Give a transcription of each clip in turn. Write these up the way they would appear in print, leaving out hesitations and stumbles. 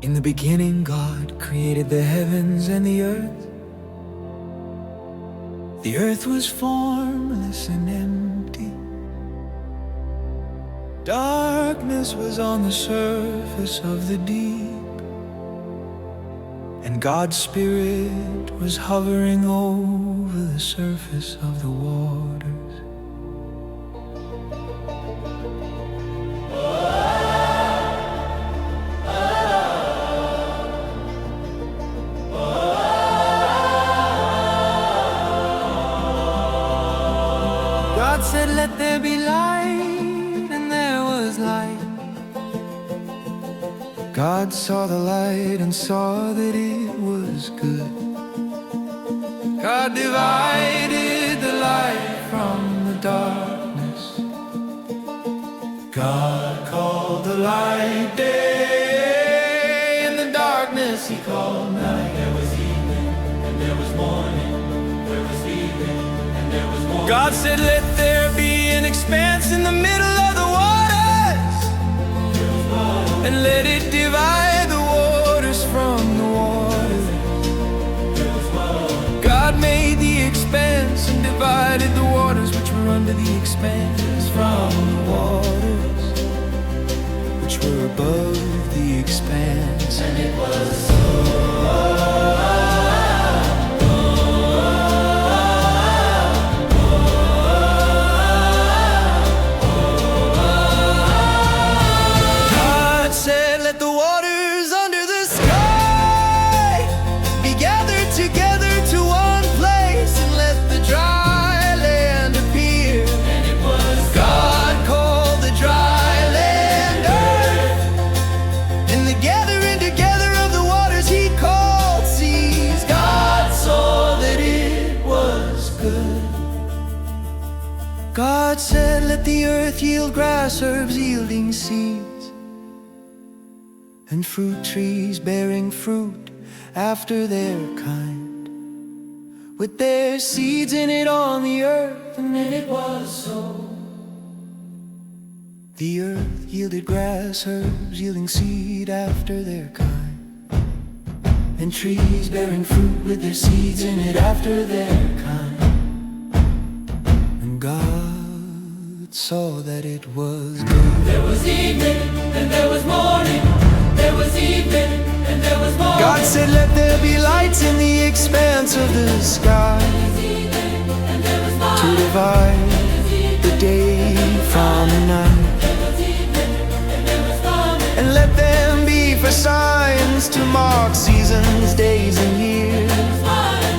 In the beginning, God created the heavens and the earth. The earth was formless and empty. Darkness was on the surface of the deep, and God's Spirit was hovering over the surface of the waters. God said, "Let there be light," and there was light. God saw the light and saw that it was good. God divided the light from the darkness. God called the light day, and the darkness He called night. There was evening and there was morning. There was evening and there was morning. God said, "Let there be an expanse in the middle of the waters, and let it divide the waters from the waters." God made the expanse and divided the waters which were under the expanse from the waters which were above the expanse. And it was so. God said, "Let the earth yield grass, herbs yielding seeds, and fruit trees bearing fruit after their kind, with their seeds in it on the earth." And then it was so. The earth yielded grass, herbs yielding seed after their kind, and trees bearing fruit with their seeds in it after their kind. And God saw that it was good. There was evening and there was morning. There was evening and there was morning. God said, "Let there be lights in the expanse of the sky, to divide the day from the night. And let them be for signs to mark seasons, days and years.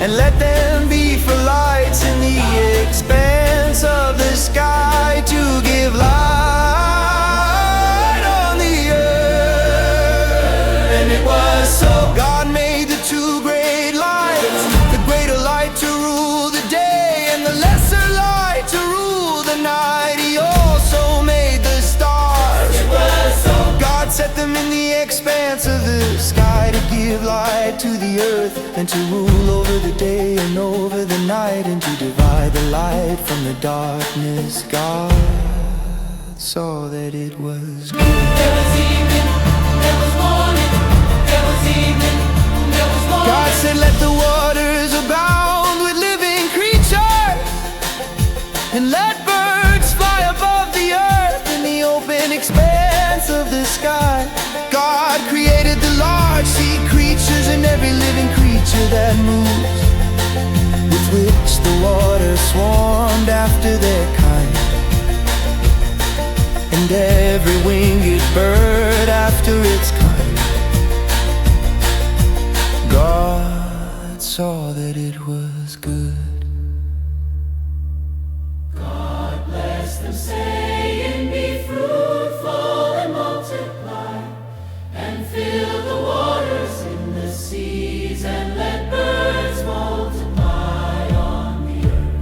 And let them be for lights in the expanse of the sky, to give light on the earth." And it was so. God made the two great lights, the greater light to rule the day, and the lesser light to rule the night. He also made the stars. It was so. God set them in the expanse of the sky, to give light to the earth, and to rule over the day and over the night, and to divide the light from the darkness. God saw that it was good. There was evening, there was morning. There was evening, there was morning. God said, "Let the waters abound with living creatures, and let birds fly above the earth in the open expanse of the sky." God created the large sea creatures and every living creature that moves, with which the water swarmed after their kind, and every winged bird after its kind. God saw that it was good. God blessed them, saying, "Be fruitful and multiply, and fill the waters in the seas, and let birds multiply on the earth."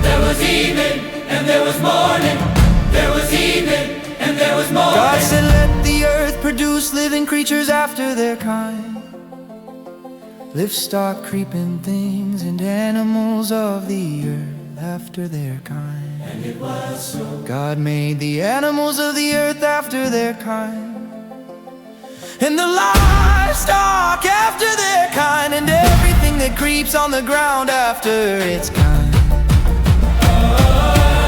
There was evening and there was morning. There was evening and there was morning. God said, "Let the earth produce living creatures after their kind, livestock, creeping things, and animals of the earth after their kind." and it was so. God made the animals of the earth after their kind, and the livestock after their kind, and everything that creeps on the ground after its kind.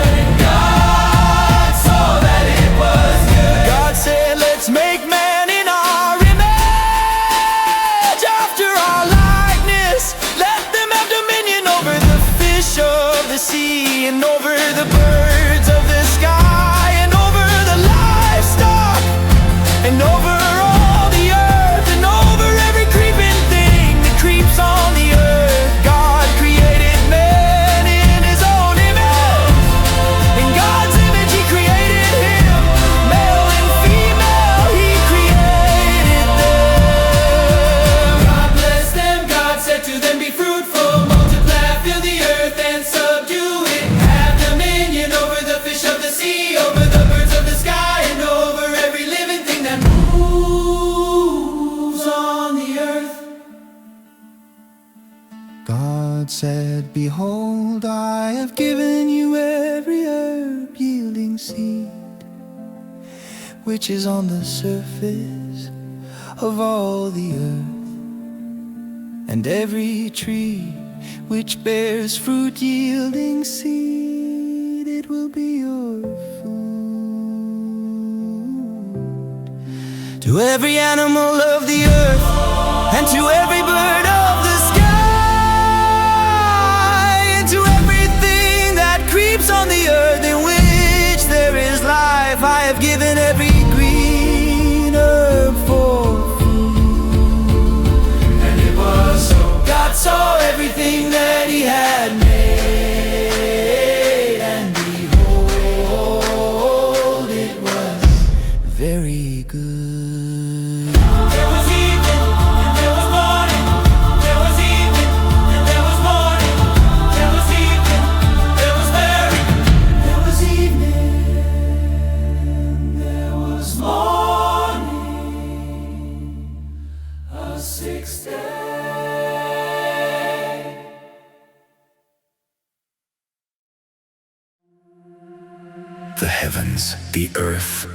And God saw that it was good. God said, let's make man in our image, after our likeness. Let them have dominion over the fish of the sea, and over the birds of the sky, and over the livestock, and over all the earth, and over every creeping thing that creeps on the earth. God created man in his own image. In God's image he created him, male and female he created them. God blessed them, God said to them, be fruitful, multiply, fill the earth and subdue it. Have dominion over the fish of the sea, over the birds of the sky, and over every living thing that moves on the earth. God said, behold, I have given you every herb yielding seed, which is on the surface of all the earth, and every tree which bears fruit yielding seed, it will be your food. To every animal of the earth, and to every bird of the sky, and to everything that creeps on the earth in which there is life, I have given every green herb for food. And it was so. God saw everything that he had made, and behold, it was very good. There was evening, and there was morning. There was evening, and there was morning. There was evening, there was very. There was evening, there was morning, a sixth day. The heavens, the earth,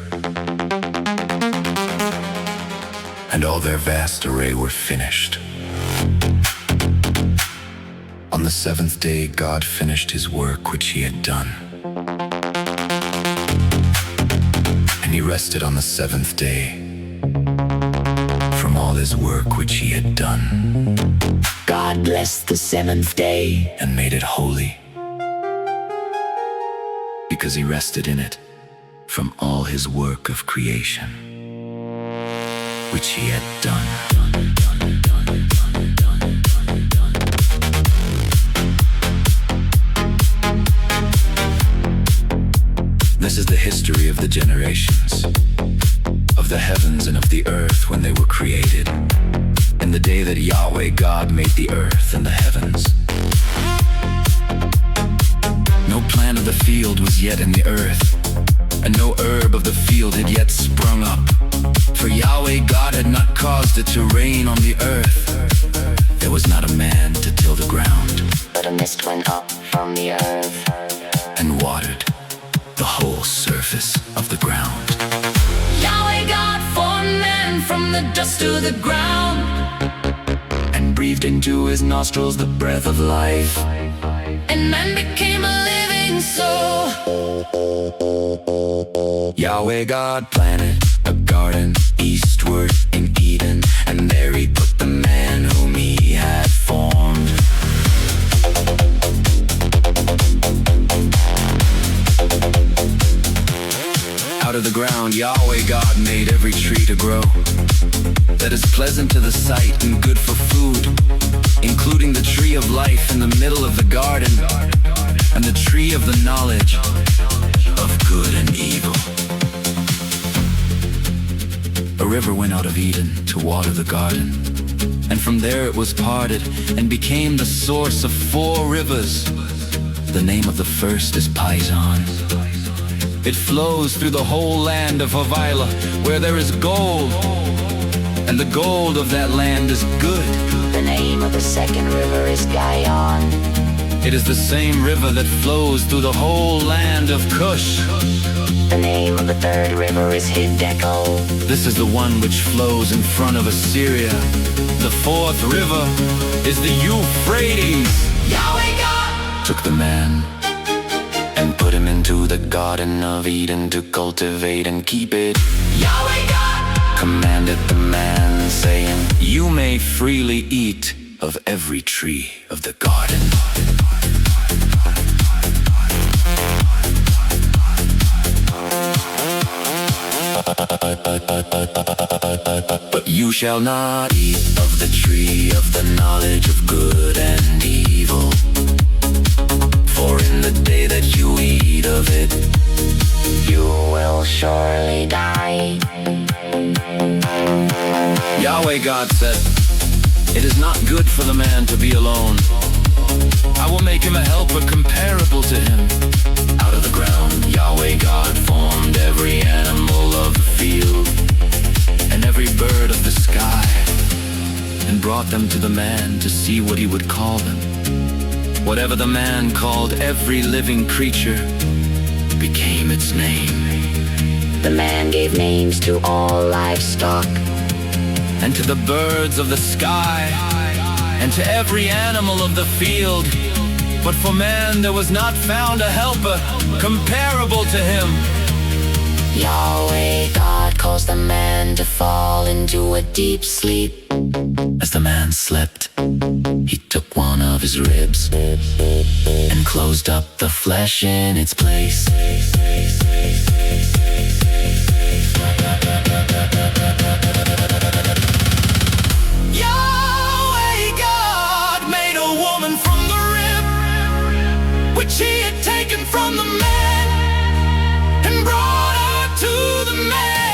and all their vast array were finished. On the seventh day, God finished his work which he had done. And he rested on the seventh day from all his work which he had done. God blessed the seventh day And made it holy, because he rested in it from all his work of creation which he had done. This is the history of the generations, of the heavens and of the earth when they were created, in the day that Yahweh God made the earth and the heavens. No plant of the field was yet in the earth, and no herb of the field had yet sprung up, for Yahweh God had not caused it to rain on the earth. There was not a man to till the ground, but a mist went up from the earth and watered the whole surface of the ground. Yahweh God formed man from the dust of the ground And breathed into his nostrils the breath of life, and man became a living soul. Yahweh God planted a garden eastward in Eden, and there he put the man whom he had formed. Out of the ground Yahweh God made every tree to grow, that is pleasant to the sight and good for food, including the tree of life in the middle of the garden, and the tree of the knowledge of good and evil. A river went out of Eden to water the garden, and from there it was parted and became the source of 4 rivers. The name of the first is Pison. It flows through the whole land of Havilah, where there is gold, and the gold of that land is good. The name of the second river is Gihon. It is the same river that flows through the whole land of Kush. The name of the third river is Hideko. This is the one which flows in front of Assyria. The fourth river is the Euphrates. Yahweh God Took the man and put him into the Garden of Eden to cultivate and keep it. Yahweh God Commanded the man, saying, you may freely eat of every tree of the garden. But you shall not eat of the tree of the knowledge of good and evil. For in the day that you eat of it, You will surely die. Yahweh God said, it is not good for the man to be alone. I will make him a helper comparable to him. Out of the ground, Yahweh God formed every animal of the field and every bird of the sky, and brought them to the man to see what he would call them. Whatever the man called every living creature became its name. The man gave names to all livestock, And to the birds of the sky, and to every animal of the field. But for man there was not found a helper comparable to him. Yahweh God caused the man to fall into a deep sleep. As the man slept, he took one of his ribs and closed up the flesh in its place. Yahweh God made a woman from the rib which he had taken from the man, and brought her to the man.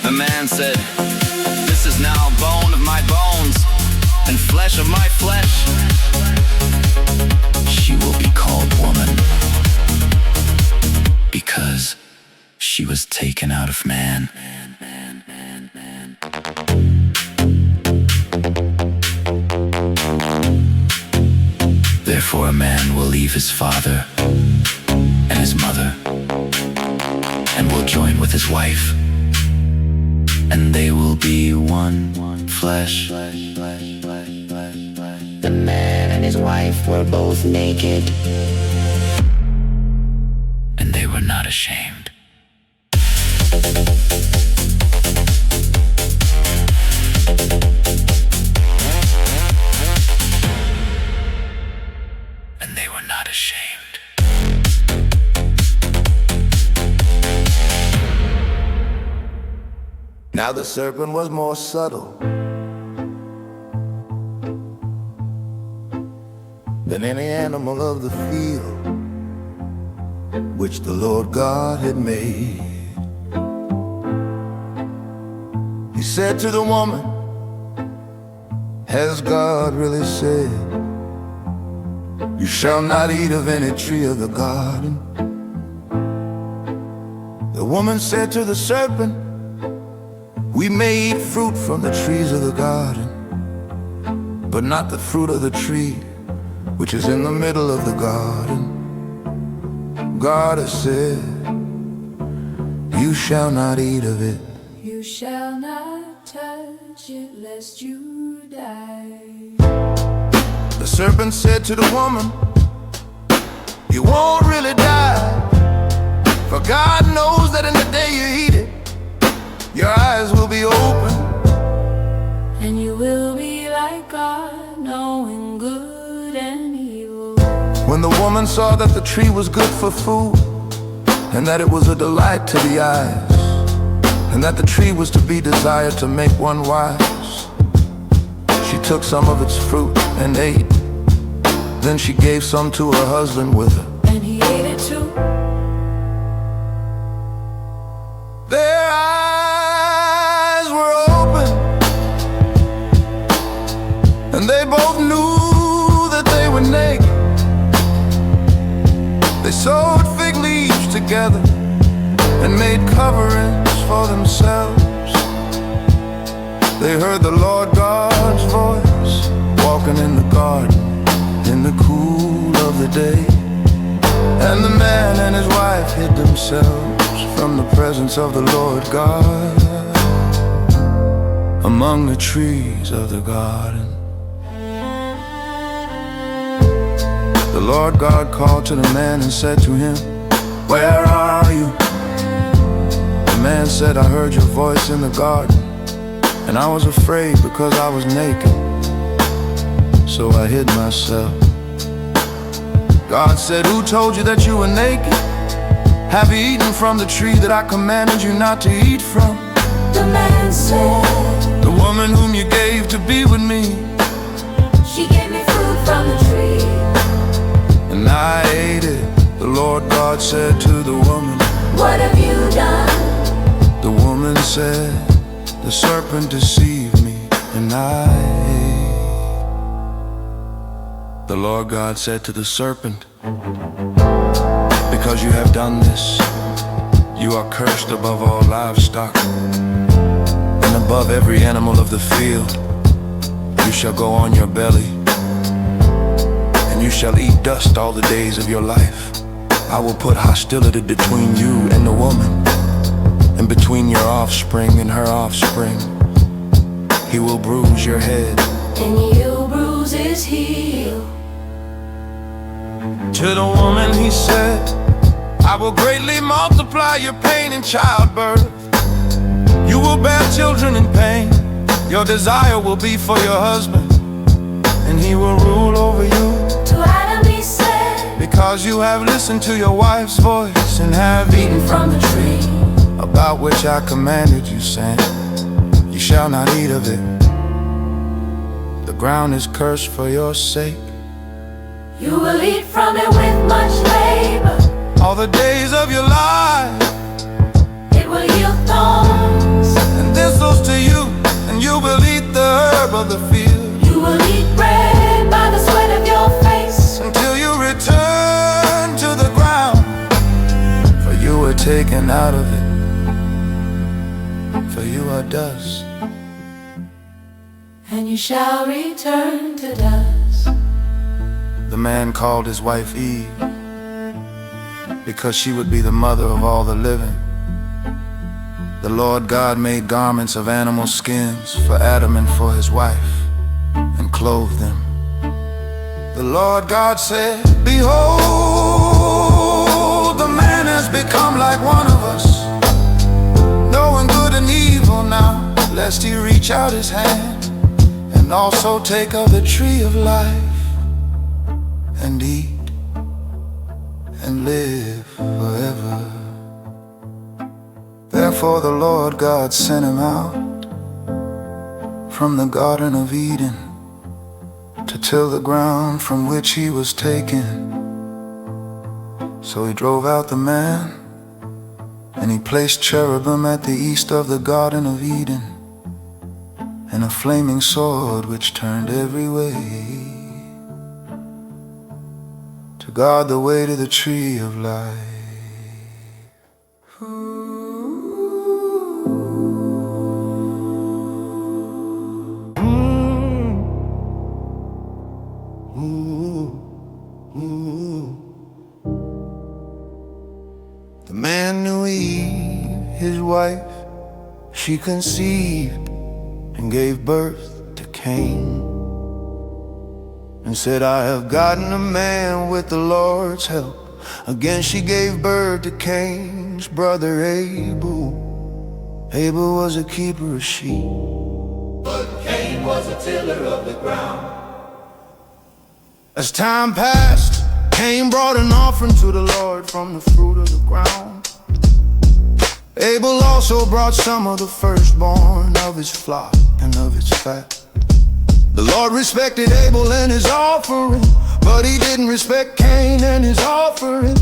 The man said, this is now bone of my bones and flesh of my flesh. She will be called woman, because she was taken out of man. Therefore a man will leave his father and his mother, and will join with his wife, and they will be one flesh. The man and his wife were both naked, And they were not ashamed. And they were not ashamed. Now the serpent was more subtle than any animal of the field which the Lord God had made. He said to the woman, has God really said, you shall not eat of any tree of the garden? The woman said to the serpent, we may eat fruit from the trees of the garden, but not the fruit of the tree which is in the middle of the garden. God has said, you shall not eat of it. You shall not touch it lest you die. The serpent said to the woman, you won't really die, for God knows that in the day you eat it, your eyes will be open, And you will be like God, knowing good and evil. When the woman saw that the tree was good for food, and that it was a delight to the eyes, and that the tree was to be desired to make one wise, she took some of its fruit and ate. Then she gave some to her husband with her, And he ate it too. their eyes were open, and they both knew that they were sewed fig leaves together and made coverings for themselves. They heard the Lord God's voice walking in the garden in the cool of the day. And the man and his wife hid themselves from the presence of the Lord God among the trees of the garden. The Lord God called to the man and said to him, "Where are you?" The man said, "I heard your voice in the garden, and I was afraid because I was naked, so I hid myself." God said, "Who told you that you were naked? Have you eaten from the tree that I commanded you not to eat from?" The man said, "The woman whom you gave to be with me, she gave me fruit from the tree, and I ate it." The Lord God said to the woman, what have you done? The woman said, "The serpent deceived me, and I ate." The Lord God said to the serpent, "Because you have done this, you are cursed above all livestock, and above every animal of the field. You shall go on your belly, and you shall eat dust all the days of your life. I will put hostility between you and the woman, and between your offspring and her offspring. He will bruise your head, and you bruise his heel." To the woman he said, "I will greatly multiply your pain in childbirth. You will bear children in pain. Your desire will be for your husband, and he will rule over you." To Adam he said, "Because you have listened to your wife's voice and have eaten from the tree about which I commanded you, saying, you shall not eat of it. The ground is cursed for your sake. you will eat from it with much labor. All the days of your life, It will yield thorns. and thistles to you, and you will eat the herb of the field, You will eat bread by the sweat of your face. until you return to the ground. For you were taken out of it, for you are dust, And you shall return to dust. The man called his wife Eve, because she would be the mother of all the living. The Lord God made garments of animal skins for Adam and for his wife, and clothed them. The Lord God said, "Behold, the man has become like one of us, knowing good and evil now, lest he reach out his hand and also take of the tree of life and eat and live forever." Therefore the Lord God sent him out from the Garden of Eden to till the ground from which he was taken. So he drove out the man, and he placed cherubim at the east of the Garden of Eden, and a flaming sword which turned every way, to guard the way to the tree of life. The man knew Eve, his wife. She conceived and gave birth to Cain, and said, "I have gotten a man with the Lord's help." Again she gave birth to Cain's brother Abel. Abel was a keeper of sheep, but Cain was a tiller of the ground. As time passed, Cain brought an offering to the Lord from the fruit of the ground. Abel also brought some of the firstborn of his flock and of its fat. The Lord respected Abel and his offering, but he didn't respect Cain and his offering.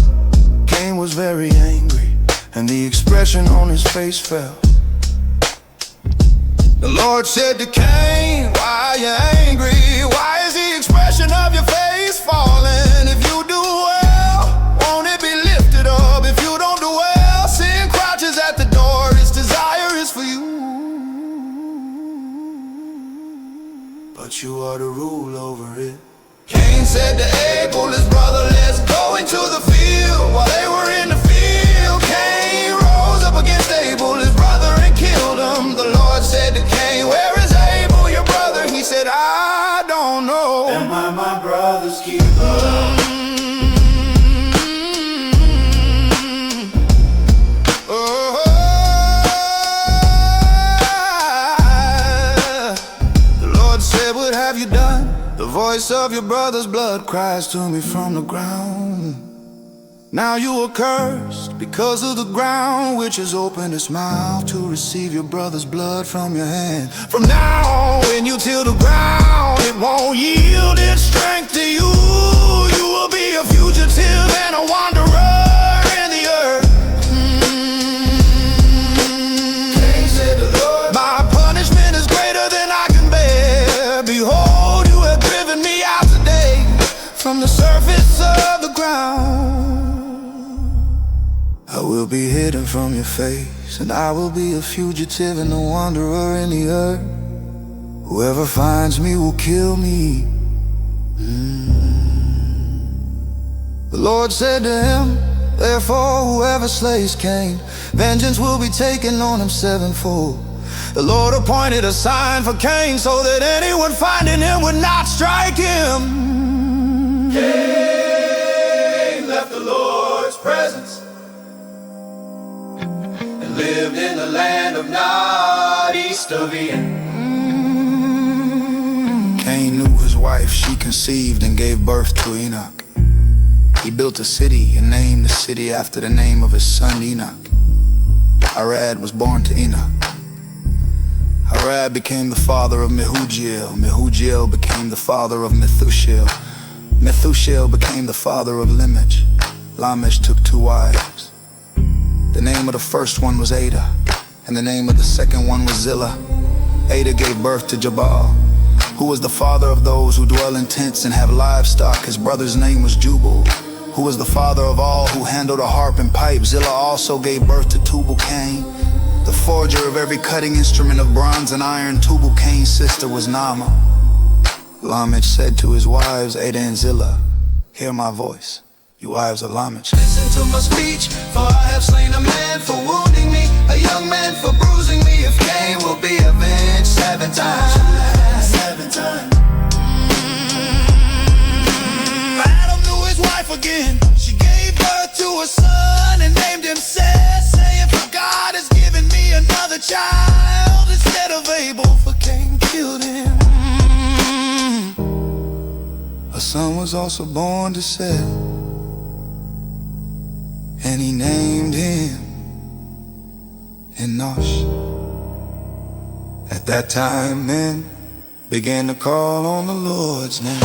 Cain was very angry, and the expression on his face fell. The Lord said to Cain, "Why are you angry? Why is the expression of your face falling? If you do well, won't it be lifted? but you are to rule over it. Cain said to Abel, his brother, let's go into the field. While they were in the field, Cain rose up against Abel, his brother, and killed him. The Lord said to Cain, where is Abel, your brother? He said, I don't know. Am I my brother's keeper? The voice of your brother's blood cries to me from the ground. Now you are cursed because of the ground, which has opened its mouth to receive your brother's blood from your hand. From now on, when you till the ground, it won't yield its strength to you. You will be a fugitive and a wanderer in the earth. Said the Lord, my punishment is greater than I can bear. Behold, from the surface of the ground, I will be hidden from your face, and I will be a fugitive and a wanderer in the earth. Whoever finds me will kill me. The Lord said to him, therefore whoever slays Cain, vengeance will be taken on him sevenfold. The Lord appointed a sign for Cain, so that anyone finding him would not strike him. Cain left the Lord's presence and lived in the land of Nod, east of Eden. Cain knew his wife, she conceived and gave birth to Enoch. He built a city and named the city after the name of his son Enoch. Arad was born to Enoch. Arad became the father of Mehujael. Mehujael became the father of Methushael. Methushael became the father of Lamech. Lamech took 2 wives. The name of the first one was Ada, and the name of the second one was Zillah. Ada gave birth to Jabal, who was the father of those who dwell in tents and have livestock. His brother's name was Jubal, who was the father of all who handled a harp and pipe. Zillah also gave birth to Tubal-Cain, the forger of every cutting instrument of bronze and iron. Tubal-Cain's sister was Naamah. Lamech said to his wives, Ada and Zillah, hear my voice, you wives of Lamech. Listen to my speech, for I have slain a man for wounding me, a young man for bruising me. If Cain will be avenged 7 times. 7 times. Adam knew his wife again. She gave birth to a son and named him Seth, saying, for God has given me another child instead of Abel, for Cain killed him. A son was also born to Seth, and he named him Enosh. At that time, men began to call on the Lord's name.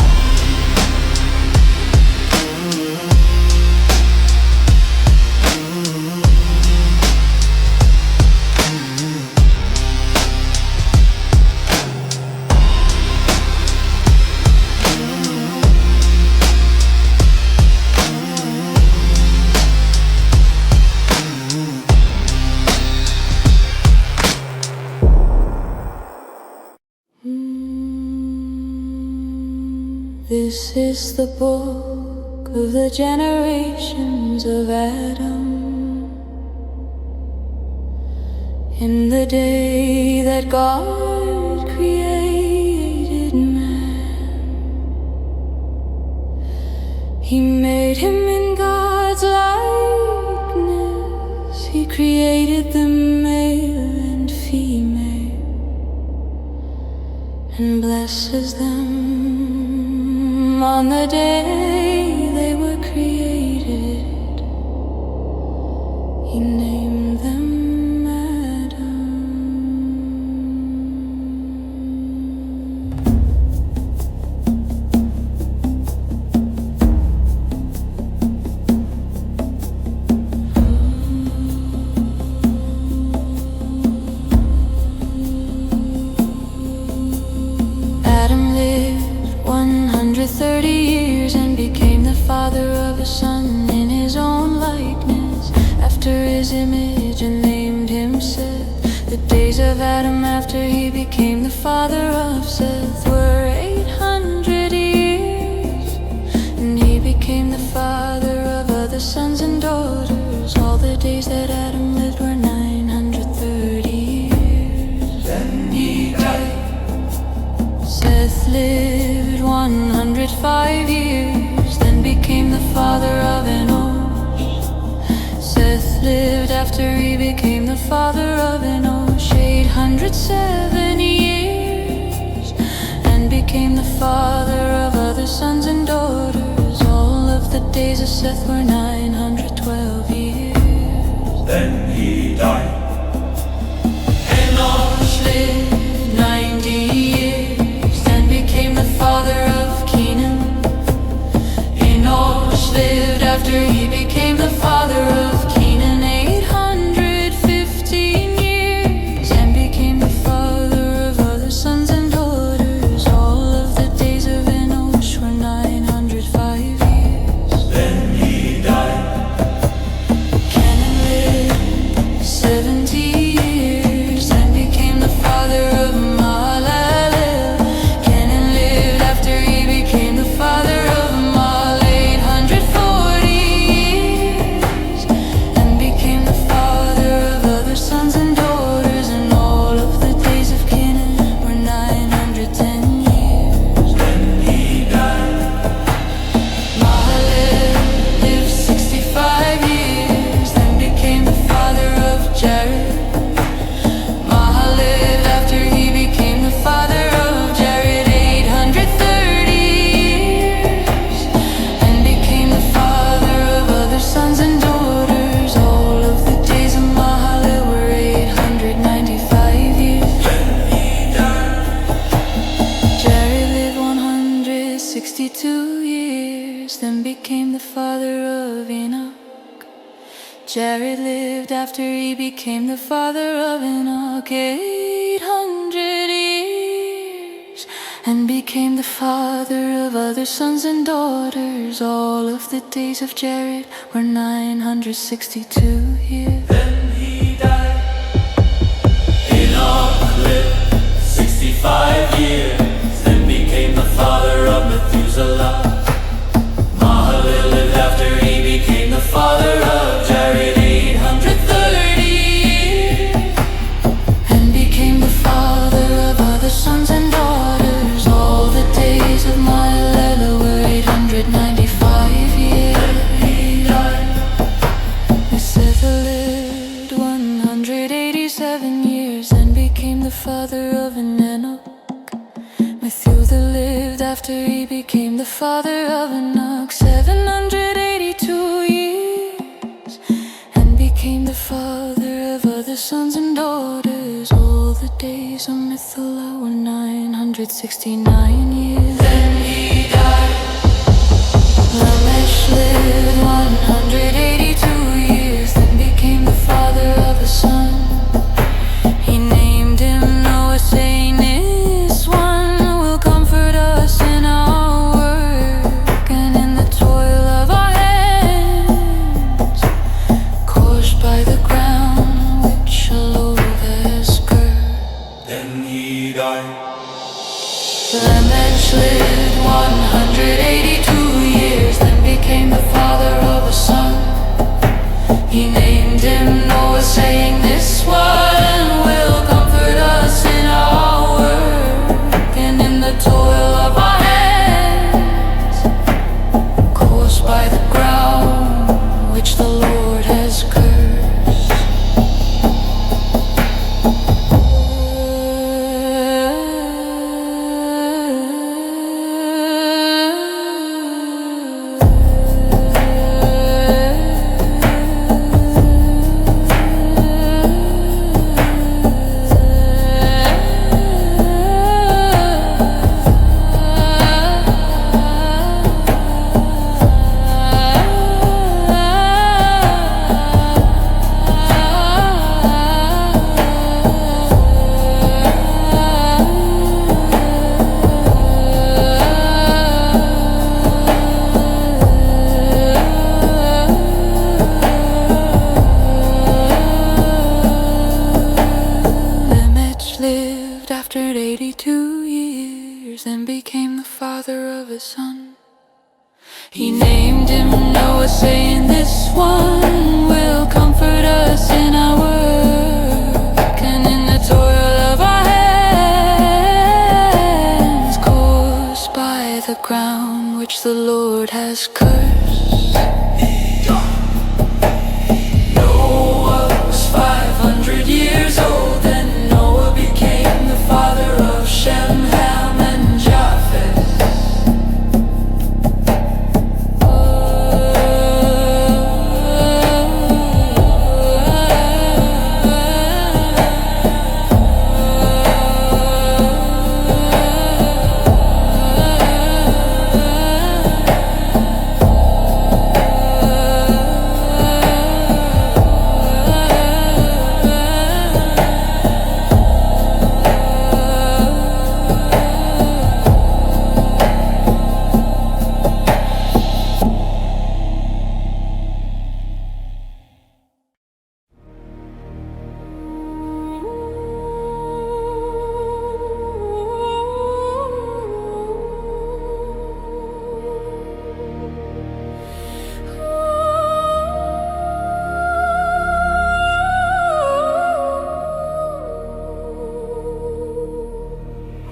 This is the book of the generations of Adam. In the day that God created man, He made him in God's likeness. He created them male and female, and blesses them on the day they were created. He named them Adam. Adam lived 130 years and became the father of a son in his own likeness, after his image, and named him Seth. The days of Adam after he became the father of Seth were 8 Lamech lived after he became the father of Enosh 807 years, and became the father of other sons and daughters. All of the days of Seth were 912 years. Then he died. Enosh lived 90 years, and became the father of Kenan. Enosh lived after he became the father of Kenan 815 years, and became the father of other sons and daughters. All of the days of Enosh were 905 years. Then he died. Kenan lived 70 years, and became the father of Mahalalel. Kenan lived after he became the father of Mal 840 years, and became the father of other sons and daughters. And all of the days of Kenan were 910 years. Then he died. Mahalalel lived 65 years, then became the father of Jared. Mahalalel after he became the father of Jared 830 years, and became the father of other sons and daughters. All of the days of Mahalalel were 895 years. Then he died. Jared lived 162 years, then became the father of Enoch. Jared lived after he became the father of Enoch 800 years, and became the father of other sons and daughters. All of the days of Jared were 962 years. Then he died. Enoch lived 65 years, then became the father of Methuselah. Mahalalel lived after he became the father of Jared 830 years, And became the father of other sons and daughters. All the days of Mahalalel were 895 years. he died. Methuselah lived 187 years, and became the father of Enoch. Methuselah lived after he became the father of Enoch 782 years, and became the father of other sons and daughters. All the days of Methuselah were 969 years. Then he died. Lamech lived 182 years, then became the father of a son. He named him Noah, saying, "This one will comfort us in our work and in the toil of our hands, caused by the ground which the Lord has cursed." Then he died. Lamech lived 182 years, then became the father of a son. He named him Noah, saying, "This one will comfort us in our work and in the toil of our hands, caused by the ground which the Lord has cursed." After 82 years, and became the father of a son. He named him Noah, saying, "This one will comfort us in our work and in the toil of our hands, caused by the ground which the Lord has cursed." Noah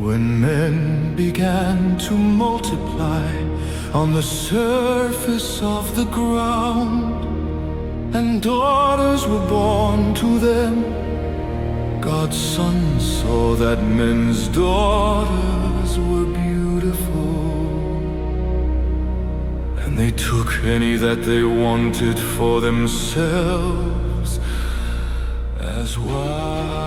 When men began to multiply on the surface of the ground, and daughters were born to them, God's Son saw that men's daughters were beautiful, and they took any that they wanted for themselves as wives.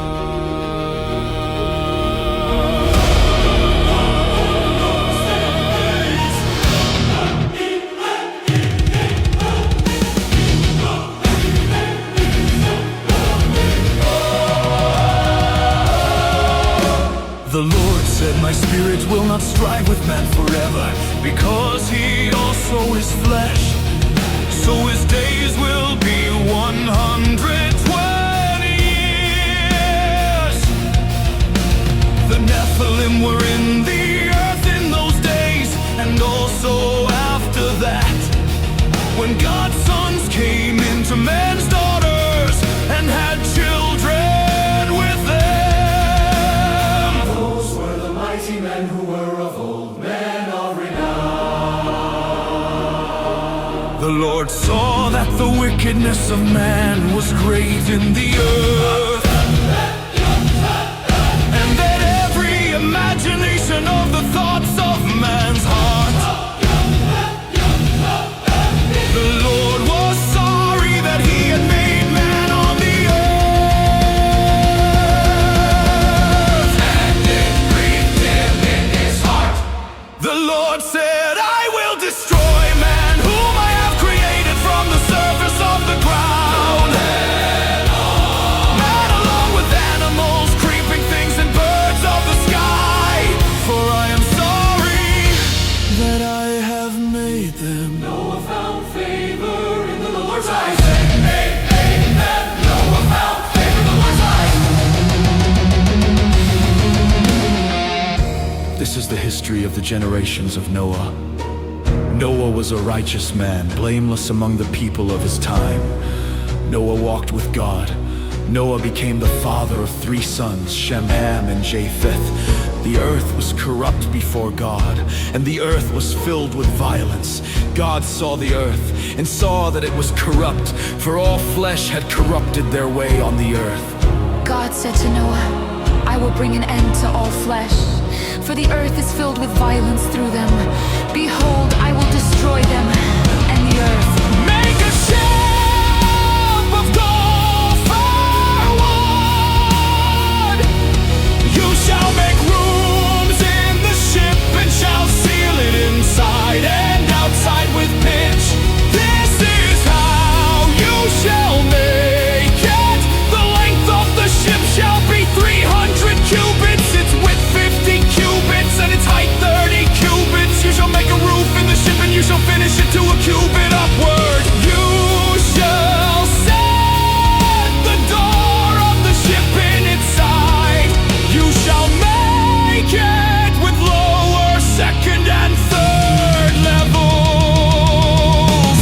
The Lord said, my spirit will not strive with man forever, because he also is flesh. So his days will be 120 years. The Nephilim were in the earth in those days, and also after that, when God's sons came into men's daughters and had children with them. Those were the mighty men who were of old, men of renown. The Lord saw that the wickedness of man was great in the earth, and that every imagination of the thoughts of man's heart, the Lord was sorry that he had made man on the earth, and it grieved him in his heart. The Lord said, I will destroy man, whom I have created from the surface of the ground. Man along with animals, creeping things, and birds of the sky. For I am sorry that I have made them. Noah found favor in the Lord's eyes. Amen. Noah found favor in the Lord's eyes. This is the history of the generations of Noah. Noah was a righteous man, blameless among the people of his time. Noah walked with God. Noah became the father of 3 sons, Shem, Ham, and Japheth. The earth was corrupt before God, and the earth was filled with violence. God saw the earth, and saw that it was corrupt, for all flesh had corrupted their way on the earth. God said to Noah, I will bring an end to all flesh, for the earth is filled with violence through them. Behold, I will destroy them and the earth. Make a ship of gopher wood. You shall make rooms in the ship, and shall seal it inside and outside with pitch. This is how you shall make it. The length of the ship shall be 300 cubits, its width 50 cubits, and its height 30 cubits. You shall make a roof in the ship, and you shall finish it to a cubit upward. You shall set the door of the ship in its side. You shall make it with lower, second, and third levels.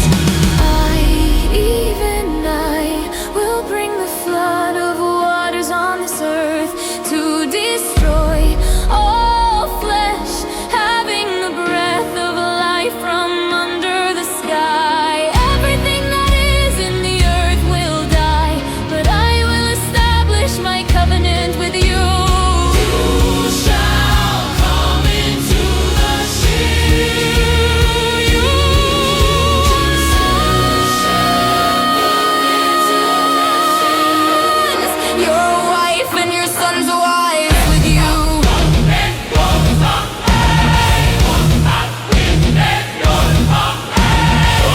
Even I will bring the flood of waters on this earth to destroy all flesh, having the breath of life from under the sky. Everything that is in the earth will die, but I will establish my covenant with you. You shall come into the ship. You your wife and your son's wife with you.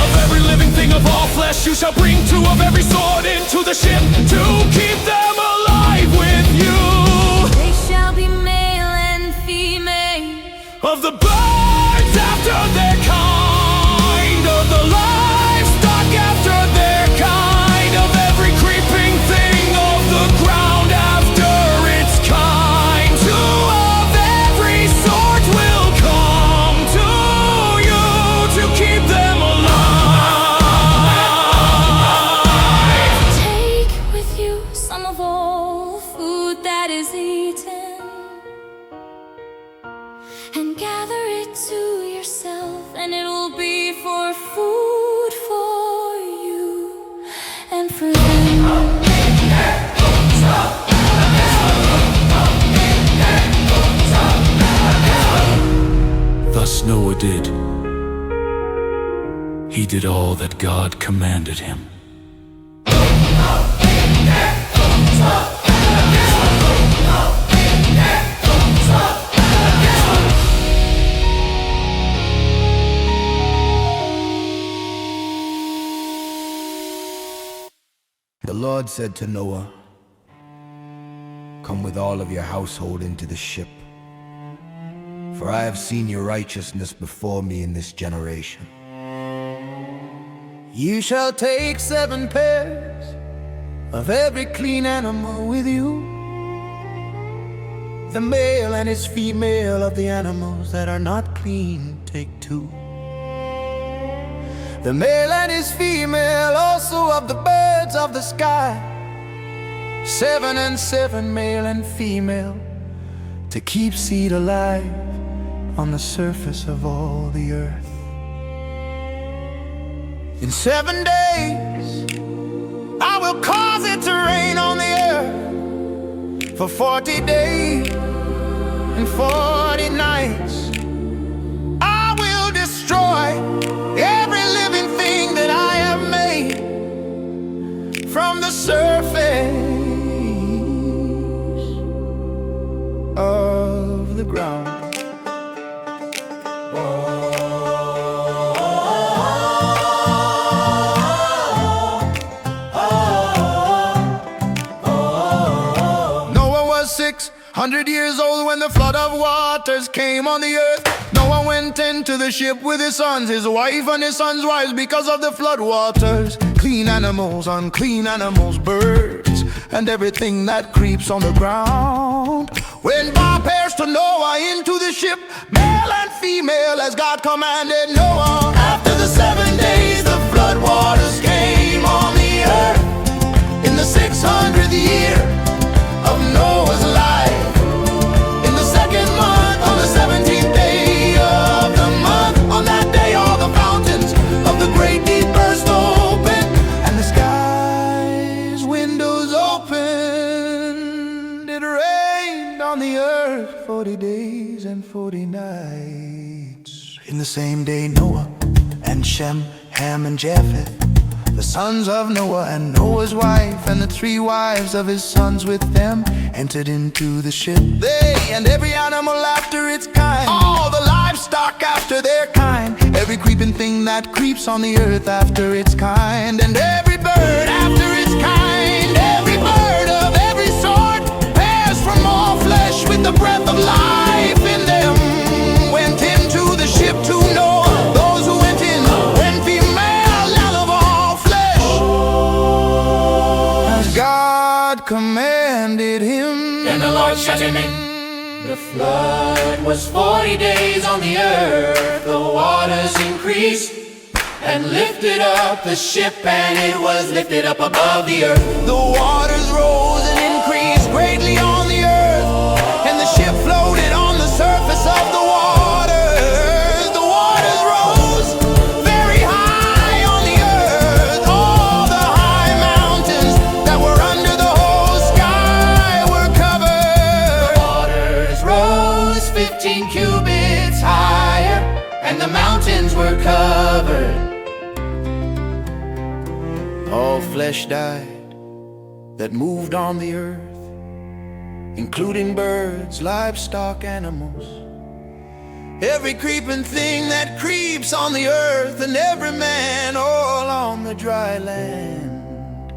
Of every living thing of all flesh you shall bring 2 of every sort into the ship, to keep them alive with you. They shall be male and female. Of the birds after their kind, of the livestock after their kind, of every creeping thing of the ground after its kind. 2 of every sort will come to you, to keep them alive. Take with you some of for food for you and for them. Thus Noah did. He did all that God commanded him. The Lord said to Noah, "Come with all of your household into the ship, for I have seen your righteousness before me in this generation. You shall take 7 pairs of every clean animal with you, the male and his female of the animals that are not clean, take 2. The male and his female also of the birds of the sky, 7 and 7, male and female, to keep seed alive on the surface of all the earth. In 7 days I will cause it to rain on the earth for 40 days and 40 nights. I will destroy every living thing that I have made from the surface of the ground." Noah was 600 years old when the flood of waters came on the earth. Noah went into the ship with his sons, his wife and his sons' wives, because of the flood waters. Clean animals, unclean animals, birds, and everything that creeps on the ground went by pairs to Noah into the ship, male and female, as God commanded Noah. After the 7 days, the flood waters came on the earth in the 600th year of Noah's life. In the 2nd month, on the 17th day of the month, on that day all the fountains of the great deep burst open, and the sky's windows opened. It rained on the earth 40 days and 40 nights. In the same day Noah and Shem, Ham and Japheth, the sons of Noah, and Noah's wife and the 3 wives of his sons with them, entered into the ship. They and every animal after its kind, all the livestock after their kind, every creeping thing that creeps on the earth after its kind, and every bird after its kind, every bird of every sort, pairs from all flesh with the breath of life in them, went into the ship to Noah. Those who went in went female out of all flesh, as God commanded him. Then the Lord shut him in. The flood was 40 days on the earth. The waters increased and lifted up the ship, and it was lifted up above the earth. The waters rose and increased greatly on the earth, and the ship floated on the surface of the waters. The waters rose very high on the earth. All the high mountains that were under the whole sky were covered. The waters rose 15 cubits higher, and the mountains were covered. All flesh died that moved on the earth, including birds, livestock, animals, every creeping thing that creeps on the earth, and every man all on the dry land,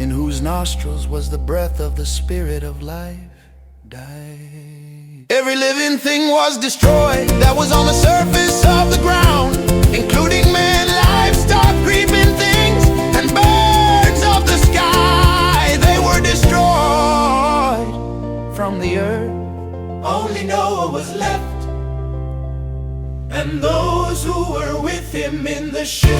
in whose nostrils was the breath of the spirit of life, died. Every living thing was destroyed that was on the surface of the ground, including man, livestock, creeping things, and birds of the sky. They were destroyed from the earth. Only Noah was left, and those who were with him in the ship.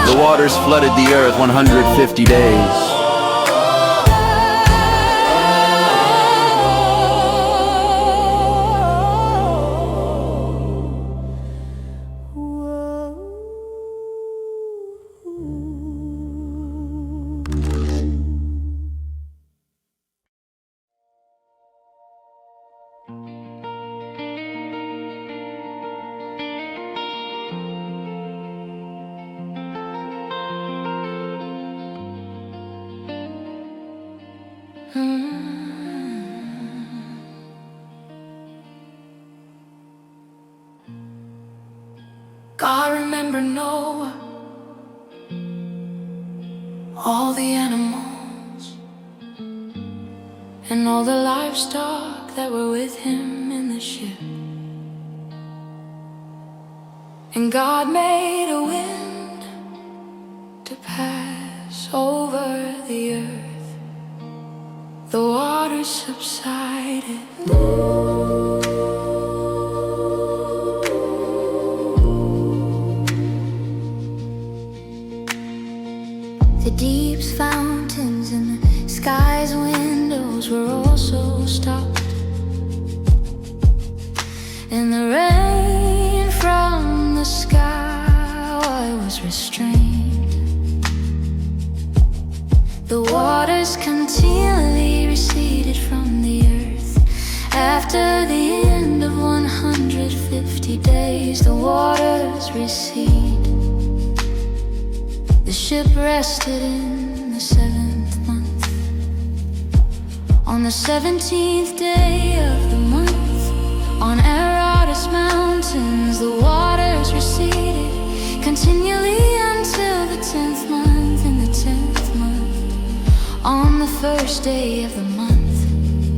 The waters flooded the earth 150 days. God, remember Noah, all the animals, and all the livestock that were with him in the ship. And God made a wind to pass over the earth. The waters subsided. The deep's fountains and the sky's windows were also stopped, and the rain from the sky was restrained. The waters continually receded from the earth. After the end of 150 days, the waters recede. The ship rested in the 7th month. On the 17th day of the month, on Aratus mountains, the waters receded continually until the 10th month. In the 10th month, on the 1st day of the month,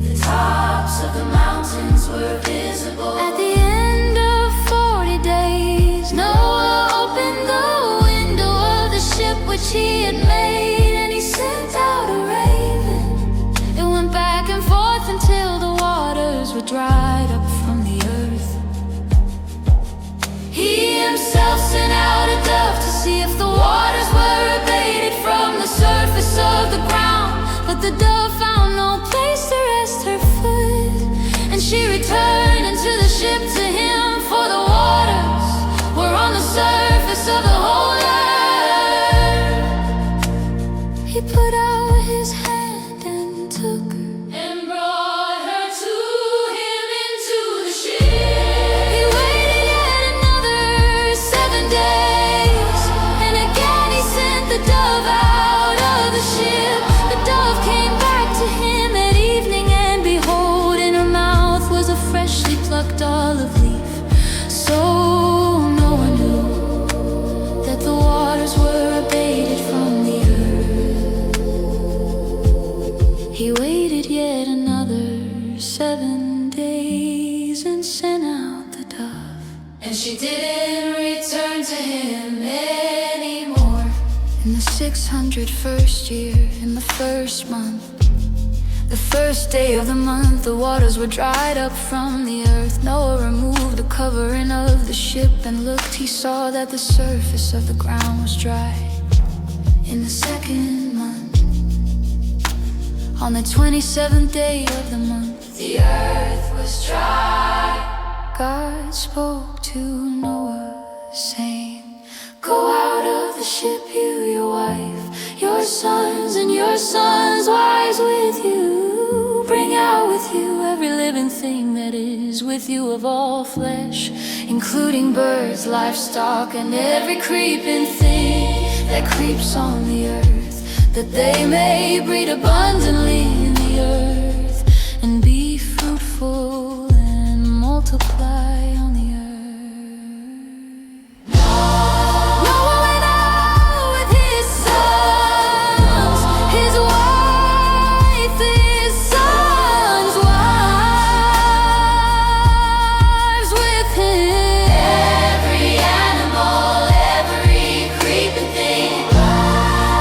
the tops of the mountains were visible. At the end of 40 days, Noah opened the window of the ship which he had made, and he sent out a raven. It went back and forth until the waters were dried up from the earth. He himself sent out a dove to see if the waters were abated from the surface of the ground. But the dove found no place to rest her foot, and she returned into the ship to him, for the waters were on the surface of the whole earth. He put out his hand and took her and brought her to him into the ship. He waited yet another 7 days, and again he sent the dove out of the ship. The dove came back to him at evening, and behold, in her mouth was a freshly plucked olive leaf. So no one knew that the waters were abated from the earth. He waited yet another 7 days and sent out the dove, and she didn't return to him anymore. In the 601st year, in the 1st month, the 1st day of the month, the waters were dried up from the earth. Noah removed the covering of the ship and looked. He saw that the surface of the ground was dry. In the 2nd month, on the 27th day of the month, the earth was dry. God spoke to Noah, saying, "Go out of the ship, you, your wife, your sons, and your sons' wives with you. Bring out with you every living thing that is with you of all flesh, including birds, livestock, and every creeping thing that creeps on the earth, that they may breed abundantly in the earth, and be fruitful and multiply on the earth." Noah went out with his sons, his wife, his sons' wives with him. Every animal, every creeping thing,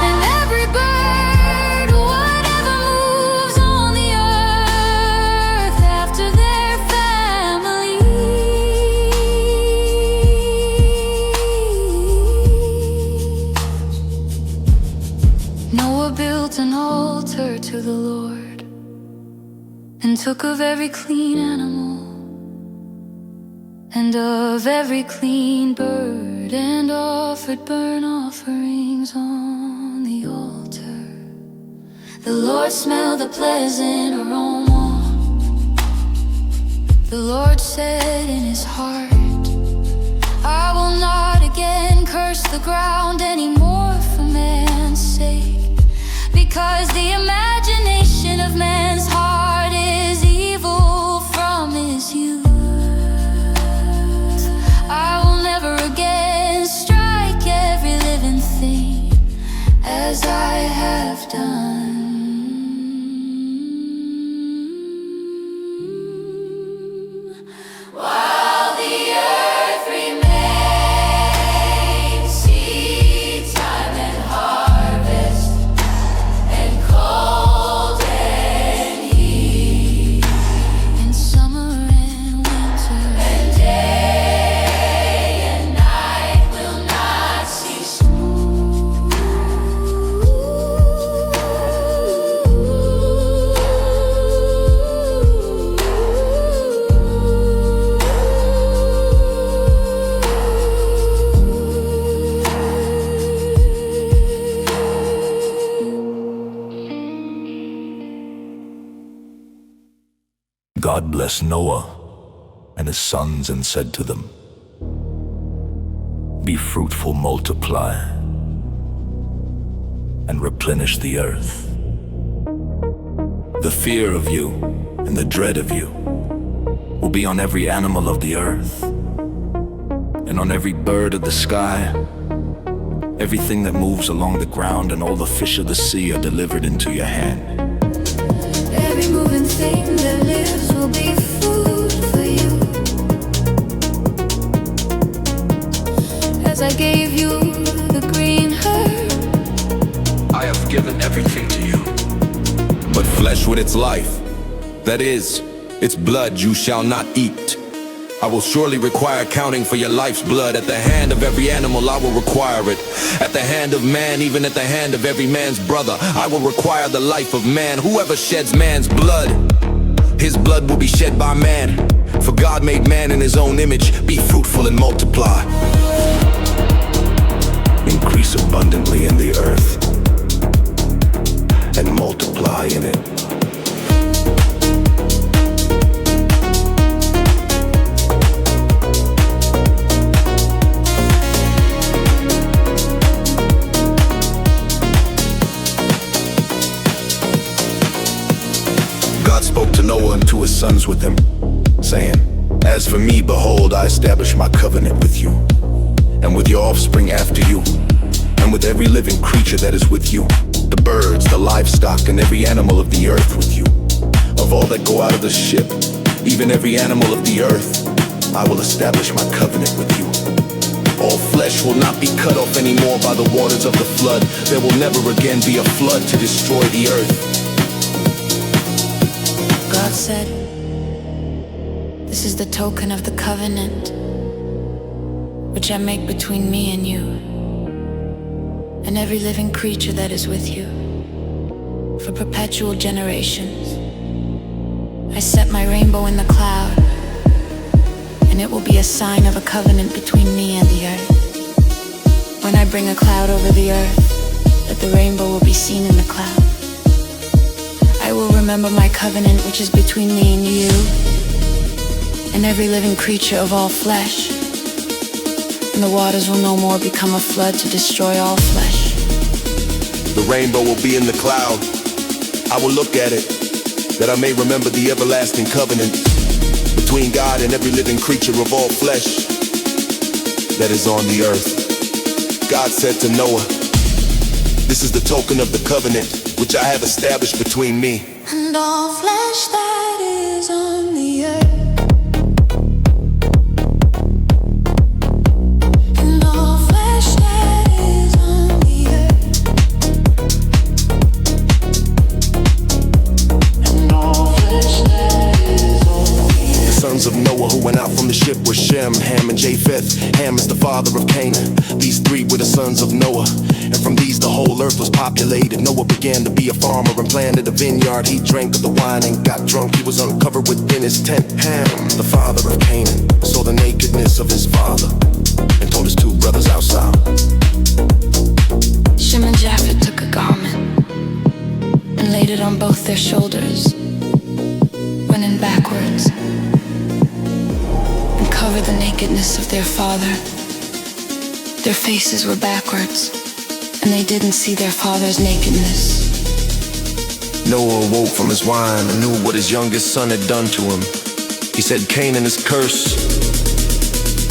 and every bird, whatever moves on the earth after their families. Noah built an altar to the Lord, and took of every clean animal, and of every clean bird, and offered burnt offerings on the altar. The Lord smelled the pleasant aroma. The Lord said in his heart, I will not again curse the ground anymore for man's sake, because the imagination of man's heart is evil from his youth. I will never again strike every living thing as I have done. While the earth remains, seed time and harvest, and cold and heat, and summer and winter, and day and night will not cease. God blessed Noah and his sons and said to them, be fruitful, multiply, and replenish the earth. The fear of you and the dread of you will be on every animal of the earth, and on every bird of the sky. Everything that moves along the ground and all the fish of the sea are delivered into your hand. Every moving thing that lives will be food for you. As I gave you the green herb, I have given everything to you. But flesh with its life, that is, its blood, you shall not eat. I will surely require accounting for your life's blood. At the hand of every animal I will require it. At the hand of man, even at the hand of every man's brother, I will require the life of man. Whoever sheds man's blood, his blood will be shed by man. For God made man in his own image. Be fruitful and multiply. Increase abundantly in the earth and multiply in it. Spoke to Noah and to his sons with him, saying, as for me, behold, I establish my covenant with you, and with your offspring after you, and with every living creature that is with you, the birds, the livestock, and every animal of the earth with you. Of all that go out of the ship, even every animal of the earth, I will establish my covenant with you. All flesh will not be cut off anymore by the waters of the flood. There will never again be a flood to destroy the earth. God said, this is the token of the covenant which I make between me and you and every living creature that is with you for perpetual generations. I set my rainbow in the cloud, and it will be a sign of a covenant between me and the earth. When I bring a cloud over the earth, that the rainbow will be seen in the cloud. I will remember my covenant which is between me and you and every living creature of all flesh. And the waters will no more become a flood to destroy all flesh. The rainbow will be in the cloud. I will look at it, that I may remember the everlasting covenant between God and every living creature of all flesh that is on the earth. God said to Noah, this is the token of the covenant which I have established between me and all flesh that is on the earth. And all flesh that is on the earth. And all flesh that is on the earth. The sons of Noah who went out from the ship were Shem, Ham, and Japheth. Ham is the father of Canaan. These three were the sons of Noah, and from these the whole earth was populated. Noah began to be a farmer and planted a vineyard. He drank of the wine and got drunk. He was uncovered within his tent. Ham, the father of Canaan, saw the nakedness of his father and told his two brothers outside. Shem and Japheth took a garment and laid it on both their shoulders, running backwards. over the nakedness of their father. Their faces were backwards, and they didn't see their father's nakedness. Noah awoke from his wine and knew what his youngest son had done to him. He said Cain and his curse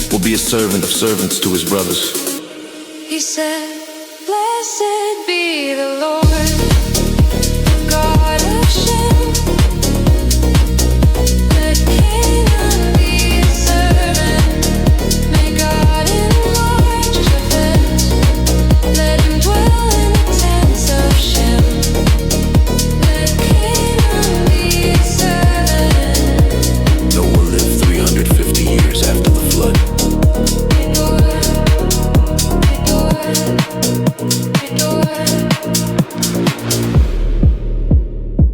will be a servant of servants to his brothers. He said, "Blessed be the Lord, God of Shem. Let Canaan be his servant. May God enlarge his offense. Let him dwell in the tents of Shem. Let Canaan be his servant." Noah lived 350 years after the flood.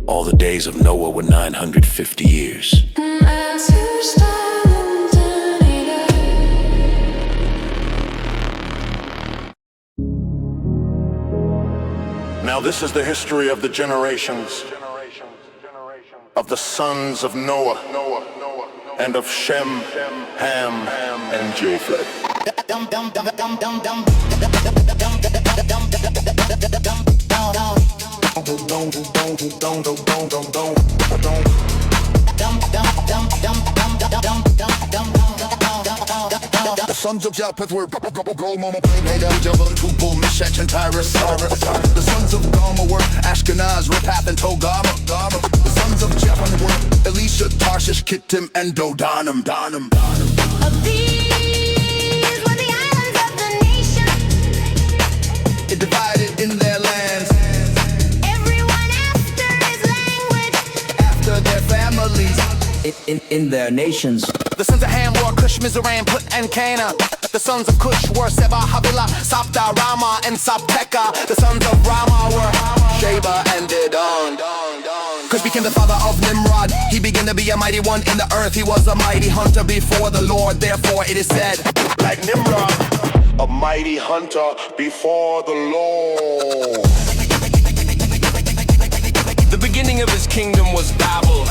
All the days of Noah were 950 years. Now this is the history of the generations of the sons of Noah and of Shem, Ham, and Japheth. The sons of Japheth were Goldmama, Jabal, Tubal, Meshach, and Tyrus. The sons of Gama were Ashkenaz, Rephath, and Togarmah. The sons of Japheth were Elisha, Tarshish, Kittim, and Dodanim. Of these were the islands of the nation. It divided in their lands, Everyone after his language. after their families. In their nations. The sons of Ham were Cush, Mizraim, Put, and Cana. The sons of Cush were Seba, Havilah, Sapta, Rama, and Sapteka. The sons of Rama were Sheba and Dedan. Cush became the father of Nimrod. He began to be a mighty one in the earth. He was a mighty hunter before the Lord. Therefore it is said, Like Nimrod, a mighty hunter before the Lord. The beginning of his kingdom was Babel,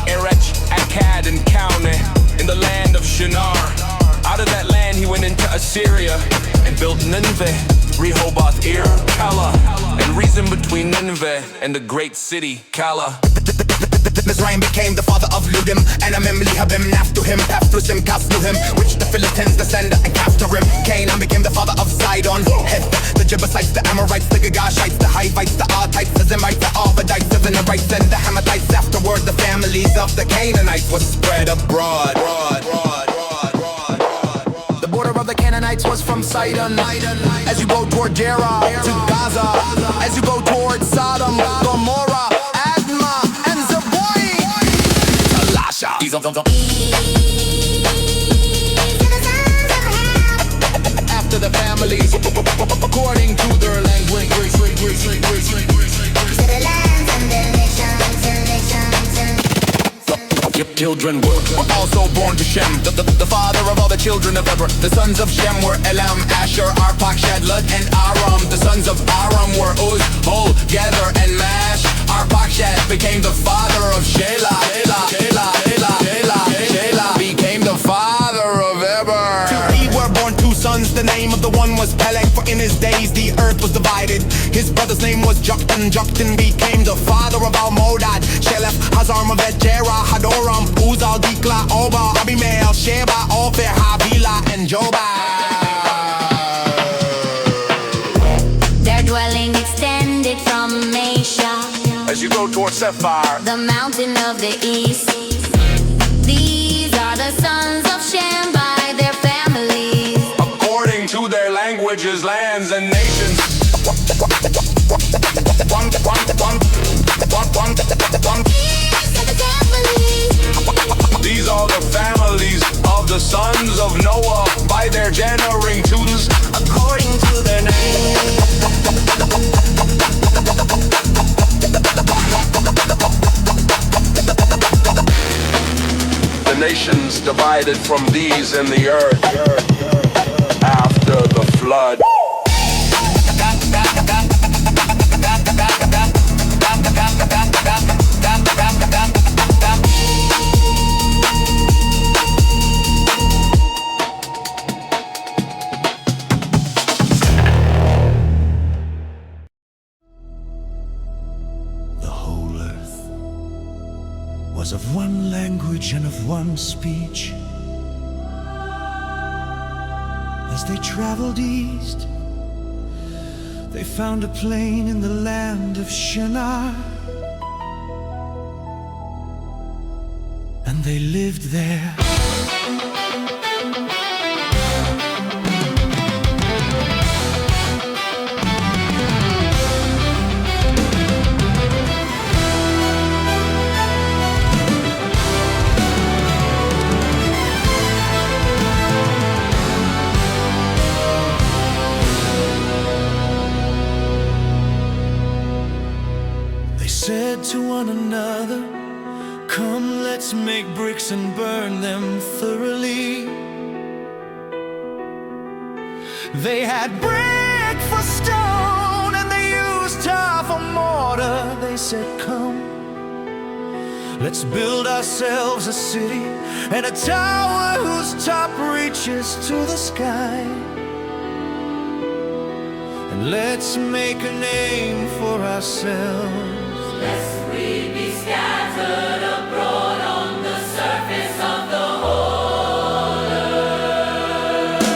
Erech, Akkad, and Calneh, in the land of Shinar. Out of that land he went into Assyria and built Nineveh, Rehoboth, Ir, Calah, and reasoned between Nineveh and the great city, Calah. Mizraim became the father of Ludim, and Amim, Lehabim, Naphtuhim, Paphtusim, Kasluhim, which the Philistines descended and after him. Canaan became the father of Sidon, Heth, the Jebusites, the Amorites, the Girgashites, the Hivites, the Artites, the Zemites, the Arvadites, the Venerites, and the Hamathites. Afterward, the families of the Canaanites was spread abroad. The border of the Canaanites was from Sidon, as you go toward Jerah to Gaza, as you go toward Sodom, Gomorrah, Admah, and Zeboim. Elisha. After the families, according to their language. Children were Also born to Shem, the father of all the children of Eber. The sons of Shem were Elam, Asher, Arpachshad, Lud, and Aram. The sons of Aram were Uz, Hol, Gether, and Mash. Arpachshad became the father of Shelah. Shelah became the father of Eber. To Eve were born two sons. The name of the one was Peleg, for in his days the earth was divided. His brother's name was Joktan. Joktan became the father of Almodad, Shelef, Hazarmavet, Jerah, Hadoram, Uzal, Dikla, Oba, Abimael, Sheba, Ophir, Havila, and Jobab. Their dwelling extended from Asia, As you go towards Sephar, the mountain of the east. These are the sons of Shem by their families. According to their languages, lands, and nations. These are the families of the sons of Noah by their generations, according to their names. the nations divided from these in the earth after the flood. one speech. As they traveled east, they found a plain in the land of Shinar, and they lived there. Said to one another, come, let's make bricks and burn them thoroughly. They had brick for stone and they used tar for mortar. They said, come, let's build ourselves a city and a tower whose top reaches to the sky. And let's make a name for ourselves. Lest we be scattered abroad on the surface of the whole earth.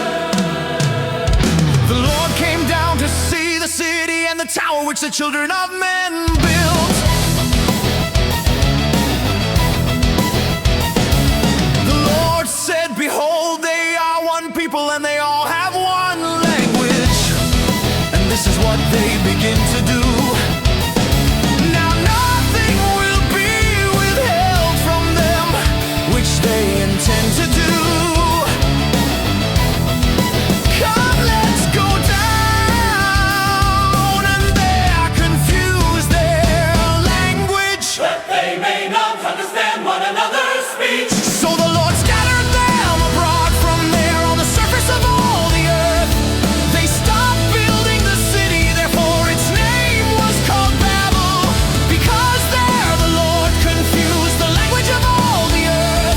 The Lord came down to see the city and the tower which the children of men built. The Lord said, behold, they are one people and they all have one language. And this is what they begin to do. They intend to do. Come, let's go down, and they are confused, their language, but they may not understand one another's speech. So the Lord scattered them abroad from there on the surface of all the earth. They stopped building the city, therefore its name was called Babel, because there the Lord confused the language of all the earth.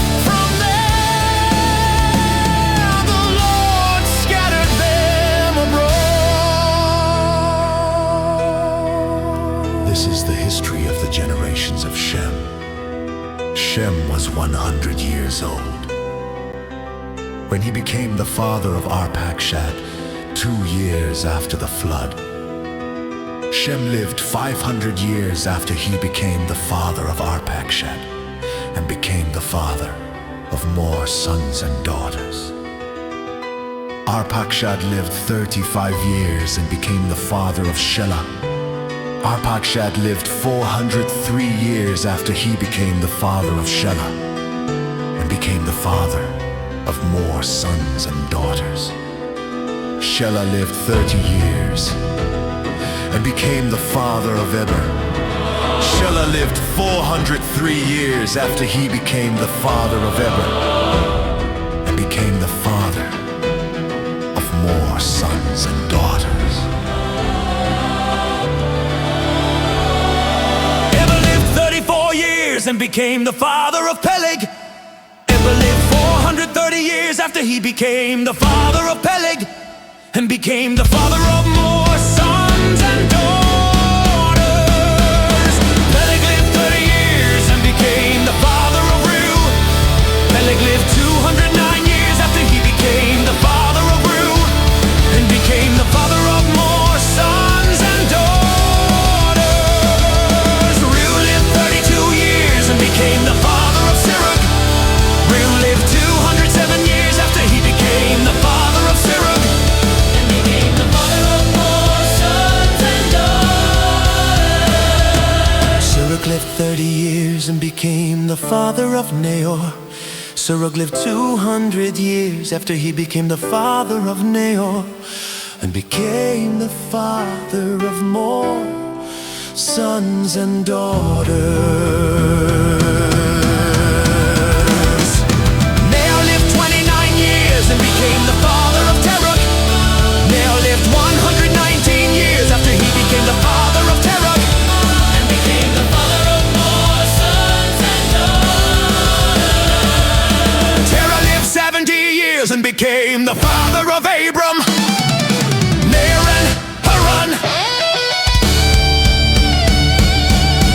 This is the history of the generations of Shem. Shem was 100 years old when he became the father of Arpachshad 2 years after the flood. Shem lived 500 years after he became the father of Arpachshad and became the father of more sons and daughters. Arpachshad lived 35 years and became the father of Shelah. Arpachshad lived 403 years after he became the father of Shelah and became the father of more sons and daughters. Shelah lived 30 years and became the father of Eber. Shelah lived 403 years after he became the father of Eber and became the father of more sons and daughters. And became the father of Peleg. Eber lived 430 years after he became the father of Peleg and became the father of more sons and daughters. Peleg lived 30 years and became the father of Reu. Peleg lived 209 years after he became the father of Reu and became the father of more sons and daughters. Reu lived 32 years and became the father of Serug. Reu lived 207 years after he became the father of Serug And became the father of more sons and daughters. Serug lived 30 years and became the father of Nahor. Serug lived 200 years after he became the father of Nahor and became the father of more sons and daughters. Nahor lived 29 years and became the father of Terah. Nahor lived 119 years after he became the father of Terah and became the father of more sons and daughters. Terah lived 70 years and became the father of Abram, Ner and Haran.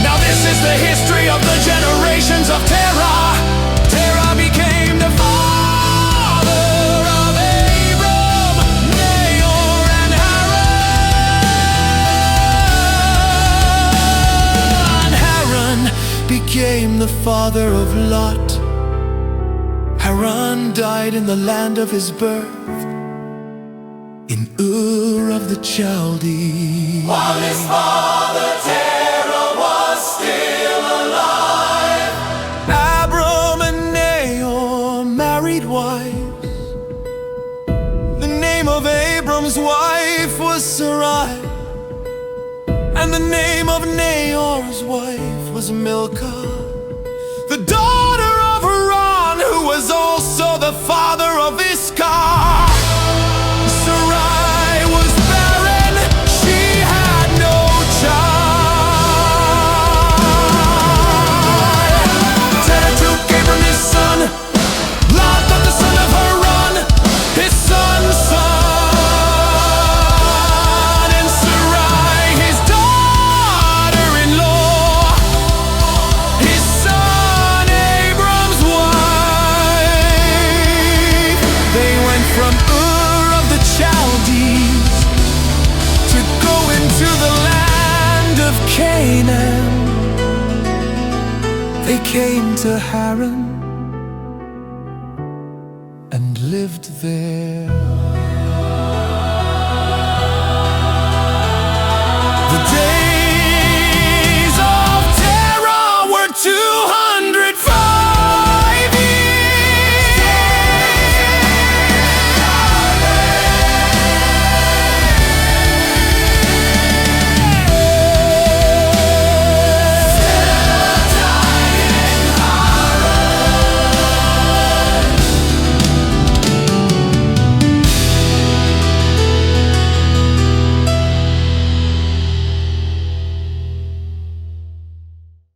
Now this is the history of the generations of Terah. Terah father of Lot. Haran died in the land of his birth, in Ur of the Chaldees. While his father Terah was still alive, Abram and Nahor married wives. The name of Abram's wife was Sarai, and the name of Nahor's wife was Milcah, the daughter of Haran, who was also the father of Iscah. Sarai was barren, she had no child. Terah took Abram his son, Lot the son of Haran, his son's son, and Sarai his daughter-in-law, his son Abram's wife. They went from Ur of the Chaldees to go into the land of Canaan. They came to Haran and lived there. The days of Terah were 205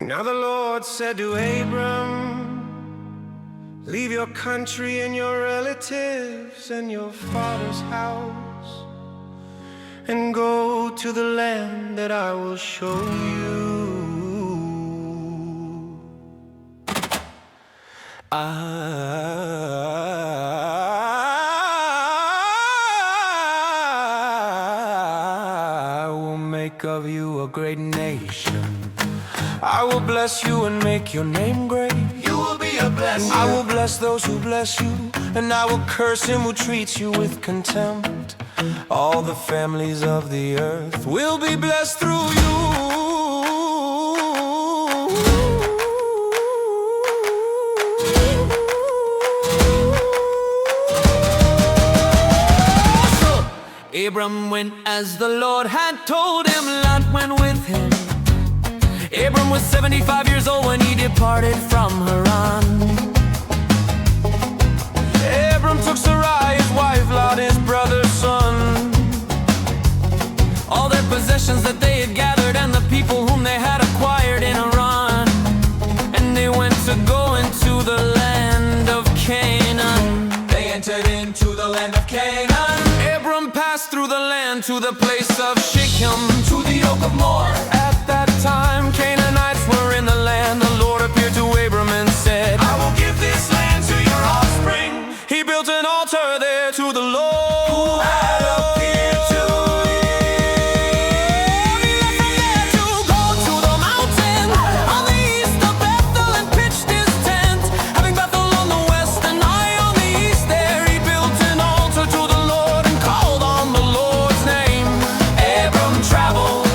Now the Lord said to Abram, leave your country and your relatives and your father's house, and go to the land that I will show you. I will make of you a great nation. I will bless you and make your name great. you will be a blessing. I will bless those who bless you, and I will curse him who treats you with contempt. All the families of the earth will be blessed through you. Abram went as the Lord had told him. Lot went with him. Abram was 75 years old when he departed from Haran. Abram took Sarai, his wife, Lot, his brother's son, All their possessions that they had gathered, and the people whom they had acquired in Haran. And they went to go into the land of Canaan. They entered into the land of Canaan, Abram passed through the land to the place of Shechem, to the oak of More. At that time Canaanites were in the land. The Lord appeared to Abram and said, I will give this land to your offspring. He built an altar there to the Lord, Who had appeared to He left from there to go to the mountain on the east of Bethel and pitched his tent, having Bethel on the west and Ai on the east. There he built an altar to the Lord and called on the Lord's name. Abram traveled,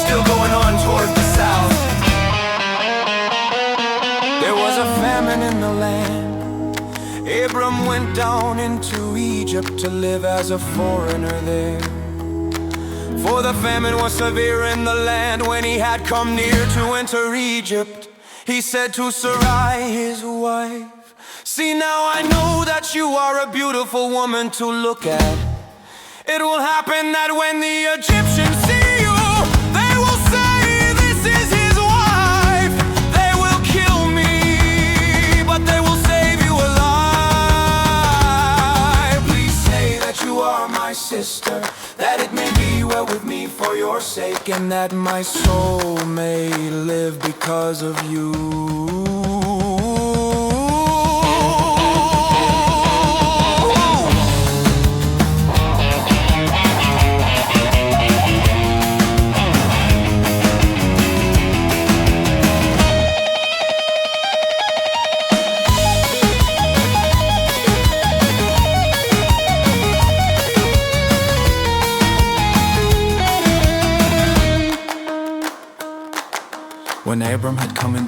still going on toward the south. There was a famine in the land. Abram went down into Egypt to live as a foreigner there. For the famine was severe in the land. When he had come near to enter Egypt, he said to Sarai, his wife, see, now I know that you are a beautiful woman to look at. It will happen that when the Egyptians see you, they will say, this is his wife. They will kill me, but they will save you alive. Please say that you are my sister, that it may be well with me for your sake, and that my soul may live because of you.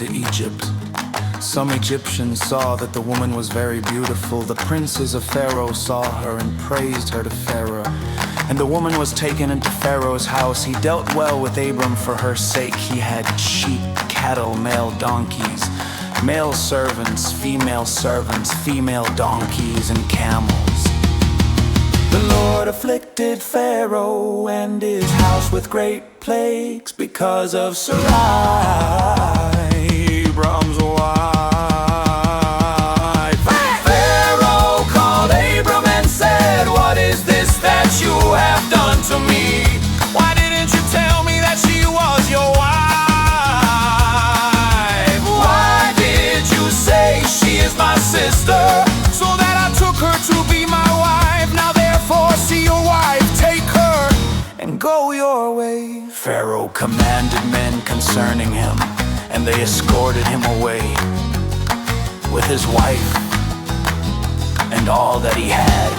into Egypt. Some Egyptians saw that the woman was very beautiful. The princes of Pharaoh saw her and praised her to Pharaoh. And the woman was taken into Pharaoh's house. He dealt well with Abram for her sake. He had sheep, cattle, male donkeys, male servants, female donkeys, and camels. The Lord afflicted Pharaoh and his house with great plagues because of Sarai, Abram's wife. Pharaoh called Abram and said, "What is this that you have done to me? Why didn't you tell me that she was your wife? Why did you say she is my sister, so that I took her to be my wife? Now therefore see your wife, take her, and go your way." Pharaoh commanded men concerning him, and they escorted him away with his wife and all that he had.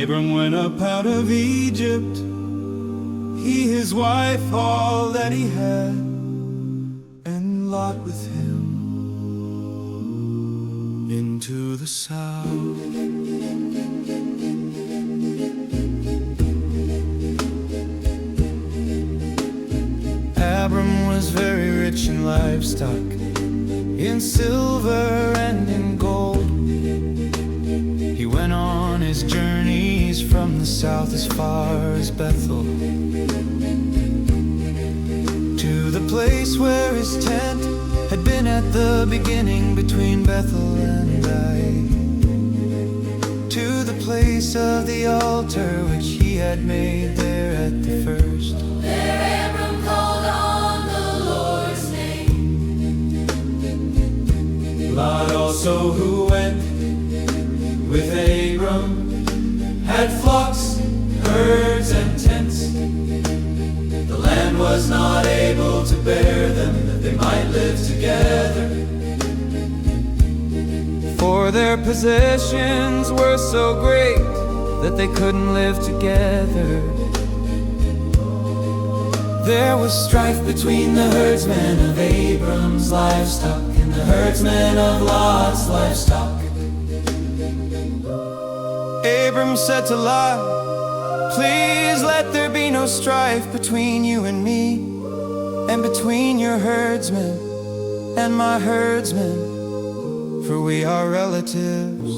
Abram went up out of Egypt, he, his wife, all that he had, and Lot with him into the south. Abram was very rich in livestock, in silver and in gold. He went on his journeys from the south as far as Bethel, to the place where his tent had been at the beginning between Bethel and Ai, to the place of the altar which he had made there at the first. There Abram called on the Lord's name. Lot also, who went with Abram, had flocks, herds, and tents. The land was not able to bear them, that they might live together. For their possessions were so great that they couldn't live together. There was strife between the herdsmen of Abram's livestock and the herdsmen of Lot's livestock. Abram said to Lot, "Please let there be no strife between you and me, and between your herdsmen and my herdsmen, for we are relatives.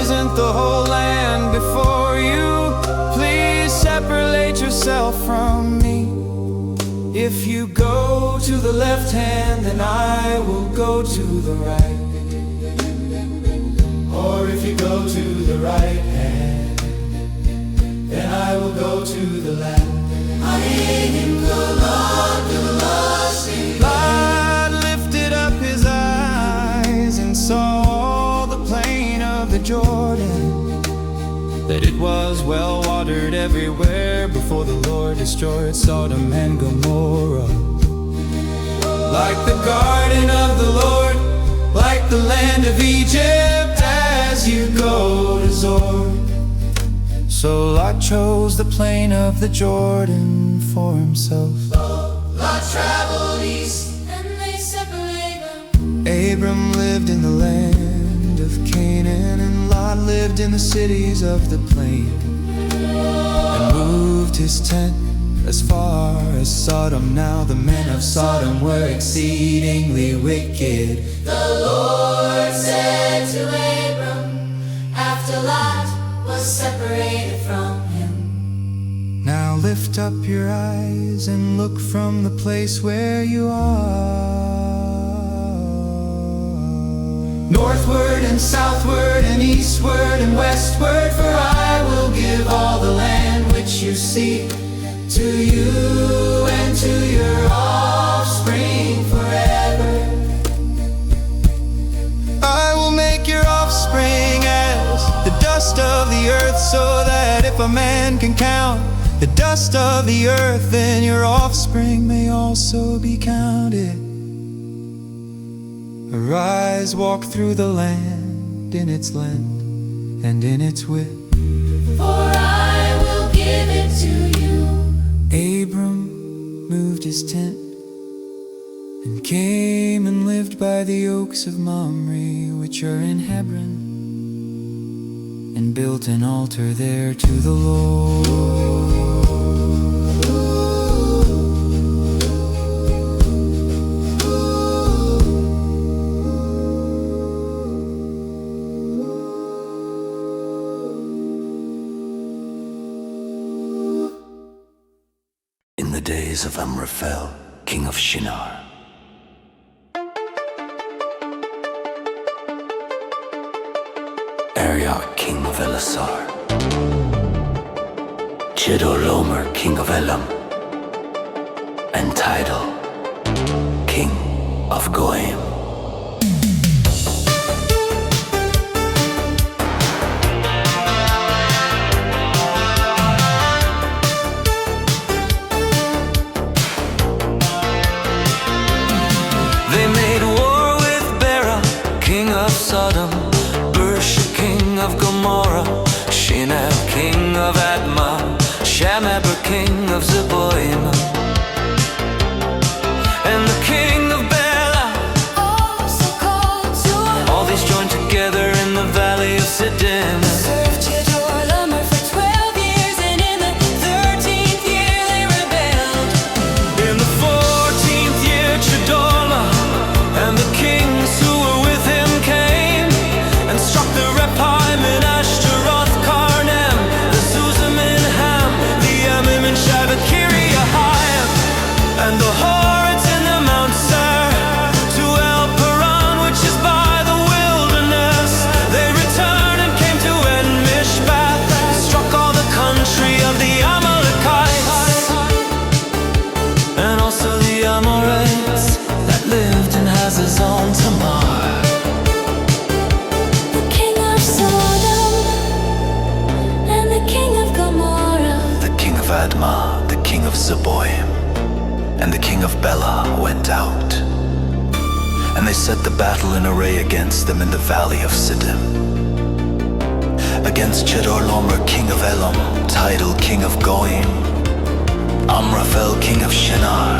Isn't the whole land before you? Please separate yourself from me. If you go to the left hand, then I will go to the right. Or if you go to the right hand, then I will go to the left." Lot lifted up his eyes and saw all the plain of the Jordan, that it was well watered everywhere before the Lord destroyed Sodom and Gomorrah. Like the garden of the Lord, like the land of Egypt, as you go to Zor. So Lot chose the plain of the Jordan for himself. Lot traveled east and they separated. Abram lived in the land of Canaan, and Lot lived in the cities of the plain, and moved his tent as far as Sodom. Now the men of Sodom were exceedingly wicked. The Lord said to Abram, after Lot was separated from him, "Now lift up your eyes and look from the place where you are, northward and southward and eastward and westward, for I will give all the land which you see to you and to your offspring if a man can count the dust of the earth, then your offspring may also be counted. Arise, walk through the land in its length and in its width, for I will give it to you. Abram moved his tent and came and lived by the oaks of Mamre, which are in Hebron, and built an altar there to the Lord. In the days of Amraphel, king of Shinar, Arioch, king of Elasar, Chedorlaomer, king of Elam, and Tidal, king of Goim. They made war with Bera, king of Sodom, Bersha, king of Gomorrah, Shinab, king of Admah, Shameber, king of Zeboim, and the king of Bela. Also called Zoar, All these joined together in the valley of Siddim. served Chedorlaomer for 12 years, and in the 13th year they rebelled. In the 14th year, Chedorla and the kings who were with him came and struck the Rephaim in Ashtaroth, Karnem, the Zuzim in Ham, the Amim in Shabbat, Kiriahaim, and the Horites in the Mount Seir, to El Paran, which is by the wilderness. They returned and came to En Mishpat, struck all the country of the Amalekites, and also the Amorites that lived in Hazazon Tamar. The king of Sodom and the king of Gomorrah, The king of Admah, the king of Zeboim, and the king of Bela went out, and they set the battle in array against them in the valley of Siddim. Against Chedorlaomer, king of Elam, Tidal, king of Goim, Amraphel, king of Shinar,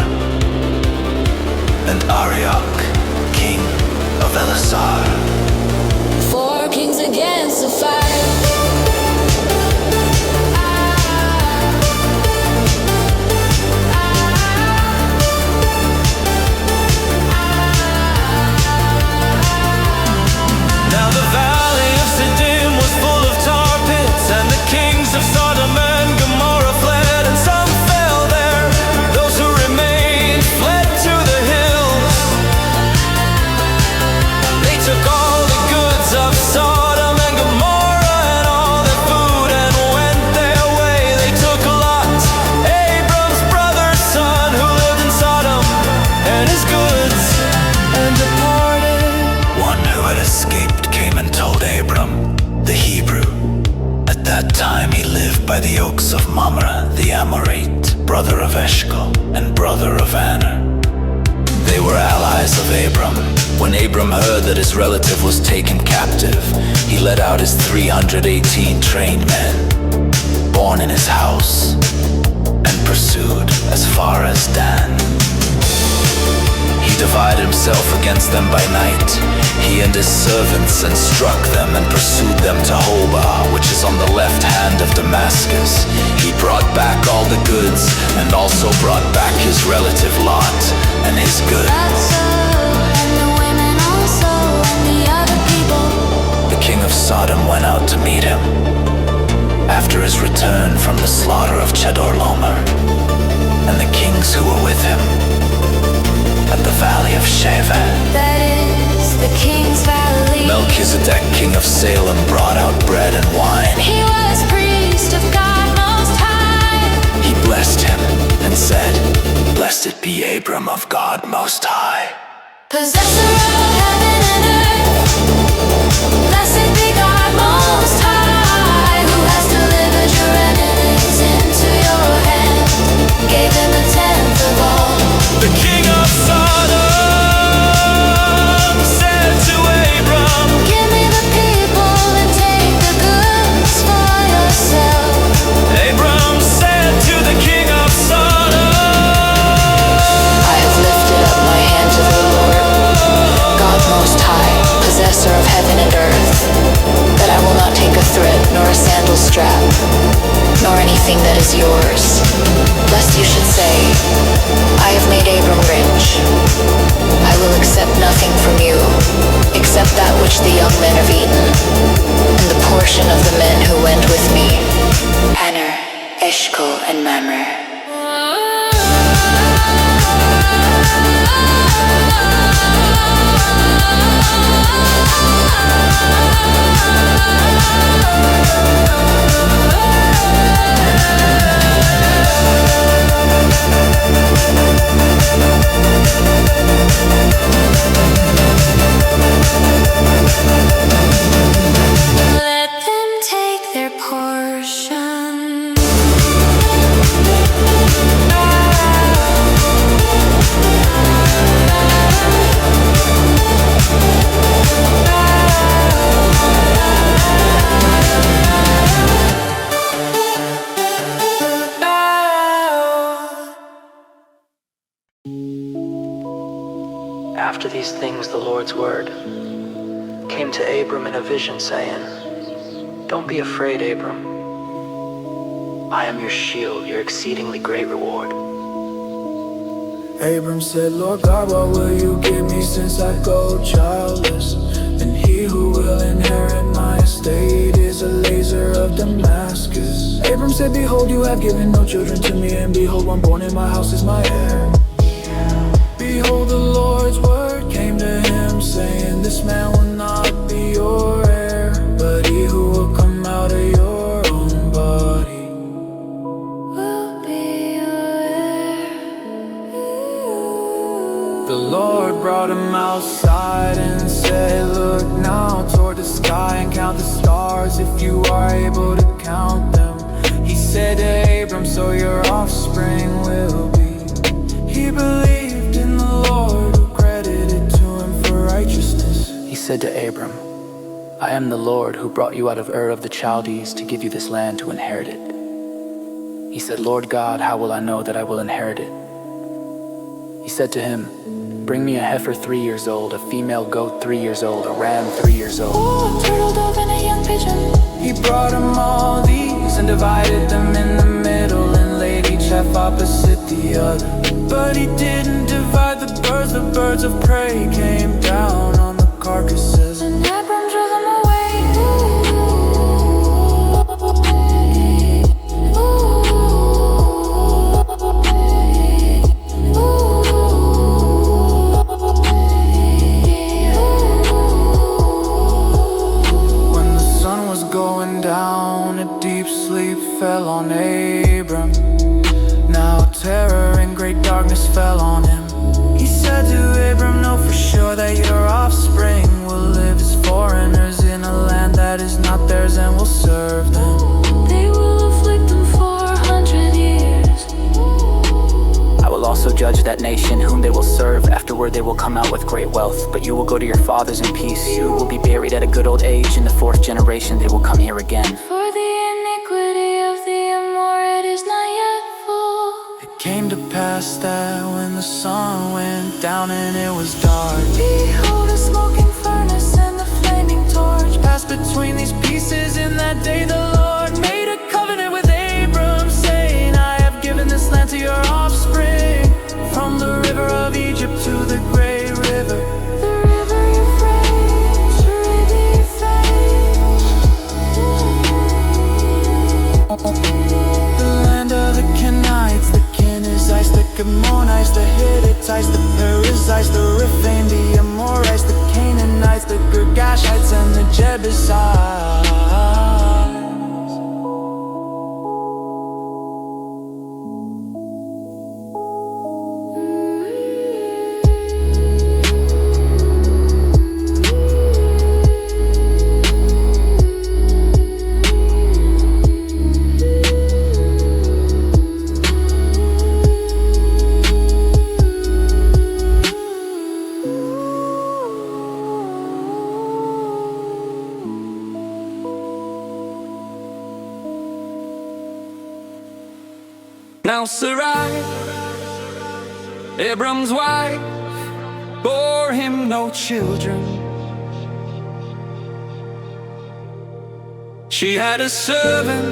and Arioch, king of Elasar. 4 kings against the 5. Now the valley of Siddim was full of tar pits, and the kings of Sodom and Gomorrah fled, and some fell there. Those who remained fled to the hills. They took all the goods of Sodom and Gomorrah and all their food and went their way. They took Lot, Abram's brother's son, who lived in Sodom, and his goods, and departed. One who had escaped came and told Abram, the Hebrew. At that time he lived by the oaks of Mamre, the Amorite, brother of Eshcol and brother of Aner. They were allies of Abram. When Abram heard that his relative was taken captive, he led out his 318 trained men, born in his house, and pursued as far as Dan. He divided himself against them by night, he and his servants, and struck them and pursued them to Hobah, which is on the left hand of Damascus. He brought back all the goods, and also brought back his relative Lot and his goods. And the women also, and the other people. The king of Sodom went out to meet him after his return from the slaughter of Chedorlaomer, and the kings who were with him at the valley of Shevet. That is the king's valley. Melchizedek, king of Salem, brought out bread and wine. He was priest of God Most High. He blessed him and said, "Blessed be Abram of God Most High." Possessor of heaven and earth. Blessed be God Most High, who has delivered your anything that is yours, lest you should say, I have made Abram rich. I will accept nothing from you, except that which the young men have eaten, and the portion of the men who went with me, Hanner, Eshkol, and Mamre. Let them take their portion. After these things the Lord's word came to Abram in a vision, saying, Don't be afraid, Abram. I am your shield, your exceedingly great reward. Abram said, Lord God, what will you give me since I go childless? And he who will inherit my estate is a laser of Damascus. Abram said, behold, you have given no children to me, and behold, one born in my house is my heir. Behold, the Lord's word came to him, saying, this man will not be your heir, but he who will come out of your own body Will be your heir. The Lord brought him outside and said, look now toward the sky and count the stars, if you are able to count them. He said to Abram, so your offspring will be. He believed in the Lord, who credited to him for righteousness. He said to Abram, I am the Lord who brought you out of Ur of the Chaldees to give you this land to inherit it. He said, Lord God, how will I know that I will inherit it? He said to him, bring me a heifer 3 years old, a female goat 3 years old, a ram 3 years old. Oh, a turtle dove and a young pigeon. He brought him all these and divided them in the middle and laid each half opposite the other. But he didn't divide the birds of prey came down on the carcasses. And Abram drove them away. When the sun was going down, a deep sleep fell on Abram. Now terror and great darkness fell on him. He said to Abram, know for sure that your offspring will live as foreigners in a land that is not theirs and will serve them. They will afflict them for 100 years. I will also judge that nation whom they will serve. Afterward they will come out with great wealth. But you will go to your fathers in peace. You will be buried at a good old age. In the 4th generation they will come here again. For the iniquity of the Amorite is not yet full. It came to pass that when the sun went down and it was dark, Behold, a smoking furnace and a flaming torch passed between these pieces. In that day the Lord made a covenant with Abram, saying, I have given this land to your offspring, from the river of Egypt to the great river, the river Euphrates, the land of the Kenites, the Kenizzites, the Gabonites, the Hittites, the Perizzites, the Rephaim, the Amorites, the Canaanites, the Girgashites, and the Jebusites. Now Sarai, Abram's wife, bore him no children. She had a servant,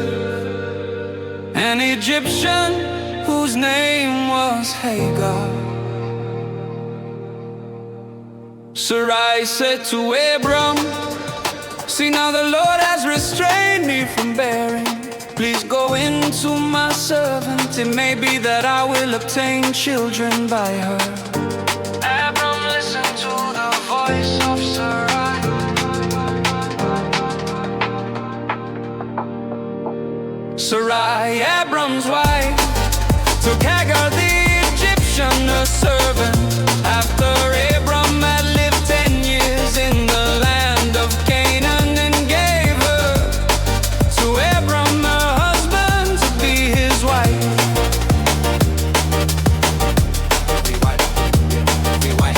an Egyptian whose name was Hagar. Sarai said to Abram, see now the Lord has restrained me from bearing. Please go into my servant, it may be that I will obtain children by her. Abram listened to the voice of Sarai. Sarai, Abram's wife, took Hagar the Egyptian, her servant. After Abram had lived 10 years in the land of Canaan, and gave her to Abram, her husband, to be his wife.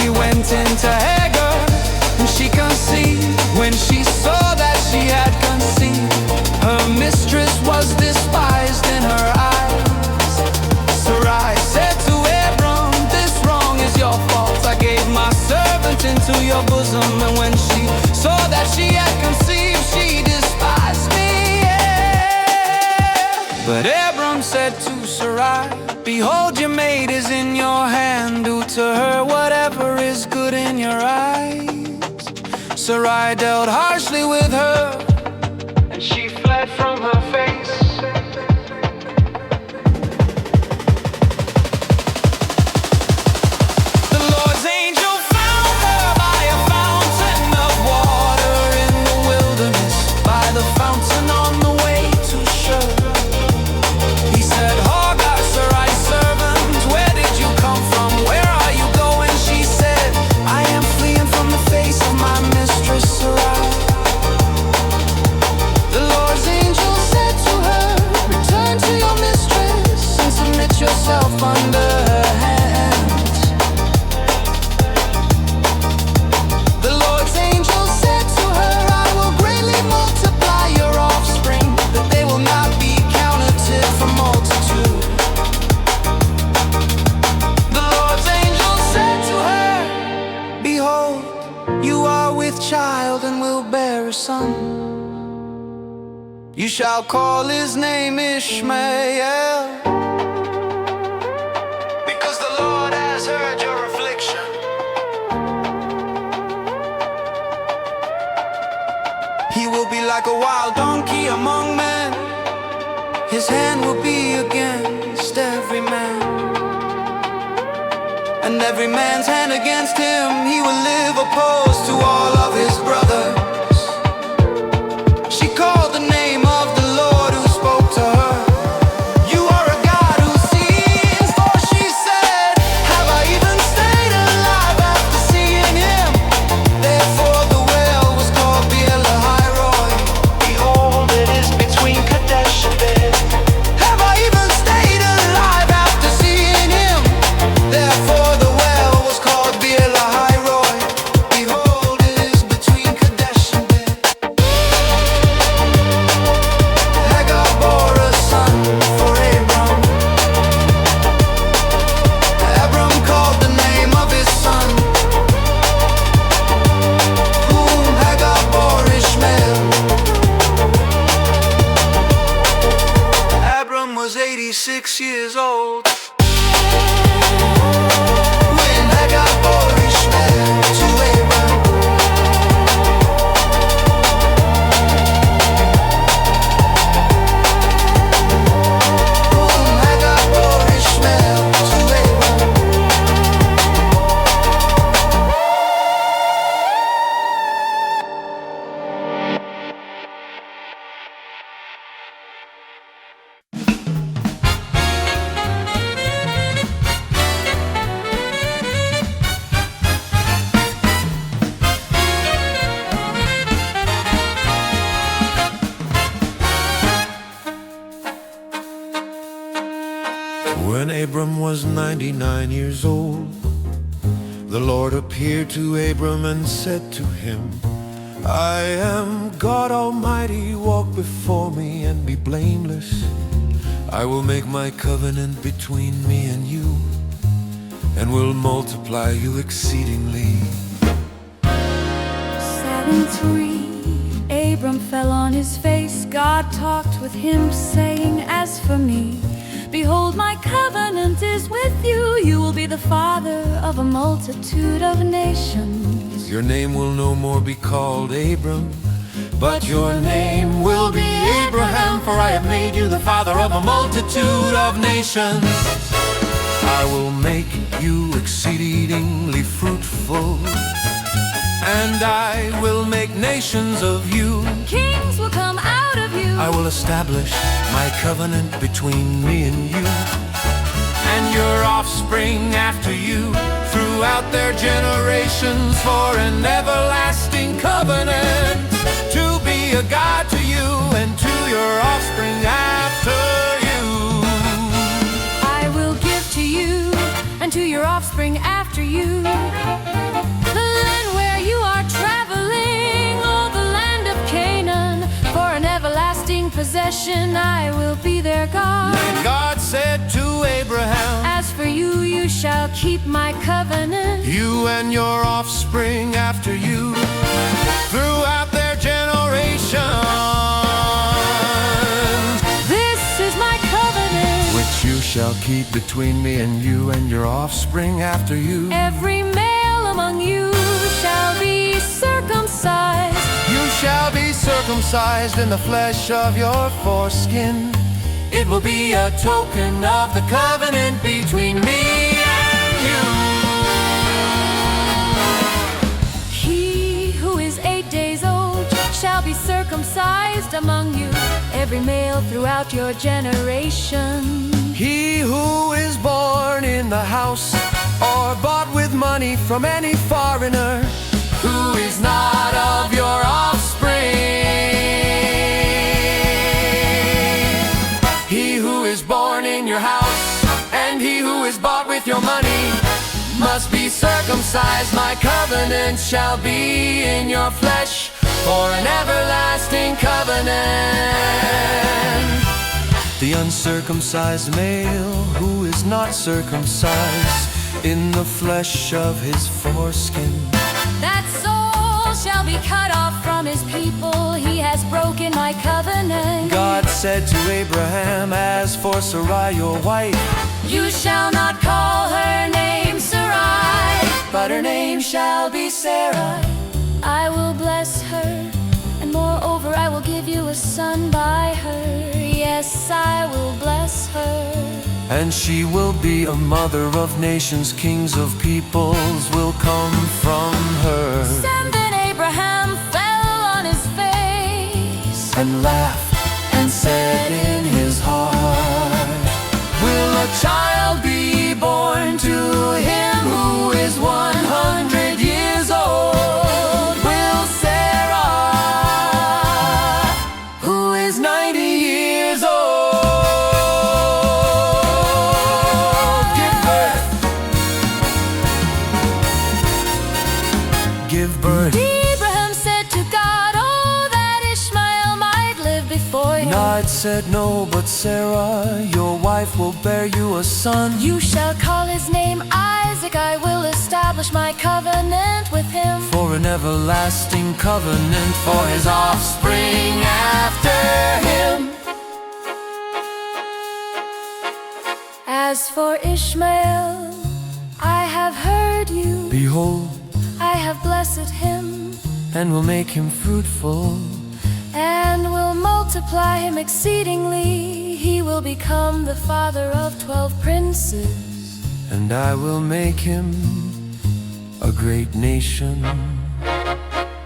He went into Hagar, and she conceived. When she saw that she had conceived, her mistress was despised in her eyes. Sarai said to Abram, this wrong is your fault. I gave my servant into your bosom, and when she saw that she had conceived, she despised me. Yeah. But Abram said to Sarai, behold, your maid is in your hand. Do to her whatever is good in your eyes. Sarai dealt harshly with her, and she fled from her face. The Lord's angel found her by a fountain of water in the wilderness, by the fountain on the way to Shur. He said, Hagar, Sarai's servant, where did you come from? Where are you going? She said, I am fleeing from the face of my mistress Sarai. The Lord's angel said to her, return to your mistress and submit yourself under her hands. The Lord's angel said to her, I will greatly multiply your offspring, that they will not be counted for multitude. The Lord's angel said to her, behold, you are with child and will bear a son. You shall call his name Ishmael, because the Lord has heard your affliction. He will be like a wild donkey among men. His hand will be against every man, and every man's hand against him. He will live opposed to all of his brothers. She called the name of the Lord who spoke to her. You are a God who sees, for she said, have I even stayed alive after seeing him? Therefore the well was called Beer-lahai-roi. Behold, it is between Kadesh and Beer. Have I even stayed alive after seeing him? Therefore the well was called Beer-lahai-roi. Behold, it is between Kadesh and Beer. Hagar bore a son for Abram. Abram called the name of his son, whom Hagar bore Ishmael. Abram was 86 years old when Hagar bore Ishmael to Abram. Whom Hagar bore Ishmael to Abram. When Abram was 99 years old, the Lord appeared to Abram and said to him, I am God Almighty, walk before me and be blameless. I will make my covenant between me and you, and will multiply you exceedingly. 7-3 Abram fell on his face, God talked with him, saying, as for me, behold, my covenant is with you. You will be the father of a multitude of nations. Your name will no more be called Abram, but your name will be Abraham, for I have made you the father of a multitude of nations. I will make you exceedingly fruitful, and I will make nations of you. Kings will come out of you. I will establish my covenant between me and you, and your offspring after you, throughout their generations, for an everlasting covenant, to be a God to you and to your offspring after you. I will give to you and to your offspring after you the land where you are traveling, all the land of Canaan, for an everlasting possession. I will be their God. And God said to Abraham, as for you, you shall keep my covenant, you and your offspring after you, throughout their generations. This is my covenant, which you shall keep between me and you and your offspring after you. Every male among you shall be circumcised. You shall be circumcised in the flesh of your foreskin. It will be a token of the covenant between me and you. He who is 8 days old shall be circumcised among you, every male throughout your generation. He who is born in the house or bought with money from any foreigner, who is not of your offspring. He who is born in your house and he who is bought with your money must be circumcised. My covenant shall be in your flesh for an everlasting covenant. The uncircumcised male who is not circumcised in the flesh of his foreskin, that soul shall be cut off from his people. He has broken my covenant. God said to Abraham, as for Sarai your wife, you shall not call her name Sarai, but her name shall be Sarai. I will bless her, and moreover I will give you a son by her. Yes, I will bless her. And she will be a mother of nations, kings of peoples will come from her. Then Abraham fell on his face and laughed and said in his heart, will a child be born to him who is 100 years old? Will Sarah, who is 90 years old, give birth? Abraham said to God, oh, that Ishmael might live before you. God said, no, but Sarah, your wife, will bear you a son. You shall call his name Isaac. I will establish my covenant with him for an everlasting covenant for his offspring after him. As for Ishmael, I have heard you. Behold, I have blessed him, and will make him fruitful, and will multiply him exceedingly. He will become the father of 12 princes, and I will make him a great nation.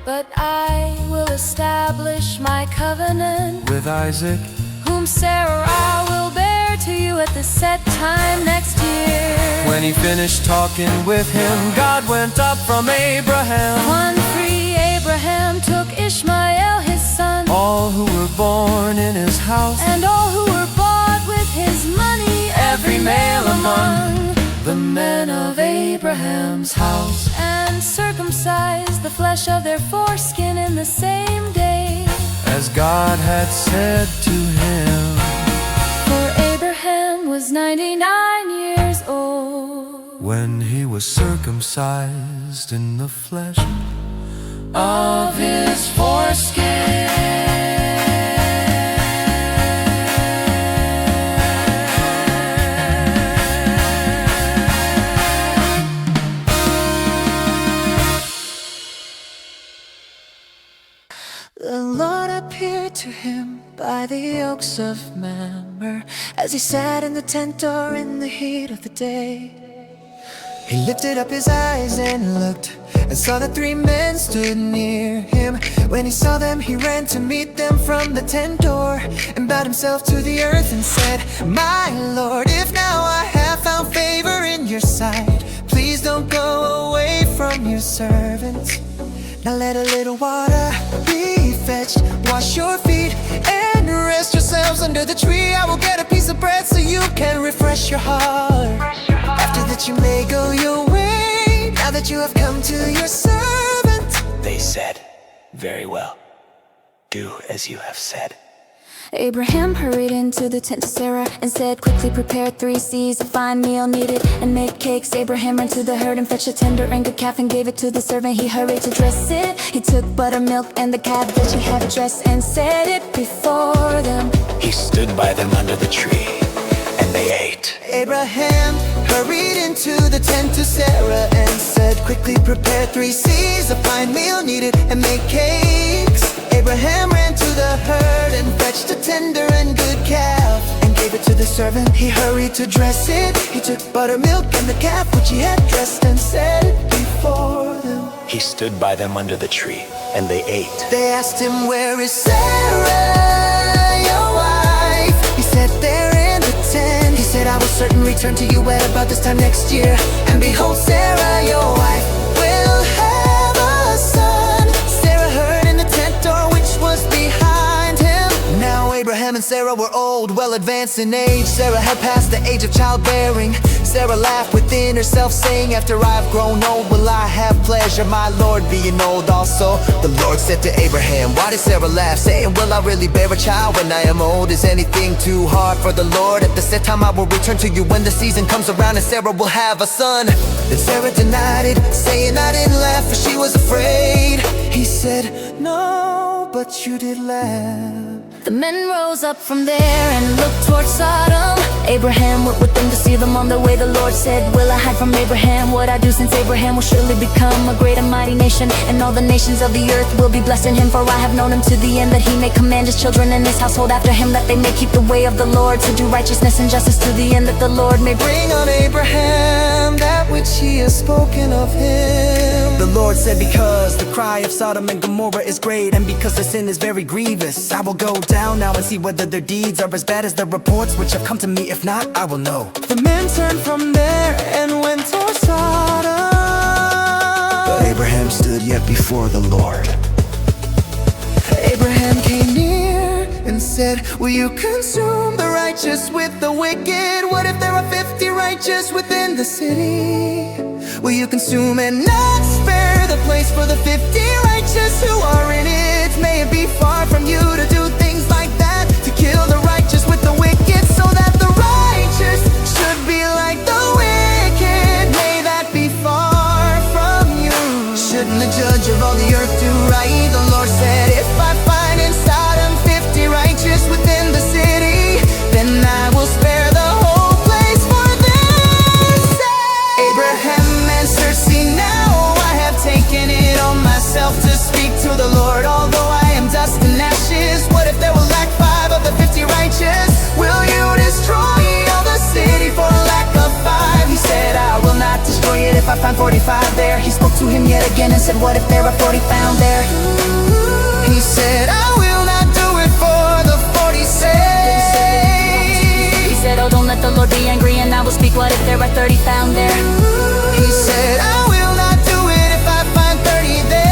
But I will establish my covenant with Isaac, whom Sarah will bear to you at the set time next year. When he finished talking with him, God went up from Abraham. One free Abraham took Ishmael his son, all who were born in his house, and all who were bought with his money, every male among the men of Abraham's house, and circumcised the flesh of their foreskin in the same day, as God had said to him. For Abraham was 99 years old when he was circumcised in the flesh of his foreskin. to him by the oaks of Mamre, as he sat in the tent door in the heat of the day. He lifted up his eyes and looked, and saw the three men stood near him. When he saw them, he ran to meet them from the tent door, and bowed himself to the earth and said, "My Lord, if now I have found favor in your sight, please don't go away from your servant. Now let a little water be fetched, wash your feet and rest yourselves under the tree. I will get a piece of bread so you can refresh your heart. After that you may go your way, now that you have come to your servant." They said, "Very well, do as you have said." Abraham hurried into the tent to Sarah and said, "Quickly prepare 3 seahs of fine meal needed and make cakes." Abraham ran to the herd and fetched a tender and good calf and gave it to the servant. He hurried to dress it. He took buttermilk and the calf that she had dressed and set it before them. He stood by them under the tree, and they ate. Abraham hurried into the tent to Sarah and said, "Quickly prepare 3 seahs of fine meal needed and make cakes." Abraham ran to the herd and fetched a tender and good calf and gave it to the servant. He hurried to dress it. He took buttermilk and the calf which he had dressed and set it before them. He stood by them under the tree, and they ate. They asked him, "Where is Sarah, your wife?" He said, "There in the tent." He said, "I will certainly return to you at about this time next year, and behold, Sarah, your wife, will have a son." Sarah heard in the tent door which was behind him. Now Abraham and Sarah were old, well advanced in age. Sarah had passed the age of childbearing. Sarah laughed within herself, saying, "After I have grown old, will I have pleasure, my Lord being old also?" The Lord said to Abraham, "Why did Sarah laugh, saying, will I really bear a child when I am old? Is anything too hard for the Lord? At the set time I will return to you when the season comes around, and Sarah will have a son." Then Sarah denied it, saying, "I didn't laugh, for she was afraid." He said, "No, but you did laugh." The men rose up from there and looked towards Sodom. Abraham went with them to see them on the way. The Lord said, "Will I hide from Abraham what I do, since Abraham will surely become a great and mighty nation, and all the nations of the earth will be blessed in him. For I have known him to the end, that he may command his children and his household after him, that they may keep the way of the Lord, to do righteousness and justice to the end, that the Lord may bring on Abraham that which he has spoken of him." The Lord said, "Because the cry of Sodom and Gomorrah is great, and because the sin is very grievous, I will go down now and see whether their deeds are as bad as the reports which have come to me. If not, I will know." The men turned from there and went towards Sodom, but Abraham stood yet before the Lord. Abraham came near and said, "Will you consume the righteous with the wicked? What if there are 50 righteous within the city? Will you consume and not spare the place for the 50 righteous who are in it? May it be far from you to do things like that, to kill the righteous with the wicked, so that the righteous should be like the wicked. May that be far from you. Shouldn't the judge of all the earth do right?" The Lord said, "If I find in Sodom 50 righteous within the city, then I will spare the whole place for their sake." Abraham answered, "See, now I have taken it on myself to speak to the Lord, although I am dust and ashes. What if there were lack 5 of the 50 righteous? Will you destroy all the city for lack of 5? He said, "I will not destroy it if I find 45 there." He spoke to him yet again and said, "What if there are 40 found there?" He said, "I will not do it for the 46. He said, "Oh, don't let the Lord be angry, and I will speak. What if there are 30 found there?" He said, "I will not do it if I find 30 there."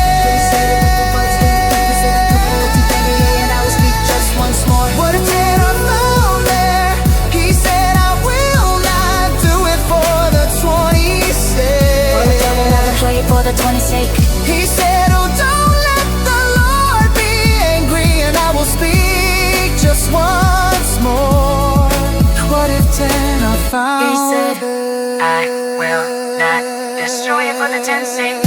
And I will speak just once more. What if 10 are found there? He said, "I will not do it for the 26. For the devil will play it for the 20's sake." He said, "Oh, don't let the Lord be angry, and I will speak just once more. What if 10 are found?" He said, "I will not destroy it for the 10's sake."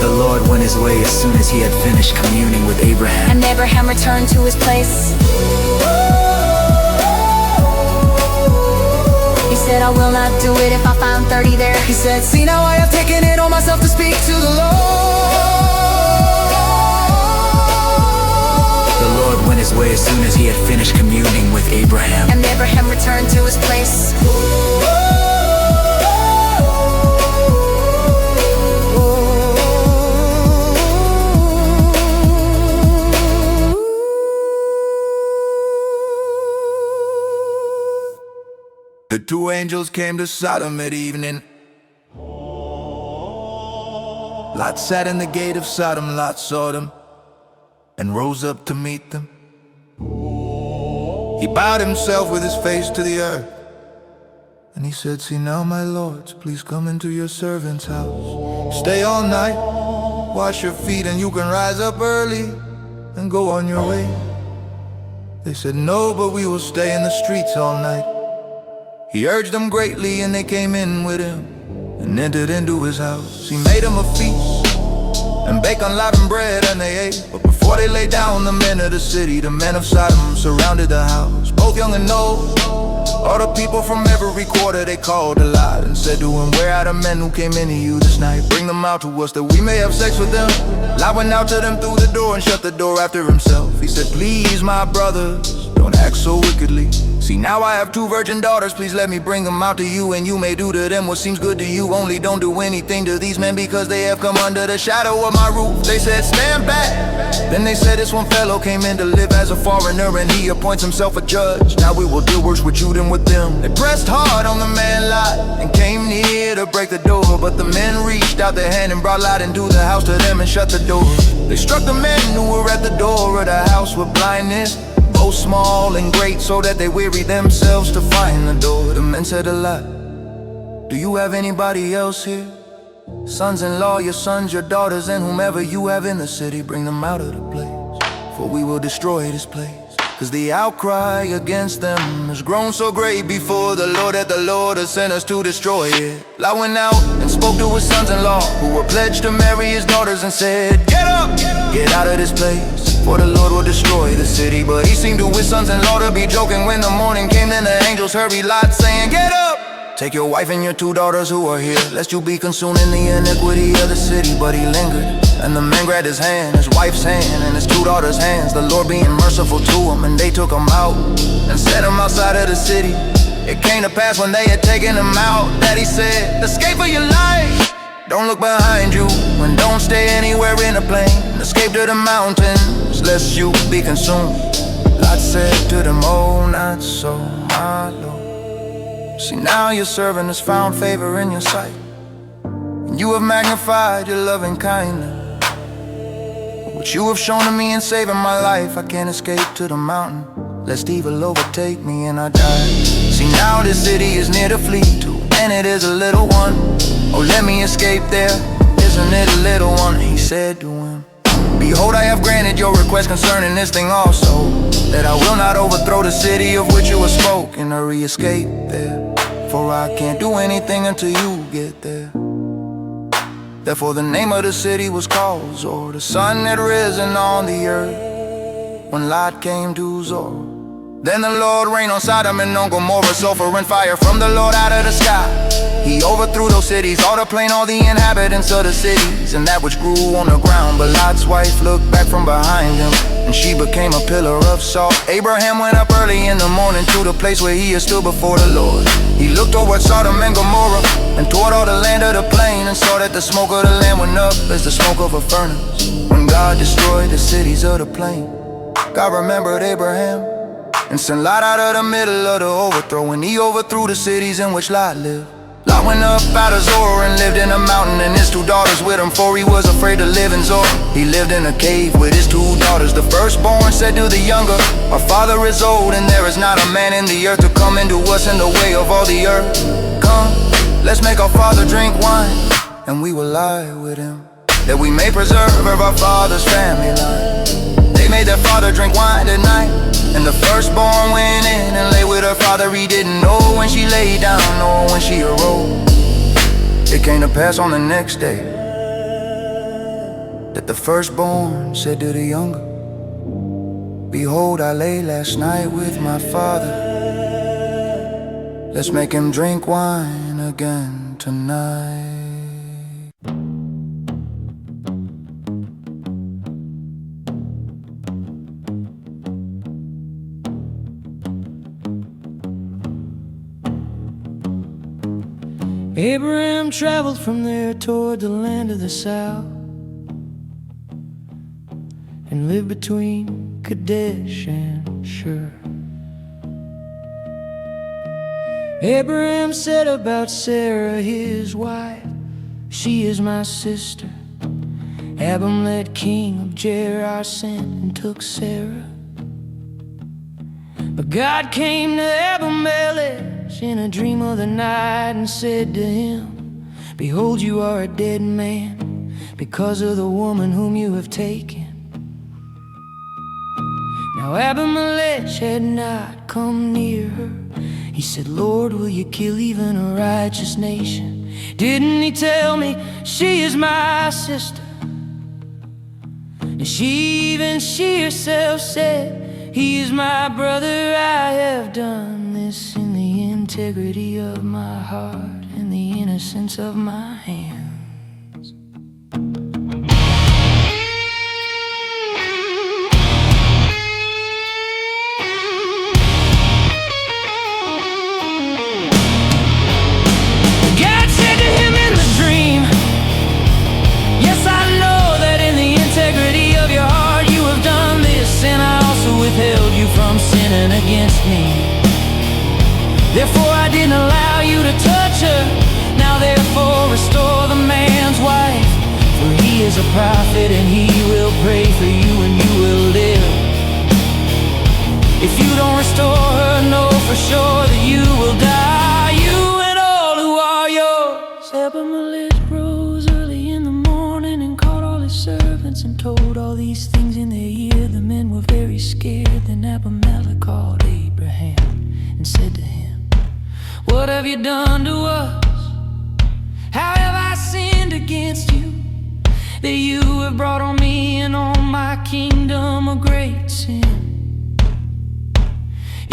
The Lord went his way as soon as he had finished communing with Abraham. And Abraham returned to his place. He said, "I will not do it if I find 30 there." He said, "See, now I have taken it on myself to speak to the Lord." his way as soon as he had finished communing with Abraham. And Abraham returned to his place. The two angels came to Sodom at evening. Lot sat in the gate of Sodom, Lot saw them and rose up to meet them. He bowed himself with his face to the earth, and he said, "See now, my lords, please come into your servant's house. Stay all night, wash your feet, and you can rise up early and go on your way." They said, "No, but we will stay in the streets all night." He urged them greatly, and they came in with him and entered into his house. He made them a feast and baked unleavened bread, and they ate. But before they lay down, the men of the city, the men of Sodom, surrounded the house, both young and old. All the people from every quarter, they called a lot and said to him, "Where are the men who came into you this night? Bring them out to us that we may have sex with them." Lot went out to them through the door and shut the door after himself. He said, "Please, my brothers, don't act so wickedly. See, now I have two virgin daughters, please let me bring them out to you, and you may do to them what seems good to you. Only don't do anything to these men, because they have come under the shadow of my roof." They said, "Stand back." Then they said, "This one fellow came in to live as a foreigner, and he appoints himself a judge. Now we will deal worse with you than with them." They pressed hard on the man Lot and came near to break the door, but the men reached out their hand and brought Lot into the house to them and shut the door. They struck the men who were at the door of the house with blindness, both small and great, so that they wearied themselves to find the door. The men said to Lot, "Do you have anybody else here? Sons-in-law, your sons, your daughters, and whomever you have in the city, bring them out of the place, for we will destroy this place. Cause the outcry against them has grown so great before the Lord that the Lord has sent us to destroy it." Lot went out and spoke to his sons-in-law, who were pledged to marry his daughters, and said, "Get up, get out of this place, for the Lord will destroy the city." But he seemed to his sons-in-law to be joking. When the morning came, then the angels hurried Lot, saying, "Get up, take your wife and your two daughters who are here, lest you be consumed in the iniquity of the city." But he lingered, and the man grabbed his hand, his wife's hand, and his two daughters' hands, the Lord being merciful to him, and they took him out and set him outside of the city. It came to pass when they had taken him out that he said, "Escape for your life, don't look behind you, and don't stay anywhere in a plane. Escape to the mountains, lest you be consumed." Lot said to them, "Oh, not so, my Lord. See, now your servant has found favor in your sight, and you have magnified your loving kindness, which you have shown to me in saving my life. I can't escape to the mountain, lest evil overtake me and I die. See, now this city is near to flee to, and it is a little one. Oh, let me escape there, isn't it a little one?" He said to him, "Behold, I have granted your request concerning this thing also, that I will not overthrow the city of which you have spoken. Hurry, escape there, for I can't do anything until you get there." Therefore the name of the city was called Zor. The sun had risen on the earth when Lot came to Zor. Then the Lord rained on Sodom and on Gomorrah sulfur and fire from the Lord out of the sky. He overthrew those cities, all the plain, all the inhabitants of the cities, and that which grew on the ground. But Lot's wife looked back from behind him, and she became a pillar of salt. Abraham went up early in the morning to the place where he had stood before the Lord. He looked toward Sodom and Gomorrah, and toward all the land of the plain, and saw that the smoke of the land went up as the smoke of a furnace. When God destroyed the cities of the plain, God remembered Abraham and sent Lot out of the middle of the overthrow, and he overthrew the cities in which Lot lived. Lot went up out of Zor and lived in a mountain, and his two daughters with him, for he was afraid to live in Zor. He lived in a cave with his two daughters. The firstborn said to the younger, "Our father is old, and there is not a man in the earth to come into us in the way of all the earth. Come, let's make our father drink wine, and we will lie with him, that we may preserve our father's family line." They made their father drink wine at night, and the firstborn went in and lay with her father. He didn't know when she lay down or when she arose. It came to pass on the next day that the firstborn said to the younger, "Behold, I lay last night with my father. Let's make him drink wine again tonight." Abraham traveled from there toward the land of the south and lived between Kadesh and Shur. Abraham said about Sarah his wife, she is my sister. Abimelech king of Gerar sent and took Sarah. But God came to Abimelech in a dream of the night and said to him, behold, you are a dead man because of the woman whom you have taken. Now Abimelech had not come near her. He said, Lord, will you kill even a righteous nation? Didn't he tell me she is my sister? And she herself said, he is my brother. I have done this in the integrity of my heart and the innocence of my hands. God said to him in the dream, yes, I know that in the integrity of your heart you have done this, and I also withheld you from sinning against me. Therefore I didn't allow you to touch her. Now therefore restore the man's wife, for he is a prophet and he will pray for you and you will live. If you don't restore her, know for sure that you will die, you and all who are yours. Abimelech rose early in the morning and called all his servants and told all these things in their ear. The men were very scared. Then Abimelech called Abraham and said to him, what have you done to us? How have I sinned against you, that you have brought on me and on my kingdom a great sin?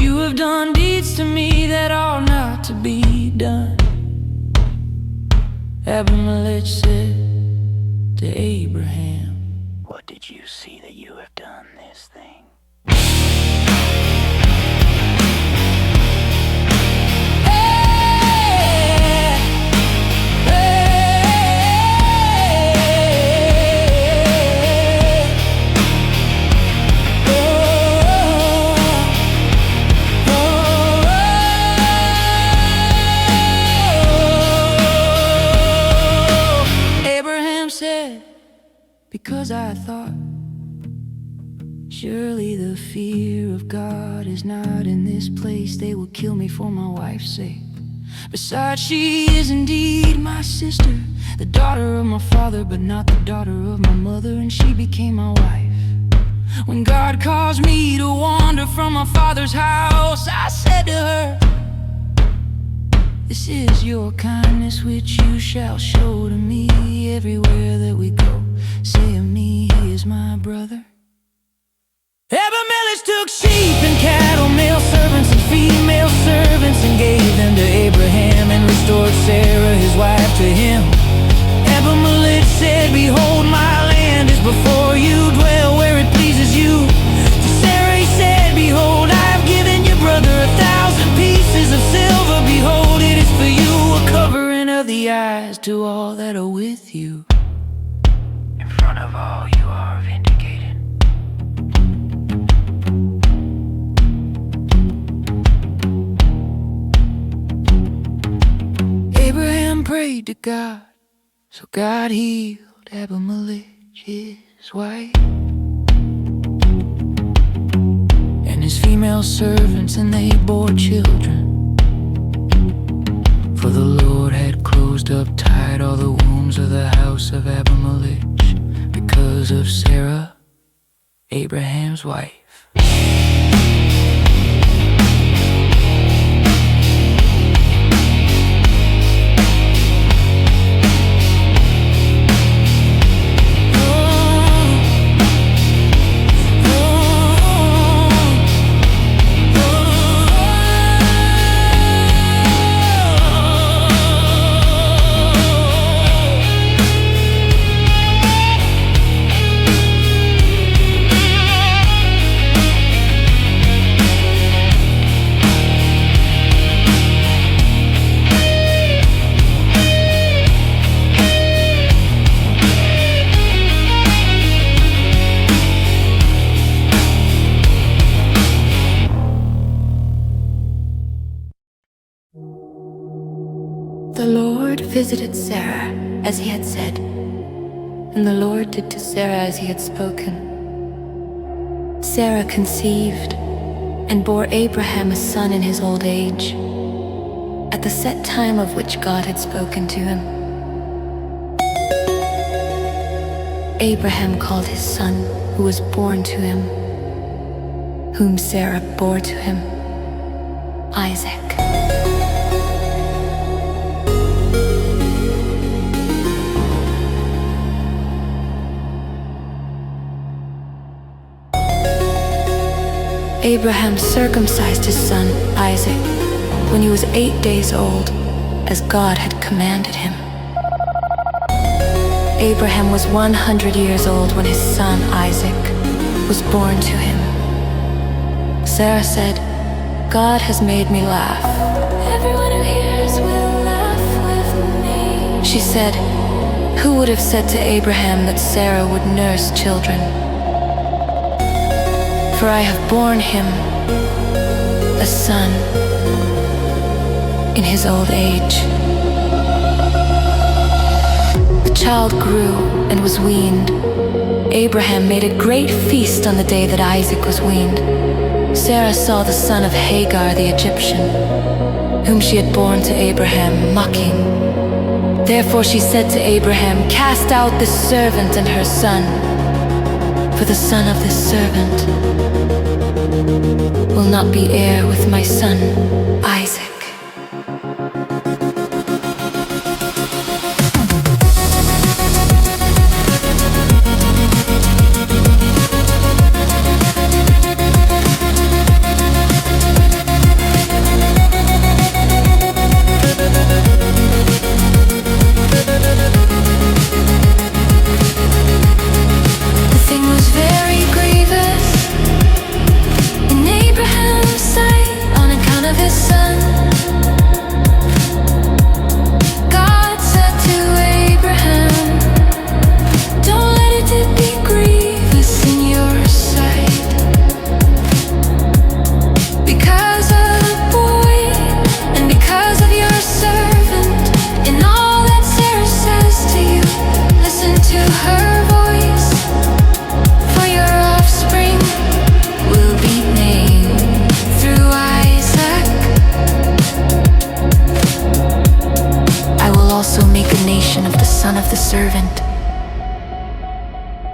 You have done deeds to me that ought not to be done. Abimelech said to Abraham, what did you see that you have done this thing? Because I thought, surely the fear of God is not in this place. They will kill me for my wife's sake. Besides, she is indeed my sister, the daughter of my father, but not the daughter of my mother, and she became my wife. When God caused me to wander from my father's house, I said to her, this is your kindness which you shall show to me everywhere that we go. Say of me, he is my brother. Abimelech took sheep and cattle, male servants and female servants, and gave them to Abraham and restored Sarah his wife to him. Abimelech said, behold, my land is before you, dwell where it pleases you. To Sarah he said, behold, I have given your brother 1,000 pieces of silver. Behold, it is for you a covering of the eyes to all that are with you. In front of all you are vindicated. Abraham prayed to God, so God healed Abimelech, his wife, and his female servants, and they bore children. For the Lord had closed up tight all the wombs of the house of Abimelech because of Sarah, Abraham's wife. Lord visited Sarah as he had said, and the Lord did to Sarah as he had spoken. Sarah conceived and bore Abraham a son in his old age, at the set time of which God had spoken to him. Abraham called his son who was born to him, whom Sarah bore to him, Isaac. Abraham circumcised his son, Isaac, when he was 8 days old, as God had commanded him. Abraham was 100 years old when his son, Isaac, was born to him. Sarah said, God has made me laugh. Everyone who hears will laugh with me. She said, who would have said to Abraham that Sarah would nurse children? For I have borne him a son in his old age. The child grew and was weaned. Abraham made a great feast on the day that Isaac was weaned. Sarah saw the son of Hagar the Egyptian, whom she had borne to Abraham, mocking. Therefore she said to Abraham, cast out this servant and her son, for the son of this servant will not be heir with my son, Isaac.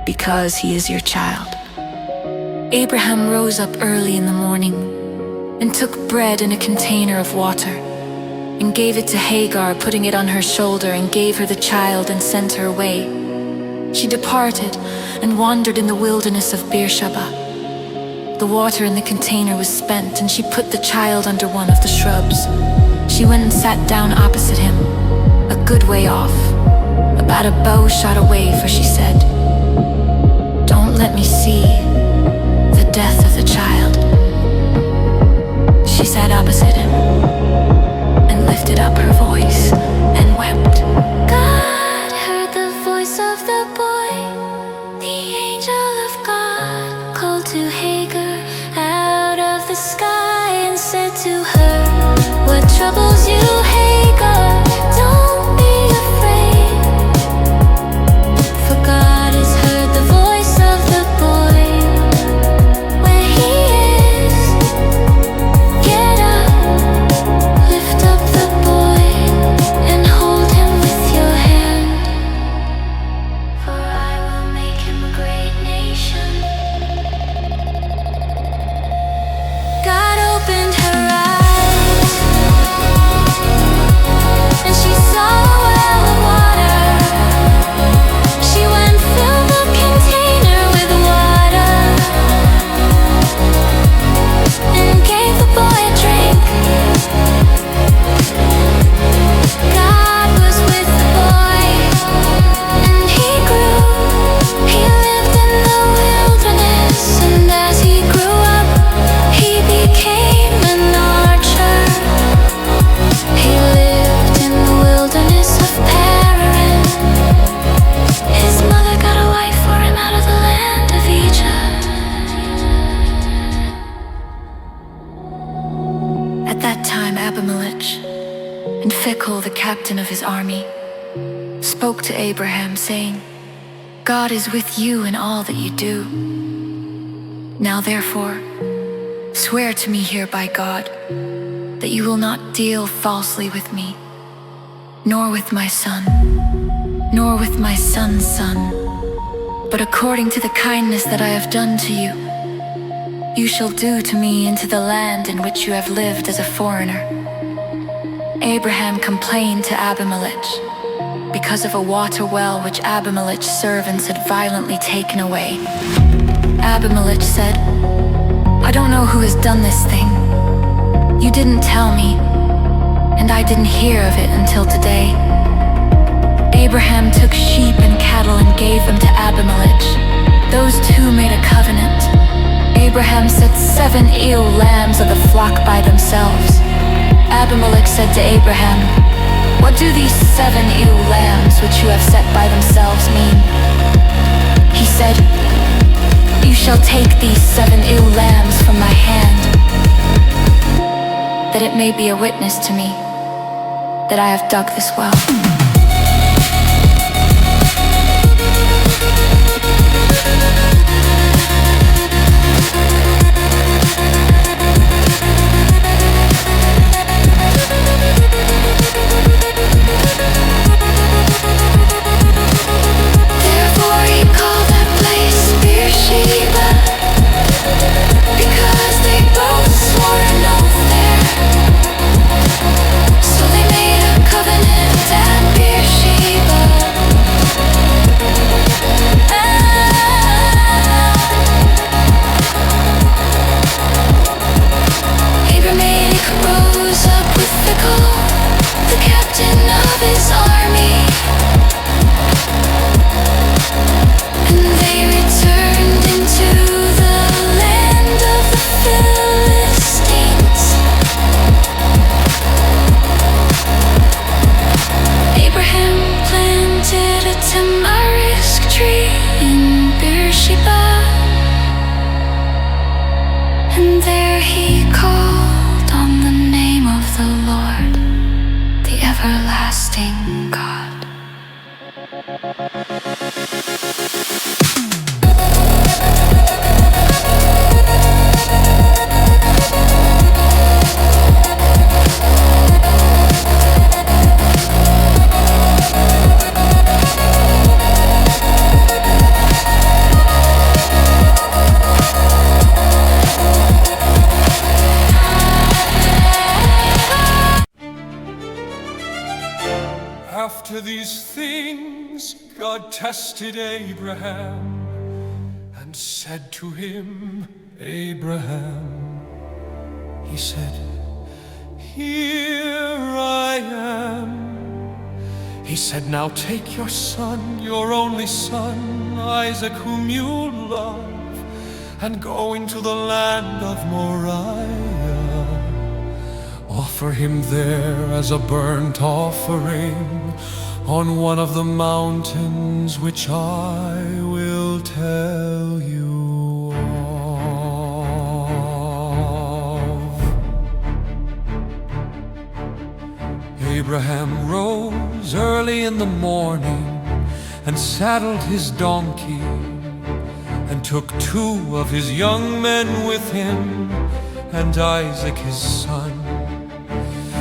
Because he is your child. Abraham rose up early in the morning and took bread in a container of water and gave it to Hagar, putting it on her shoulder, and gave her the child and sent her away. She departed and wandered in the wilderness of Beersheba. The water in the container was spent, and she put the child under one of the shrubs. She went and sat down opposite him, a good way off, about a bow shot away, for she said, don't let me see the death of the child. She sat opposite him and lifted up her voice and wept. God heard the voice of the boy. The angel of God called to Hagar out of the sky and said to her, what troubles you, Hagar? Don't be afraid, for God has heard the voice of the boy. Where he is, get up, lift up the boy and hold him with army, spoke to Abraham, saying, God is with you in all that you do. Now therefore, swear to me here by God, that you will not deal falsely with me, nor with my son, nor with my son's son, but according to the kindness that I have done to you, you shall do to me into the land in which you have lived as a foreigner. Abraham complained to Abimelech because of a water well which Abimelech's servants had violently taken away. Abimelech said, I don't know who has done this thing. You didn't tell me, and I didn't hear of it until today. Abraham took sheep and cattle and gave them to Abimelech. Those two made a covenant. Abraham set 7 ewe lambs of the flock by themselves. Abimelech said to Abraham, what do these 7 ewe lambs which you have set by themselves mean? He said, you shall take these 7 ewe lambs from my hand, that it may be a witness to me that I have dug this well. Therefore he called that place Beersheba, because they both swore an oath there. So they made a covenant at Beersheba. Abrahamic rose up with Phicol, the captain of his army, and they returned into the land of the Philistines. Abraham planted a tamarisk tree in Beersheba, and there he called on the name of the Lord, the everlasting God. After these things, God tested Abraham and said to him, Abraham, he said, here I am. He said, now take your son, your only son, Isaac, whom you love, and go into the land of Moriah. Offer him there as a burnt offering on one of the mountains which I will tell you of. Abraham rose early in the morning and saddled his donkey and took 2 of his young men with him and Isaac his son.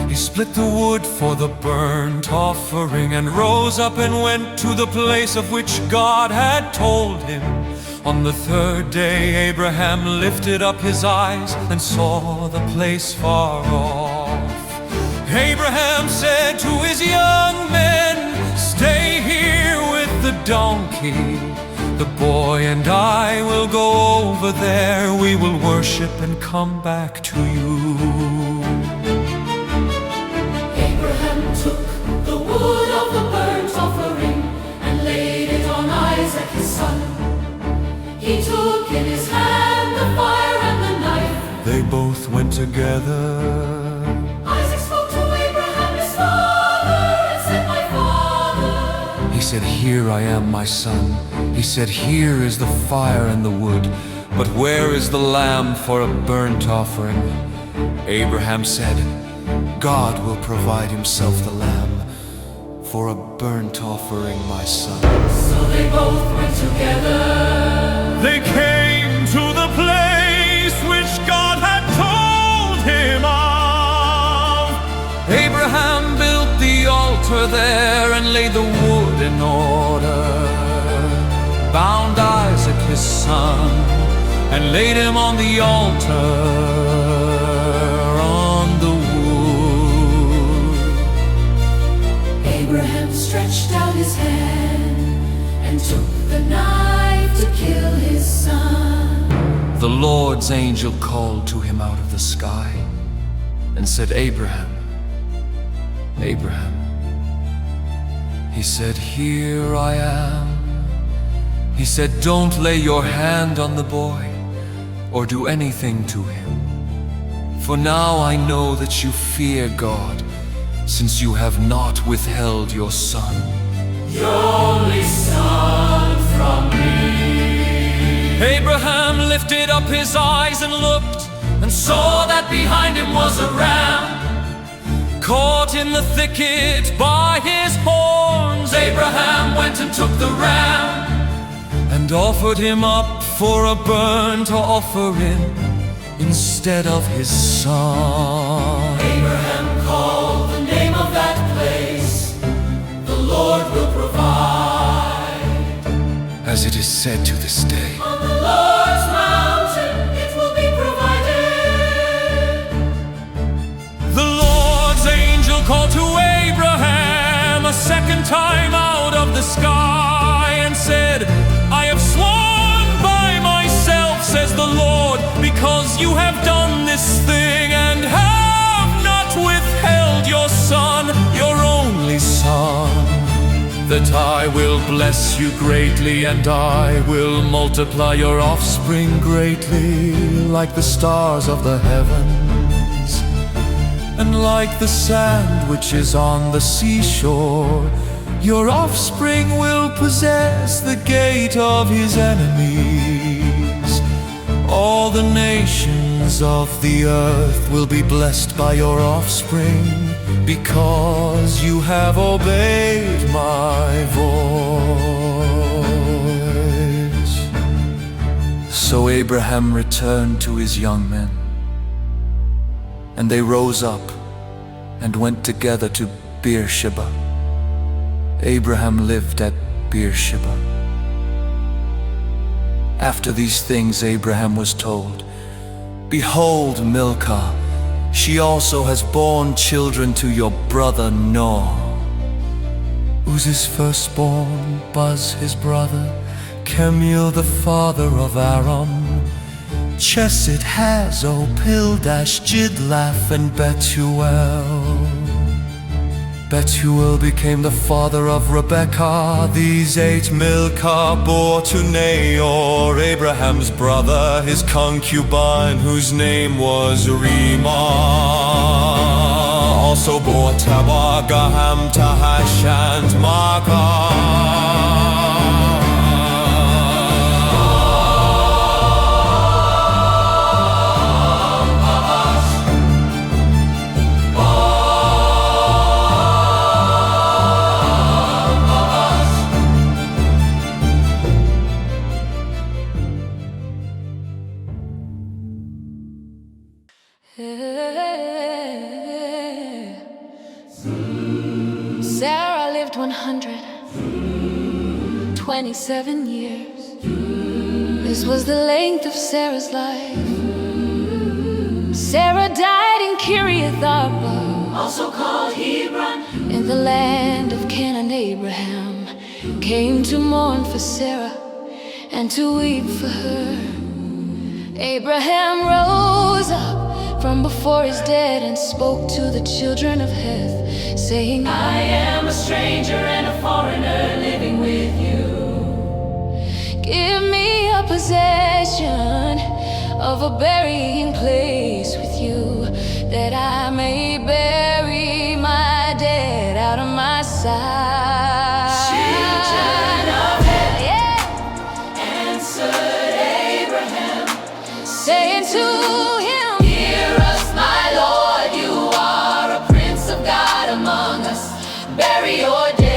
He split the wood for the burnt offering and rose up and went to the place of which God had told him. On the 3rd day Abraham lifted up his eyes and saw the place far off. Abraham said to his young men, stay here with the donkey. The boy and I will go over there. We will worship and come back to you. Took the wood of the burnt offering and laid it on Isaac his son. He took in his hand the fire and the knife. They both went together. Isaac spoke to Abraham his father and said, my father. He said, here I am, my son. He said, here is the fire and the wood, but where is the lamb for a burnt offering? Abraham said, God will provide himself the lamb. for a burnt offering, my son. So they both went together. They came to the place which God had told him of. Abraham built the altar there and laid the wood in order, bound Isaac his son and laid him on the altar on the wood. Abraham stretched out his hand and took the knife to kill his son. The Lord's angel called to him out of the sky and said, Abraham, Abraham. He said, here I am. He said, don't lay your hand on the boy or do anything to him. For now I know that you fear God, since you have not withheld your son, Your only son from me. Abraham lifted up his eyes and looked, and saw that behind him was a ram, caught in the thicket by his horns. Abraham went and took the ram, and offered him up for a burnt offering instead of his son. Abraham called the name of that place, the Lord will provide. As it is said to this day, On the Lord's mountain it will be provided. the Lord's angel called to Abraham a second time out of the sky and said, I have sworn by myself, says the Lord, because you have done this thing and have not withheld your son, your only son, that I will bless you greatly and I will multiply your offspring greatly, like the stars of the heavens and like the sand which is on the seashore. Your offspring will possess the gate of his enemies. All the nations of the earth will be blessed by your offspring, because you have obeyed my voice. So Abraham returned to his young men, and they rose up and went together to Beersheba. Abraham lived at Beersheba. After these things Abraham was told, behold, Milcah, she also has borne children to your brother Noah. Uz's firstborn, Buz his brother, Kemuel the father of Aram, Chesed, Hazo, Pildash, Jidlaph, and Bethuel. Bethuel became the father of Rebekah. These 8 Milcah bore to Nahor, Abraham's brother, his concubine, whose name was Reemah. Also bore Tabah, Gaham, Tahash, and Maacah. Sarah lived 127 years. This was the length of Sarah's life. Sarah died in Kiriath Arba, Also called Hebron. in the land of Canaan. Abraham came to mourn for Sarah and to weep for her. Abraham rose up from before his dead and spoke to the children of Heth, saying, I am a stranger and a foreigner living with you. give me a possession of a burying place with you, that I may bury my dead out of my sight. Children of Heth Yeah. answered Abraham, Saying to him, Hear us, my Lord, you are a prince of God among us. Bury your dead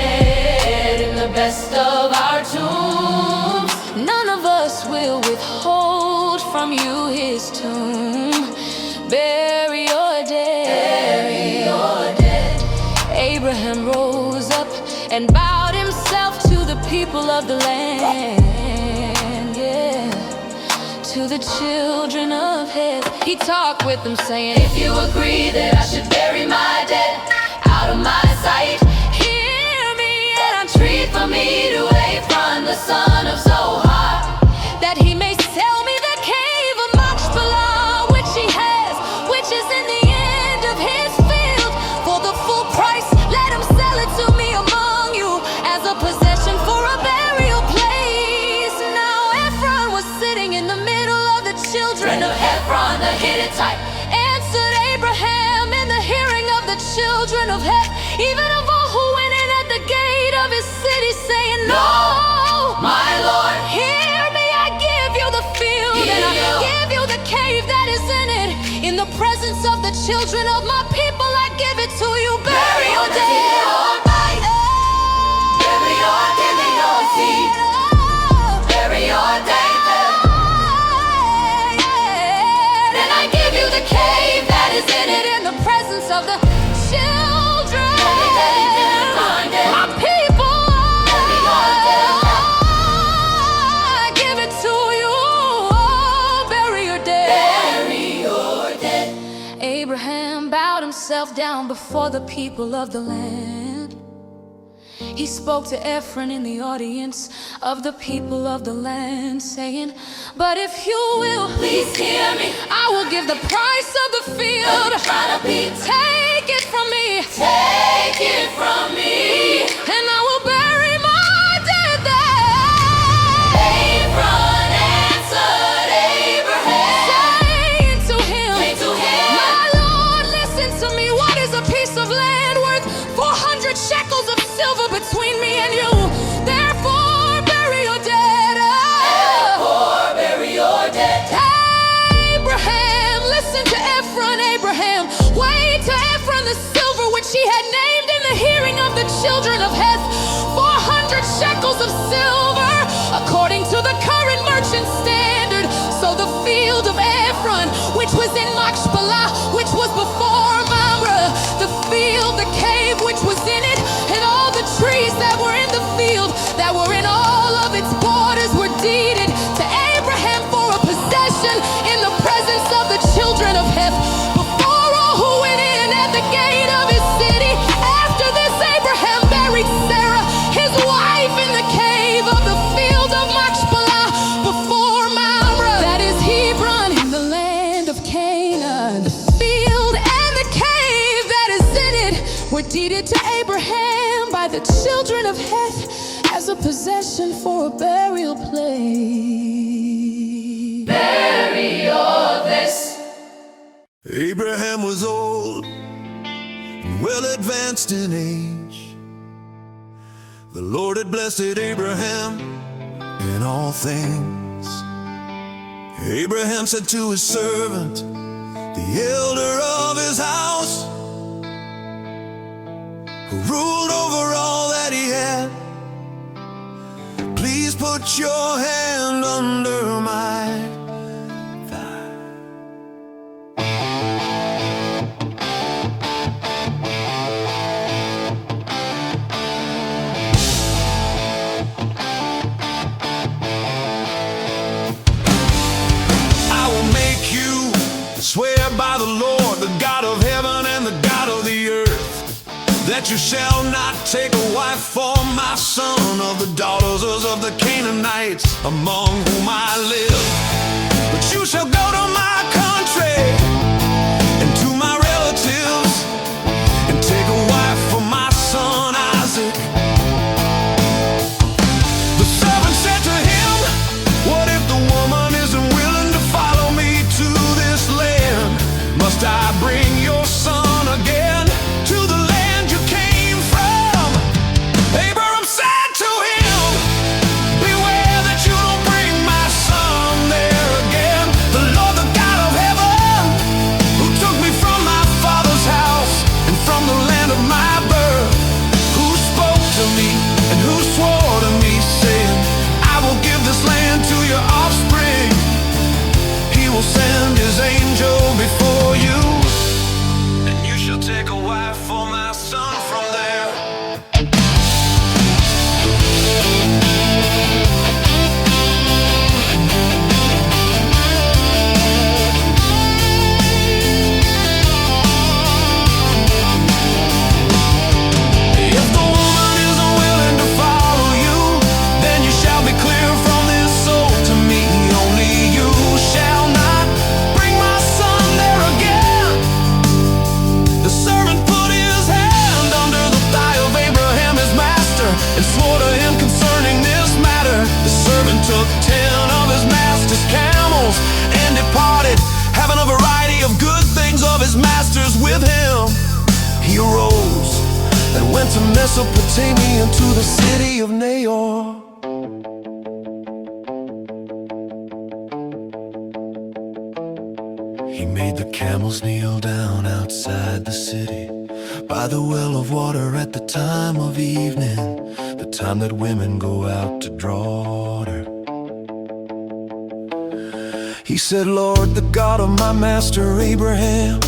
and bowed himself to the people of the land, yeah, to the children of Heth. He talked with them saying, if you agree that I should bury my dead out of my sight, hear me and entreat for me to Ephron, the son of Zohar, that he may sell me the cave of Machpelah, which he has, which is in the end of his field, for the full price. Let him sell it to me among you as a possession for a burial place. Now Ephron was sitting in the middle of the children of Ephron, the Hittite, answered Abraham in the hearing of the children of Heth, even of all who went in at the gate of his city, saying, no, my Lord, hear me, I give you the field, and I give you the cave that is in it. In the presence of the children of my people, I give it to you. Bury your dead. Bury your dead in your seed. Bury your dead. Then I give you the cave that is in it. In the presence of the children, my people, I give it to you. Bury your dead. Bury your dead. Abraham bowed himself down before the people of the land. He spoke to Ephron in the audience of the people of the land, saying, but if you will, please hear me, I will give the price of the field. Take it from me. Take it from me. And I will bury my dead there. Ephron answered Abraham, saying to him, my Lord, listen to me. What is a piece of land worth 400 shekels of silver between me and you? Therefore bury your dead. Therefore bury your dead. Abraham, listen to Ephron. Abraham weighed to Ephron the silver which he had named in the hearing of the children of Heth, 400 shekels of silver, according to the current merchant standard. So the field of Ephron, which was in Machpelah, which was before Mamre, the field, the cave which was in it, and all the trees that were in the field, that were in all of its borders, were deeded to Abraham for a possession in the presence of the children of Heth, before all who went in at the gate of his city. After this, Abraham buried Sarah, his wife, in the cave of the field of Machpelah, before Mamre, that is Hebron, in the land of Canaan. The field and the cave that is in it were deeded to Abraham by the children of Heth as a possession for a burial place. Bury all this. Abraham was old and well advanced in age. The Lord had blessed Abraham in all things. Abraham said to his servant, the elder of his house, who ruled over all that he had, please put your hand under my thigh. I will make you swear by the Lord, the God of heaven and the God of the earth, that you shall not take a wife for my son of the daughters of the Canaanites among whom I live. But you shall go to my country and to my relatives and take a wife for my son Isaac. The servant said to him, what if the woman isn't willing to follow me to this land? Must I bring your son again to the land you came from? Abraham said to him, beware that you don't bring my son there again. The Lord, the God of heaven to him concerning this matter. The servant took 10 of his master's camels and departed, having a variety of good things of his master's with him. He arose and went to Mesopotamia, to the city of Nahor. He made the camels kneel down outside the city, by the well of water at the time of evening, the time that women go out to draw water. He said, Lord, the God of my master Abraham,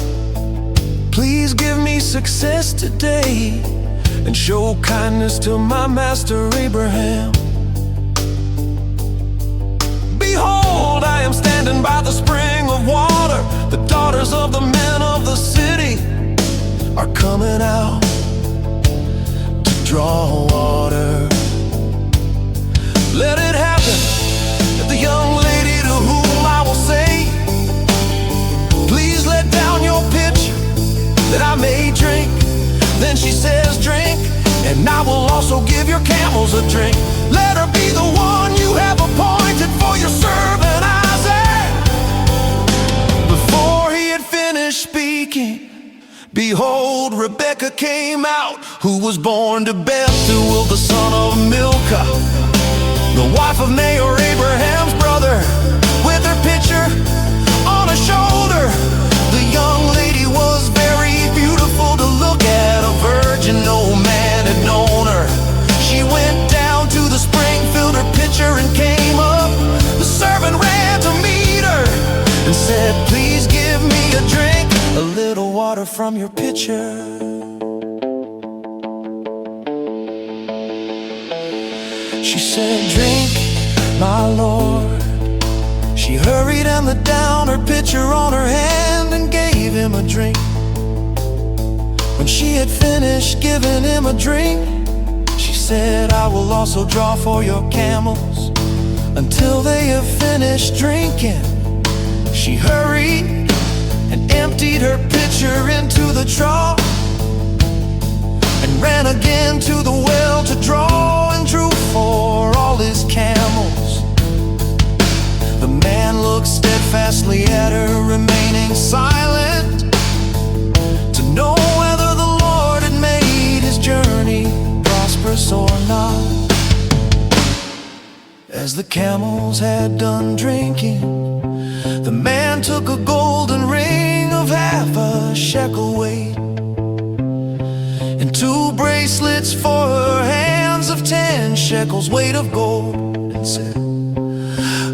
please give me success today, and show kindness to my master Abraham. Behold, I am standing by the spring of water. The daughters of the men of the city are coming out to draw water. Let it happen that the young lady to whom I will say, please let down your pitcher that I may drink. Then she says, drink, and I will also give your camels a drink. Let her be the one you have appointed for your servant Isaac. Before he had finished speaking, behold, Rebekah came out, who was born to Bethuel, the son of Milcah, the wife of Nahor, Abraham's brother, with her pitcher on her shoulder. The young lady was very beautiful to look at, a virgin, no man had known her. She went down to the spring, filled her pitcher and came up. The servant ran to meet her and said, please give me a drink, a little water from your pitcher. She said, drink, my lord. She hurried and let down her pitcher on her hand and gave him a drink. When she had finished giving him a drink, she said, I will also draw for your camels until they have finished drinking. She hurried and emptied her pitcher into the trough, and ran again to the well to draw, and drew for all his camels. The man looked steadfastly at her, remaining silent, to know whether the Lord had made his journey prosperous or not. As the camels had done drinking, the man took a golden ring of half a shekel weight, and 2 bracelets for her hands of 10 shekels weight of gold, and said,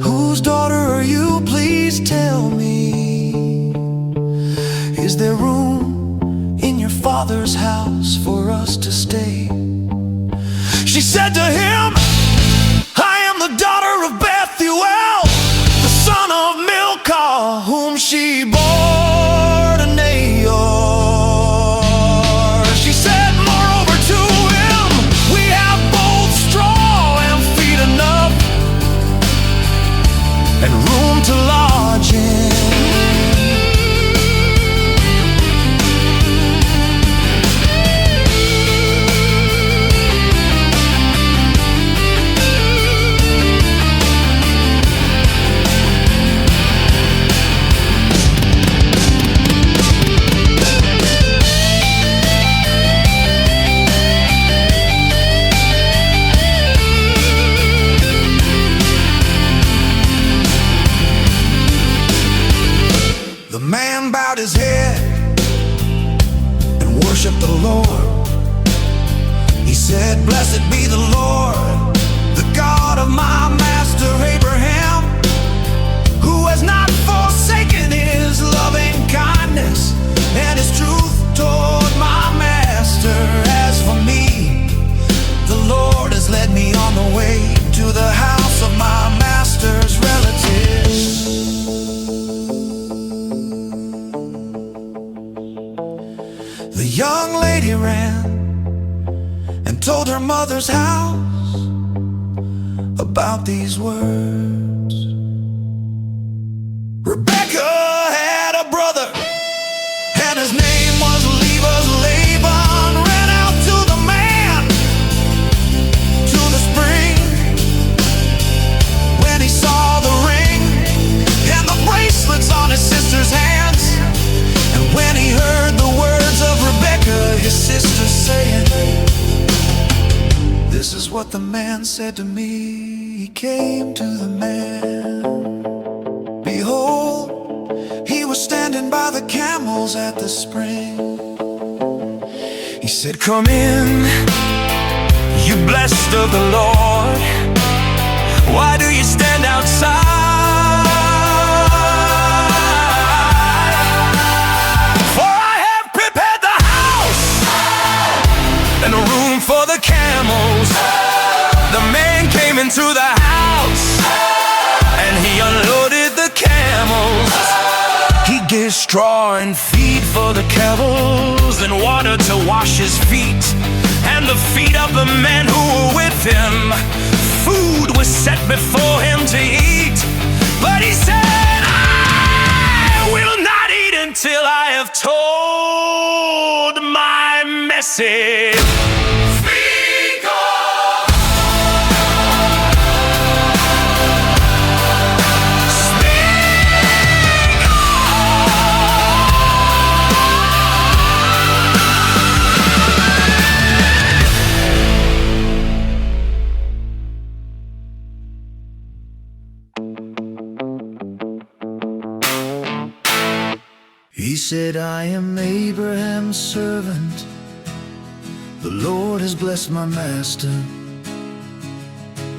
whose daughter are you, please tell me? Is there room in your father's house for us to stay? She said to him, I am the daughter of Bethuel, the son of Milcah, whom she bore to Nahor. She said, moreover to him, we have both straw and feed enough, and room to lodge in. The man bowed his head and worshiped the Lord. He said, blessed be the Lord, the God of my master Abraham, who has not forsaken his loving kindness and his truth toward my master. As for me, the Lord has led me on the way to the house of my master's relatives. The young lady ran and told her mother's house about these words. Rebecca had a brother, and his name was Laban. Ran out to the man, to This is what the man said to me. He came to the man. Behold, he was standing by the camels at the spring. He said, come in, you blessed of the Lord. Why do you stand outside? For I have prepared the house and a room for the camels. The man came into the house and he unloaded the camels. He gave straw and feed for the camels and water to wash his feet and the feet of the men who were with him. Food was set before him to eat, but he said, I will not eat until I have told my message. He said, I am Abraham's servant. The Lord has blessed my master.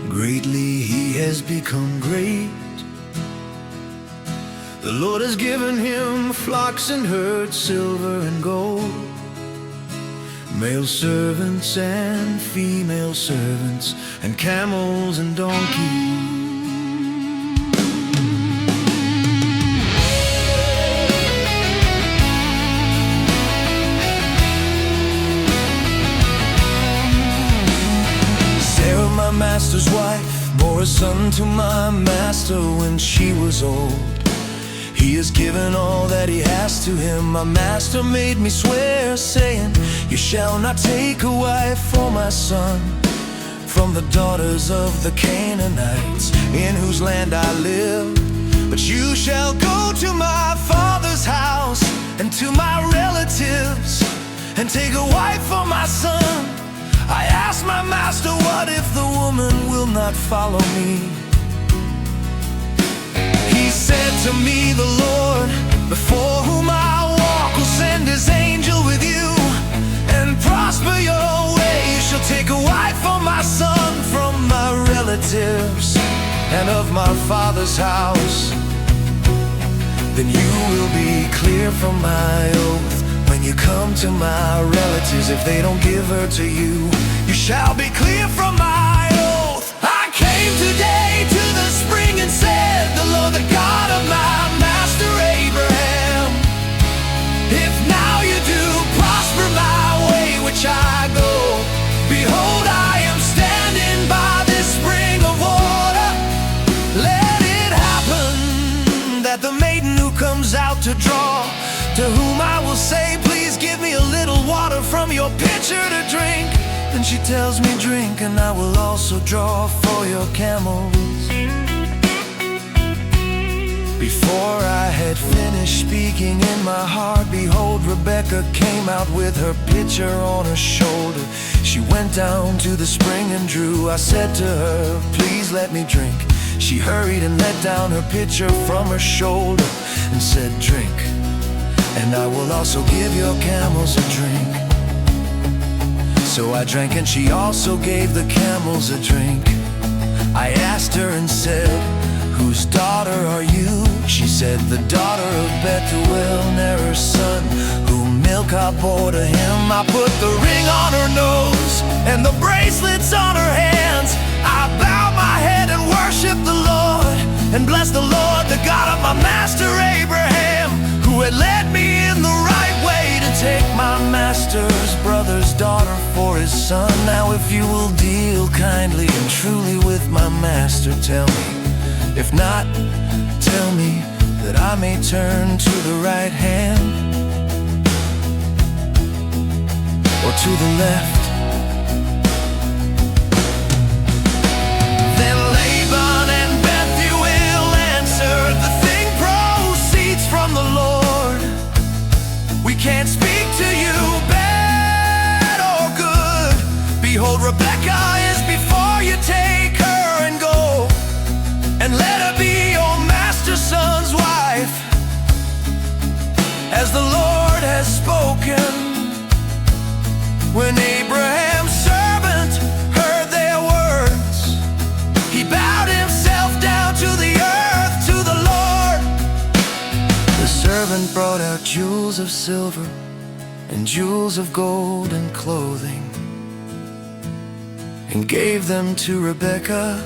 Greatly he has become great. The Lord has given him flocks and herds, silver and gold, male servants and female servants, and camels and donkeys. My master's wife bore a son to my master when she was old. He has given all that he has to him. My master made me swear, saying, you shall not take a wife for my son from the daughters of the Canaanites, in whose land I live. But you shall go to my father's house and to my relatives and take a wife for my son. I asked my master, what if the woman will not follow me? He said to me, the Lord, before whom I walk, will send his angel with you and prosper your way. You shall take a wife for my son from my relatives and of my father's house. Then you will be clear from my oath when you come to my relatives. If they don't give her to you, you shall be clear from my oath. I came today to the spring and said, the Lord, the God of my master Abraham, if now you do prosper my way which I go, behold, I am standing by this spring of water. Let it happen that the maiden who comes out to draw, to whom I will say, please give me a little water from your pitcher to drink. Then she tells me, drink, and I will also draw for your camels. Before I had finished speaking in my heart, behold, Rebecca came out with her pitcher on her shoulder. She went down to the spring and drew. I said to her, please let me drink. She hurried and let down her pitcher from her shoulder and said, drink, and I will also give your camels a drink. So I drank and she also gave the camels a drink. I asked her and said, whose daughter are you? She said, the daughter of Bethuel, Nerer's son, who milk I bore to him. I put the ring on her nose and the bracelets on her hands. I bowed my head and worshiped the Lord and blessed the Lord, the God of my master Abraham, who had led me in the right way to take my master's brother's daughter for his son. Now if you will deal kindly and truly with my master, tell me. If not, tell me that I may turn to the right hand or to the left. Then Laban and Bethuel answered, the thing proceeds from the Lord. We can't speak to you bad or good. Behold, Rebecca is jewels of silver and jewels of gold and clothing, and gave them to Rebecca.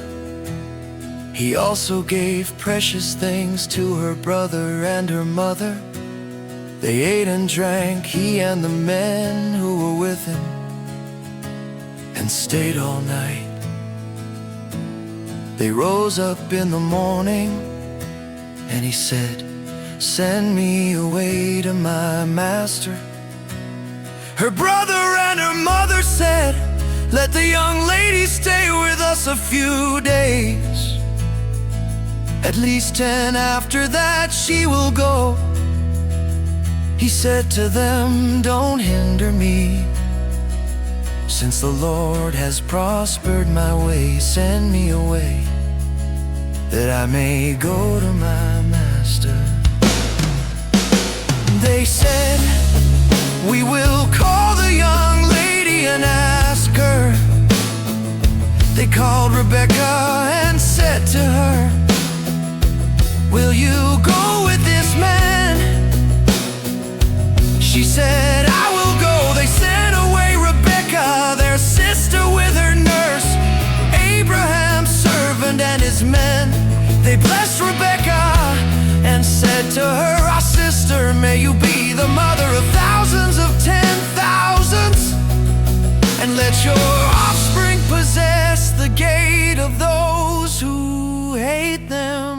He also gave precious things to her brother and her mother. They ate and drank, he and the men who were with him, and stayed all night. They rose up in the morning, and he said, "Send me away to my master." Her brother and her mother said, "Let the young lady stay with us a few days. At least 10 after that she will go." He said to them, "Don't hinder me. Since the Lord has prospered my way, send me away, that I may go to my master." They said, "We will call the young lady and ask her." They called Rebecca and said to her, "Will you go with this man?" She said, "I will go." They sent away Rebecca, their sister, with her nurse, Abraham's servant and his men. They blessed Rebecca and said to her, "Our sister, may you be the mother of thousands of 10,000s, and let your offspring possess the gate of those who hate them."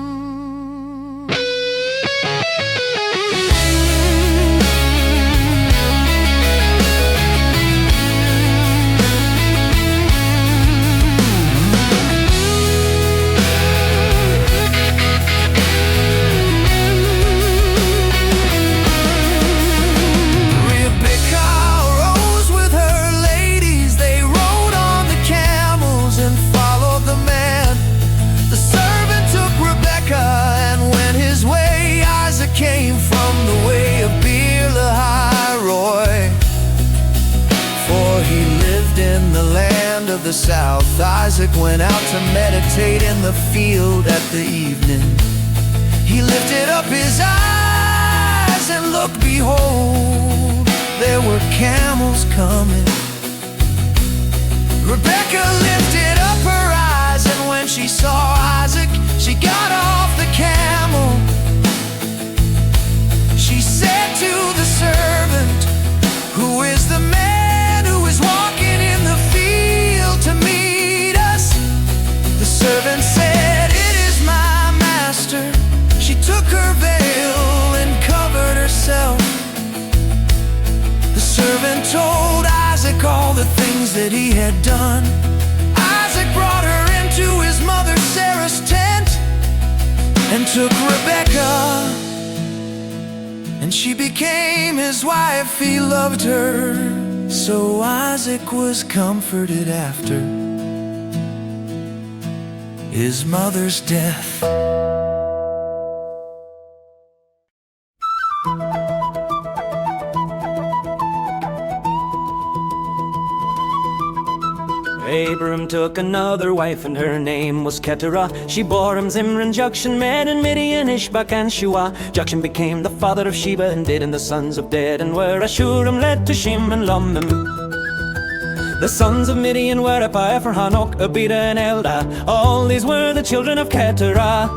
Came from the way of Beer-Lahai-Roy, for he lived in the land of the south. Isaac went out to meditate in the field at the evening. He lifted up his eyes and looked, behold, there were camels coming. Rebecca lifted up her eyes, and when she saw Isaac, she got off the camel. She said to the servant, "Who is the man who is walking in the field to meet us?" The servant said, "It is my master." She took her veil and covered herself. The servant told Isaac all the things that he had done. Isaac brought her into his mother Sarah's tent and took Rebecca, and she became his wife. He loved her, so Isaac was comforted after his mother's death. Abram took another wife, and her name was Keturah. She bore him Zimran, Jukshan, Medan, Midian, Ishbak, and Shua. Jukshan became the father of Sheba and Dedan, the sons of Dedan were Ashuram, led to Shim and Lomim. The sons of Midian were Ephah, Hanok, Abida, and Eldah. All these were the children of Keturah.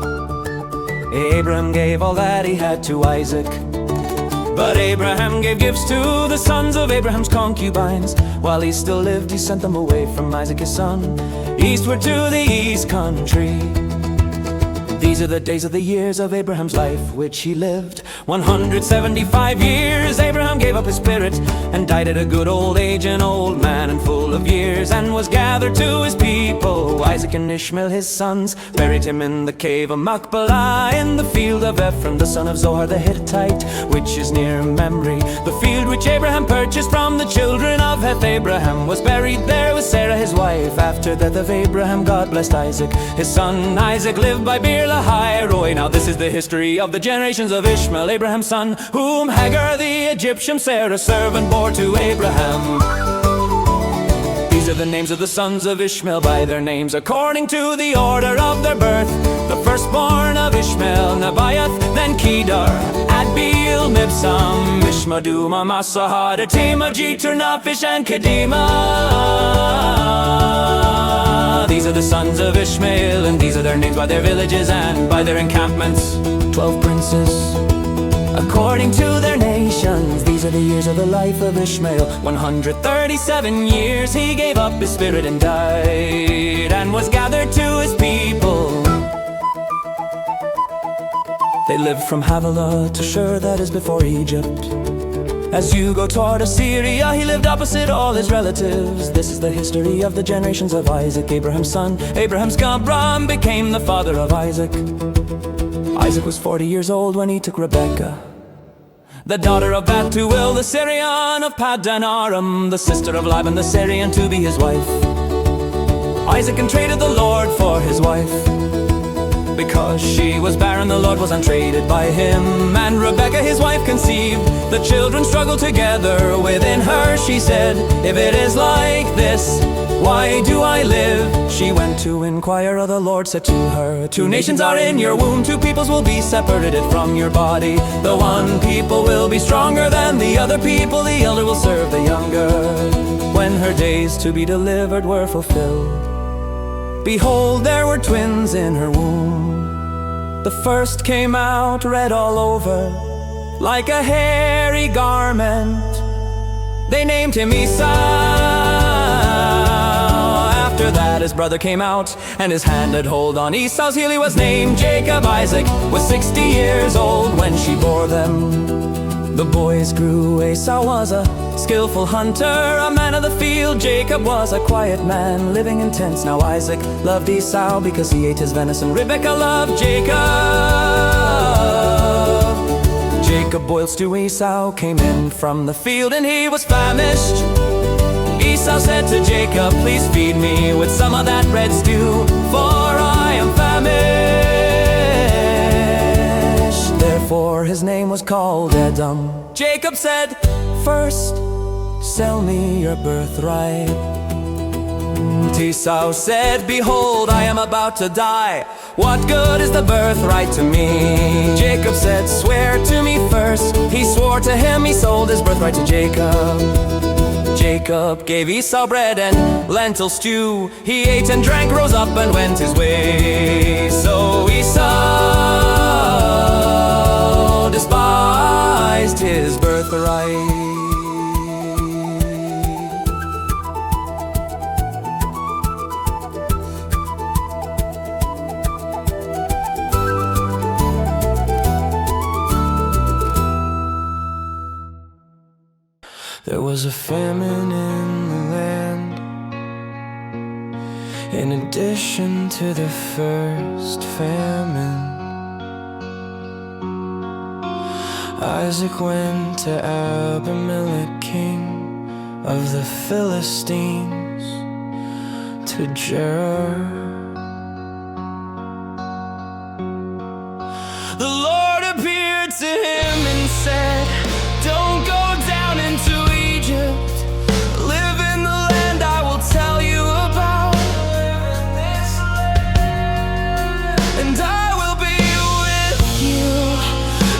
Abram gave all that he had to Isaac, but Abraham gave gifts to the sons of Abraham's concubines. While he still lived, he sent them away from Isaac his son, eastward to the east country. These are the days of the years of Abraham's life which he lived. 175 years Abraham gave up his spirit, and died at a good old age, an old man and full of years, and was gathered to his people. Isaac and Ishmael his sons buried him in the cave of Machpelah, in the field of Ephron the son of Zohar the Hittite, which is near Mamre. The field which Abraham purchased from the children of Heth. Abraham was buried there with Sarah his wife. After the death of Abraham, God blessed Isaac. His son Isaac lived by Beer-Lahai-Roy. Now this is the history of the generations of Ishmael, Abraham's son, whom Hagar the Egyptian, Sarah's servant, bore to Abraham. These are the names of the sons of Ishmael by their names, according to the order of their birth. the firstborn of Ishmael, Nebaioth, then Kedar, Adbeel, Mibsam, Mishmaduma, Masahad, Atema, Jeter, Naphish, and Kedema. These are the sons of Ishmael, and these are their names by their villages and by their encampments. 12 princes, according to their nations. These are the years of the life of Ishmael. 137 years he gave up his spirit and died, and was gathered to his people. They lived from Havilah to Shur, that is before Egypt. As you go toward Assyria, he lived opposite all his relatives. This is the history of the generations of Isaac, Abraham's son. Abraham's Gabram became the father of Isaac. Isaac was 40 years old when he took Rebekah, the daughter of Bethuel, the Syrian of Paddan Aram, the sister of Laban the Syrian, to be his wife. Isaac entreated the Lord for his wife. Because she was barren, the Lord was untraded by him. And Rebekah his wife conceived. The children struggled together within her. She said, if it is like this, why do I live? She went to inquire, the Lord said to her, 2 nations are in your womb, 2 peoples will be separated from your body. The one people will be stronger than the other people, the elder will serve the younger. When her days to be delivered were fulfilled, behold, there were twins in her womb. The first came out red all over, like a hairy garment. They named him Esau. After that his brother came out, and his hand had hold on Esau's heel. He was named Jacob. Isaac was 60 years old when she bore them. The boys grew. Esau was a skillful hunter, a man of the field. Jacob was a quiet man, living in tents. Now Isaac loved Esau because he ate his venison. Rebekah loved Jacob. Jacob boiled stew. Esau came in from the field, and he was famished. Esau said to Jacob, please feed me with some of that red stew, for I am famished. Therefore his name was called Edom. Jacob said, first sell me your birthright. Esau said, behold, I am about to die. What good is the birthright to me? Jacob said, swear to me first. He swore to him, he sold his birthright to Jacob. Jacob gave Esau bread and lentil stew. He ate and drank, rose up and went his way. So Esau despised his birthright. There was a famine in the land, in addition to the first famine. Isaac went to Abimelech, king of the Philistines, to Gerar. The Lord appeared to him and said, don't go down into Egypt. Live in the land I will tell you about. Live in this land, and I will be with you,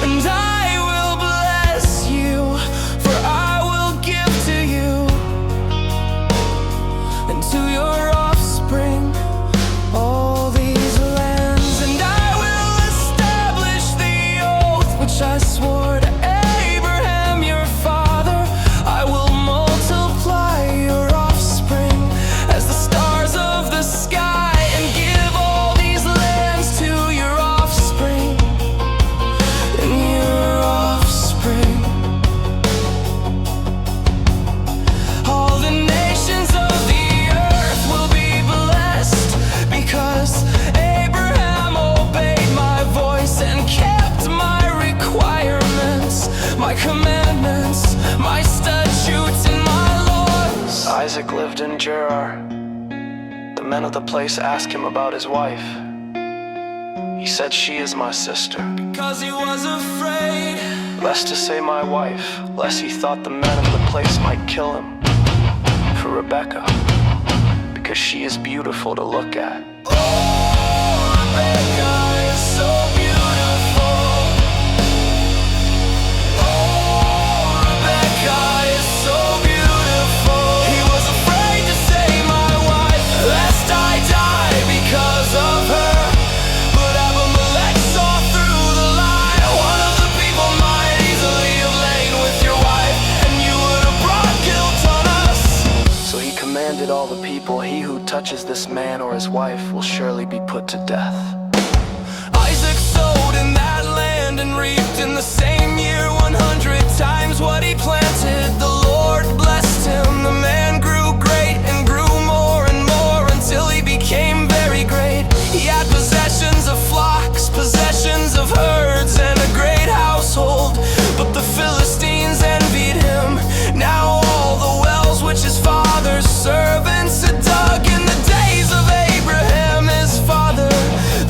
and I will bless you, for I will give to you and to your offspring all these lands, and I will establish the oath which I swore to Abraham your father. I will multiply your offspring as the stars of the sky, and give all these lands to your offspring and your offspring. All the nations of the earth will be blessed, because Abraham obeyed my voice and kept my requirements, my commandments, my statutes, and my laws. Isaac lived in Gerar. The men of the place asked him about his wife. He said, she is my sister. Cause he was afraid. Lest to say my wife, lest he thought the men of the place might kill him. For Rebekah, because she is beautiful to look at. Oh, Rebecca. touches this man or his wife will surely be put to death. Isaac sowed in that land and reaped in the same year 100 times what he planted. The Lord blessed him. The man grew great and grew more and more until he became very great. He had possessions of flocks, possessions of herds, and a great household. But the Philistines envied him. Now all the wells which his father's servants had dug in the days of Abraham his father,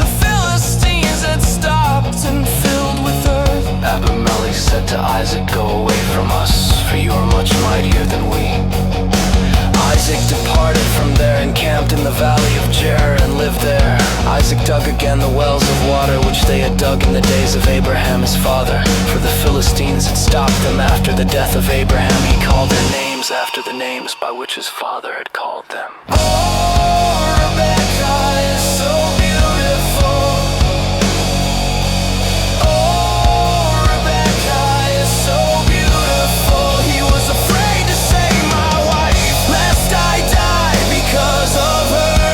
the Philistines had stopped and filled with earth. Abimelech said to Isaac, "Go away from us, for you are much mightier than we." Isaac departed from there and camped in the valley of Gerar and lived there. Isaac dug again the wells of water which they had dug in the days of Abraham his father, for the Philistines had stopped them after the death of Abraham. He called their names after the names by which his father had called them. Oh, Rebecca is so beautiful. Oh, Rebecca is so beautiful. He was afraid to say my wife, lest I die because of her.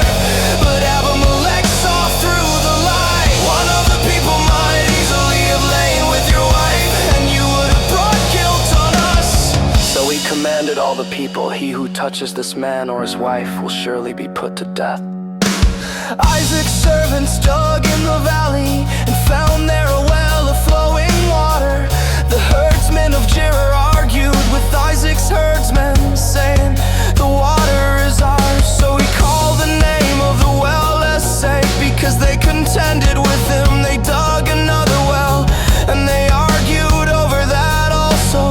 But Abimelech saw through the lie. One of the people might easily have lain with your wife, and you would have brought guilt on us. So he commanded all the people, "He who touches this man or his wife will surely be put to death." Isaac's servants dug in the valley and found there a well of flowing water. The herdsmen of Gerar argued with Isaac's herdsmen, saying, "The water is ours." So he called the name of the well Esek, because they contended with him. They dug another well, and they argued over that also.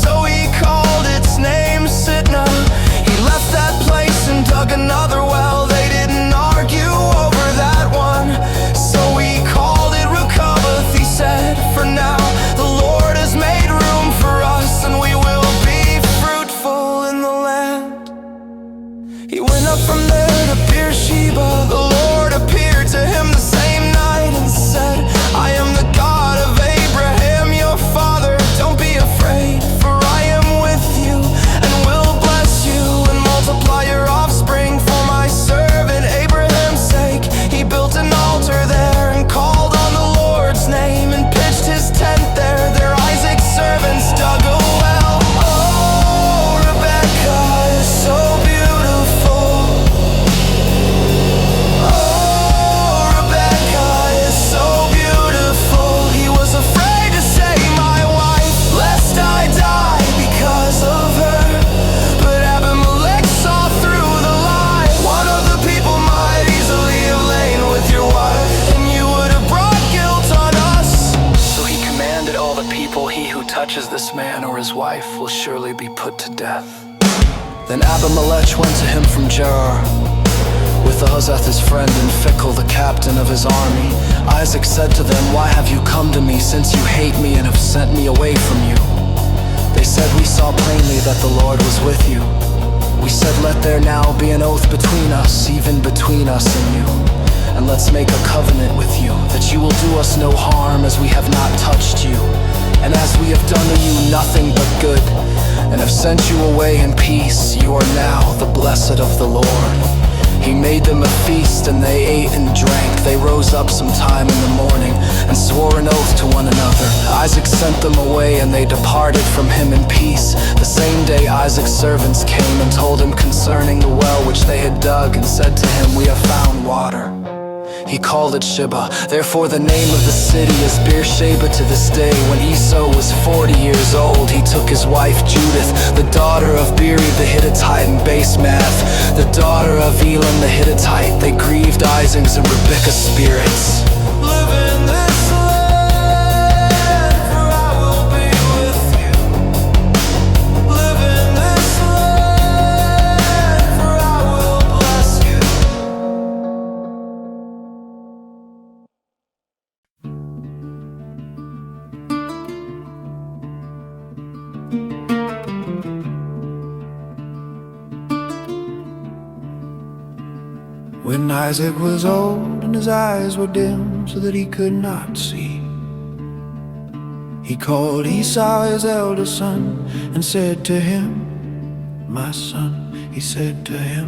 So he called its name Sitna. He left that place and dug another well. They didn't argue over that one. So he called it Rehoboth. He said, "For now the Lord has made room for us, and we will be fruitful in the land." He went up from there to Beersheba. The Lord appeared to him the same night and said, "I am the God of Abraham your father. Don't be afraid, for I am with you and will bless you and multiply your offspring for my servant Abraham's sake." He built an altar there and called on the Lord's name and pitched his tent there. There Isaac's servants dug a well. Oh, Rebecca is so beautiful. Oh, Rebecca is so beautiful. He was afraid to say my wife, lest I die because of her. But Abimelech saw through the lie. One of the people might easily have lain with your wife, and you would have brought guilt on us. So he commanded all the people, "He who touches this man or his wife will surely be put to death." Then Abimelech went to him from Gerar, with Ahuzzath his friend and Phicol the captain of his army. Isaac said to them, "Why have you come to me, since you hate me and have sent me away from you?" They said, "We saw plainly that the Lord was with you. We said, let there now be an oath between us, even between us and you. And let's make a covenant with you, that you will do us no harm, as we have not touched you, and as we have done to you nothing but good, and have sent you away in peace. You are now the blessed of the Lord." He made them a feast, and they ate and drank. They rose up sometime in the morning and swore an oath to one another. Isaac sent them away, and they departed from him in peace. The same day Isaac's servants came and told him concerning the well which they had dug, and said to him, "We have found water." He called it Sheba. Therefore the name of the city is Beersheba to this day. When Esau was 40 years old, he took his wife Judith, the daughter of Beeri the Hittite and Basemath, the daughter of Elam the Hittite. They grieved Isaac's and Rebekah's spirits. Live in this land, for I will be with you. Live in this land, for I will bless you. When Isaac was old and his eyes were dim so that he could not see, he called Esau his elder son and said to him, "My son," he said to him,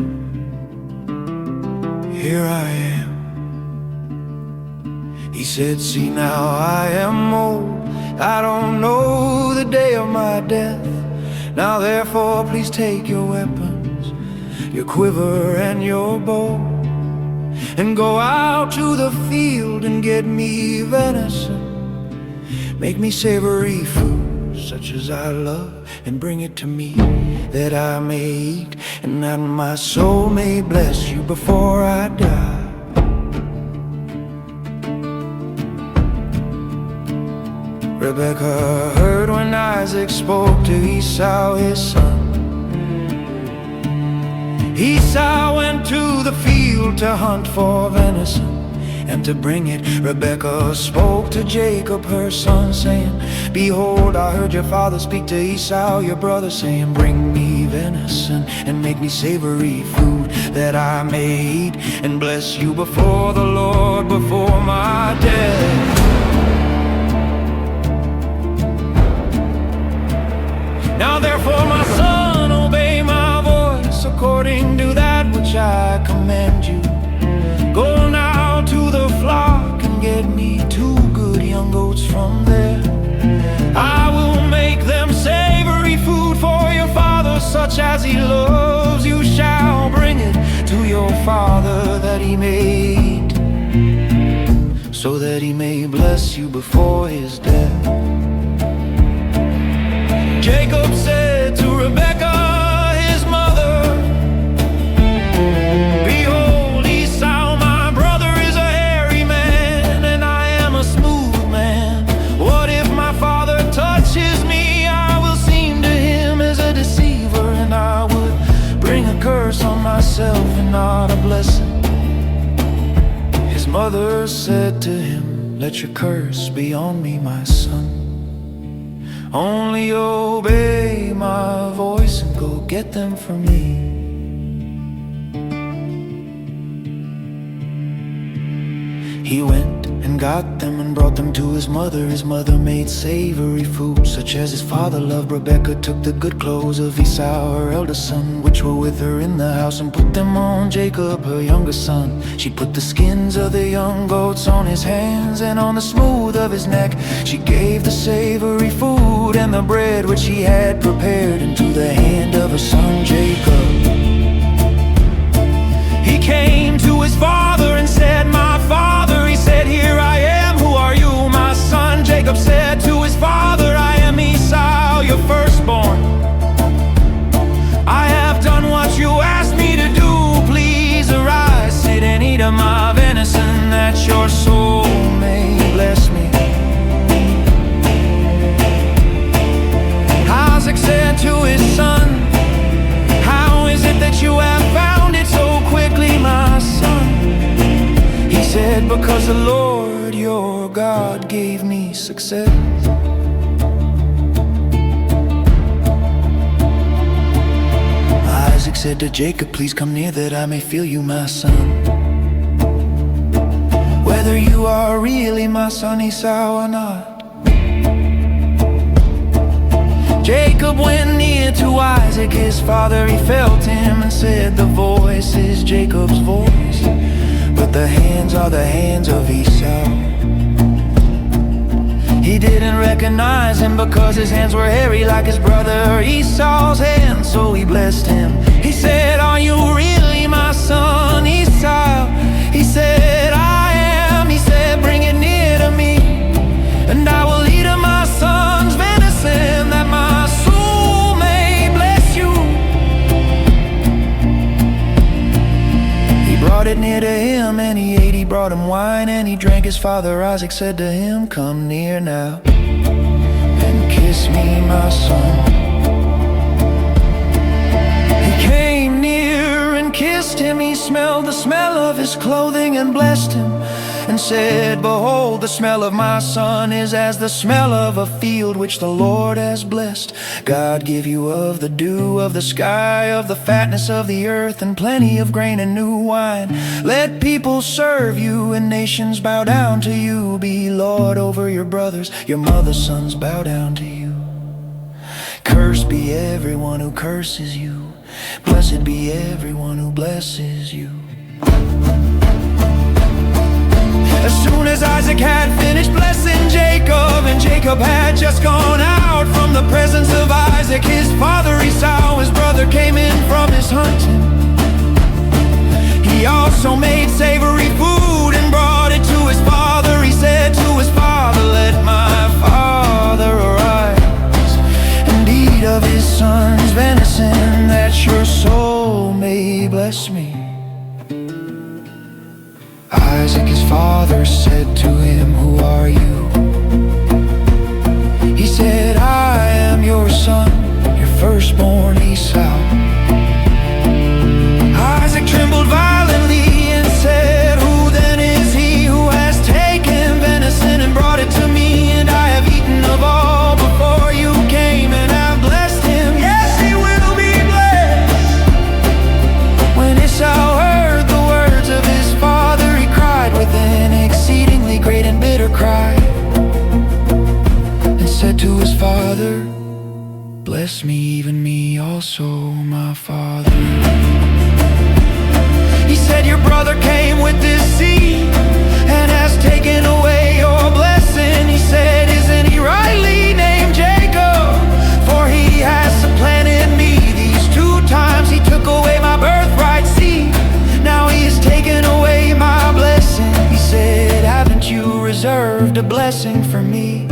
here I am. He said, see now I am old, I don't know the day of my death. Now therefore please take your weapons, your quiver and your bow, and go out to the field and get me venison. Make me savory food such as I love, and bring it to me that I may eat, and that my soul may bless you before I die. Rebecca heard when Isaac spoke to Esau his son. Esau went to the field to hunt for venison and to bring it. Rebecca spoke to Jacob her son, saying, behold, I heard your father speak to Esau your brother, saying, bring me venison and make me savory food that I may eat, and bless you before the Lord before my death. Now therefore, my son, obey my voice according to that which I command you. Go now to the flock and get me 2 good young goats from there. I will make them savory food for your father, such as he loves. You shall bring it to your father that he may eat, so that he may bless you before his death. Jacob said to Rebekah, his mother, behold, Esau, my brother, is a hairy man, and I am a smooth man. What if my father touches me? I will seem to him as a deceiver, and I would bring a curse on myself and not a blessing. His mother said to him, let your curse be on me, my son. Only obey my voice and go get them for me. He went and got them and brought them to his mother. His mother made savory food such as his father loved. Rebekah took the good clothes of Esau, her eldest son, which were with her in the house, and put them on Jacob, her youngest son. She put the skins of the young goats on his hands and on the smooth of his neck. She gave the savory food and the bread which she had prepared into the hand of her son Jacob. He came to his father and said, my father. He said, here I am, who are you, my son? Jacob said to his father, I am Esau, your firstborn. I have done what you asked me to do. Please arise, sit and eat of my venison, that your soul may bless me. Isaac said to his son, how is it that you have found it so quickly, my son? He said, because the Lord your God gave me success. Isaac said to Jacob, please come near that I may feel you, my son, whether you are really my son Esau or not. Jacob went near to Isaac, his father. He felt him and said, the voice is Jacob's voice, but the hands are the hands of Esau. He didn't recognize him because his hands were hairy like his brother Esau's hands, so he blessed him. He said, are you really my son Esau? He said, I am. He said, bring it near to me, and I will eat of my son's venison, that my soul may bless you. He brought it near to him and he ate. He brought him wine and he drank. His father Isaac said to him, come near now and kiss me, my son. He came near and kissed him. He smelled the smell of his clothing and blessed him, and said, behold, the smell of my son is as the smell of a field which the Lord has blessed. God give you of the dew of the sky, of the fatness of the earth, and plenty of grain and new wine. Let people serve you and nations bow down to you. Be Lord over your brothers, your mother's sons bow down to you. Cursed be everyone who curses you, blessed be everyone who blesses you. As soon as Isaac had finished blessing Jacob, and Jacob had just gone out from the presence of Isaac, his father Esau, his brother, came in from his hunting. He also made savory food and brought it to his father. He said to his father, "Let my father arise and eat of his son's venison, that your soul may bless me." Isaac, his father, said to him, "Who are you?" He said, "I am your son, your firstborn Esau." Isaac trembled violently and said, "Who then is he who has taken venison and brought it to me? And I have eaten of all before you came, and have blessed him. Yes, he will be blessed." When Esau heard the words of his father, he cried with an exceedingly great and bitter cry, and said to his father, "Bless me, even me also, my father." He said, "Your brother came with this seed and has taken away your blessing." He said, "Isn't he rightly named Jacob? For he has supplanted me. These 2 times he took away my birthright seed. Now he has taken away my blessing." He said, "Haven't you reserved a blessing for me?"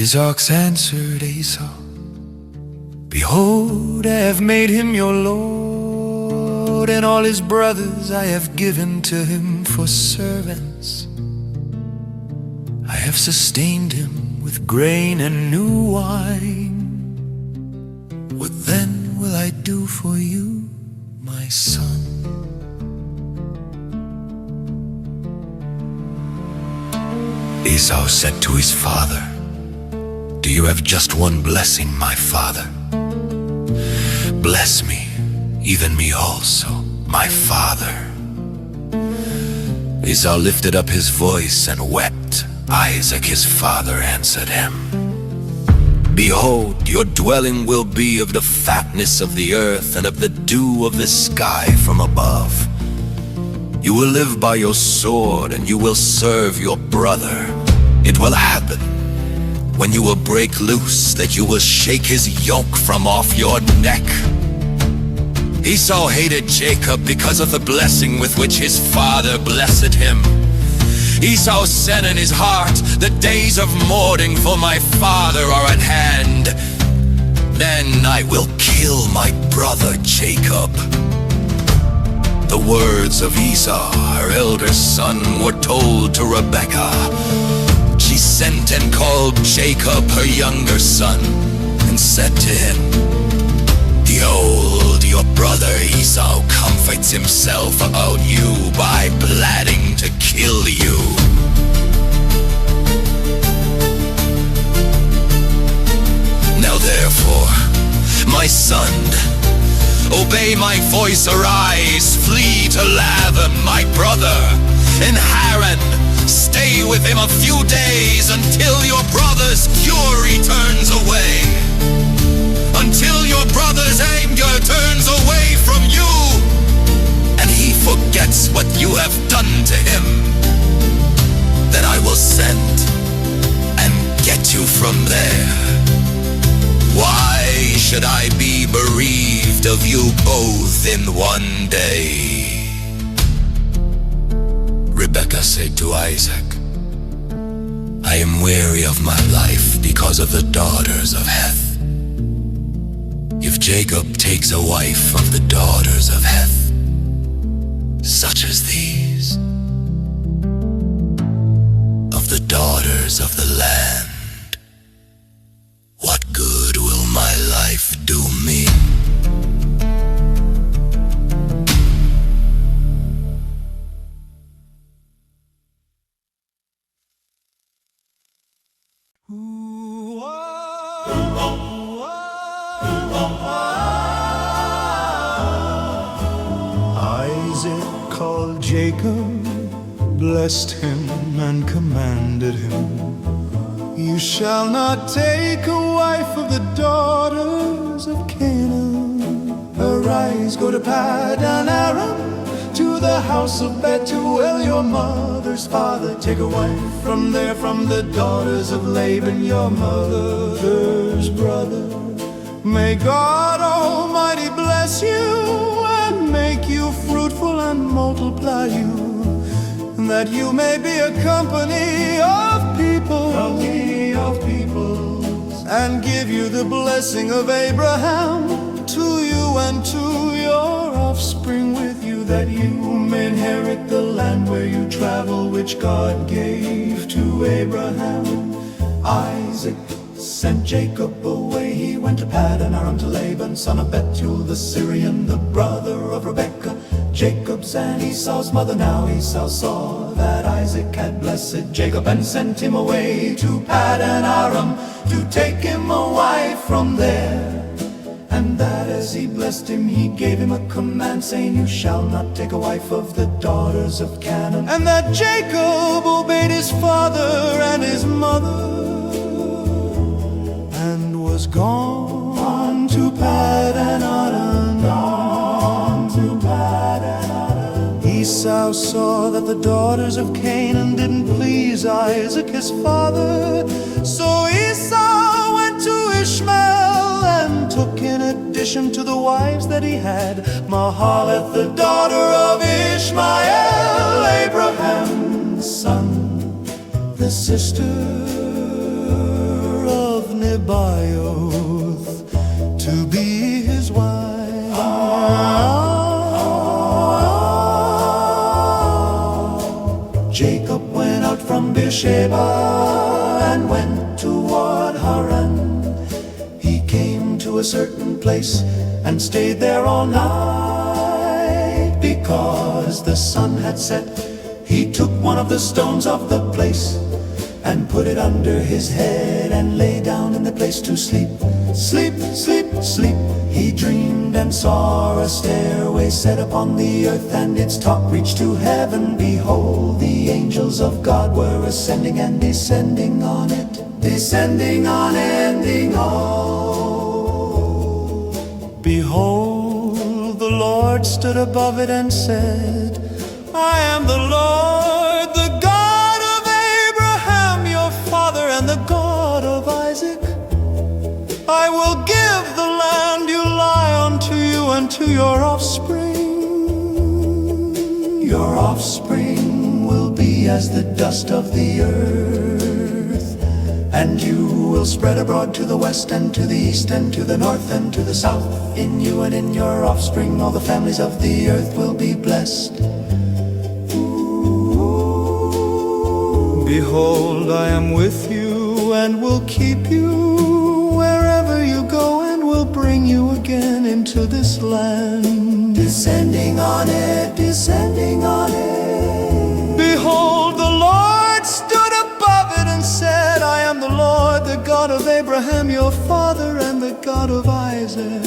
Isaac answered Esau, "Behold, I have made him your lord, and all his brothers I have given to him for servants. I have sustained him with grain and new wine. What then will I do for you, my son?" Esau said to his father, "Do you have just one blessing, my father? Bless me, even me also, my father." Esau lifted up his voice and wept. Isaac his father answered him, "Behold, your dwelling will be of the fatness of the earth and of the dew of the sky from above. You will live by your sword, and you will serve your brother. It will happen when you will break loose that you will shake his yoke from off your neck." Esau hated Jacob because of the blessing with which his father blessed him. Esau said in his heart, "The days of mourning for my father are at hand. Then I will kill my brother Jacob." The words of Esau, her elder son, were told to Rebekah. She sent and called Jacob, her younger son, and said to him, "Behold, your brother Esau comforts himself about you by planning to kill you." Now therefore, my son, obey my voice, arise, flee to Laban, my brother, in Haran. Stay with him a few days until your brother's fury turns away. Until your brother's anger turns away from you, and he forgets what you have done to him. Then I will send and get you from there. Why should I be bereaved of you both in one day?" Rebekah said to Isaac, "I am weary of my life because of the daughters of Heth. If Jacob takes a wife of the daughters of Heth, such as these, of the daughters of the land, what good will my life do me?" Isaac called Jacob, blessed him and commanded him, "You shall not take a wife of the daughters of Canaan. Arise, go to Padan Aram, to the house of Bethuel, your mother's father. Take a wife from there, from the daughters of Laban, your mother's brother. May God Almighty bless you and make you fruitful and multiply you, that you may be a company of people, and give you the blessing of Abraham to you and to your offspring with you, that you may inherit the land where you travel, which God gave to Abraham. Isaac sent Jacob away. He went to Paddan Aram to Laban, son of Bethuel the Syrian, the brother of Rebekah, Jacob's and Esau's mother. Now Esau saw that Isaac had blessed Jacob and sent him away to Paddan Aram to take him a wife from there. And that as he blessed him, he gave him a command, saying, you shall not take a wife of the daughters of Canaan. And that Jacob obeyed his father and his mother, and was gone to Paddan Aram, gone to Paddan Aram. Esau saw that the daughters of Canaan didn't please Isaac his father, so Esau went to Ishmael and took, in addition to the wives that he had, Mahalaleth, the daughter of Ishmael, Abraham's son, the sister of Nebaioth, to be his wife. Jacob went out from Beersheba and went toward Haran. He came to a certain place and stayed there all night. Because the sun had set, he took one of the stones of the place and put it under his head and lay down in the place to sleep. Sleep, sleep, sleep. He dreamed and saw a stairway set upon the earth, and its top reached to heaven. Behold, the angels of God were ascending and descending on it, descending on ending all. Behold, the Lord stood above it and said, I am the Lord, the God of Abraham your father, and the God of Isaac. I will give the land you lie on to you and to your offspring. Your offspring will be as the dust of the earth, and you will spread abroad to the west and to the east and to the north and to the south. In you and in your offspring all the families of the earth will be blessed. Behold, I am with you and will keep you wherever you go, and will bring you again into this land. Descending on it, descending on it. Behold, the Lord stood above it and said, I am the Lord, the God of Abraham your father, and the God of Isaac.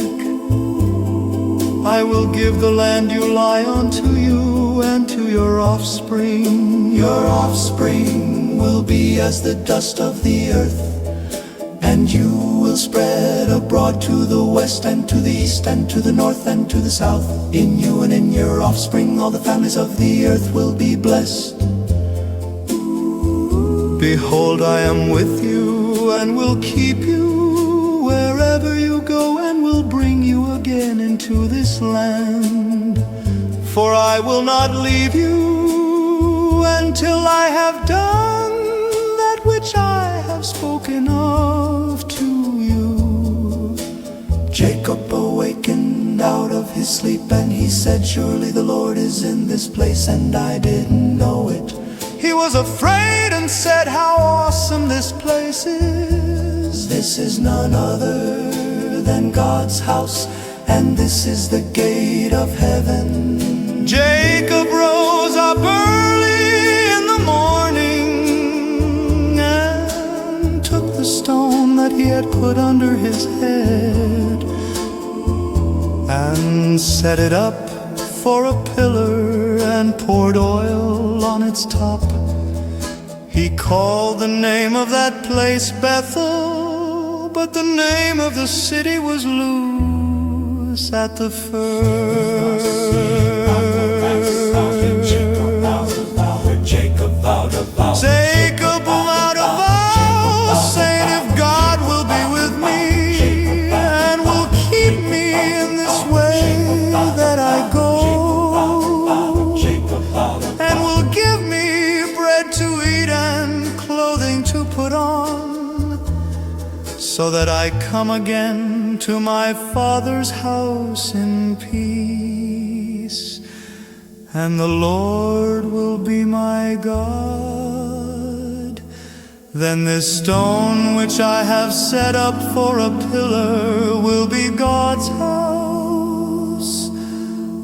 I will give the land you lie on to you and to your offspring. Your offspring will be as the dust of the earth, and you will spread abroad to the west and to the east and to the north and to the south. In you and in your offspring all the families of the earth will be blessed. Behold, I am with you and will keep you wherever you go, and will bring you again into this land. For I will not leave you until I have done that which I have spoken of to you. Jacob awakened out of his sleep, and he said, surely the Lord is in this place, and I didn't know it. He was afraid and said, how awesome this place is. This is none other than God's house, and this is the gate of heaven. Jacob rose up early in the morning and took the stone that he had put under his head and set it up for a pillar and poured oil on its top. He called the name of that place Bethel, but the name of the city was Luz at the first. so that I come again to my Father's house in peace. And the Lord will be my God. Then this stone which I have set up for a pillar will be God's house.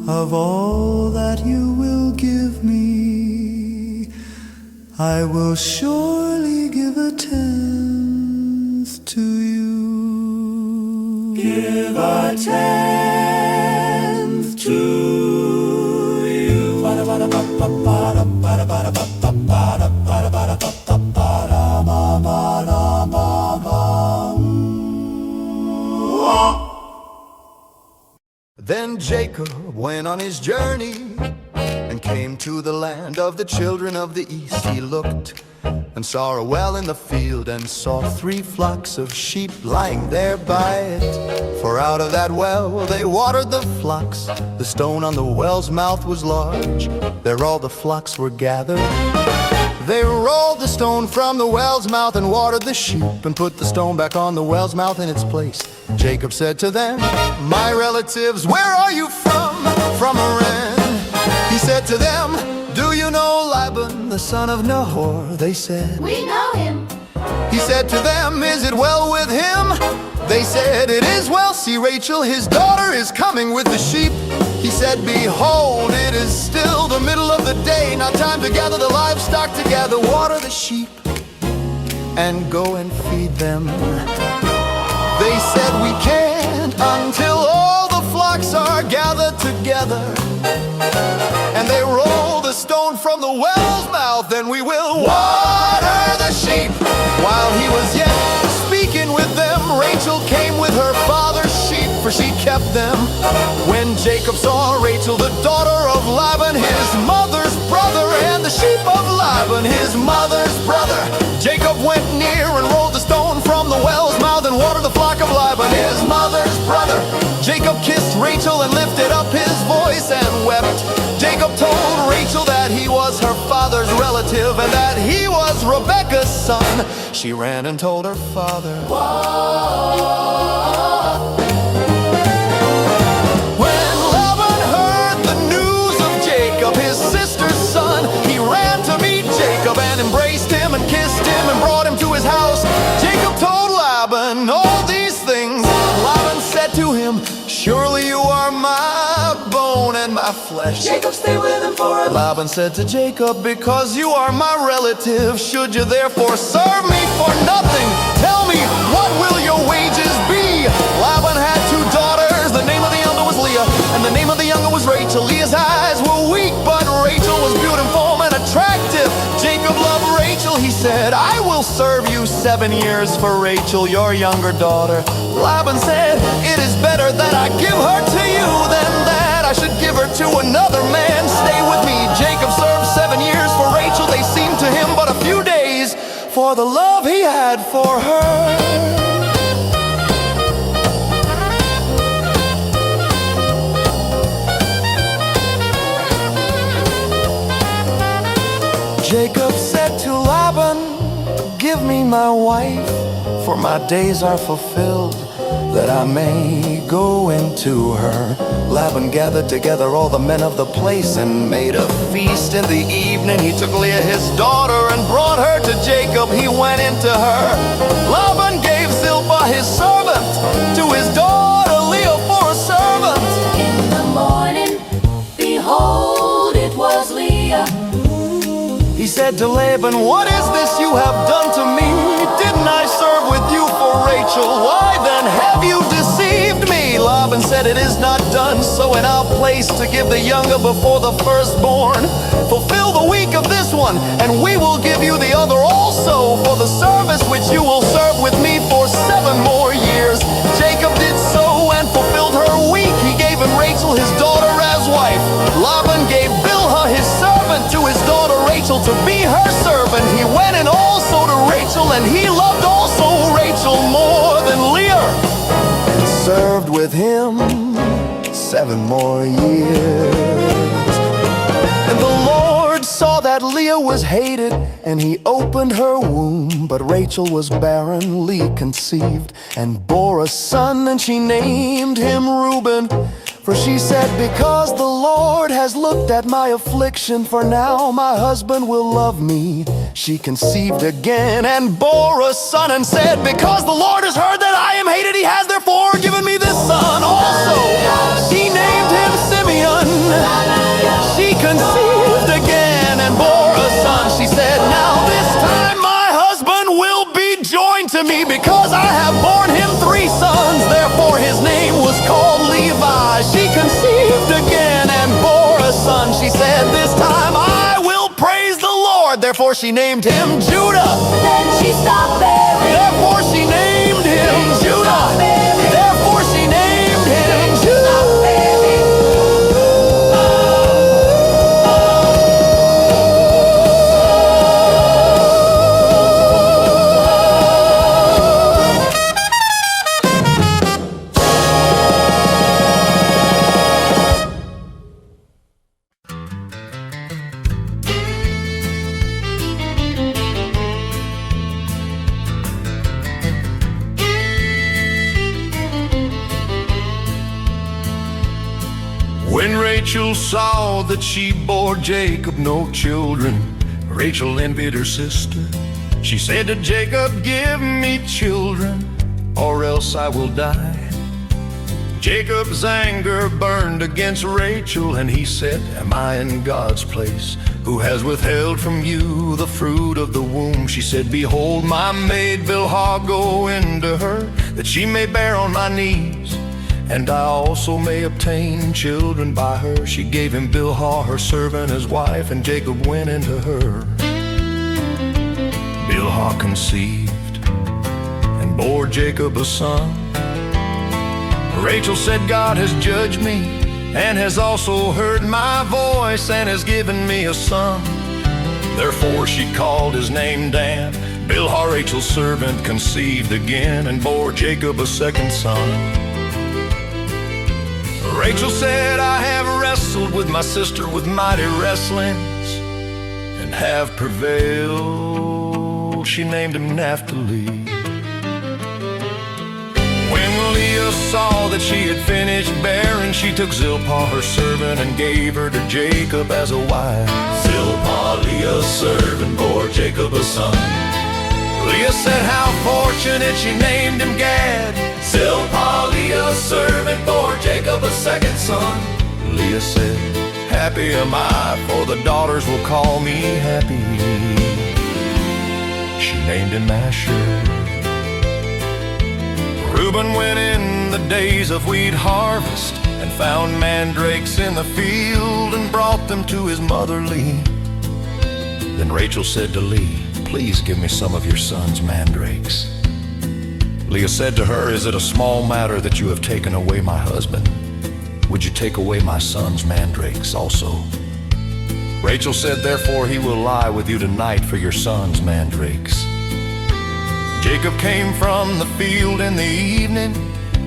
Of all that you will give me, I will surely give a tenth to you. Give a tenth to you. Then Jacob went on his journey and came to the land of the children of the east. He looked and saw a well in the field and saw 3 flocks of sheep lying there by it. For out of that well they watered the flocks. The stone on the well's mouth was large. There all the flocks were gathered. They rolled the stone from the well's mouth and watered the sheep and put the stone back on the well's mouth in its place. Jacob said to them, "My relatives, where are you from?" "From Haran." He said to them, "Do you know Laban, the son of Nahor?" They said, "We know him." He said to them, "Is it well with him?" They said, "It is well. See, Rachel, his daughter, is coming with the sheep." He said, "Behold, it is still the middle of the day. Now time to gather the livestock together, water the sheep, and go and feed them." They said, "We can't until all the flocks are gathered together." And they rolled the stone from the well's mouth, "Then we will water the sheep." While he was yet speaking with them, Rachel came with her father's sheep, for she kept them. When Jacob saw Rachel, the daughter of Laban, his mother's brother, and the sheep of Laban, his mother's brother, Jacob went near and rolled the stone from the well's mouth and watered the flock of Laban, his mother's brother. Jacob kissed Rachel and lifted up his voice and wept. Jacob told Rachel that he was her father's relative and that he was Rebekah's son. She ran and told her father. When Laban heard the news of Jacob, his sister's son, he ran to meet Jacob and embraced him and kissed him and brought him to his house. Jacob told Laban all these things. Laban said to him, "Surely you are my bone and my flesh." Jacob stayed with him for a Laban said to Jacob, "Because you are my relative, should you therefore serve me for nothing? Tell me, what will your wages be?" Laban had 2 daughters. The name of the elder was Leah, and the name of the younger was Rachel. Leah's eyes were weak, but Rachel was beautiful and attractive. Jacob loved Rachel. He said, "I will serve you 7 years for Rachel, your younger daughter." Laban said, "It is better that I give her to you than that I should give her to another man. Stay with me." Jacob served 7 years for Rachel. They seemed to him but a few days for the love he had for her. Jacob said to Laban, "Give me my wife, for my days are fulfilled, that I may go into her." Laban gathered together all the men of the place and made a feast. In the evening he took Leah his daughter and brought her to Jacob. He went into her. Laban gave Zilpah his servant to his daughter Leah for a servant. In the morning, behold, it was Leah. He said to Laban, "What is this you have done to me? Didn't I serve with you for Rachel? Why then have you deceived me?" Laban said, "It is not done so in our place to give the younger before the firstborn. Fulfill the week of this one, and we will give you the other also for the service which you will serve with me for 7 more years." Jacob did so and fulfilled her week. He gave him Rachel his daughter as wife. Laban gave Bilhah his servant to his daughter Rachel to be her servant. He went in also to Rachel, and he loved also Rachel more than Leah, and served with him 7 more years. And the Lord saw that Leah Leah was hated, and he opened her womb. But Rachel was barrenly conceived and bore a son, and she named him Reuben. For she said, because the Lord has looked at my affliction, for now my husband will love me. She conceived again and bore a son, and said, because the Lord has heard that I am hated, he has therefore given me this son also. She named him Simeon. She conceived again and bore a son. She said, now this time my husband will be joined to me, because I have borne him 3 sons. Therefore his name was called Levi. She conceived again and bore a son. She said, this time I will praise the Lord. Therefore she named him Judah. Then she stopped bearing. Therefore she named him Judah. Therefore she named him Judah. When Rachel saw that she bore Jacob no children, Rachel envied her sister. She said to Jacob, give me children, or else I will die. Jacob's anger burned against Rachel, and he said, am I in God's place, who has withheld from you the fruit of the womb? She said, behold, my maid Bilhah, go into her, that she may bear on my knees, and I also may obtain children by her. She gave him Bilhah, her servant, as wife, and Jacob went into her. Bilhah conceived and bore Jacob a son. Rachel said, God has judged me, and has also heard my voice, and has given me a son. Therefore she called his name Dan. Bilhah, Rachel's servant, conceived again, and bore Jacob a second son. Rachel said, I have wrestled with my sister with mighty wrestlings, and have prevailed. She named him Naphtali. When Leah saw that she had finished bearing, she took Zilpah, her servant, and gave her to Jacob as a wife. Zilpah, Leah's servant, bore Jacob a son. Leah said, how fortunate, she named him Gad. Zilpah, Leah's servant, bore Jacob a second son. Leah said, happy am I, for the daughters will call me happy. She named him Asher. Reuben went in the days of wheat harvest, and found mandrakes in the field, and brought them to his mother Leah. Then Rachel said to Leah, please give me some of your son's mandrakes. Leah said to her, is it a small matter that you have taken away my husband? Would you take away my son's mandrakes also? Rachel said, therefore he will lie with you tonight for your son's mandrakes. Jacob came from the field in the evening,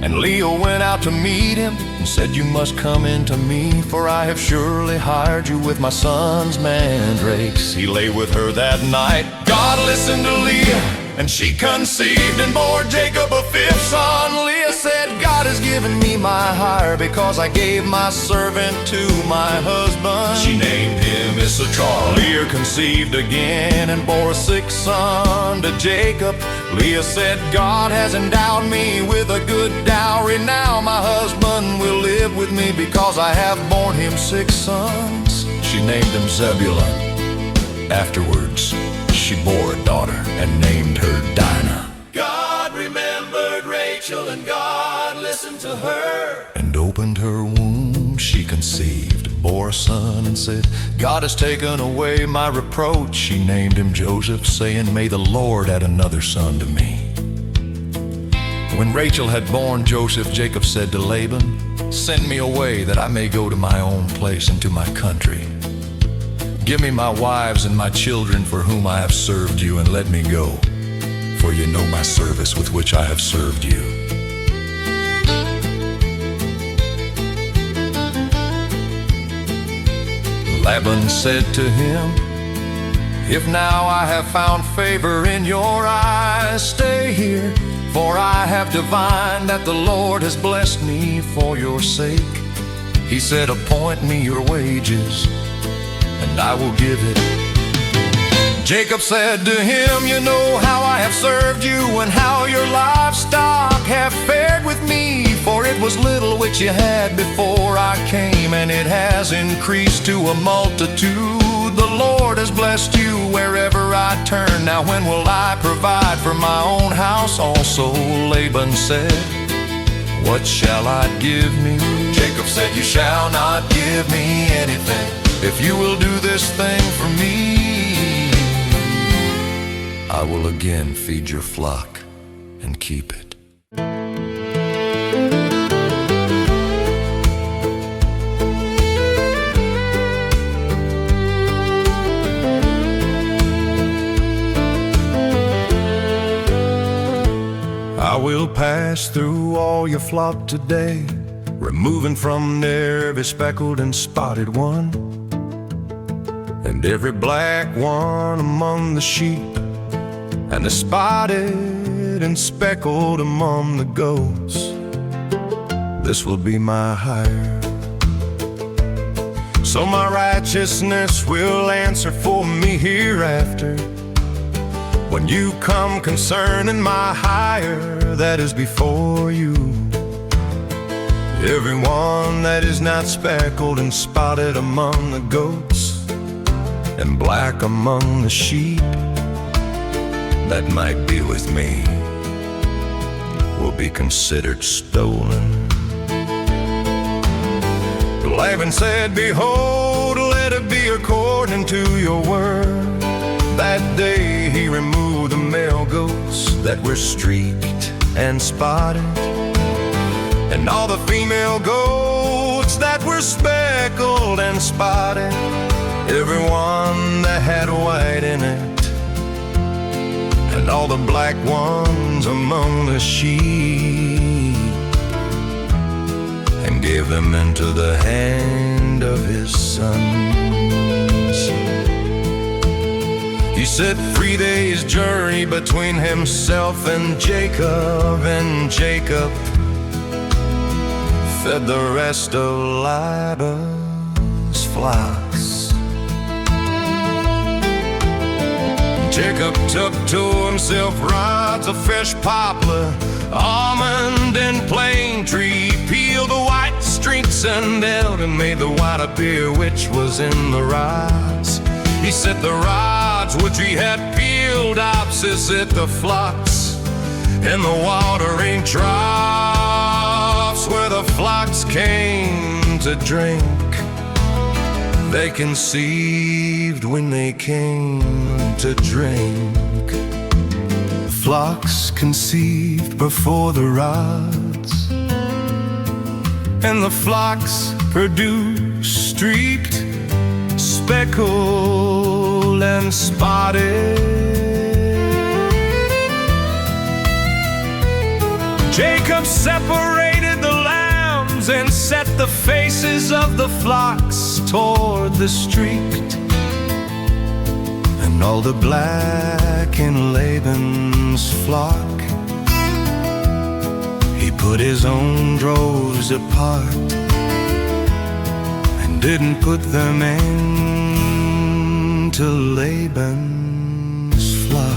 and Leah went out to meet him, and said, you must come in to me, for I have surely hired you with my son's mandrakes. He lay with her that night. God listened to Leah, and she conceived and bore Jacob a fifth son. Leah said, God has given me my hire, because I gave my servant to my husband. She named him Issachar. Leah conceived again and bore a sixth son to Jacob. Leah said, God has endowed me with a good dowry. Now my husband will live with me, because I have borne him 6 sons. She named him Zebulun. Afterwards, she bore a daughter and named her Dinah. God remembered Rachel, and God listened to her, and opened her womb. She conceived, bore a son, and said, God has taken away my reproach. She named him Joseph, saying, may the Lord add another son to me. When Rachel had borne Joseph, Jacob said to Laban, send me away, that I may go to my own place and to my country. Give me my wives and my children, for whom I have served you, and let me go, for you know my service with which I have served you. Laban said to him, If now I have found favor in your eyes, stay here, for I have divined that the Lord has blessed me for your sake. He said, appoint me your wages, and I will give it. Jacob said to him, you know how I have served you, and how your livestock have fared with me. For it was little which you had before I came, and it has increased to a multitude. The Lord has blessed you wherever I turn. Now when will I provide for my own house also? Laban said, what shall I give me? Jacob said, you shall not give me anything if you will do this thing for me. I will again feed your flock and keep it. I will pass through all your flock today, removing from there every speckled and spotted one, and every black one among the sheep, and the spotted and speckled among the goats. This will be my hire, so my righteousness will answer for me hereafter, when you come concerning my hire that is before you. Everyone that is not speckled and spotted among the goats, and black among the sheep, that might be with me, will be considered stolen. Laban said, behold, let it be according to your word. That day he removed the male goats that were streaked and spotted, and all the female goats that were speckled and spotted, every one that had white in it, and all the black ones among the sheep, and gave them into the hand of his sons. He said 3 days' journey between himself and Jacob fed the rest of Laban's flocks. Jacob took to himself rods of fresh poplar, almond and plane tree, peeled the white streaks and dealt, and made the white beer which was in the rods. He set the rods which he had peeled opposite the flocks, in the watering troughs where the flocks came to drink. They conceived when they came to drink. Flocks conceived before the rods, and the flocks produced streaked, speckled and spotted. Jacob separated the lambs and set the faces of the flocks toward the streaked, and all the black in Laban's flock he put his own droves apart, and didn't put them into Laban's flock.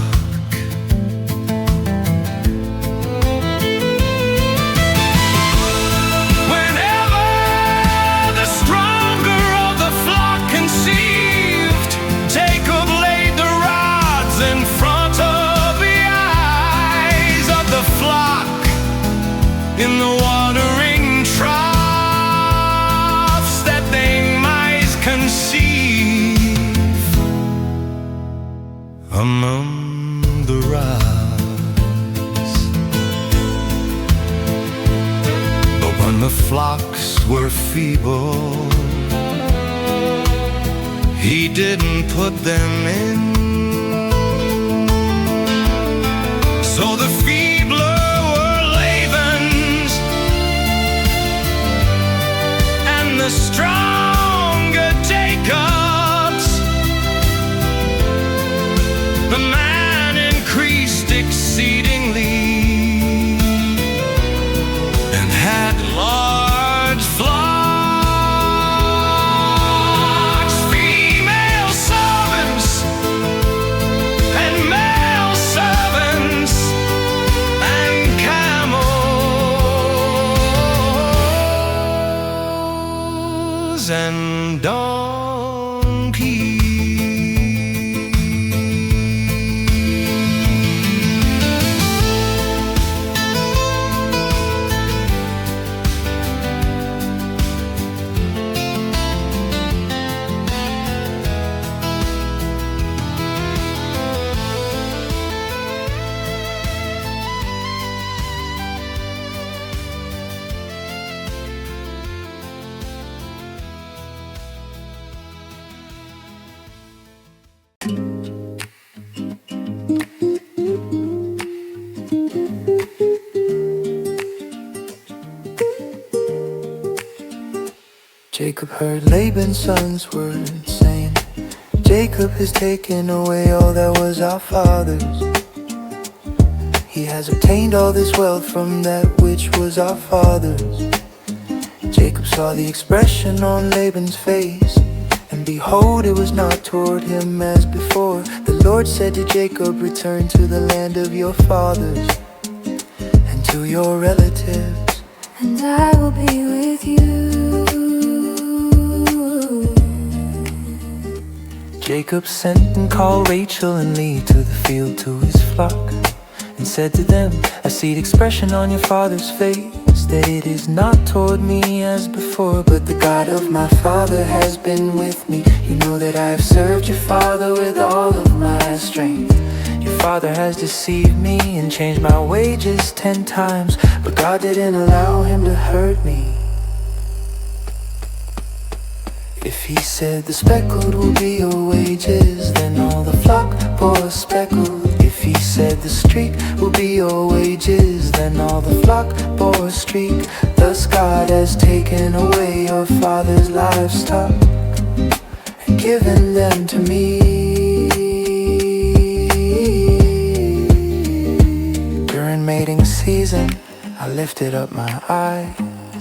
In the watering troughs that they might conceive among the rods. But when the flocks were feeble, he didn't put them in. So the feebler the stronger Jacobs, Jacob heard Laban's son's words, saying, Jacob has taken away all that was our father's. He has obtained all this wealth from that which was our father's. Jacob saw the expression on Laban's face, and behold, it was not toward him as before. The Lord said to Jacob, return to the land of your fathers and to your relatives, and I will be with you. Jacob sent and called Rachel and Leah to the field to his flock, and said to them, I see the expression on your father's face, that it is not toward me as before, but the God of my father has been with me. You know that I have served your father with all of my strength. Your father has deceived me and changed my wages 10 times, but God didn't allow him to hurt me. If he said the speckled will be your wages, then all the flock bore speckled. If he said the streak will be your wages, then all the flock bore a streak. Thus God has taken away your father's livestock and given them to me. During mating season, I lifted up my eyes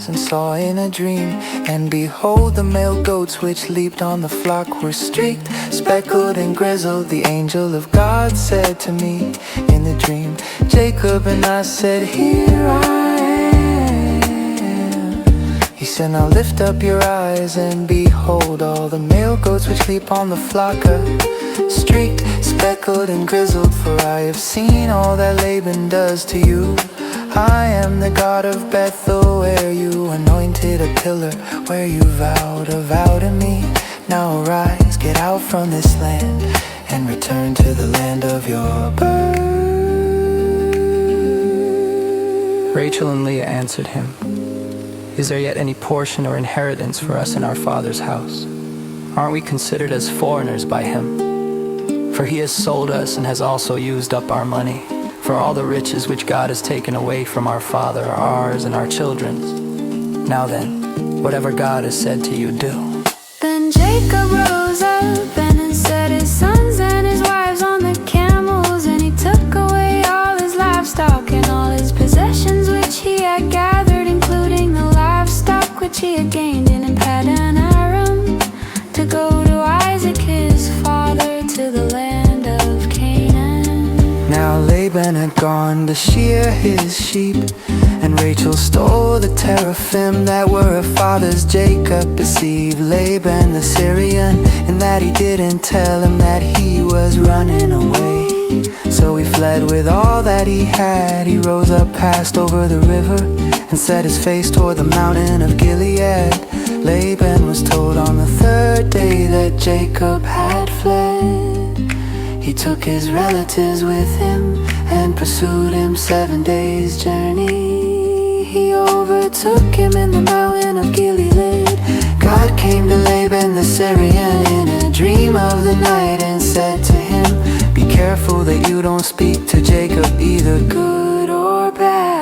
and saw in a dream, and behold, the male goats which leaped on the flock were streaked, speckled and grizzled. The angel of God said to me in the dream, Jacob, and I said, here I am. He said, now lift up your eyes and behold, all the male goats which leap on the flock are streaked, speckled and grizzled, for I have seen all that Laban does to you. I am the God of Bethel, where you anointed a pillar, where you vowed a vow to me. Now arise, get out from this land, and return to the land of your birth. Rachel and Leah answered him, Is there yet any portion or inheritance for us in our father's house? Aren't we considered as foreigners by him? For he has sold us and has also used up our money. For all the riches which God has taken away from our father are ours and our children's. Now then, whatever God has said to you, do. Then Jacob rose up and set his sons and his wives on the camels, and he took away all his livestock and all his possessions which he had gathered, including the livestock which he had gained in Paddan Aram, to go to Isaac his father to the land of Canaan. Now Laban had gone to shear his sheep, and Rachel stole the teraphim that were her father's. Jacob deceived Laban the Syrian, in that he didn't tell him that he was running away. So he fled with all that he had. He rose up, passed over the river, and set his face toward the mountain of Gilead. Laban was told on the third day that Jacob had fled. He took his relatives with him and pursued him 7 days' journey. He overtook him in the mountain of Gilead. God came to Laban the Syrian in a dream of the night and said to him, be careful that you don't speak to Jacob, either good or bad.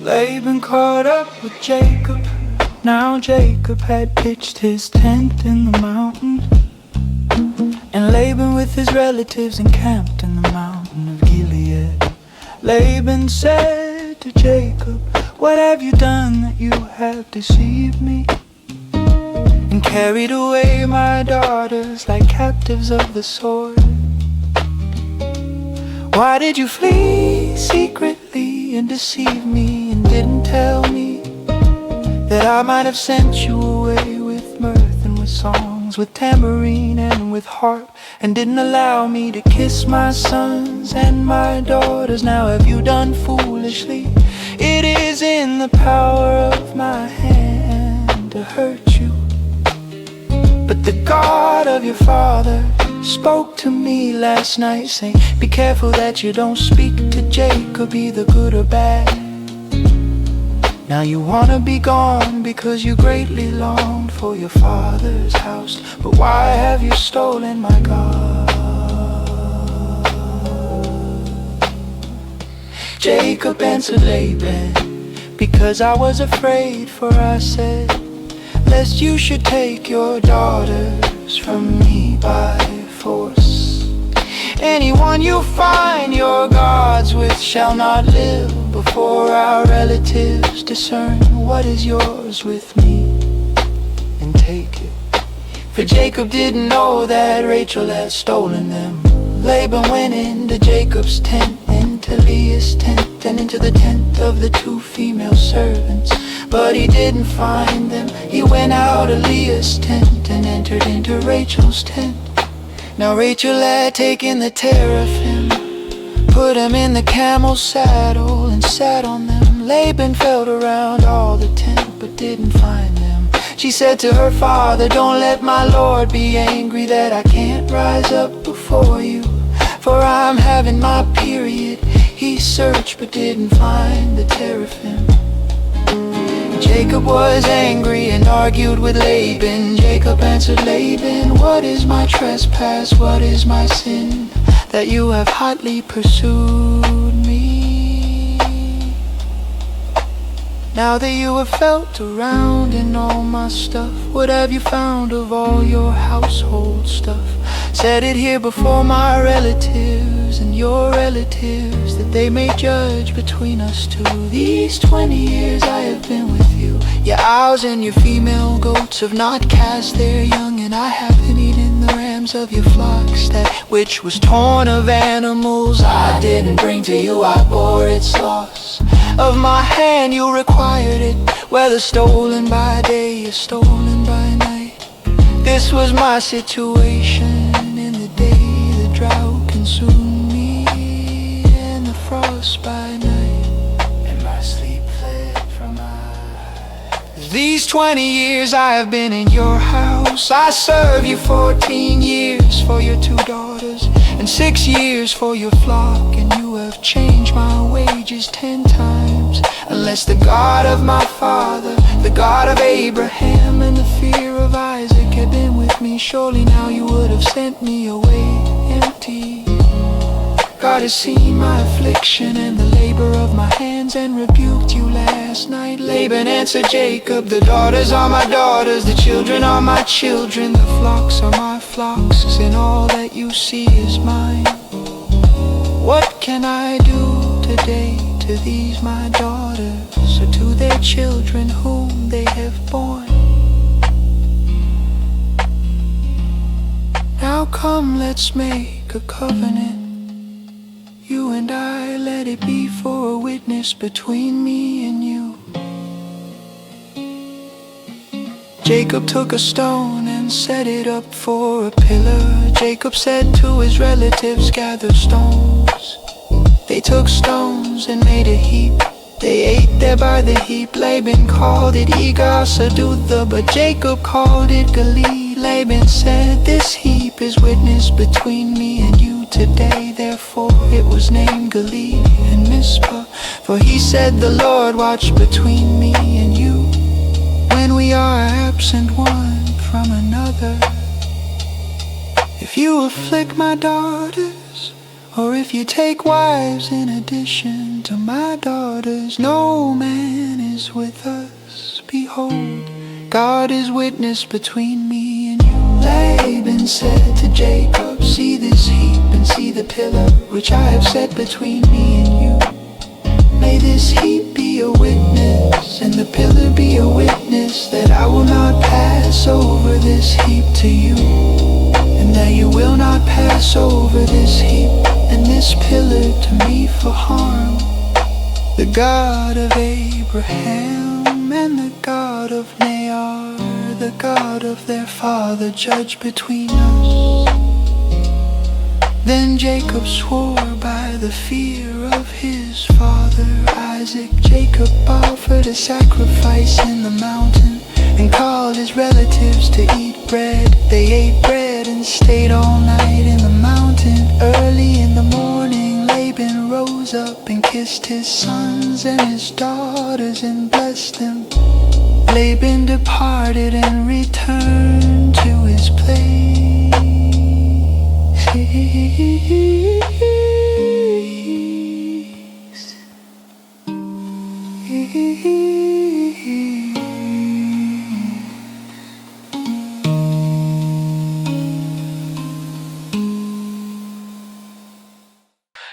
Laban caught up with Jacob. Now Jacob had pitched his tent in the mountain, and Laban with his relatives encamped in the mountain of Gilead. Laban said to Jacob, what have you done that you have deceived me, and carried away my daughters like captives of the sword? Why did you flee secretly and deceive me, and didn't tell me that I might have sent you away with mirth and with song songs with tambourine and with harp, and didn't allow me to kiss my sons and my daughters. Now have you done foolishly? It is in the power of my hand to hurt you. But the God of your father spoke to me last night, saying, be careful that you don't speak to Jacob, either good or bad. Now you wanna be gone because you greatly longed for your father's house. But why have you stolen my God? Jacob answered Laban, because I was afraid, for I said, lest you should take your daughters from me by force. Anyone you find your gods with shall not live before our relatives discern what is yours with me and take it. For Jacob didn't know that Rachel had stolen them. Laban went into Jacob's tent, into Leah's tent, and into the tent of the 2 female servants, but he didn't find them. He went out of Leah's tent and entered into Rachel's tent. Now Rachel had taken the teraphim, put him in the camel's saddle and sat on them. Laban felt around all the tent but didn't find them. She said to her father, don't let my lord be angry that I can't rise up before you, for I'm having my period. He searched but didn't find the teraphim. Jacob was angry and argued with Laban. Jacob answered Laban, what is my trespass, what is my sin, that you have hotly pursued me? Now that you have felt around in all my stuff, what have you found of all your household stuff? Set it here before my relatives and your relatives, that they may judge between us two. These 20 years I have been with you. Your owls and your female goats have not cast their young, and I haven't eaten the rams of your flocks. That which was torn of animals I didn't bring to you, I bore its loss. Of my hand you required it, whether stolen by day or stolen by night. This was my situation in the day the drought consumed me, and the frost by night, and my sleep fled from my eyes. These 20 years I have been in your house. I serve you 14 years for your 2 daughters, and 6 years for your flock, and you have changed my wages 10 times. Unless the God of my father, the God of Abraham and the fear of Isaac had been with me, surely now you would have sent me away empty. God has seen my affliction and the labor of my hands, and rebuked you last night. Laban answered Jacob, the daughters are my daughters, the children are my children, the flocks are my flocks, and all that you see is mine. What can I do today to these my daughters, or to their children whom they have borne? Now come, let's make a covenant, you and I, let it be for a witness between me and you. Jacob took a stone and set it up for a pillar. Jacob said to his relatives, gather stones. They took stones and made a heap. They ate there by the heap. Laban called it Egar-Sadutha, but Jacob called it Gilead. Laban said, this heap is witness between me and you today. Therefore it was named Gilead and Mizpah, for he said, the Lord watch between me and you when we are absent one from another. If you afflict my daughters, or if you take wives in addition to my daughters, no man is with us. Behold, God is witness between me and you. Laban said to Jacob, see this heap and see the pillar which I have set between me and you. May this heap be a witness, and the pillar be a witness, that I will not pass over this heap to you, and that you will not pass over this heap and this pillar to me for harm. The God of Abraham and the God of Nahor, the God of their father judge between us. Then Jacob swore by the fear of his father Isaac. Jacob offered a sacrifice in the mountain and called his relatives to eat bread. They ate bread and stayed all night in the mountain. Early in the morning, Laban rose up and kissed his sons and his daughters and blessed them. Laban departed and returned to his place.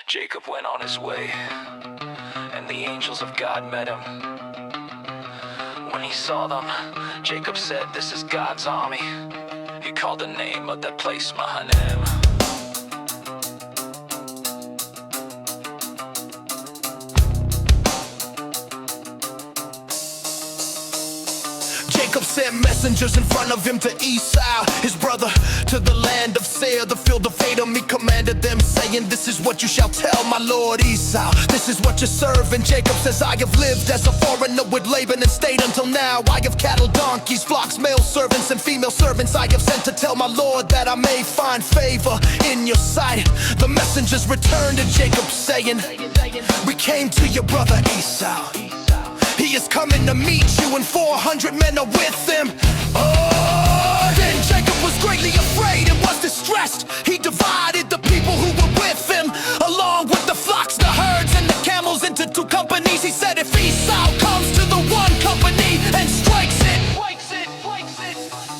Jacob went on his way, and the angels of God met him. When he saw them, Jacob said, "This is God's army." He called the name of that place Mahanaim. Jacob sent messengers in front of him to Esau, his brother, to the land of Seir, the field of Edom. He commanded them, saying, "This is what you shall tell my lord Esau. This is what your servant Jacob says. I have lived as a foreigner with Laban and stayed until now. I have cattle, donkeys, flocks, male servants and female servants. I have sent to tell my lord that I may find favor in your sight." The messengers returned to Jacob, saying, "We came to your brother Esau. He is coming to meet you, and 400 men are with him." Oh, then Jacob was greatly afraid and was distressed. He divided the people who were with him, along with the flocks, the herds, and the camels, into two companies. He said, "If Esau comes to the one company and strikes it,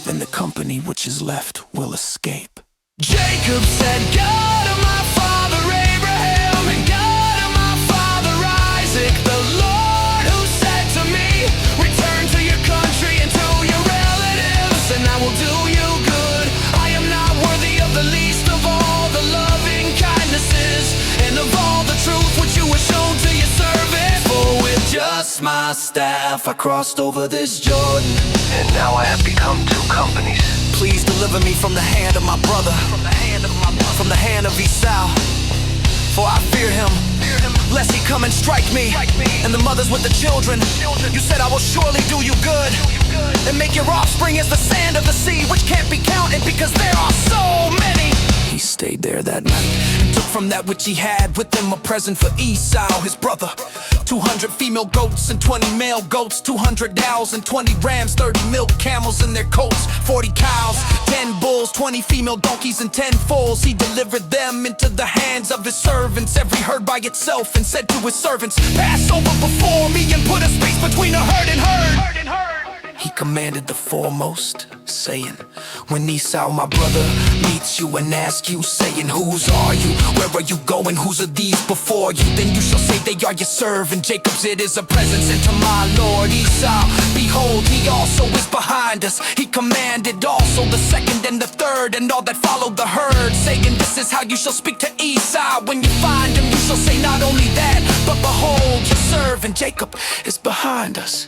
then the company which is left will escape." Jacob said, "God of my father Abraham and God of my father Isaac, the Lord who said to me, 'Return to your country and to your relatives, and I will do you good. I am not worthy of the least of all the loving kindnesses and of all the truth which you have shown to your servant. For with just my staff I crossed over this Jordan, and now I have become two companies. Please deliver me from the hand of my brother, from the hand of Esau. For I fear him, lest he come and strike me, and the mothers with the children. You said I will surely do you good, and make your offspring as the sand of the sea, which can't be counted because there are so many." He stayed there that night and took from that which he had with him a present for Esau, his brother. 200 female goats and 20 male goats, 200 owls and 20 rams, 30 milk camels in their coats, 40 cows, 10 bulls, 20 female donkeys and 10 foals. He delivered them into the hands of his servants, every herd by itself, and said to his servants, "Pass over before me and put a space between a herd and herd." He commanded the foremost, saying, "When Esau my brother meets you and asks you, saying, 'Whose are you? Where are you going? Whose are these before you?' Then you shall say, 'They are your servant Jacob's. It is a present sent to my lord Esau. Behold, he also is behind us. He commanded also the second and the third and all that followed the herd, saying, 'This is how you shall speak to Esau. When you find him, you shall say not only that, but behold, your servant Jacob is behind us.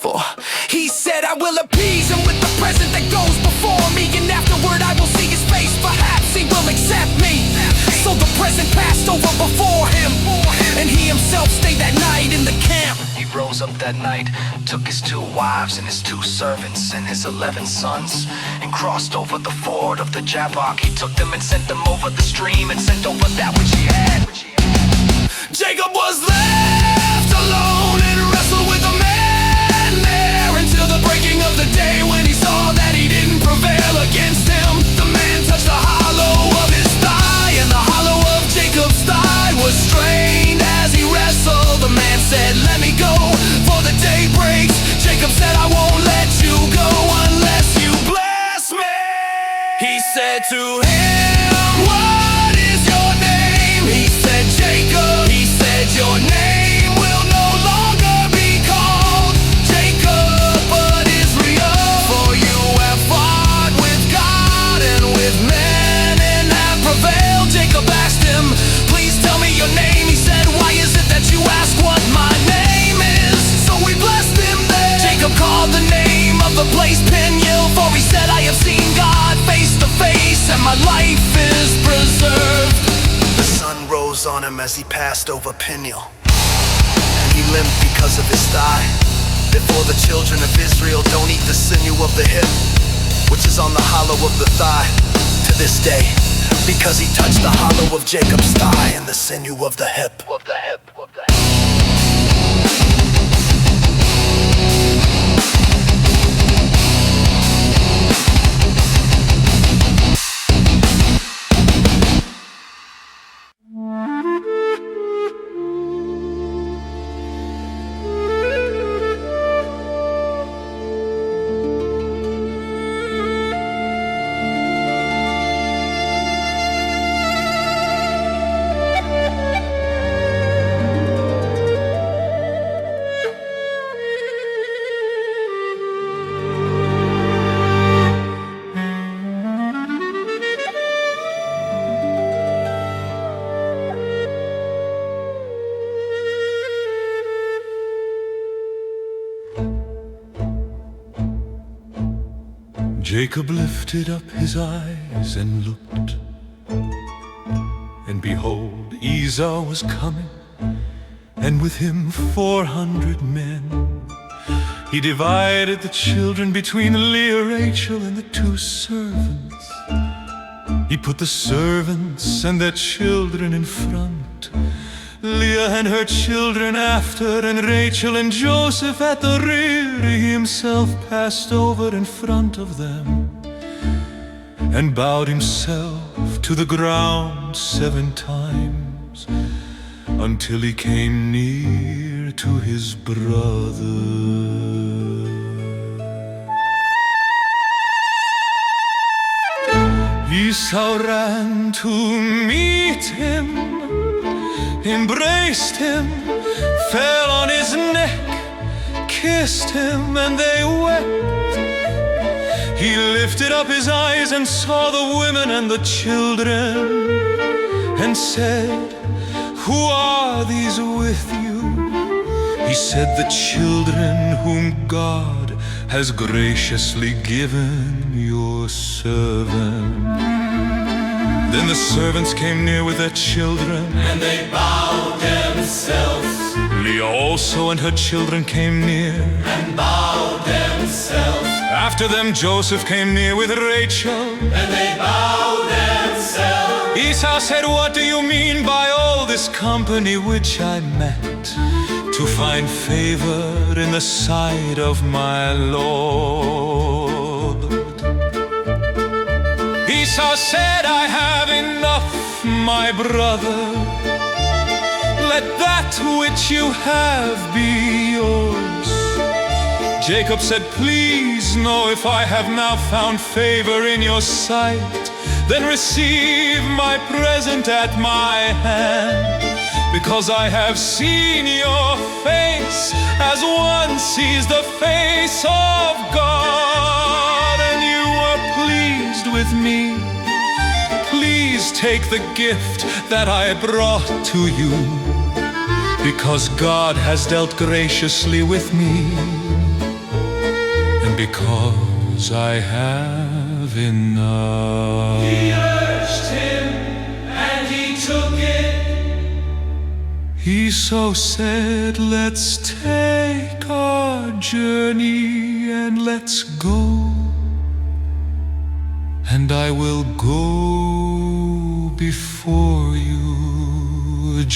For he said, I will appease him with the present that goes before me, and afterward I will see his face. Perhaps he will accept me.' So the present passed over before him, and he himself stayed that night in the camp. He rose up that night, took his 2 wives and his 2 servants and his 11 sons, and crossed over the ford of the Jabbok. He took them and sent them over the stream, and sent over that which he had. Jacob was left alone and wrestled with a man there until the breaking of the day, when he saw that he didn't prevail against him. The man touched the hollow of his thigh, and the hollow of Jacob's thigh was strained as he wrestled. The man said, 'Let me go, for the day breaks.' Jacob said, 'I won't let you go unless you bless me.' He said to him, 'What is your name?' He said, 'Jacob.' He said, 'Your name will no longer and my life is preserved. The sun rose on him as he passed over Peniel, and he limped because of his thigh. Therefore the children of Israel don't eat the sinew of the hip, which is on the hollow of the thigh, to this day, because he touched the hollow of Jacob's thigh and the sinew of the hip. Jacob lifted up his eyes and looked, and behold, Esau was coming, and with him 400 men. He divided the children between Leah, Rachel, and the 2 servants. He put the servants and their children in front, Leah and her children after, and Rachel and Joseph at the rear. He himself passed over in front of them, and bowed himself to the ground 7 times, until he came near to his brother. Esau ran to meet him, embraced him, fell on his neck, kissed him, and they wept. He lifted up his eyes and saw the women and the children, and said, "Who are these with you?" He said, "The children whom God has graciously given your servant." Then the servants came near with their children, and they bowed themselves. Leah also and her children came near, and bowed themselves. After them Joseph came near with Rachel, and they bowed themselves. Esau said, "What do you mean by all this company which I met, to find favor in the sight of my Lord?" Esau said, "I have enough, my brother. Let that which you have be yours." Jacob said, "Please know, if I have now found favor in your sight, then receive my present at my hand, because I have seen your face as one sees the face of God, and you were pleased with me. Please take the gift that I brought to you, because God has dealt graciously with me, and because I have enough." He urged him, and he took it. Esau said, "Let's take our journey and let's go, and I will go before you."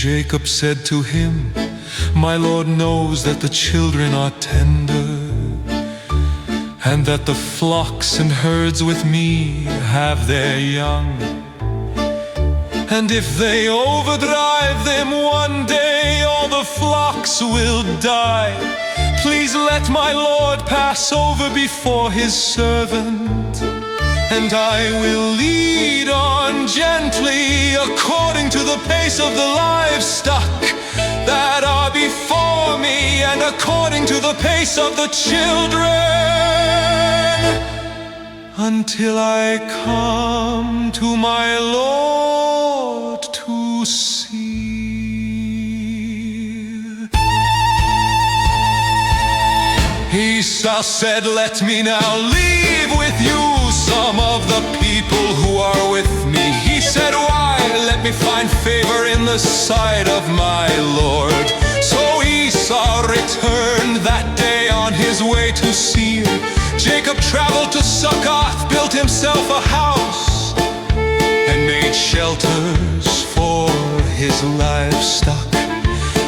Jacob said to him, "My Lord knows that the children are tender, and that the flocks and herds with me have their young. And if they overdrive them one day, all the flocks will die. Please let my Lord pass over before his servant, and I will lead on gently according to the pace of the livestock that are before me, and according to the pace of the children, until I come to my Lord to see." Esau said, "Let me now leave with you some of the people who are with me. He said, why? Let me find favor in the sight of my Lord. So Esau returned that day on his way to Seir. Jacob traveled to Succoth, built himself a house, and made shelters for his livestock.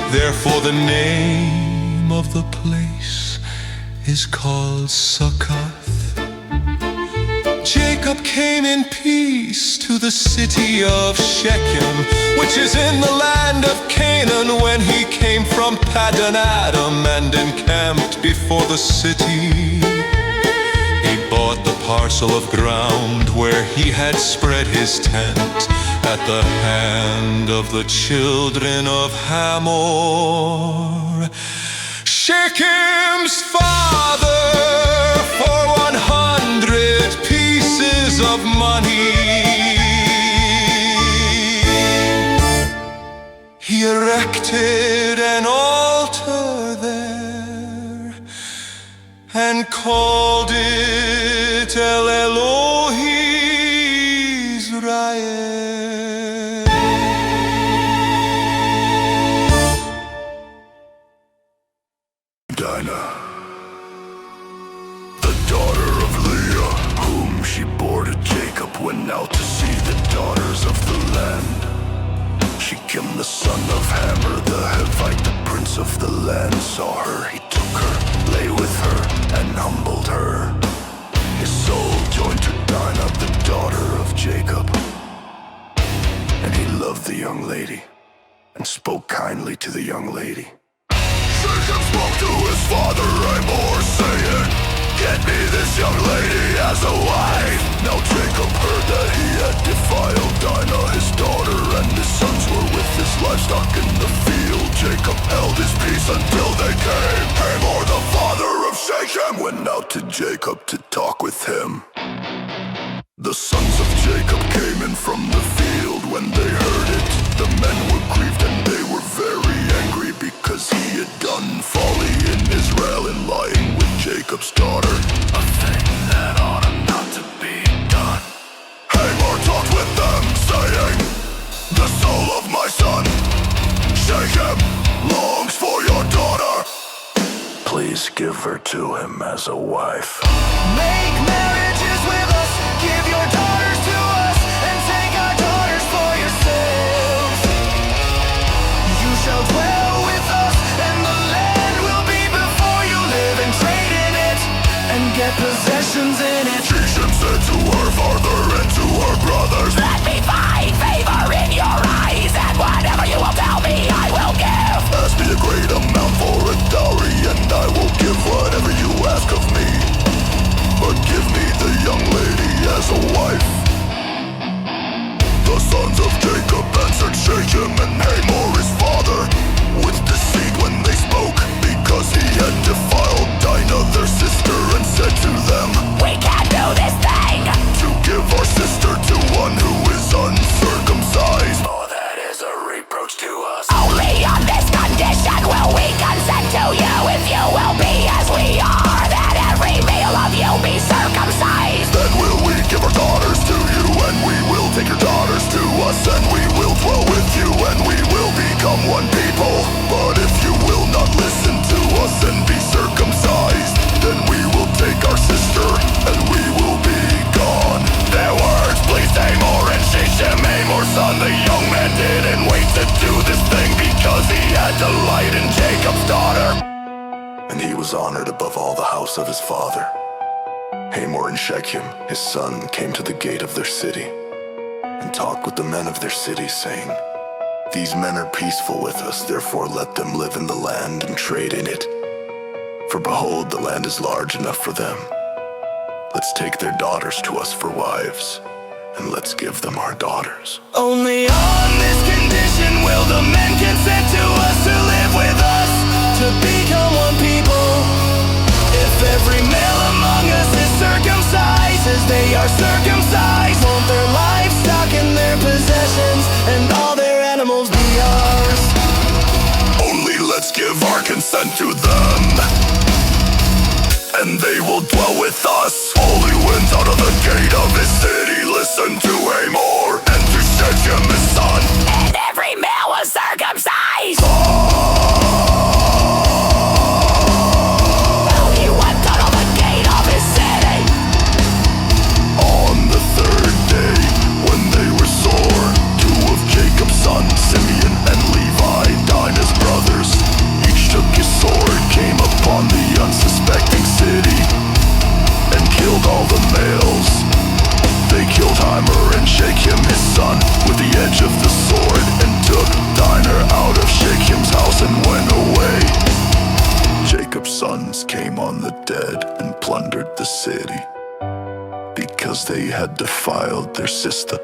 Therefore the name of the place is called Succoth. Jacob came in peace to the city of Shechem, which is in the land of Canaan, when he came from Paddan Aram and encamped before the city. He bought the parcel of ground where he had spread his tent at the hand of the children of Hamor, Shechem's father, for 100 pieces of money. He erected an altar there and called it El Elohi Israel. Dinah, the daughter of Leah, whom she bore to Jacob, went out to see the daughters of the land. Shechem, the son of Hamor, the Hivite, the prince of the land, saw her. He took her, lay with her, and humbled her. His soul joined to Dinah, the daughter of Jacob. And he loved the young lady, and spoke kindly to the young lady. Jacob spoke to his father Hamor, saying, get me this young lady as a wife. Now Jacob heard that he had defiled Dinah, his daughter, and his sons were with his livestock in the field. Jacob held his peace until they came. Hamor, the father of Shechem, went out to Jacob to talk with him. The sons of Jacob came in from the field when they heard it. The men were grieved and they were very angry, because he had done folly in Israel in lying with Jacob's daughter, a thing that ought not to be done. Hamor talked with them, saying, the soul of my son Shechem longs for your daughter. Please give her to him as a wife. Make marriages with us, give your daughters to us, and take our daughters for yourselves. You shall dwell with us, and the land will be before you. Live and trade in it, and get possessions in it. Shechem said to her father and to her brothers, let me find favor in your eyes, and whatever you will tell me I will give. Ask me a great amount for a dowry, and I will give whatever you ask of me. But give me the young lady as a wife. The sons of Jacob answered Shechem and Hamor his father with deceit when they spoke, because he had defiled Dinah their sister, and said to them, we can't do this thing, to give our sister to one who is uncircumcised. for that is a reproach to us. Only on this condition will we consent to you, if you will be as we are, that every male of you be circumcised. Then will we give our daughters to you, and we will take your daughters to us, and we will dwell with you, and we will become one people. But if you will not listen to us and be circumcised, then we will take our sister, and we will be gone. Their words pleased Hamor and Shechem, Hamor's son. The young man didn't wait to do this thing, because he had delight in Jacob's daughter. And he was honored above all the house of his father. Hamor and Shechem, his son, came to the gate of their city, and talked with the men of their city, saying, these men are peaceful with us, therefore let them live in the land and trade in it. For behold, the land is large enough for them. Let's take their daughters to us for wives, and let's give them our daughters. Only on this condition will the men consent to us, to live with us, to become one people. If every male among us is circumcised as they are circumcised, won't their livestock and their possessions and all their animals be ours? Only let's give our consent to them, and they will dwell with us. Holy winds out of the gate of dead and plundered the city because they had defiled their sister.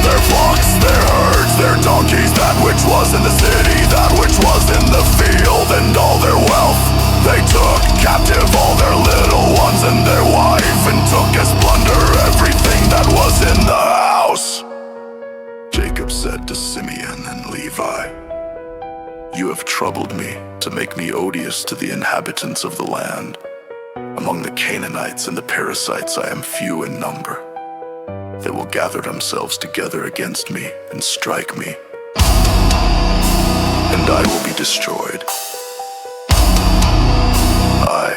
Their flocks, their herds, their donkeys, that which was in the city, that which was in the field, and all their wealth. They took captive all their little ones and their wife, and took as plunder everything that was in the house. Jacob said to Simeon and Levi, "You have troubled me to make me odious to the inhabitants of the land. Among the Canaanites and the Perizzites I am few in number. They will gather themselves together against me and strike me, and I will be destroyed, I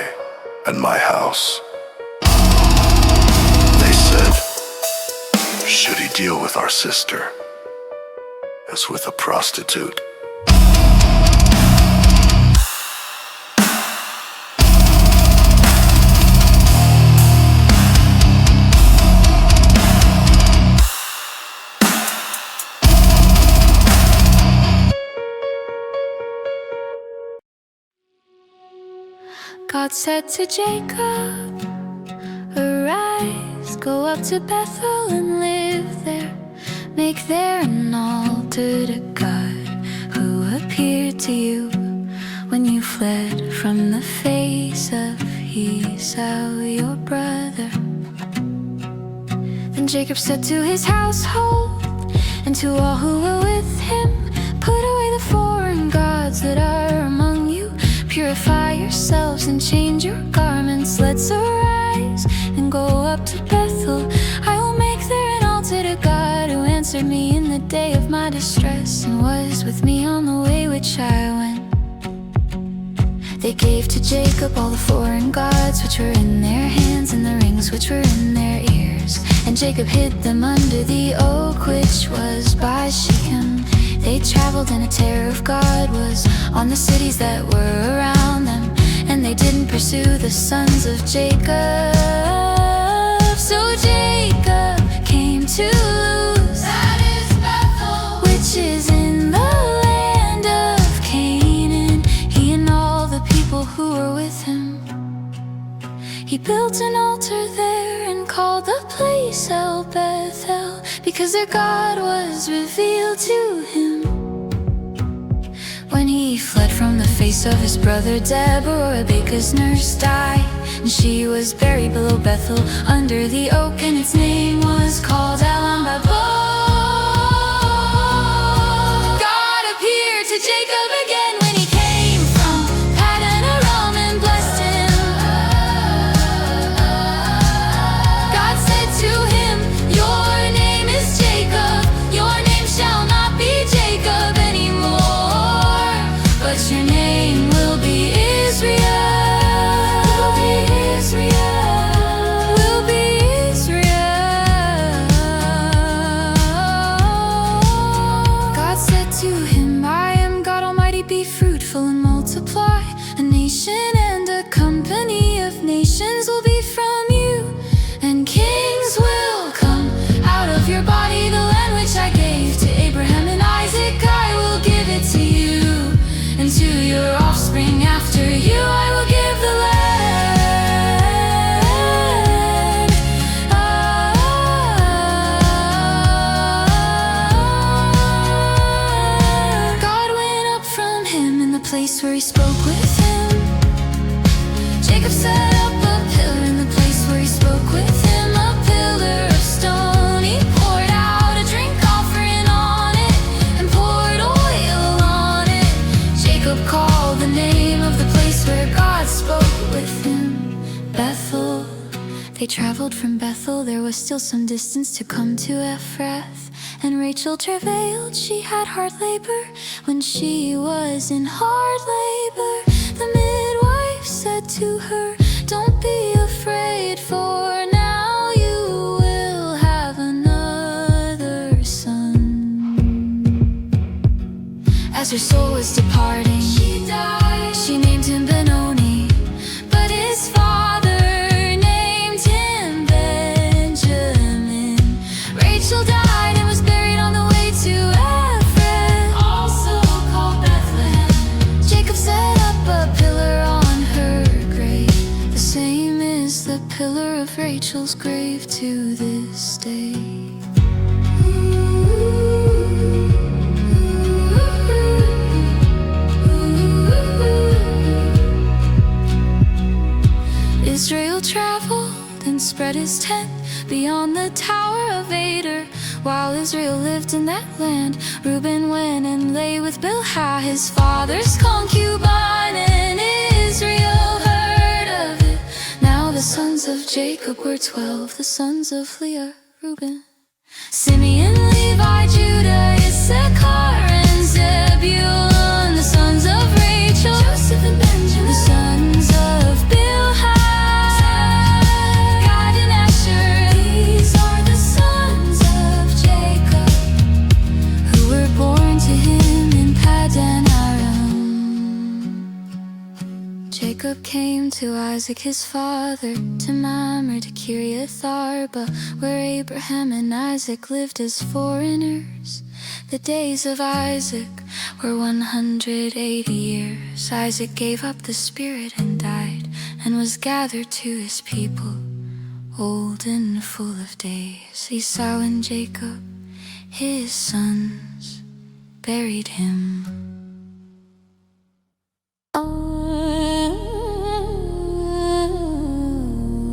and my house." They said, "Should he deal with our sister as with a prostitute?" God said to Jacob, "Arise, go up to Bethel and live there. Make there an altar to God, who appeared to you when you fled from the face of Esau, your brother." Then Jacob said to his household and to all who were with him, "Put away the foreign gods that are among you. Purify yourselves and change your garments. Let's arise and go up to Bethel. I will make there an altar to God, who answered me in the day of my distress, and was with me on the way which I went." They gave to Jacob all the foreign gods which were in their hands, and the rings which were in their ears. And Jacob hid them under the oak which was by Shechem. They traveled, and a terror of God was on the cities that were around them, and they didn't pursue the sons of Jacob. So Jacob came to Luz, that is Bethel, which is in the land of Canaan, he and all the people who were with him. He built an altar there and called the place El Bethel, because their God was revealed to him. When he fled from the face of his brother, Deborah, a baker's nurse, died, and she was buried below Bethel under the oak, and its name was called El-Babo. God appeared to Jacob again when he came from Paddan Aram and blessed him. God said to him, "Your name is Jacob, your name shall not be Jacob anymore, but your name will be Israel." Will be Israel. God said to him, "I am God Almighty, be fruitful and multiply. A nation and a company of nations will be from you, and kings will come out of your body. The land which I gave to Abraham and Isaac, I will give it to you, and to your offspring after you I will give the land." God went up from him in the place where he spoke with him. Jacob set up a pillar in the place where he spoke with him, a pillar of stone. He poured out a drink offering on it and poured oil on it. Jacob called the name of the place where God spoke with him Bethel. They traveled from Bethel, there was still some distance to come to Ephrath, and Rachel travailed, she had hard labor. When she was in hard labor, the midwife said to her, "Don't be afraid, for now you will have another son." As her soul was departing, she died. She named pillar of Rachel's grave to this day. Israel traveled and spread his tent beyond the Tower of Ader. While Israel lived in that land, Reuben went and lay with Bilhah, his father's concubine, and Israel heard of it. Now the sons of Jacob were 12, the sons of Leah, Reuben, Simeon, Levi, Judah, Issachar, and Zebulun, the sons of Rachel, Joseph and Benjamin, the sons of Bilhah, Gad and Asher. These are the sons of Jacob, who were born to him in Paddan Aram. Jacob came to Isaac his father, to Mamre, to Kiriath Arba, where Abraham and Isaac lived as foreigners. The days of Isaac were 180 years. Isaac gave up the spirit and died, and was gathered to his people, old and full of days. Esau and Jacob, his sons, buried him.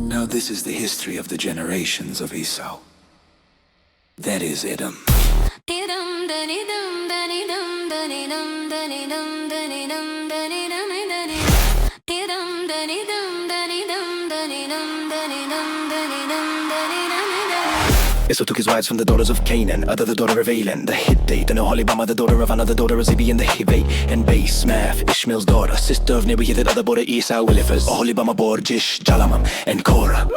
Now this is the history of the generations of Esau. That is Edom. Esau took his wives from the daughters of Canaan, Ada the daughter of Elan, the Hittite, and Oholibama the daughter of Anna, the daughter of Zibeon the Hivite, and Base, Math, Ishmael's daughter, sister of Nebuchadnezzar, the other border Esau, Eliphaz, Oholibama bore Jish, Jalamam, and Korah.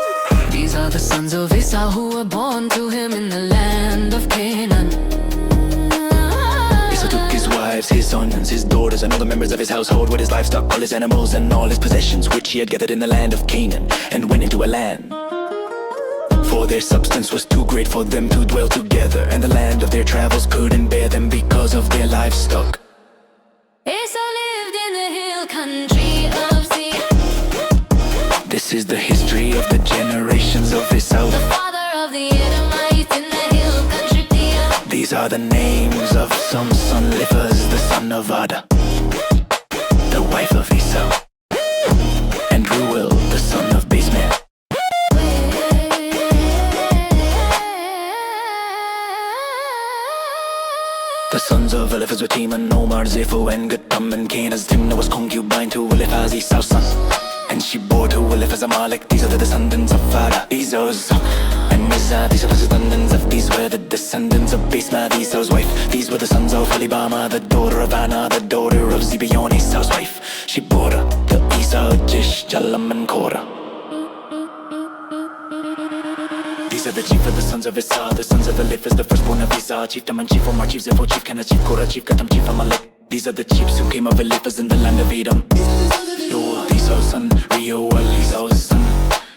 These are the sons of Esau who were born to him in the land of Canaan. Esau took his wives, his sons, his daughters, and all the members of his household with his livestock, all his animals, and all his possessions, which he had gathered in the land of Canaan, and went into a land. For their substance was too great for them to dwell together, and the land of their travels couldn't bear them because of their livestock. Esau lived in the hill country of Seir. This is the history of the generations of Esau, the father of the Edomites in the hill country Seir. These are the names of Samson, Eliphaz, the son of Ada, the wife of Esau, and Ruel, the son of Baseman. The sons of Eliphaz were Teman, Omar, Zepho, and Gatam, and Canaan. Timnah was concubine to Eliphaz, Esau's son, and she bore to Eliphaz Amalek. These are the descendants of Ada, Esau's son, and Mizah. These are the descendants of, these were the descendants of Basemath, Esau's wife. These were the sons of Oholibama, the daughter of Anna, the daughter of Zibeon, Esau's wife. She bore to Esau, Jish, Jalam, and Korah. These are the chief of the sons of Esau, the sons of Eliphaz, the firstborn of Esau, chief Taman, chief Omar, chief Zepho, chief Kenaz, chief Korah, chief Gatam, chief Amalek. These are the chiefs who came of Eliphaz in the land of Edom. Yoel, Esau's son, Reuel, Esau's son,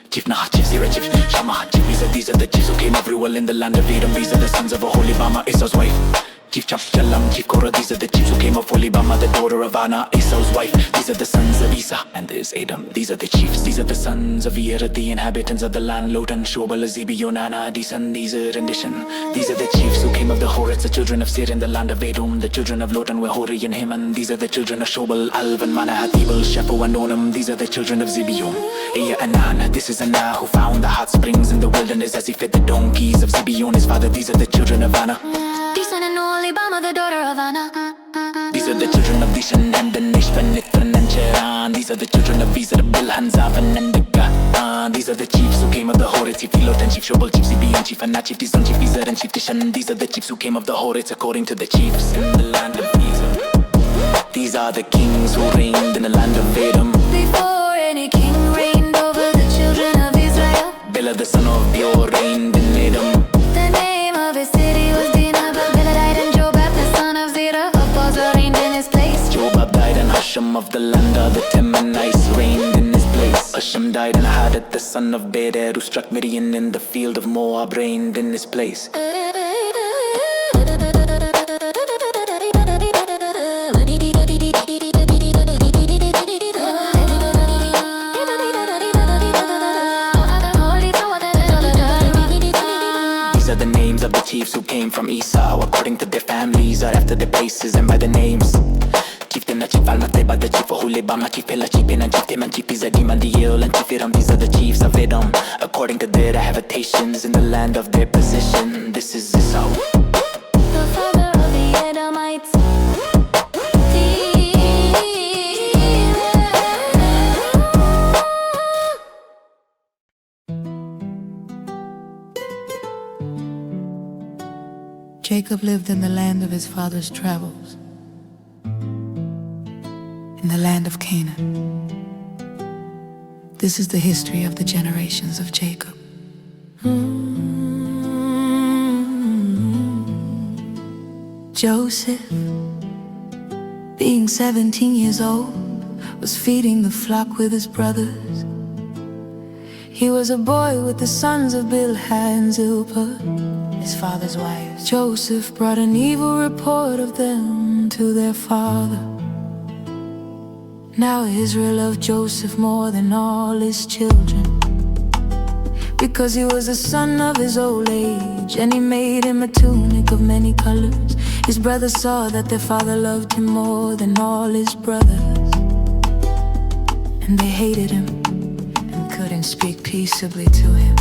chief Nahat, chief Zerah, chief Shammah, chief Mizah. These are the chiefs who came of Reuel in the land of Edom. These are the sons of Oholibama, Esau's wife, chief Jalam, chief Korah. These are the chiefs who came of Oholibama, the daughter of Anna, Esau's wife. These are the sons of Esau, and there's Edom. These are the chiefs. These are the sons of Er, the inhabitants of the land, Lotan, Shobal, Zibeon, Anna, Disan, Ezer, and Dishan. These are the chiefs who came of the Horites, the children of Seir in the land of Edom. The children of Lotan were Hori and Heman. These are the children of Shobal, Alvan, Manahath, Ebal, Shepho, and Onam. These are the children of Zibeon, Ea, and An. This is Anna who found the hot springs in the wilderness as he fed the donkeys of Zibeon, his father. These are the children of Anna. Disan and Oholibama, the daughter of Anna. These are the children of Dishan and Nishban, Ithran, and Cheran. These are the children of Ezer, Bilhan, Zavan, and Gad. These are the chiefs who came of the Horites, Chief Lotan, Chief Shobal, Chief Zibeon, Chief Anat, Chief Disan, Chief Ezer, and Chief Dishan. These are the chiefs who came of the Horites according to the chiefs in the land of Ezer. These are the kings who reigned in the land of Edom. Before any king reigned over the children of Israel, Bela, the son of Beor, reigned in Edom. the name of his city was Dinah, but Bela died, and Jobab, the son of Zerah, of Bozrah, reigned in his place. Jobab died, and Hashem of the land of the Temanites reigned in his place. Hashem died, and Hadad, the son of Beder, who struck Midian in the field of Moab, reigned in his place. bama chipela chipena chipteman chipiza dimandiel and chifiram. These are the chiefs of Edom. According to their habitations in the land of their position. This is Esau, the father of the Edomites. Jacob lived in the land of his father's travels, in the land of Canaan. This is the history of the generations of Jacob. Joseph, being 17 years old, was feeding the flock with his brothers. He was a boy with the sons of Bilhah and Zilpah, his father's wives. Joseph brought an evil report of them to their father. Now Israel loved Joseph more than all his children, because he was the son of his old age, and he made him a tunic of many colors. His brothers saw that their father loved him more than all his brothers, and they hated him and couldn't speak peaceably to him.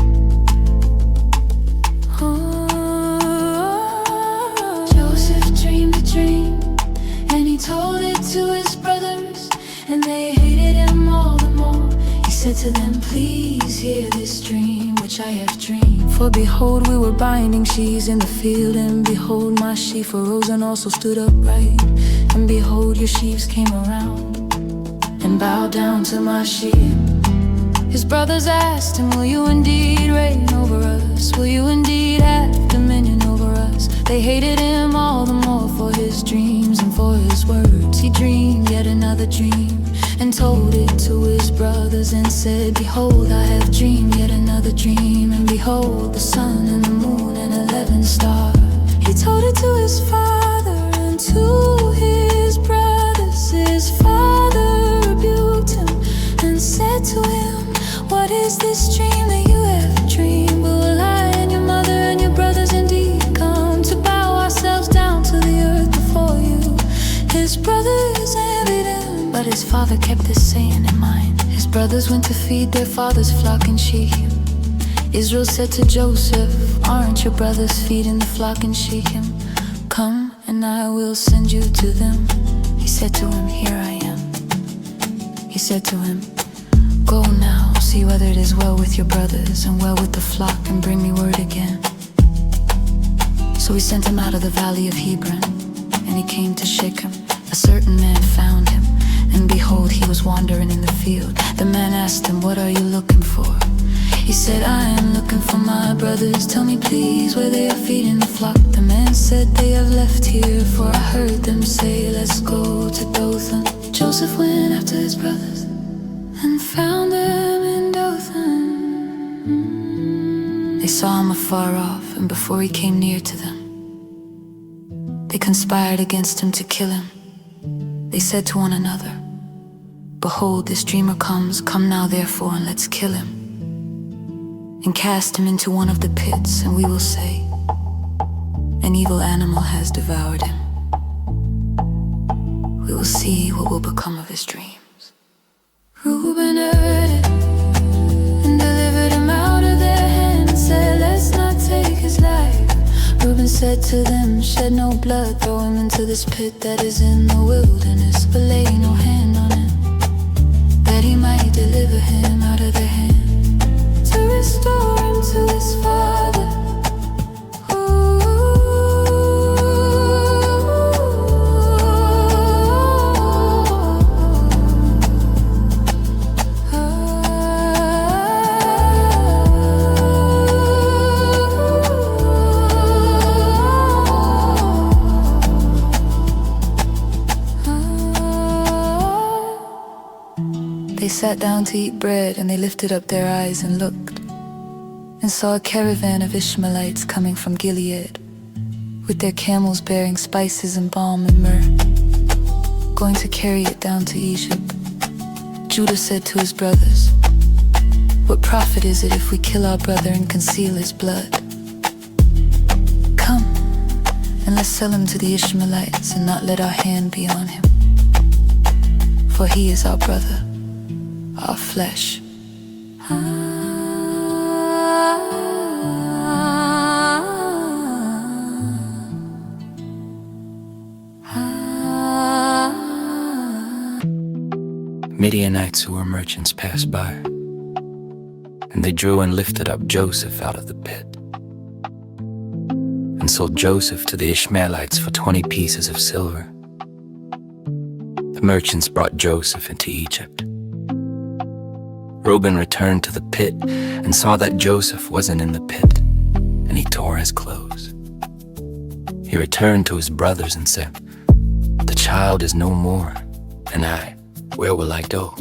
Joseph dreamed a dream, and he told it to his brothers, and they hated him all the more. He said to them, please hear this dream which I have dreamed. For behold, we were binding sheaves in the field, and behold, my sheaf arose and also stood upright. And behold, your sheaves came around and bowed down to my sheaf. His brothers asked him, will you indeed reign over us? Will you indeed have dominion over us? They hated him all the more for his dreams and for his words. He dreamed yet another dream and told it to his brothers and said, behold, I have dreamed yet another dream, and behold, the sun and the moon and 11 stars. He told it to his father and to his brothers. His father rebuked him and said to him, what is this dream that you have dreamed? Will I and your mother and your brothers indeed come to bow ourselves down to the earth before you? His brothers envied him, but his father kept this saying in mind. His brothers went to feed their father's flock in Shechem. Israel said to Joseph, aren't your brothers feeding the flock in Shechem? Come and I will send you to them. He said to him, here I am. He said to him, go now, see whether it is well with your brothers and well with the flock, and bring me word again. So he sent him out of the valley of Hebron, and he came to Shechem. A certain man found him, and behold, he was wandering in the field. The man asked him, what are you looking for? He said, I am looking for my brothers. Tell me please where they are feeding the flock. The man said, they have left here, for I heard them say, let's go to Dothan. Joseph went after his brothers and found them in Dothan. They saw him afar off, and before he came near to them, they conspired against him to kill him. They said to one another, behold, this dreamer comes. Come now therefore, and let's kill him, and cast him into one of the pits, and we will say, an evil animal has devoured him. We will see what will become of his dreams. Reuben heard it and delivered him out of their hands, said, let's not take his life. Reuben said to them, shed no blood, throw him into this pit that is in the wilderness, but lay no hand on him, that he might deliver him out of their hand, to restore him to his father. They sat down to eat bread, and they lifted up their eyes and looked, and saw a caravan of Ishmaelites coming from Gilead, with their camels bearing spices and balm and myrrh, going to carry it down to Egypt. Judah said to his brothers, what profit is it if we kill our brother and conceal his blood? Come, and let's sell him to the Ishmaelites, and not let our hand be on him. for he is our brother, our flesh. Midianites who were merchants passed by, and they drew and lifted up Joseph out of the pit, and sold Joseph to the Ishmaelites for 20 pieces of silver. The merchants brought Joseph into Egypt. Reuben returned to the pit and saw that Joseph wasn't in the pit, and he tore his clothes. He returned to his brothers and said, "The child is no more, and where will I go?"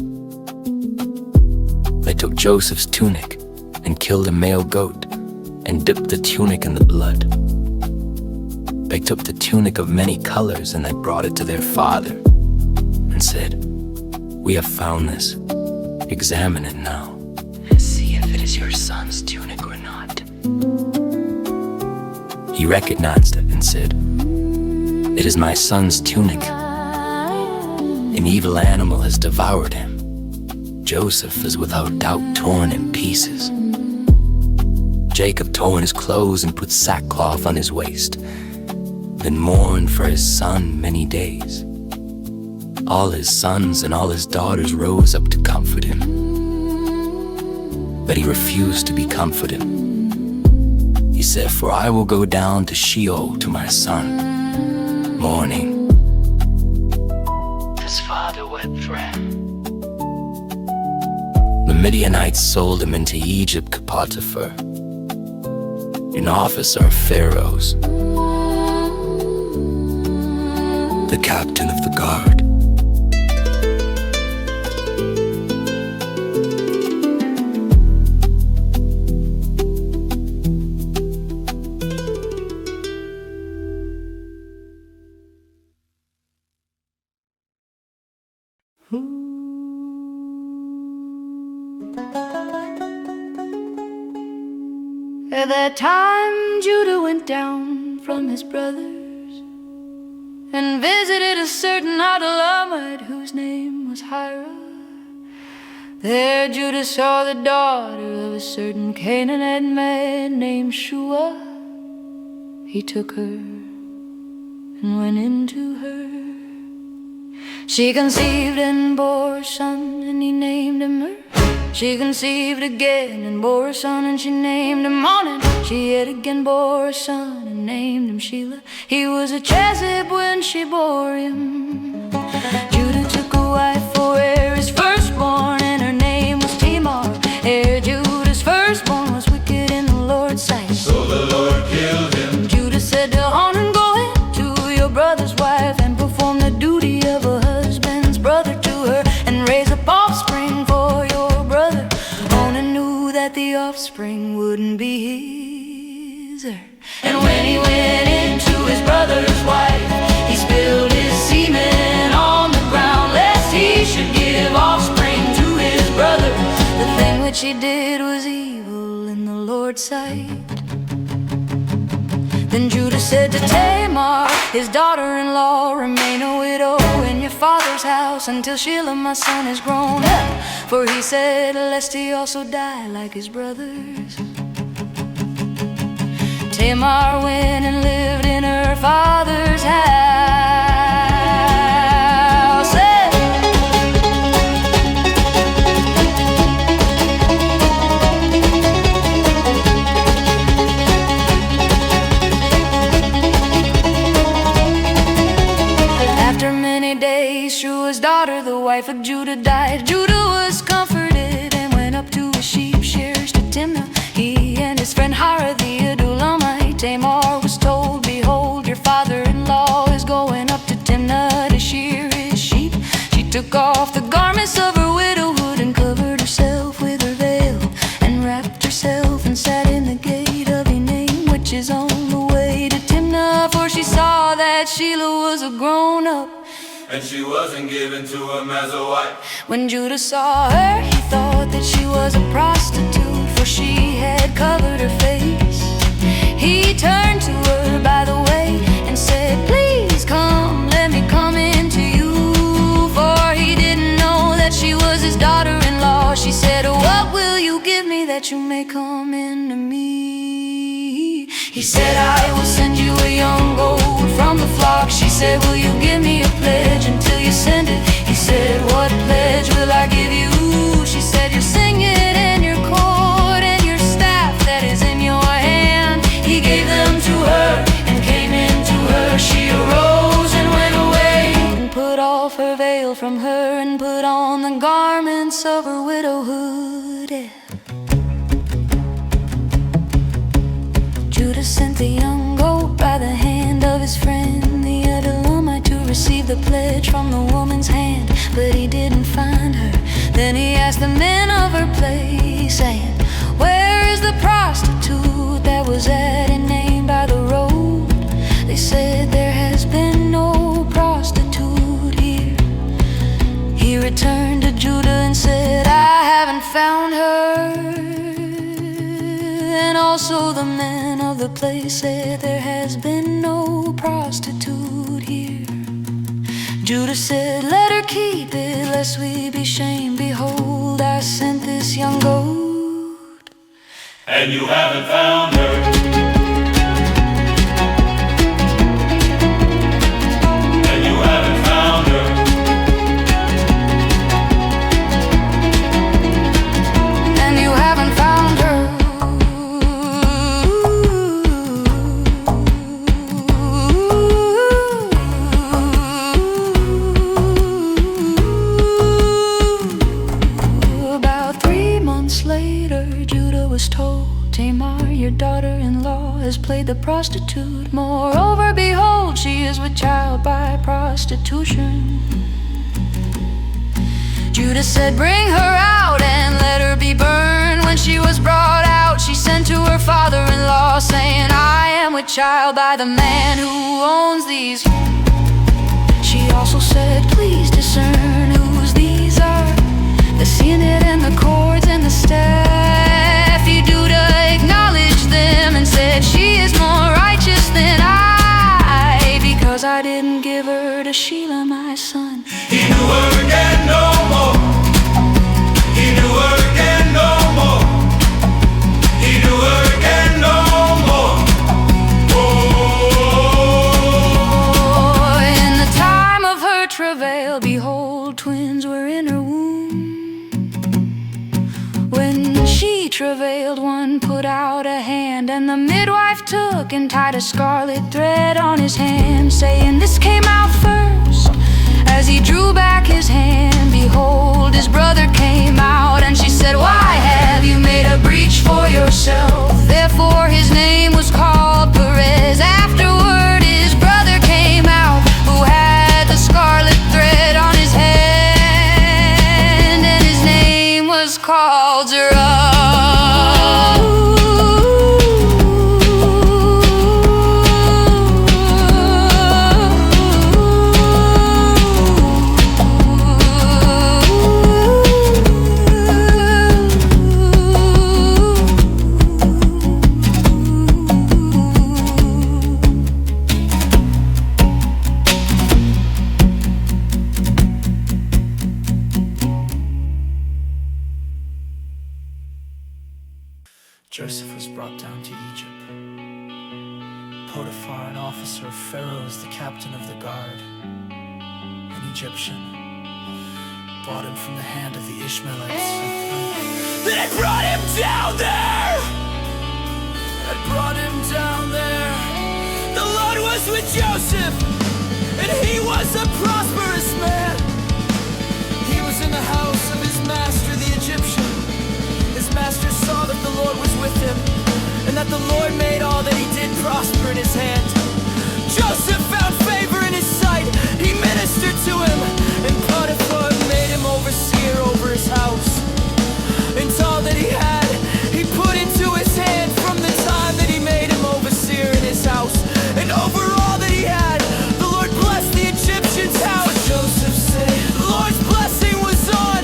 They took Joseph's tunic and killed a male goat and dipped the tunic in the blood. They took the tunic of many colors and they brought it to their father and said, "We have found this. Examine it now and see if it is your son's tunic or not." He recognized it and said, "It is my son's tunic. An evil animal has devoured him. Joseph is without doubt torn in pieces." Jacob tore his clothes and put sackcloth on his waist, then mourned for his son many days. All his sons and all his daughters rose up to comfort him, but he refused to be comforted. He said, "For I will go down to Sheol to my son, mourning." His father wept for him. The Midianites sold him into Egypt to Potiphar, an officer of Pharaoh's, the captain of the guard. At that time Judah went down from his brothers and visited a certain Adullamite whose name was Hira. There Judah saw the daughter of a certain Canaanite man named Shua. He took her and went into her. She conceived and bore a son, and he named him Er. She conceived again and bore a son, and she named him Onan. She yet again bore a son and named him Shelah. He was a Chazib when she bore him. Judah took a wife for Er, his firstborn, and her name was Tamar. Er, Judah's firstborn, was wicked in the Lord's sight. So the Lord killed him. Judah said to Onan, "Go in to your brother's wife and perform the duty of a husband's brother to her, and raise up offspring for your brother." Onan knew that the offspring wouldn't be his. And when he went into his brother's wife, he spilled his semen on the ground, lest he should give offspring to his brother. The thing which he did was evil in the Lord's sight. Then Judah said to Tamar, his daughter-in-law, "Remain a widow in your father's house until Shelah my son is grown up." For he said, lest he also die like his brothers. Tamar went and lived in her father's house. After many days, Shua's daughter, the wife of Judah, died. Judah was comforted and went up to his sheep shears to Timnah. He and his friend Hira the Adullamite. Tamar was told, "Behold, your father-in-law is going up to Timnah to shear his sheep." She took off the garments of her widowhood and covered herself with her veil, and wrapped herself and sat in the gate of Enaim, which is on the way to Timnah. For she saw that Shelah was a grown-up, and she wasn't given to him as a wife. When Judah saw her, he thought that she was a prostitute, for she had covered her face. He turned to her by the way and said, "Please come, let me come into you." For he didn't that you may come into me. He said, I will send you a young goat from the flock. She said, will you give me a pledge until you send it? He said, what pledge will I give you? She said, your singing and your cord and your staff that is in your hand. He gave them to her and came into her. She arose and went away and put off her veil from her and put on the garments of her widowhood. Yeah. Judah sent the young goat by the hand of his friend, the Adullamite, to receive the pledge from the woman's hand. But he didn't find her. Then he asked the men of her place, saying, where is the prostitute that was at and named by the road? They said, there has been no prostitute here. He returned to Judah and said, I haven't found her. And also the men of the place said, there has been no prostitute here. Judah said, let her keep it, lest we be shamed. Behold, I sent this young goat, and you haven't found her. Your daughter-in-law has played the prostitute. Moreover, behold, she is with child by prostitution. Judah said, bring her out and let her be burned. When she was brought out, she sent to her father-in-law, saying, I am with child by the man who owns these. She also said, please discern whose these are, the signet and the cords and the staff. Judah acknowledged them and said, she is more righteous than I, because I didn't give her to Sheila my son. He knew her again no more. He knew her again no more. He knew her again no more. Oh, in the time of her travail, behold, twins were in her womb. When she travailed, one put out a hand, and the midwife took and tied a scarlet thread on his hand, saying, this came out first. As he drew back his hand, behold, his brother came out, and she said, why have you made a breach for yourself? Therefore his name was called Perez. Afterward his brother came out, who had the scarlet thread on his hand, and his name was called Zerah. Joseph was brought down to Egypt. Potiphar, an officer of Pharaoh's, the captain of the guard, an Egyptian, bought him from the hand of the Ishmaelites. They brought him down there! They brought him down there. The Lord was with Joseph, and he was a prosperous man. He was in the house of his master, the Egyptian. His master saw that the Lord was with him, and that the Lord made all that he did prosper in his hand. Joseph found favor in his sight. He ministered to him, and Potiphar made him overseer over his house. And all that he had, he put into his hand from the time that he made him overseer in his house. And over all that he had, the Lord blessed the Egyptian's house. Joseph said, the Lord's blessing was on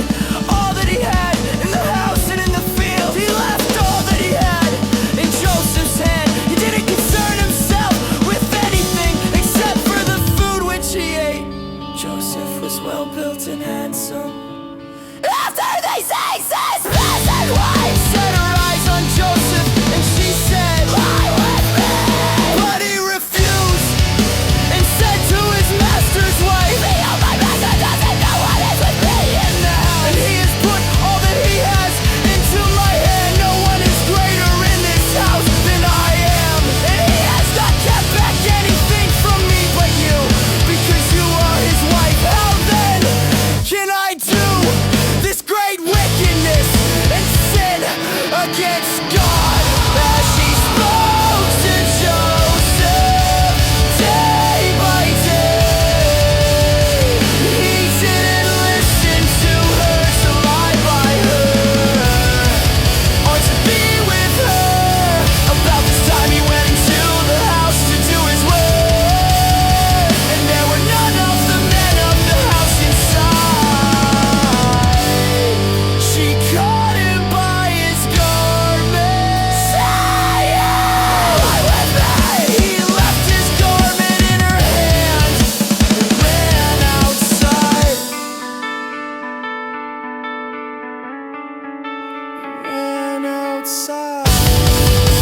all that he had in the house and in the field. He left all that he had in Joseph's hand. He didn't concern himself with outside.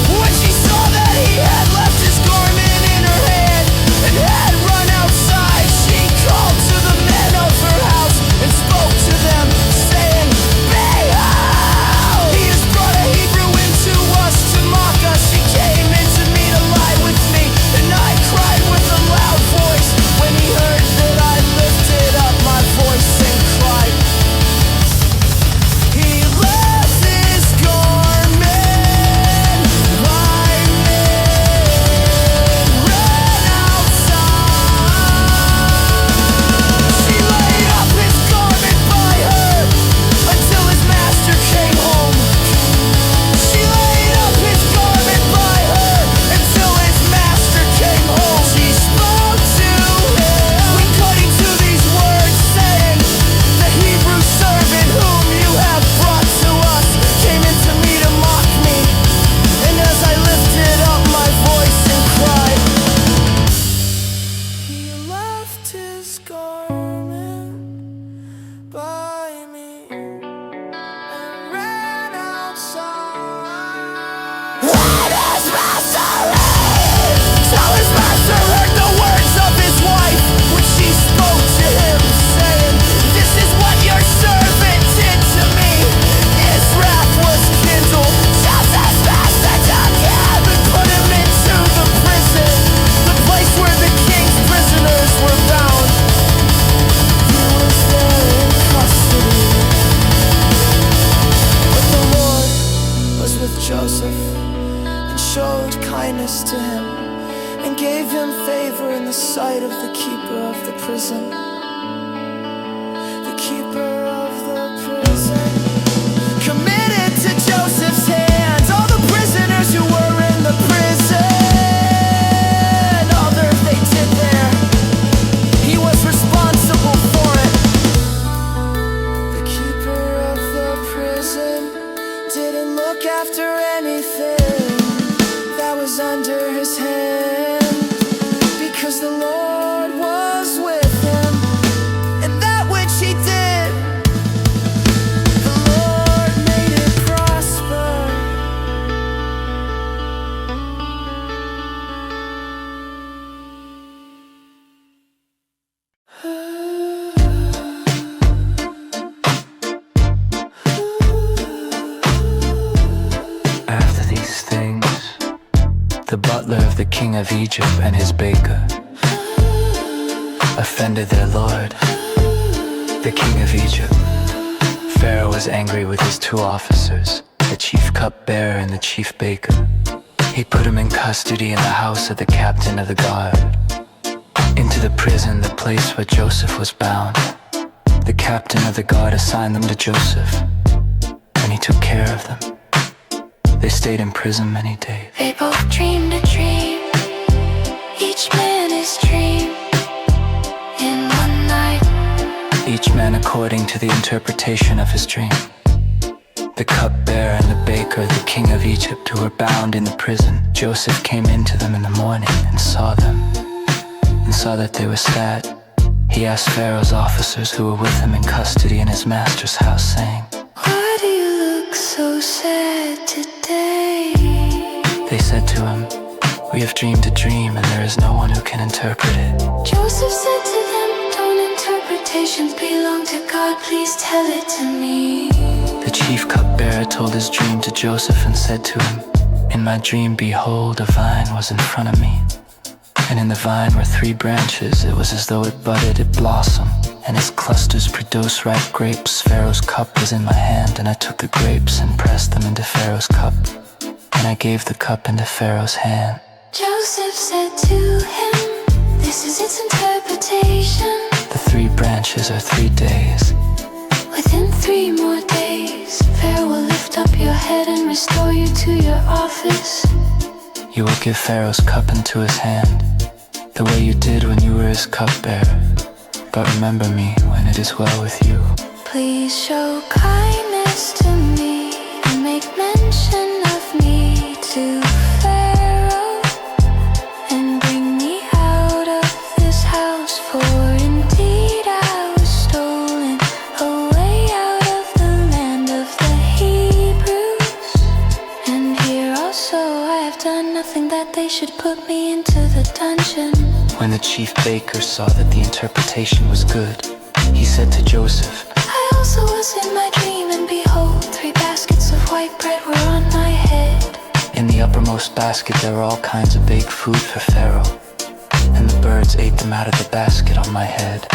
When she saw that he had left his garment in her hand and had run outside, she called to the men of her house and spoke to them, saying, "Behold, he has brought a Hebrew into us to mock us. He came into me to lie with me, and I cried with a loud voice when he heard that I lifted up my voice and cried." He left his garment by me, ran outside. She laid up his garment by her until his master came home. She laid up his garment by her until his master came home. She spoke to him, according to these words, saying, "The Hebrew servant whom you have brought to us came into me to mock me. And as I lifted up my voice and cried, he left his garment by me and ran outside." And his master till his master heard the words of his wife when she spoke to him, saying, "This is what your servant did to me." His wrath was kindled. Joseph's master took him and put him into the prison, the place where the king's prisoners were bound. He was there in custody. But the Lord was with Joseph and showed kindness to him and gave him favor in the sight of the keeper of the prison. The keeper of the prison committed to Joseph's hands all the prisoners who were in the prison. All that they did there, he was responsible for it. The keeper of the prison didn't look after anything that was under his hand, because the Lord was with him, and that which he did, the Lord made it prosper. After these things, the butler of the king of Egypt and his baker offended their lord, the king of Egypt. Pharaoh was angry with his two officers, the chief cupbearer and the chief baker. He put him in custody in the house of the captain of the guard, into the prison, the place where Joseph was bound. The captain of the guard assigned them to Joseph, and he took care of them. They stayed in prison many days. They both dreamed a dream, each man his dream, in one night. Each man according to the interpretation of his dream. The cupbearer and the baker, the king of Egypt, who were bound in the prison, Joseph came into them in the morning and saw them, and saw that they were sad. He asked Pharaoh's officers who were with him in custody in his master's house, saying, "Why do you look so sad today?" They said to him, "We have dreamed a dream, and there is no one who can interpret it." Joseph said to them, "Don't interpretations belong to God? Please tell it to me." The chief cupbearer told his dream to Joseph and said to him, "In my dream, behold, a vine was in front of me. And in the vine were 3 branches. It was as though it budded, it blossomed, and its clusters produced ripe grapes. Pharaoh's cup was in my hand, and I took the grapes and pressed them into Pharaoh's cup. And I gave the cup into Pharaoh's hand." Joseph said to him, "This is its interpretation. The 3 branches are 3 days. Within 3 more days, Pharaoh will lift up your head and restore you to your office. You will give Pharaoh's cup into his hand, the way you did when you were his cupbearer. But remember me when it is well with you." Please show kindness to me and make mention of me to Pharaoh, and bring me out of this house, for indeed I was stolen away out of the land of the Hebrews. nothing that they should put me into the dungeon. When the chief baker saw that the interpretation was good, he said to Joseph, I also was in my dream, and behold, 3 baskets of white bread were on my head. in the uppermost basket there were all kinds of baked food for Pharaoh, and the birds ate them out of the basket on my head.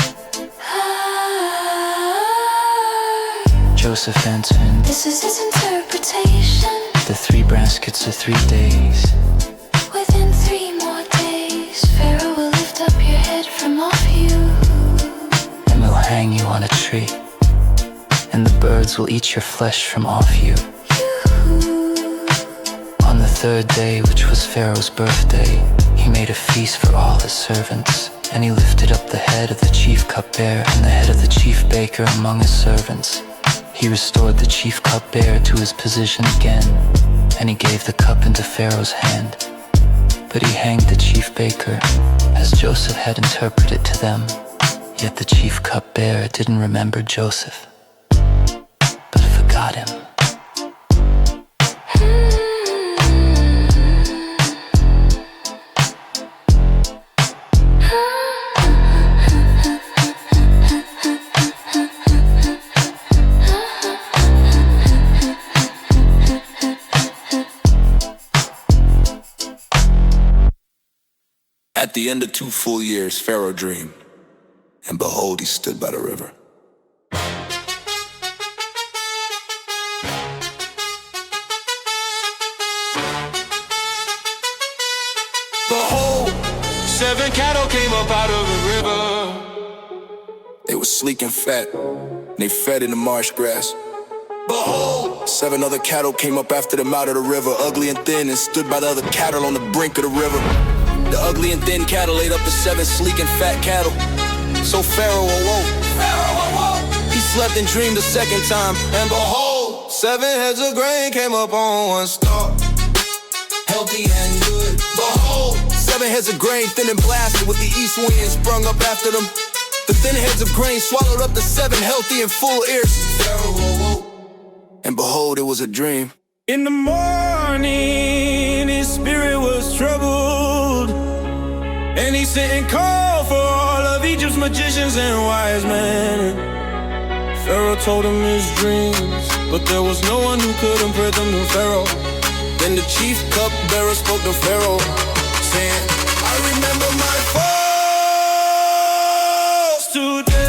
Joseph answered, This is his interpretation. The 3 baskets are 3 days. Within 3 more days, Pharaoh will lift up your head from off you, And will hang you on a tree, and the birds will eat your flesh from off you. On the 3rd day, which was Pharaoh's birthday, he made a feast for all his servants, and he lifted up the head of the chief cupbearer and the head of the chief baker among his servants. He restored the chief cupbearer to his position again, and he gave the cup into Pharaoh's hand. But he hanged the chief baker, as Joseph had interpreted to them. Yet the chief cupbearer didn't remember Joseph, but forgot him. At the end of 2 full years, Pharaoh dreamed, and behold, he stood by the river. Behold, 7 cattle came up out of the river. They were sleek and fat, and they fed in the marsh grass. Behold, 7 other cattle came up after them out of the river, ugly and thin, and stood by the other cattle on the brink of the river. The ugly and thin cattle ate up the 7 sleek and fat cattle. So Pharaoh awoke. He slept and dreamed a second time, and behold, 7 heads of grain came up on one stalk, healthy and good. Behold, 7 heads of grain, thin and blasted, with the east wind sprung up after them. The thin heads of grain swallowed up the 7 healthy and full ears. Pharaoh awoke, and behold, it was a dream. In the morning, his spirit was troubled, and he sent and called for all of Egypt's magicians and wise men. Pharaoh told him his dreams, but there was no one who could interpret them to Pharaoh. Then the chief cupbearer spoke to Pharaoh, saying, I remember my faults today.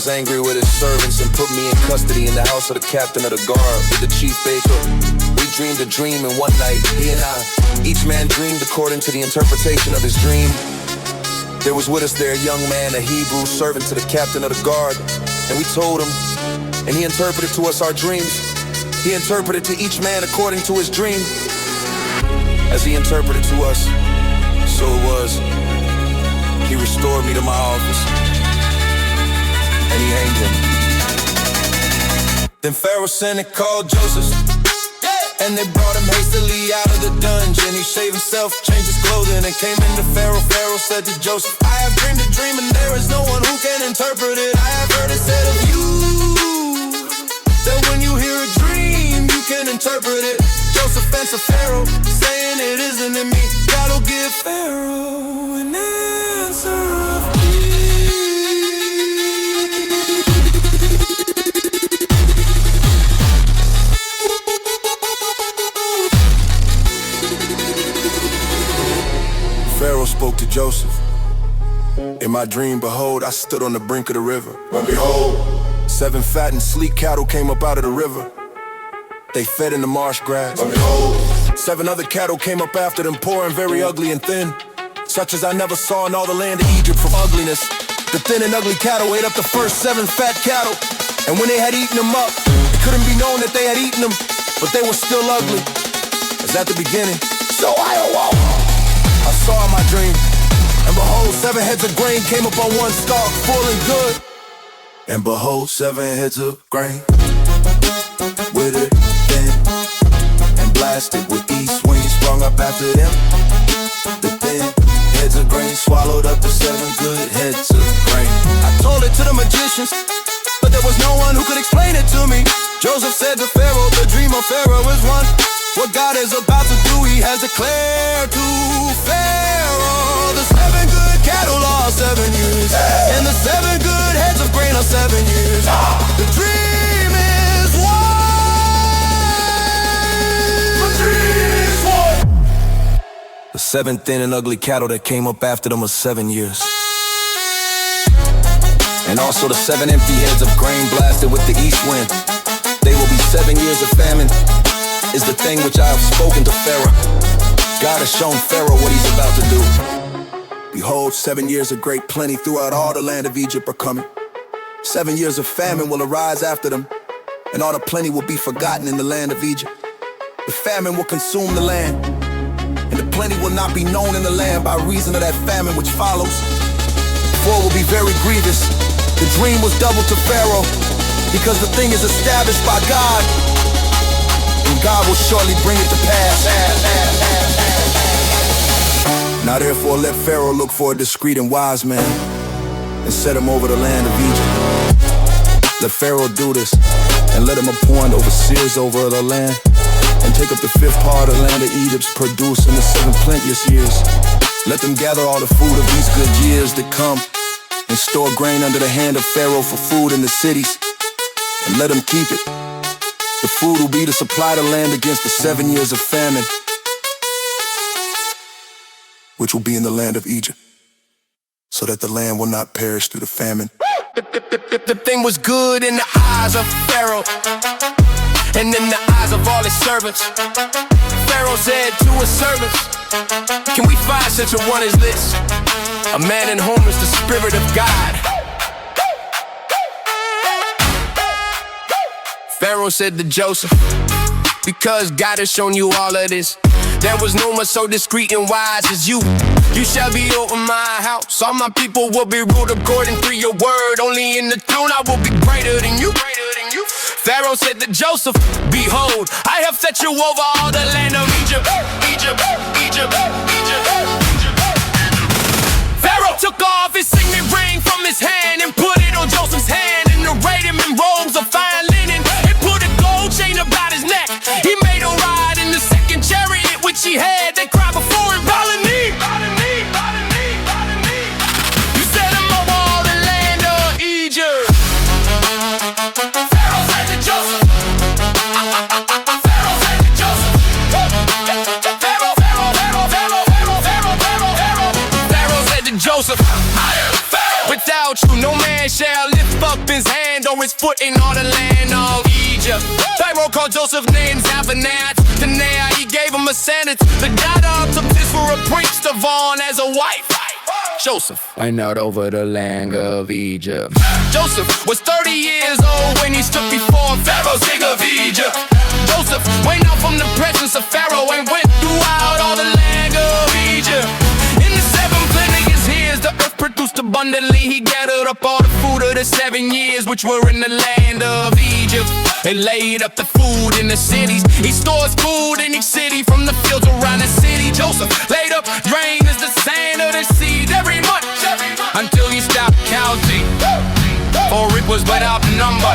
was angry with his servants and put me in custody in the house of the captain of the guard with the chief baker. We dreamed a dream in one night, he and I. Each man dreamed according to the interpretation of his dream. There was with us there a young man, a Hebrew servant to the captain of the guard, and we told him, and he interpreted to us our dreams. He interpreted to each man according to his dream. As he interpreted to us, so it was. He restored me to my office, and he hanged him. Then Pharaoh sent and called Joseph, and they brought him hastily out of the dungeon. He shaved himself, changed his clothing, and came into Pharaoh. Pharaoh said to Joseph, I have dreamed a dream, and there is no one who can interpret it. I have heard it said of you, that when you hear a dream, you can interpret it. Joseph answered Pharaoh, saying it isn't in me. God'll give Pharaoh an answer of Pharaoh spoke to Joseph. In my dream, behold, I stood on the brink of the river. But behold, 7 fat and sleek cattle came up out of the river. They fed in the marsh grass. But behold, 7 other cattle came up after them, poor and very ugly and thin, such as I never saw in all the land of Egypt from ugliness. The thin and ugly cattle ate up the first 7 fat cattle, and when they had eaten them up, it couldn't be known that they had eaten them, but they were still ugly, as at the beginning. So I awoke. I saw in my dream, and behold, 7 heads of grain came up on one stalk, full and good. And behold, 7 heads of grain, withered, thin, and blasted with east winds sprung up after them. The thin heads heads of grain, swallowed up the 7 good heads of grain. I told it to the magicians, but there was no one who could explain it to me. Joseph said to Pharaoh, the dream of Pharaoh is one. What God is about to do, he has declared to Pharaoh. The 7 good cattle are 7 years, and the 7 good heads of grain are 7 years. The dream is one. The dream is one. The 7 thin and ugly cattle that came up after them was 7 years. And also the 7 empty heads of grain blasted with the east wind. They will be 7 years of famine, is the thing which I have spoken to Pharaoh. God has shown Pharaoh what he's about to do. Behold, 7 years of great plenty throughout all the land of Egypt are coming. 7 years of famine will arise after them, and all the plenty will be forgotten in the land of Egypt. The famine will consume the land, and the plenty will not be known in the land by reason of that famine which follows. For it will be very grievous. The dream was double to Pharaoh, because the thing is established by God, and God will surely bring it to pass. Now therefore let Pharaoh look for a discreet and wise man, and set him over the land of Egypt. Let Pharaoh do this, and let him appoint overseers over the land, and take up the 5th part of the land of Egypt's produce in the 7 plenteous years. Let them gather all the food of these good years that come, and store grain under the hand of Pharaoh for food in the cities, and let him keep it. The food will be to supply the land against the 7 years of famine, which will be in the land of Egypt, so that the land will not perish through the famine. The thing was good in the eyes of Pharaoh, and in the eyes of all his servants. Pharaoh said to his servants, can we find such a one as this? A man in whom is the Spirit of God. Pharaoh said to Joseph, because God has shown you all of this, there was no one so discreet and wise as you. You shall be over my house. All my people will be ruled according to your word. Only in the throne I will be greater than you. Pharaoh said to Joseph, behold, I have set you over all the land of Egypt. Pharaoh took off his signet ring from his hand and put it on Joseph's hand, and arrayed him in robes of fine linen, and put a gold chain about his neck. He made him ride in the 2nd chariot which he had. They cried before him, follow me. You set him over all the land of Egypt. Pharaoh said to Joseph, Pharaoh said to Joseph, Pharaoh said to Joseph, without you no man shall lift up his hand or his foot in all the land of Egypt. Pharaoh called Joseph's name Zaphanath. To Nea he gave him a sentence. The God of took this for a prince to Vaughn as a wife. Joseph went out over the land of Egypt. Joseph was 30 years old when he stood before Pharaoh, king of Egypt. Joseph went out from the presence of Pharaoh and went throughout all the land of Egypt. In the 7 plenteous years, the earth produced abundantly. He gathered up all the food of the 7 years which were in the land of Egypt, and laid up the food in the cities. He stores food in each city from the fields around the city. Joseph laid up grain as the sand of the sea every month, until he stopped counting, for it was without number.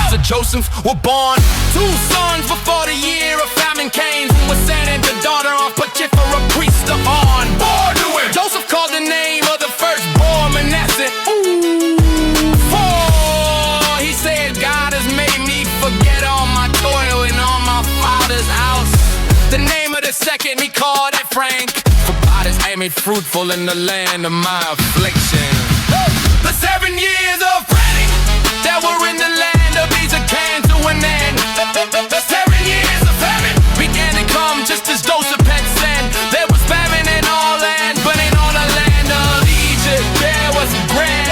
So Joseph was born 2 sons before the year of famine came, who was sent the daughter of Potiphar, a priest of On. Born to him, Joseph called the name of the firstborn Manasseh. For he said, God has made me forget all my toil in all my father's house. The name of the second he called Ephraim, for God has made me fruitful in the land of my affliction. The 7 years of plenty that were in the land of Egypt came to an end. The 7 years of famine began to come just as Joseph had said. There was famine in all lands, but in all the land of Egypt there was grain.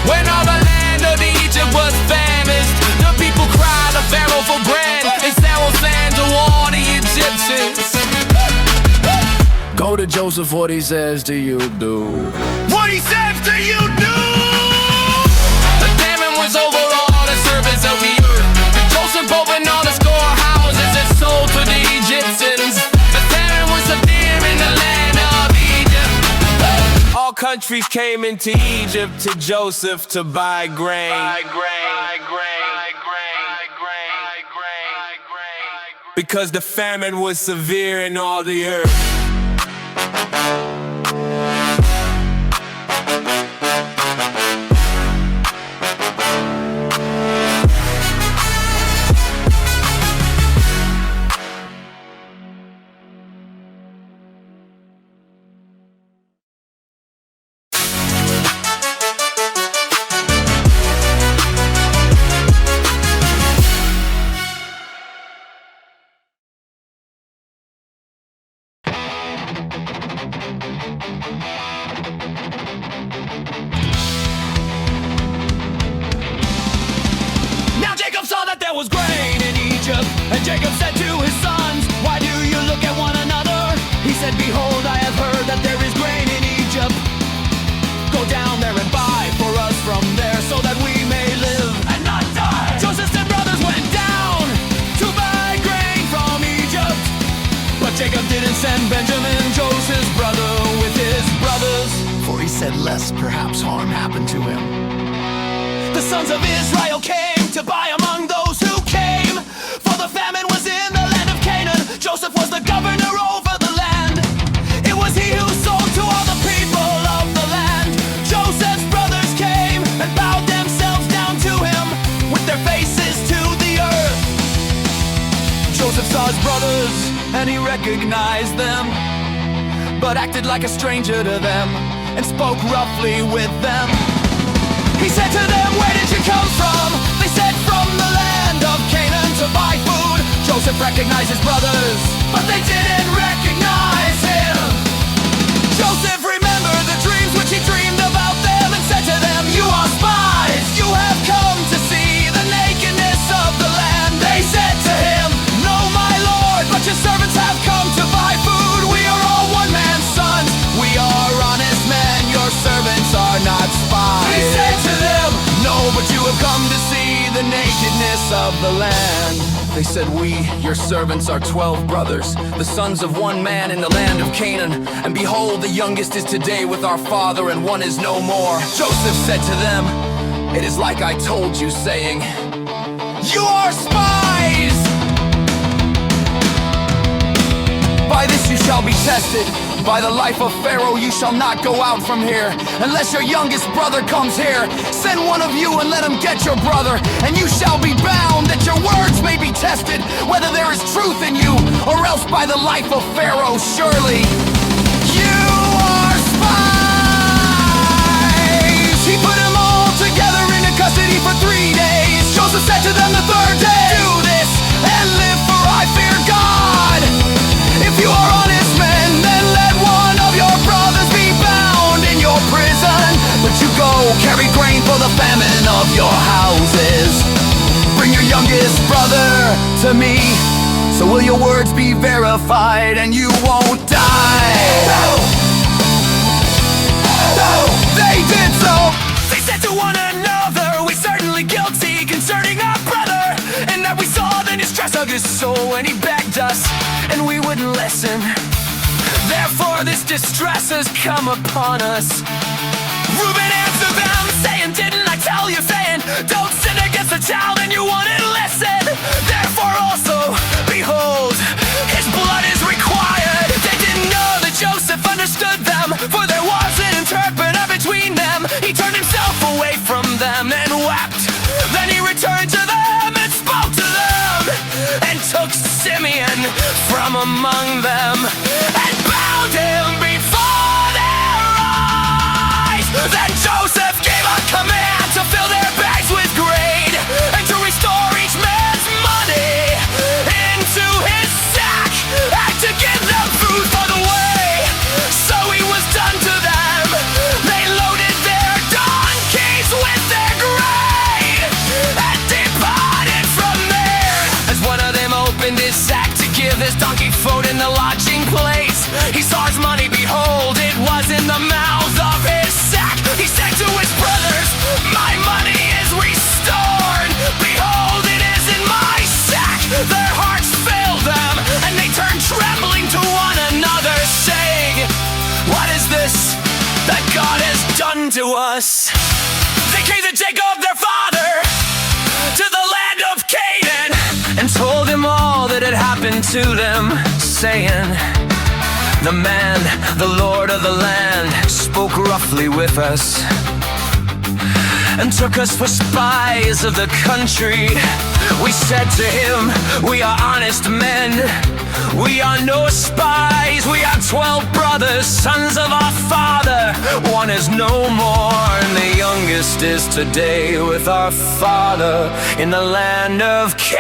When all the land of Egypt was famished, the people cried to Pharaoh for bread, and Pharaoh said to all the Egyptians, go to Joseph, what he says to you do. What he says to you do. The famine was over all the servants of the earth. Joseph opened all the storehouses and sold to the Egyptians. The famine was severe in the land of Egypt. countries came into Egypt to Joseph to buy grain. Because the famine was severe in all the earth. Was grain in Egypt, and Jacob said to his sons, why do you look at one another? He said, behold, I have heard that there is grain in Egypt. Go down there and buy for us from there, so that we may live and not die. Joseph's 10 brothers went down to buy grain from Egypt, but Jacob didn't send Benjamin, Joseph's brother, with his brothers, for he said, lest perhaps harm happened to him. The sons of Israel came to buy among those who came, for the famine was in the land of Canaan. Joseph was the governor over the land. It was he who sold to all the people of the land. Joseph's brothers came and bowed themselves down to him, with their faces to the earth. Joseph saw his brothers and he recognized them, but acted like a stranger to them and spoke roughly with them. He said to them, where did you come from? They said, from the land of Canaan to buy food. Joseph recognized his brothers, but they didn't recognize him. Joseph remembered the dreams which he dreamed about them, and said to them, you are spies. You have come to see the nakedness of the land. They said to him, no, my lord, but your servants have come to buy food. We are all one man's sons. We are honest men. Your servants are not spies. He said to them, no, but you have come to see the nakedness of the land. They said, we, your servants, are 12 brothers, the sons of one man in the land of Canaan. And behold, the youngest is today with our father, and one is no more. Joseph said to them, it is like I told you, saying, you are spies! By this you shall be tested. By the life of Pharaoh you shall not go out from here, unless your youngest brother comes here. Send one of you and let him get your brother, and you shall be bound, that your words may be tested, whether there is truth in you, or else by the life of Pharaoh surely you are spies. He put them all together into custody for 3 days. Joseph said to them the third day, do this and live, for I fear God. If you are honest men, then let one of your brothers be bound in your prison. But you go, carry grain for the famine of your houses. Bring your youngest brother to me, so will your words be verified and you won't die. They did so. They said to one another, we certainly guilty concerning our brother, and that we saw the distress of his soul when he begged us, and we wouldn't listen. Therefore this distress has come upon us. Reuben answered them, saying, didn't I tell you, saying, don't sin against the child, and you wouldn't listen. Therefore also, behold, his blood is required. They didn't know that Joseph understood them, for there was an interpreter between them. He turned himself away from them and wept. Then he returned to them and spoke to them, and took Simeon from among them, and bound him before their eyes. Then Joseph gave a command to fill their bags with grain, and to restore each man's money into his sack, and to give them food for the way. So he was done to them. They loaded their donkeys with their grain, and departed from there. As one of them opened his sack to give his donkey food in the lodging place, he saw his money, behold, it was in the mouth of his sack. He said to his brothers, my money is restored. Behold, it is in my sack. Their hearts failed them, and they turned trembling to one another, saying, what is this that God us. They came to Jacob, their father, to the land of Canaan, and told him all that had happened to them, saying, the man, the Lord of the land, spoke roughly with us and took us for spies of the country. We said to him, we are honest men, we are no spies. We are 12 brothers, sons of our father. One is no more, and the youngest is today with our father in the land of Canaan.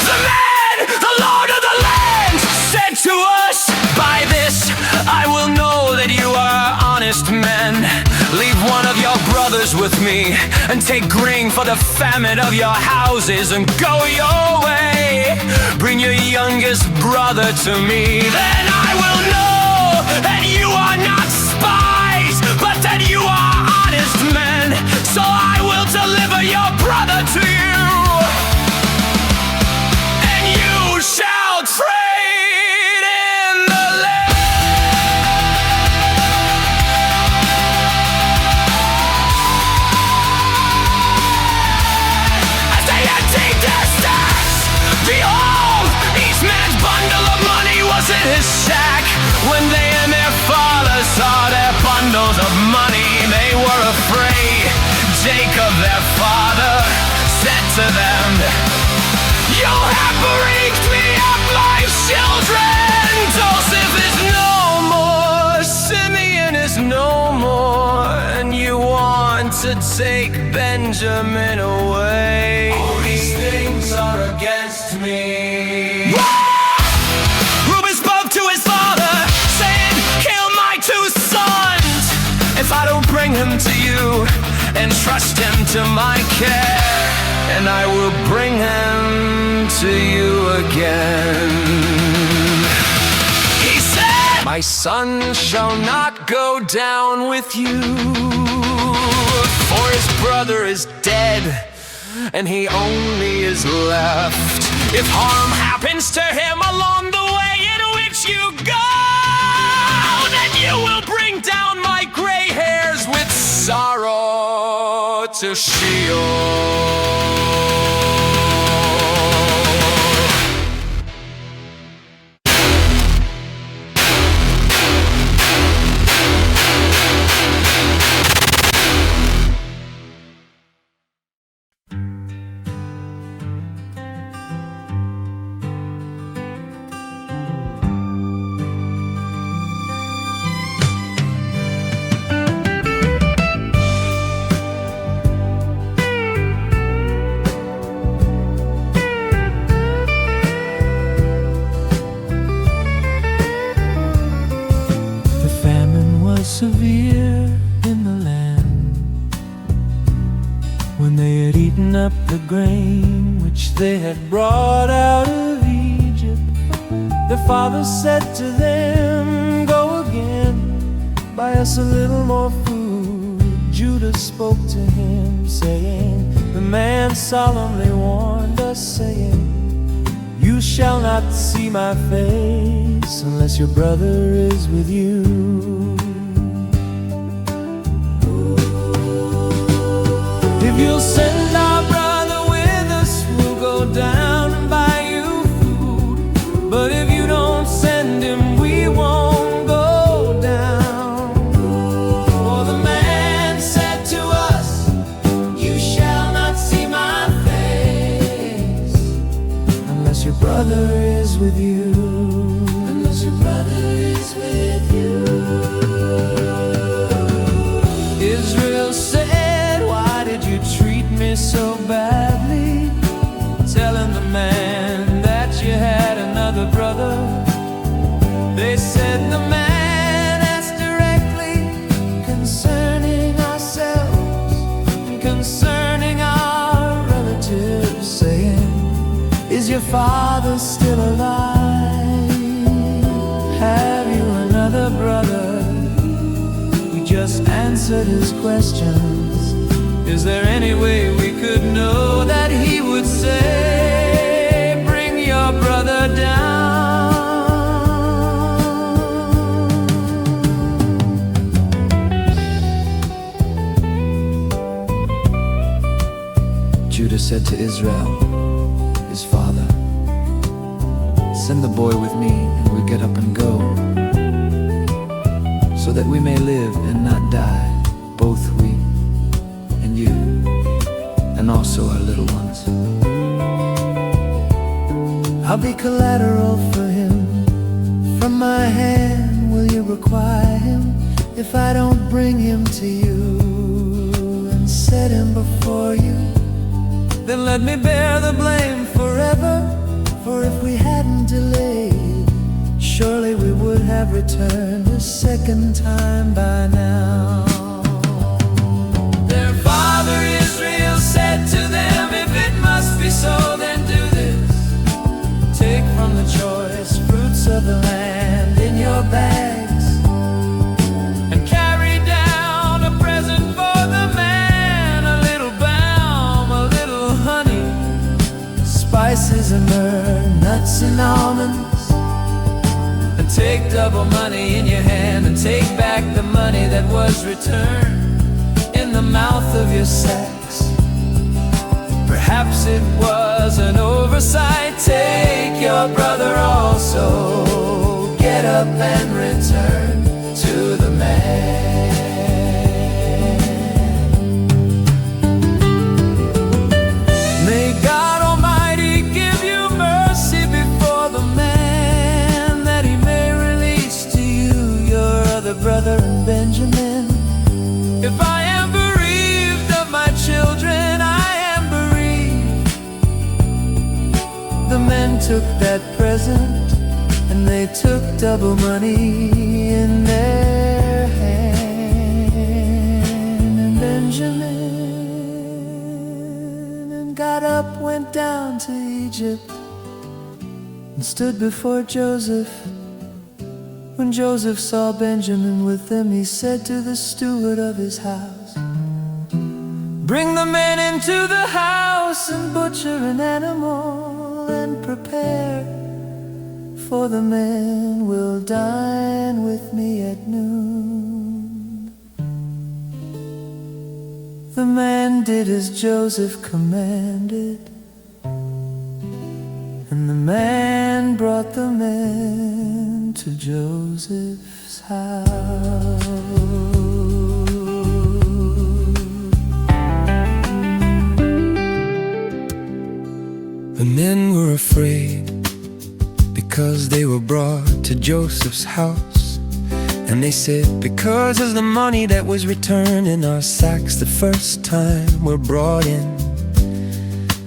The man, the Lord of the land, said to us, by this I will know that you are honest men. Leave one of your brothers with me, and take grain for the famine of your houses, and go your way. Bring your youngest brother to me, then I will know that you are not spies, but that you are honest men. So I will deliver your brother to you, and you shall trade in the land. Behold, each man's bundle of money was in his sack. When they and their father saw their bundles of money, they were afraid. Jacob, their father, said to them, you have bereaved me of my children. Joseph is no more, Simeon is no more, and you want to take Benjamin away. All these things are against me. Reuben spoke to his father, saying, kill my 2 sons if I don't bring him to you and trust him to my care, and I will bring him to you again. He said, my son shall not go down with you, for his brother is dead, and he only is left. If harm happens to him along the way in which you go, then you will bring down my gray hairs with sorrow to Sheol. Severe in the land, when they had eaten up the grain which they had brought out of Egypt. Their father said to them, go again, buy us a little more food. Judah spoke to him, saying, the man solemnly warned us, saying, you shall not see my face unless your brother is with you. If you'll send our brother with us, we'll go down and buy you food. But if you don't send him, we won't go down. For the man said to us, you shall not see my face unless your brother is with you. Unless your brother is with you. Israel said, why did you treat me so badly? Telling the man that you had another brother. They said the man asked directly concerning ourselves and concerning our relatives, saying, is your father still alive? Have you another brother? We just answered his questions. Is there any way we could know that he would say, bring your brother down? said to Israel, his father, "Send the boy with me, and we'll get up and go, so that we may live and not die, both we and you, and also our little ones." I'll be collateral for him. From my hand will you require him if I don't bring him to you and set him before you? Then let me bear the blame forever, for if we hadn't delayed, surely we would have returned a second time by now. Their father Israel said to them, "If it must be so, then do this. Take from the choice fruits of the land in your bags, and carry down a present for the man, a little balm, a little honey, spices and myrrh, nuts and almonds. And take double money in your hand, and take back the money that was returned in the mouth of your sacks. Perhaps it was an oversight. Take your brother also. Get up and return to the man." May God Almighty give you mercy before the man, that he may release to you your other brother and Benjamin. If I am bereaved of my children, I am bereaved. The men took that present, and they took double money in their hand. And Benjamin got up, went down to Egypt, and stood before Joseph. When Joseph saw Benjamin with them, he said to the steward of his house, "Bring the men into the house and butcher an animal and prepare, for the men will dine with me at noon." The man did as Joseph commanded, and the man brought the men to Joseph's house. The men were afraid, because they were brought to Joseph's house. And they said, "Because of the money that was returned in our sacks the first time we're brought in,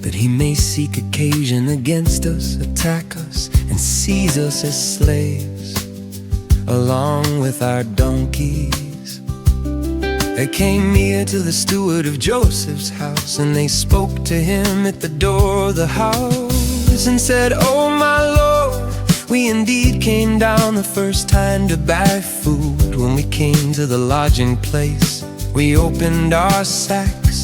that he may seek occasion against us, attack us, and seize us as slaves, along with our donkeys." They came near to the steward of Joseph's house, and they spoke to him at the door of the house, and said, "Oh my Lord, we indeed came down the first time to buy food. When we came to the lodging place, we opened our sacks,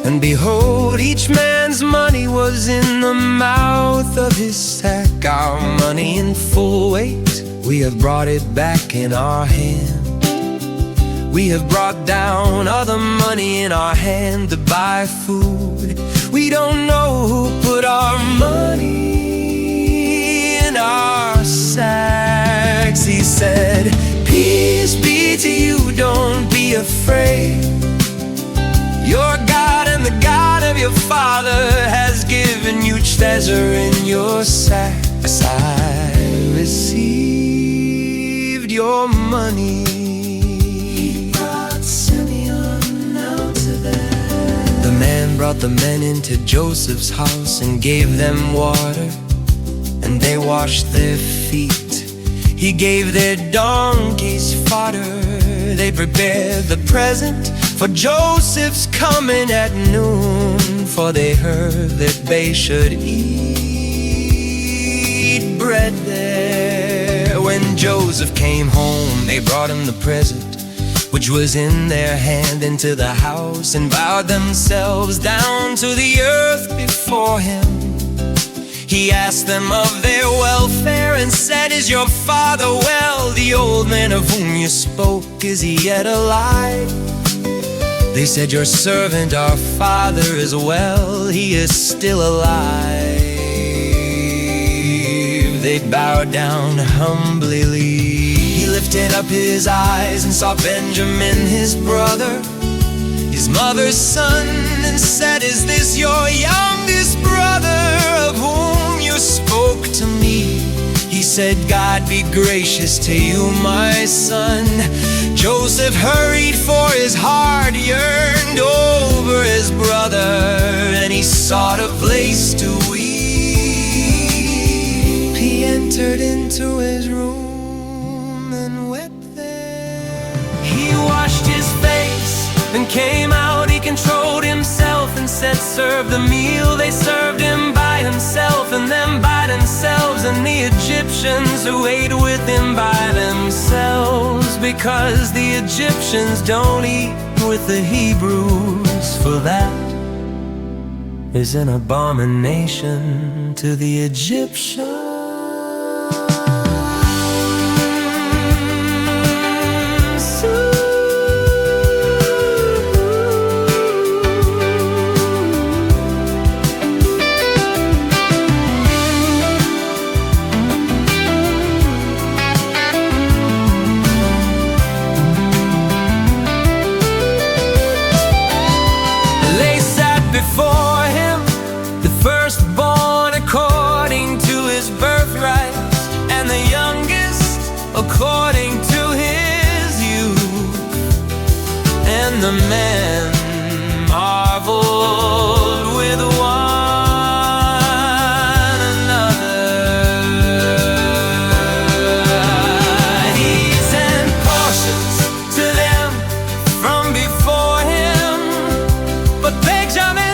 and behold, each man's money was in the mouth of his sack. Our money in full weight, we have brought it back in our hand. We have brought down other money in our hand to buy food. We don't know who put our money in our sacks." He said, "Peace be to you, don't be afraid. Your God and the God of your father has given you treasure in your sacks. I received your money." He brought Simeon out to them. The man brought the men into Joseph's house and gave them water, and they washed their feet. He gave their donkeys fodder. They prepared the present for Joseph's coming at noon, for they heard that they should eat bread there. When Joseph came home, they brought him the present which was in their hand, into the house, and bowed themselves down to the earth before him. He asked them of their welfare and said, "Is your father well? The old man of whom you spoke, is he yet alive?" They said, your servant, our father, is well, he is still alive. They bowed down humbly. He lifted up his eyes and saw Benjamin, his brother, his mother's son, and said, is this your youngest brother, of whom you spoke to me? He said, God be gracious to you, my son. Joseph hurried, for his heart yearned over his brother, and he sought a place to weep. He entered into his room and wept there. He washed his face and came out. He controlled himself and said, serve the meal. They served him by himself and them by themselves, and the Egyptians who ate with him by themselves, because the Egyptians don't eat with the Hebrews, for that is an abomination to the Egyptians. Before him, the firstborn according to his birthright, and the youngest according to his youth. And the men marveled with one another. He sent portions to them from before him, but Benjamin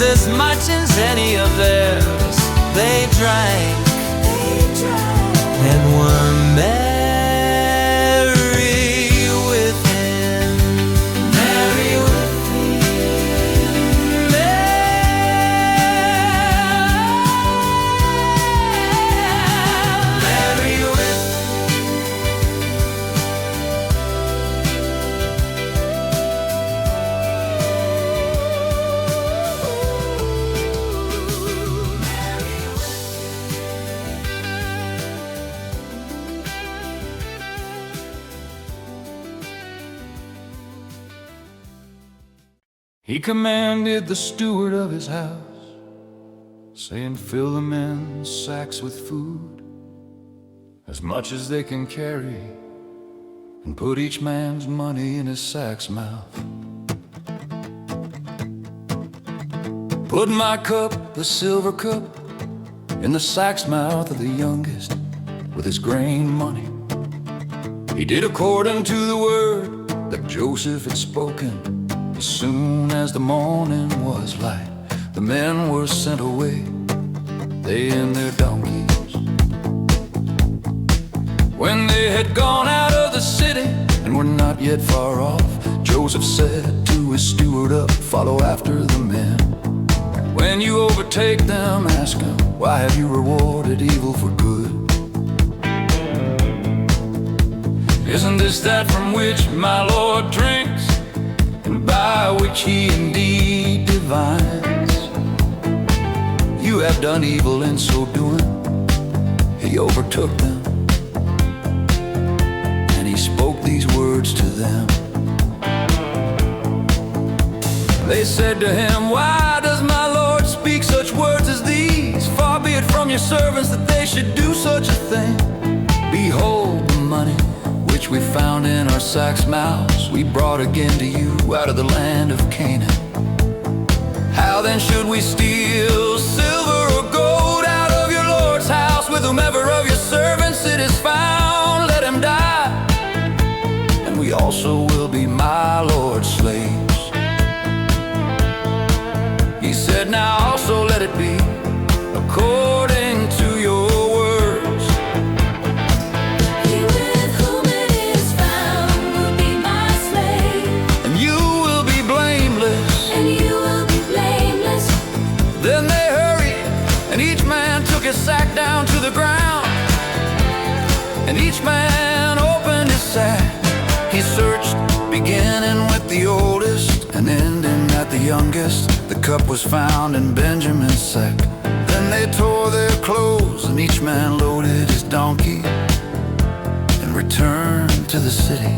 as much as any of theirs. They drank and were merry with him. Merry with him. Merry with He commanded the steward of his house, saying, fill the men's sacks with food, as much as they can carry, and put each man's money in his sack's mouth. Put my cup, the silver cup, in the sack's mouth of the youngest, with his grain money. He did according to the word that Joseph had spoken. As soon as the morning was light, the men were sent away, they and their donkeys. When they had gone out of the city and were not yet far off, Joseph said to his steward up, follow after the men. When you overtake them, ask them, why have you rewarded evil for good? Isn't this that from which my Lord drinks, and by which he indeed divines? You have done evil in so doing. He overtook them, and he spoke these words to them. They said to him, why does my Lord speak such words as these? Far be it from your servants that they should do such a thing. Behold the money which we found in our sacks' mouths, we brought again to you out of the land of Canaan. How then should we steal silver or gold out of your Lord's house? With whomever of your servants it is found, let him die, and we also will be my Lord's slaves. He said, now also let it be according to your words. He with whom it is found will be my slave, And you will be blameless. and you will be blameless. Then they hurried, and each man took his sack down to the ground, and each man opened his sack. He searched youngest, the cup was found in Benjamin's sack. Then they tore their clothes and each man loaded his donkey and returned to the city.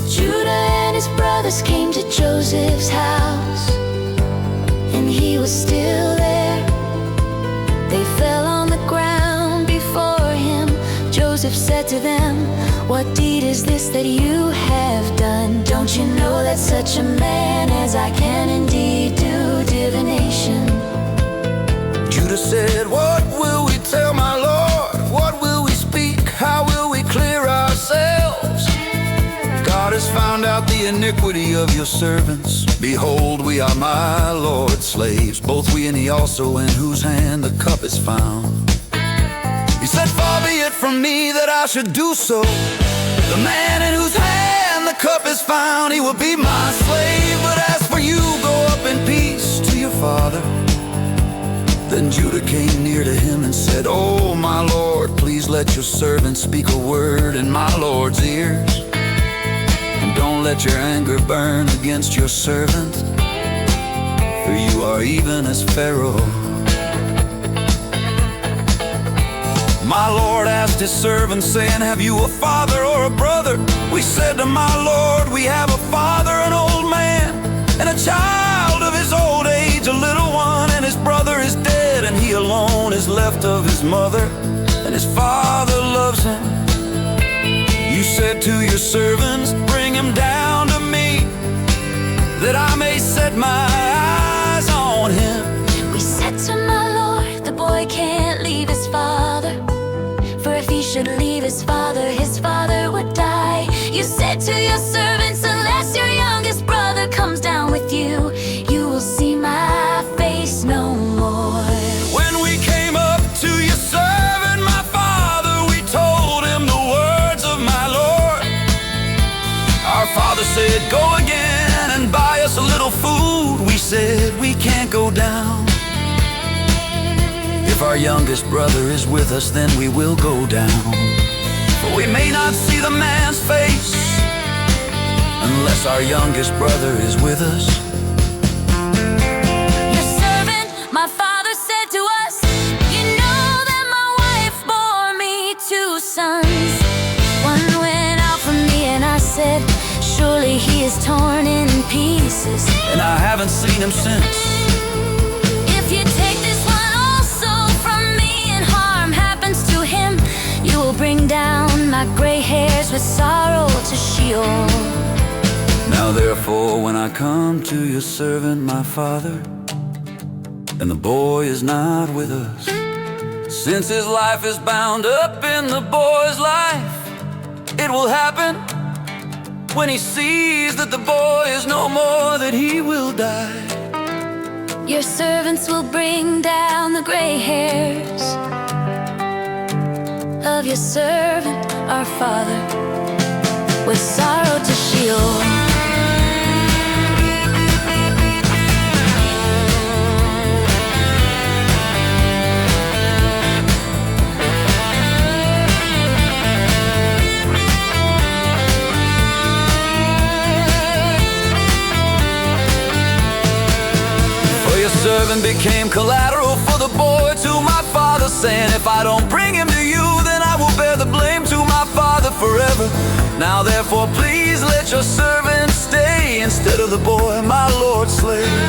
Judah and his brothers came to Joseph's house, and he was still there. They fell on the ground before him. Joseph said to them, "What deed is this that you have done? Don't you know that such a man as I can indeed do divination?" Judah said, "What will we tell my Lord? What will we speak? How will we clear ourselves? God has found out the iniquity of your servants. Behold, we are my Lord's slaves, both we and he also, in whose hand the cup is found." He said, "Far be it from me that I should do so. The man in whose hand the cup is found, he will be my slave. But as for you, go up in peace to your father." Then Judah came near to him and said, "Oh, my Lord, please let your servant speak a word in my Lord's ears. And don't let your anger burn against your servant, for you are even as Pharaoh." My Lord asked his servants, saying, "Have you a father or a brother?" We said to my Lord, "We have a father, an old man, and a child of his old age, a little one, and his brother is dead, and he alone is left of his mother, and his father loves him. You said to your servants, bring him down to me, that I may set my eyes on him." We said to my Lord, "The boy can't leave his father, for if he should leave his father would die. You said to your servants, unless your youngest brother comes down with you, you will see my face no more." When we came up to your servant, my father, we told him the words of my Lord. Our father said, "Go again and buy us a little food." We said, "We can't go down. If our youngest brother is with us, then we will go down. For we may not see the man's face unless our youngest brother is with us." Your servant, my father, said to us, "You know that my wife bore me 2 sons. One went out from me, and I said, surely he is torn in pieces. And I haven't seen him since. If you take this one also from me and harm happens to him, you will bring down my gray hairs with sorrow to Sheol." Now therefore, when I come to your servant, my father, and the boy is not with us, since his life is bound up in the boy's life, it will happen when he sees that the boy is no more, that he will die. Your servants will bring down the gray hairs of your servant, our father, with sorrow to Sheol. Servant became collateral for the boy to my father, saying, "If I don't bring him to you, then I will bear the blame to my father forever. Now therefore please let your servant stay instead of the boy, my Lord's slave.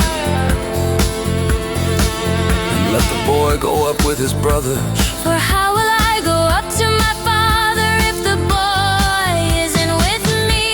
And let the boy go up with his brothers. For how will I go up to my father if the boy isn't with me?"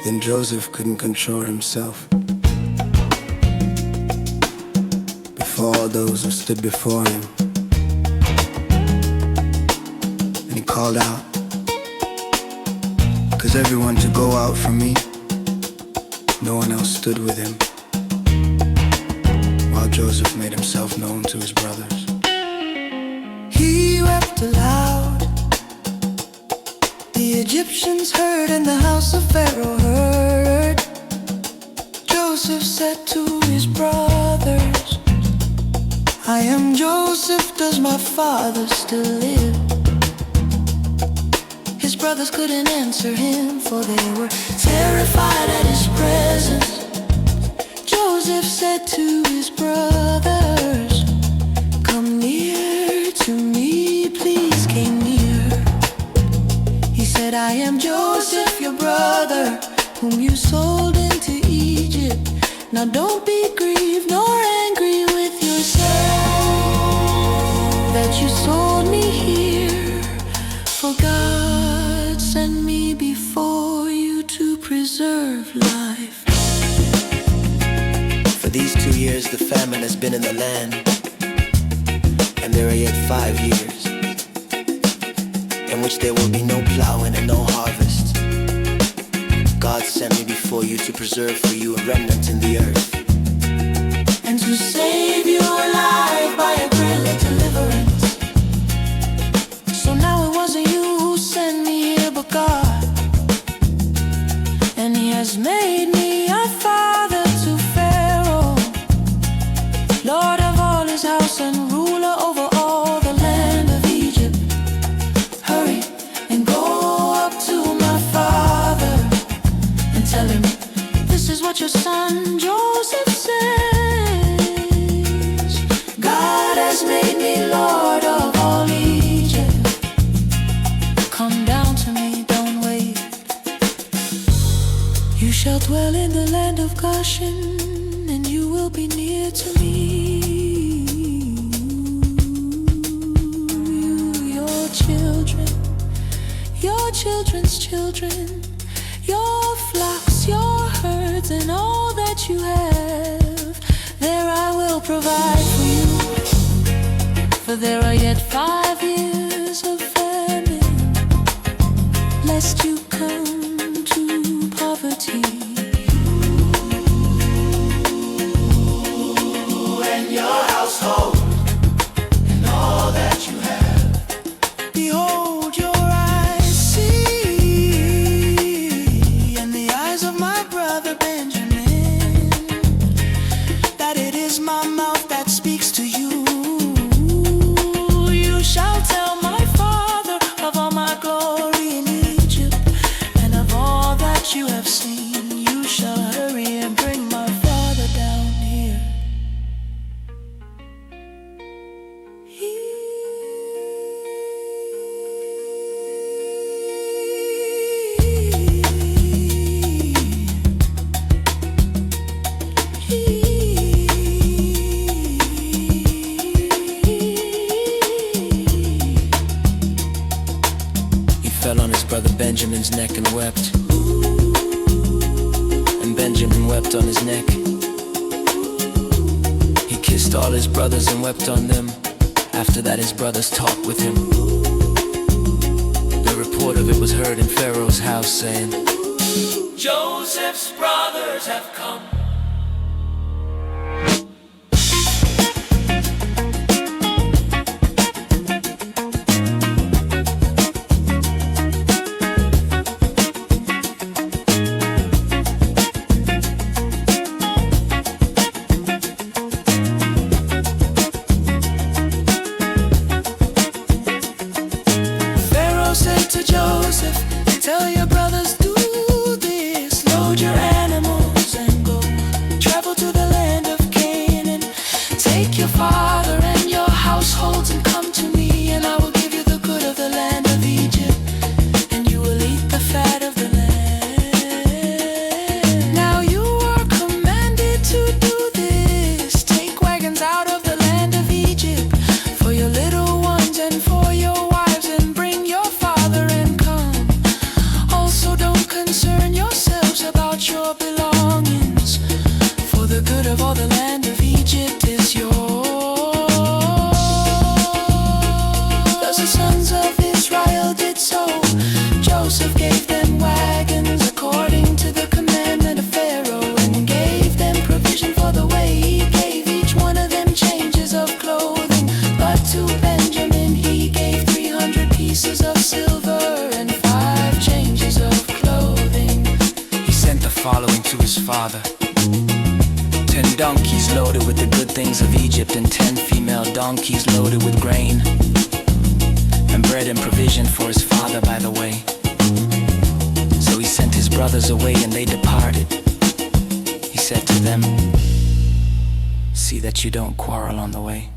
Then Joseph couldn't control himself before all those who stood before him. And he called out, "'Cause everyone to go out from me, no one else stood with him," while Joseph made himself known to his brothers. He wept aloud. The Egyptians heard and the house of Pharaoh heard. Joseph said to his brothers, "I am Joseph, does my father still live?" His brothers couldn't answer him, for they were terrified at his presence. Joseph said to his brothers, "Come near to me, please came near." He said, "I am Joseph, your brother, whom you sold into Egypt. Now don't be grieved nor angry with yourself that you sold me here, for God sent me before you to preserve life." For these 2 years the famine has been in the land, and there are yet 5 years in which there will be no plowing and no harvest. God sent me before you to preserve for you a remnant in the earth, and to save you alive by a great deliverance. So now it wasn't you who sent me here, but God, and He has made me a father to Pharaoh, Lord of all his house and ruler over all the land of Egypt. Hurry and go up to my father and tell him, this is what your son Joseph says. God has made me Lord of all Egypt. Come down to me, don't wait. You shall dwell in the land of Goshen, and you will be near to me. Your children, your children's children, your flocks, your herds, and all that you have, there I will provide for you. For there are yet 5 years of famine, lest you come to poverty. And your household, and all that you have. Behold, your eyes see, and the eyes of my brother Benjamin, that it is my mouth that speaks to you. You shall tell my father of all my glory in Egypt, and of all that you have seen. You shall hurry and bring my father down here. He fell on his brother Benjamin's neck and wept, and Benjamin wept on his neck. He kissed all his brothers and wept on them. After that his brothers talked with him. The report of it was heard in Pharaoh's house, saying, Joseph's brothers have come. Pharaoh said to Joseph, tell your brothers, do this, load your animals and go. Travel to the land of Canaan. Take your father and your households and come to me, and I will give you the good of the land of Egypt, and you will eat the fat of the land. Now you are commanded to do this. Take wagons out of the land of Egypt for your little ones and for your wives, and bring your father following to his father. 10 donkeys loaded with the good things of Egypt, and 10 female donkeys loaded with grain and bread and provision for his father by the way. So he sent his brothers away and they departed. He said to them, see that you don't quarrel on the way.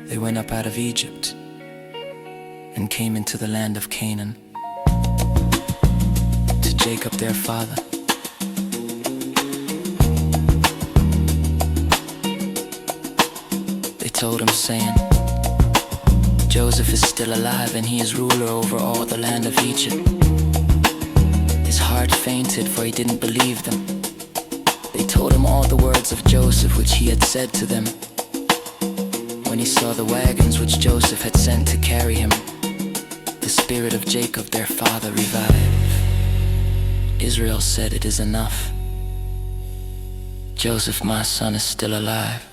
They went up out of Egypt and came into the land of Canaan, to Jacob their father. They told him saying, Joseph is still alive and he is ruler over all the land of Egypt. His heart fainted, for he didn't believe them. They told him all the words of Joseph which he had said to them. When he saw the wagons which Joseph had sent to carry him, the spirit of Jacob their father revived. Israel said, it is enough. Joseph, my son, is still alive.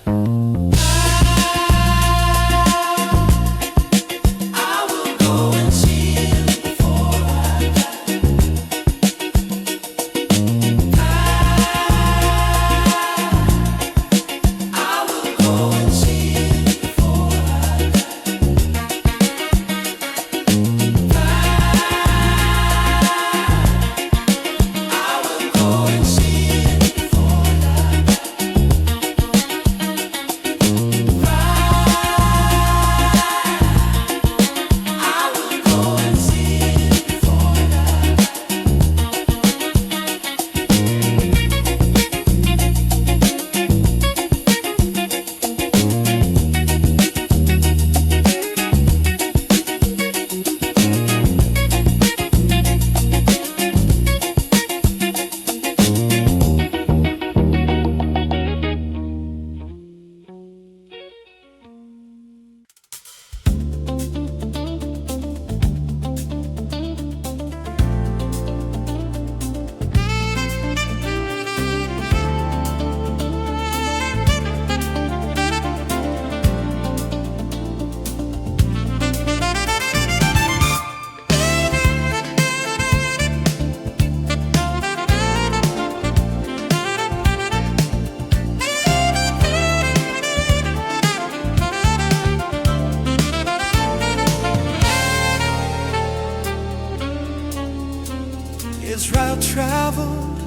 Israel traveled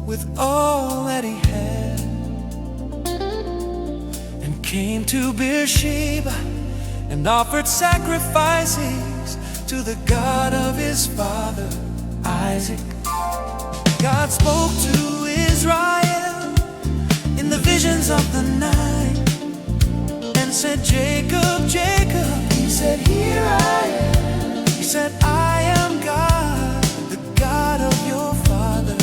with all that he had and came to Beersheba and offered sacrifices to the God of his father Isaac. God spoke to Israel in the visions of the night and said, Jacob, Jacob. He said, here I am. He said, I am God, the God of your father.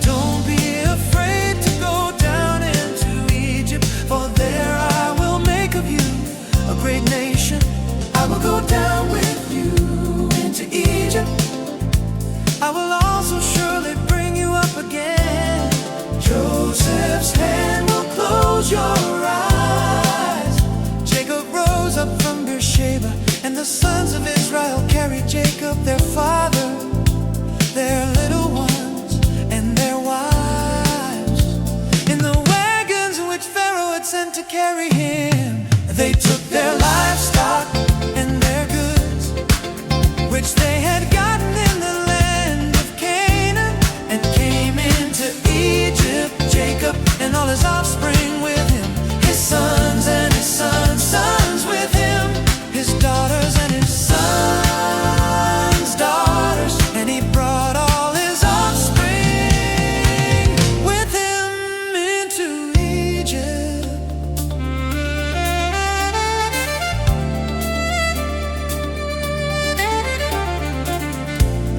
Don't be afraid to go down into Egypt, for there I will make of you a great nation. I will go down with you into Egypt. I will also surely bring you up again. Joseph's hand will close your eyes. Jacob rose up from Beersheba, and the sons of Israel carried Jacob their father, their little ones and their wives, in the wagons which Pharaoh had sent to carry him. They took their livestock and their goods, which they had gotten in the land of Canaan, and came into Egypt. Jacob and all his offspring with him, his sons and his sons' sons with him, his daughters and his sons' daughters, and he brought all his offspring with him into Egypt.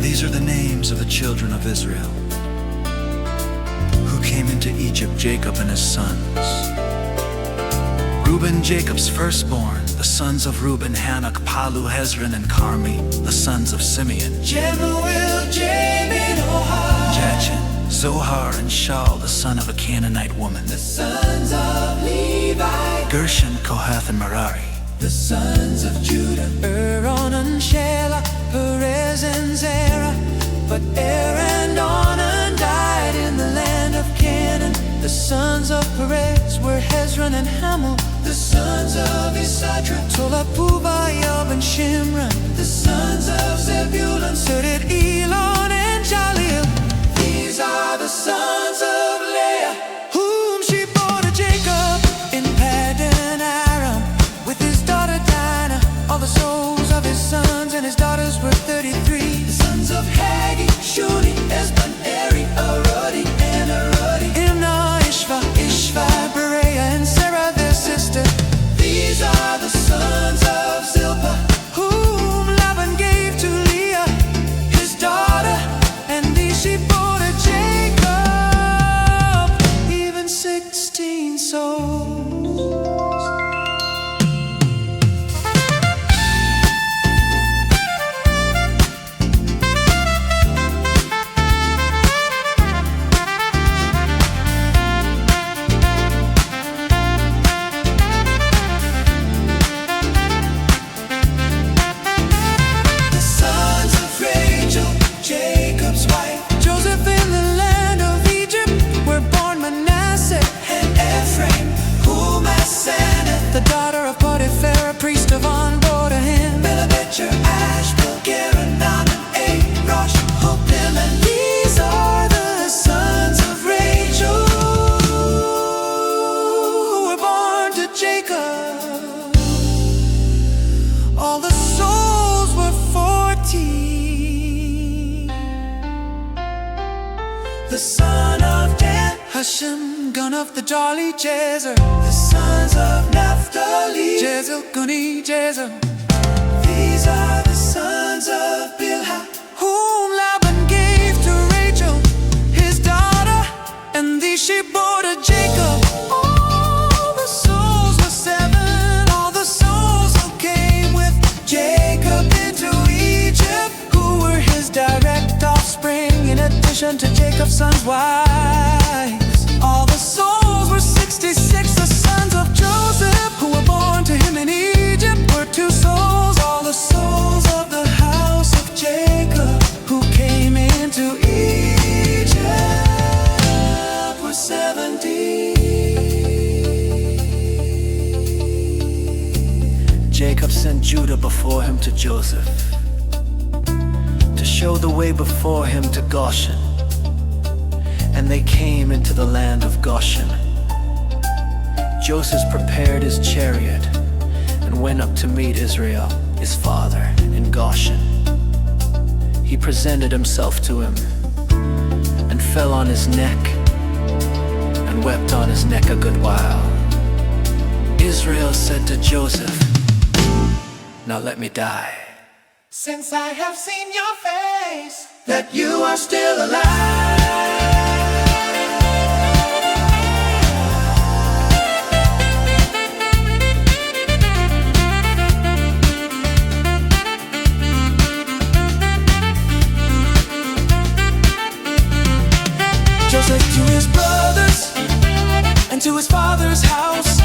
These are the names of the children of Israel who came into Egypt, Jacob and his sons. Reuben, Jacob's firstborn, the sons of Reuben, Hanok, Palu, Hezron, and Carmi, the sons of Simeon. Jemuel, Jamin, Ohad, Jachin, Zohar, and Shaul, the son of a Canaanite woman. The sons of Levi, Gershon, Kohath, and Merari. the sons of Judah. Onan, Shelah, Perez, and Zerah. But Er and Onan died in the land of Canaan. The sons of Perez were Hezron and Hamul. The sons of Issachar, Tola, Puva, Yob, and Shimron. The sons of Zebulun, Sered, Elon, and Jalil. These are the sons of Leah, whom she bore to Jacob in Paddan Aram with his daughter Dinah. All the souls of his sons and his daughters were 33. The sons of Haggai, Shuni, Esban, Eri, Arodi, and Arodi. Imnah, Ishva, Bereah, and Sarah their sister. These are the sons of Zilpah, whom Laban gave to Leah, his daughter, and these she bore to Jacob, even 16 souls. The daughter of Potiphar, a priest of On, bore to him Melabetcher, Ashbel, Geranam, and Rosh, Hopim, and these are the sons of Rachel, who were born to Jacob. All the souls were 40. The son of Dan, Hashem, gun of the Jolly Jezer. The sons of Naphtali, Jezel, Guni, Jezel. These are the sons of Bilhah, whom Laban gave to Rachel, his daughter, and these she bore to Jacob. All the souls were 7, all the souls who came with Jacob into Egypt, who were his direct offspring, in addition to Jacob's sons' wives. All the souls were 66, the sons of Joseph, who were born to him in Egypt, were 2 souls. All the souls of the house of Jacob, who came into Egypt, were 70. Jacob sent Judah before him to Joseph, to show the way before him to Goshen. And they came into the land of Goshen. Joseph prepared his chariot and went up to meet Israel, his father, in Goshen. He presented himself to him and fell on his neck and wept on his neck a good while. Israel said to Joseph, "Now let me die, since I have seen your face, that you are still alive." Joseph to his brothers and to his father's house,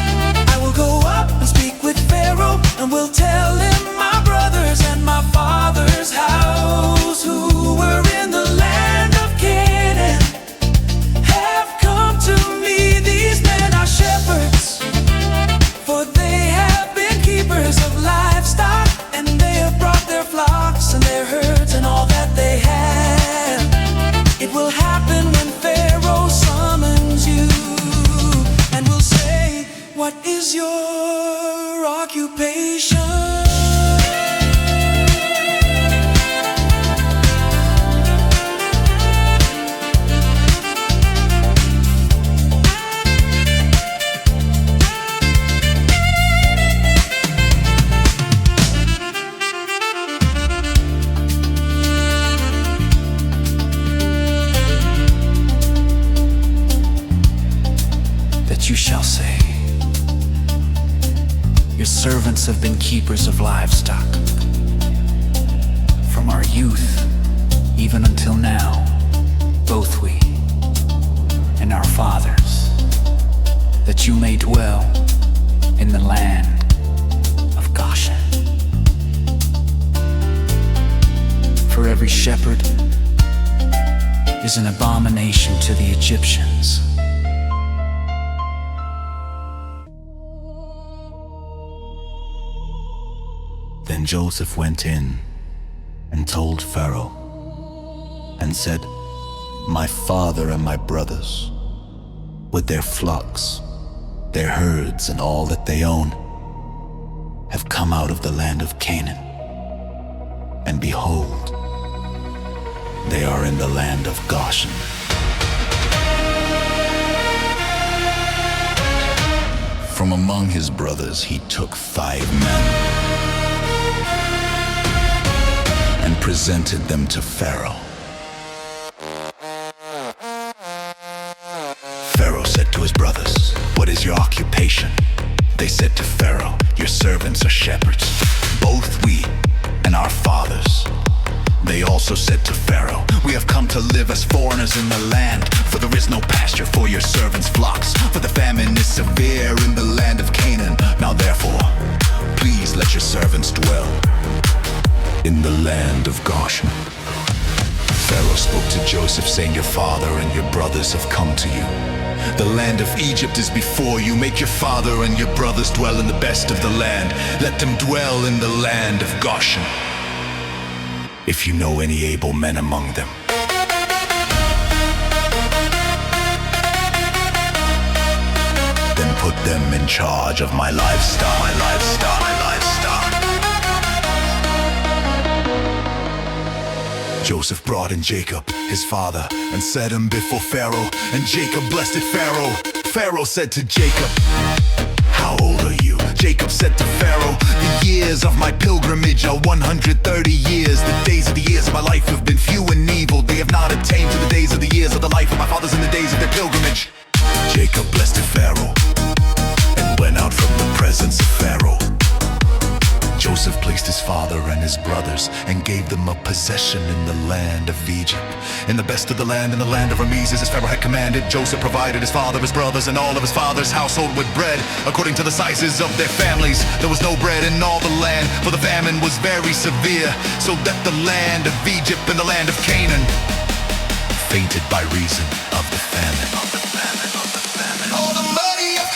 "I will go up and speak with Pharaoh, and will tell him my brothers and my father's house, who were in the land of Canaan, have come to me. These men are shepherds, for they have been keepers of livestock, and they have brought their flocks and their herds and all that they have. It will happen when Pharaoh summons you, and will say, 'What is your occupation?'" You shall say, "Your servants have been keepers of livestock from our youth even until now, both we and our fathers, that you may dwell in the land of is an abomination to the Egyptians. Then Joseph went in and told Pharaoh and said, "My father and my brothers, with their flocks, their herds, and all that they own, have come out of the land of Canaan. And behold, they are in the land of Goshen." From among his brothers he took 5 men and presented them to Pharaoh. Pharaoh said to his brothers, "What is your occupation?" They said to Pharaoh, "Your servants are shepherds, both we and our fathers." They also said to Pharaoh, "We have come to live as foreigners in the land, for there is no pasture for your servants' flocks, for the famine is severe in the land of Canaan. Now therefore, please let your servants dwell in the land of Goshen." Pharaoh spoke to Joseph, saying, "Your father and your brothers have come to you. The land of Egypt is before you. Make your father and your brothers dwell in the best of the land. Let them dwell in the land of Goshen, if you know any able men among them." Then put them in charge of my livestock. Joseph brought in Jacob, his father, and set him before Pharaoh. And Jacob blessed Pharaoh. Pharaoh said to Jacob, "How old are you?" Jacob said to Pharaoh, "The years of my pilgrimage are 130 years. The days of the years of my life have been few and evil. They have not attained to the days of the years of the life of my fathers in the days of their pilgrimage." Jacob blessed Pharaoh and went out from the presence of Pharaoh. Joseph placed his father and his brothers and gave them a possession in the land of Egypt, in the best of the land, in the land of Ramesses, as Pharaoh had commanded. Joseph provided his father, his brothers, and all of his father's household with bread, according to the sizes of their families. There was no bread in all the land, for the famine was very severe, so that the land of Egypt and the land of Canaan fainted by reason of the famine. All the money of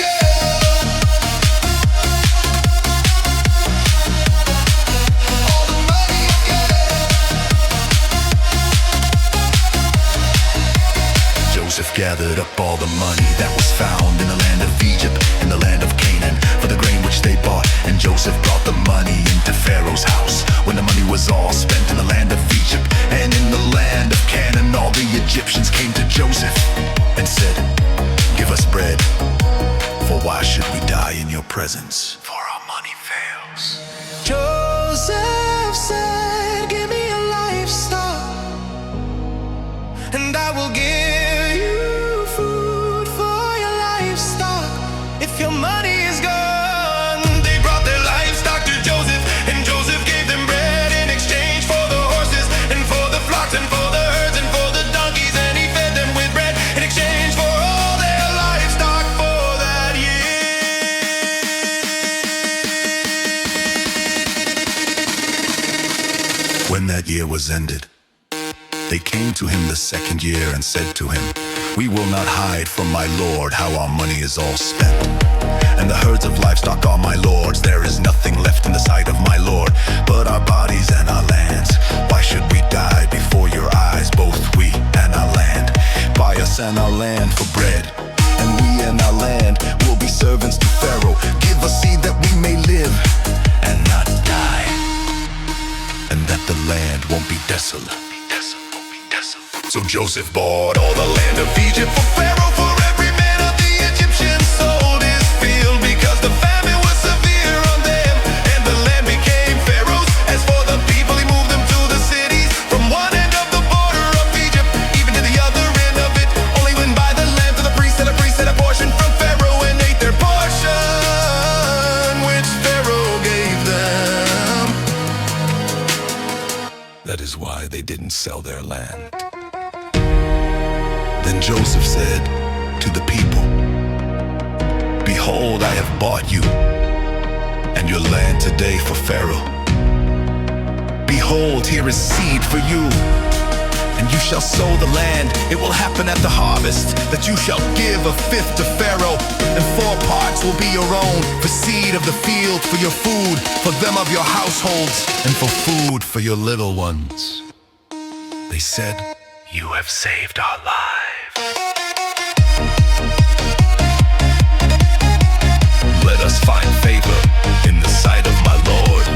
Joseph gathered up all the money that was found in the land of Egypt and the land of Canaan for the grain which they bought. And Joseph brought the money into Pharaoh's house. When the money was all spent in the land of Egypt and in the land of Canaan, all the Egyptians came to Joseph and said, "Give us bread, for why should we die in your presence? For our money fails." Joseph said, "Give me a livestock, and I will give you food for your livestock. If your money is gone," they brought their livestock to Joseph, and Joseph gave them bread in exchange for the horses and for the flocks and for the herds and for the donkeys, and he fed them with bread in exchange for all their livestock for that year. When that year was ended, they came to him the second year and said to him, "We will not hide from my lord how our money is all spent. And the herds of livestock are my lord's. There is nothing left in the sight of my lord but our bodies and our lands. Why should we die before your eyes, both we and our land? Buy us and our land for bread, and we and our land will be servants to Pharaoh. Give us seed that we may live and not die, and that the land won't be desolate." So Joseph bought all the land of Egypt for Pharaoh, for every man of the Egyptians sold his field, because the famine was severe on them, and the land became Pharaoh's. As for the people, he moved them to the cities, from one end of the border of Egypt, even to the other end of it. Only went by the land to the priest, and the priest had a portion from Pharaoh, and ate their portion, which Pharaoh gave them. That is why they didn't sell their land. Then Joseph said to the people, "Behold, I have bought you and your land today for Pharaoh. Behold, here is seed for you and you shall sow the land. It will happen at the harvest that you shall give a fifth to Pharaoh, and 4 parts will be your own, for seed of the field, for your food, for them of your households, and for food for your little ones. They said, you have saved our lives. Let us find favor in the sight of my Lord,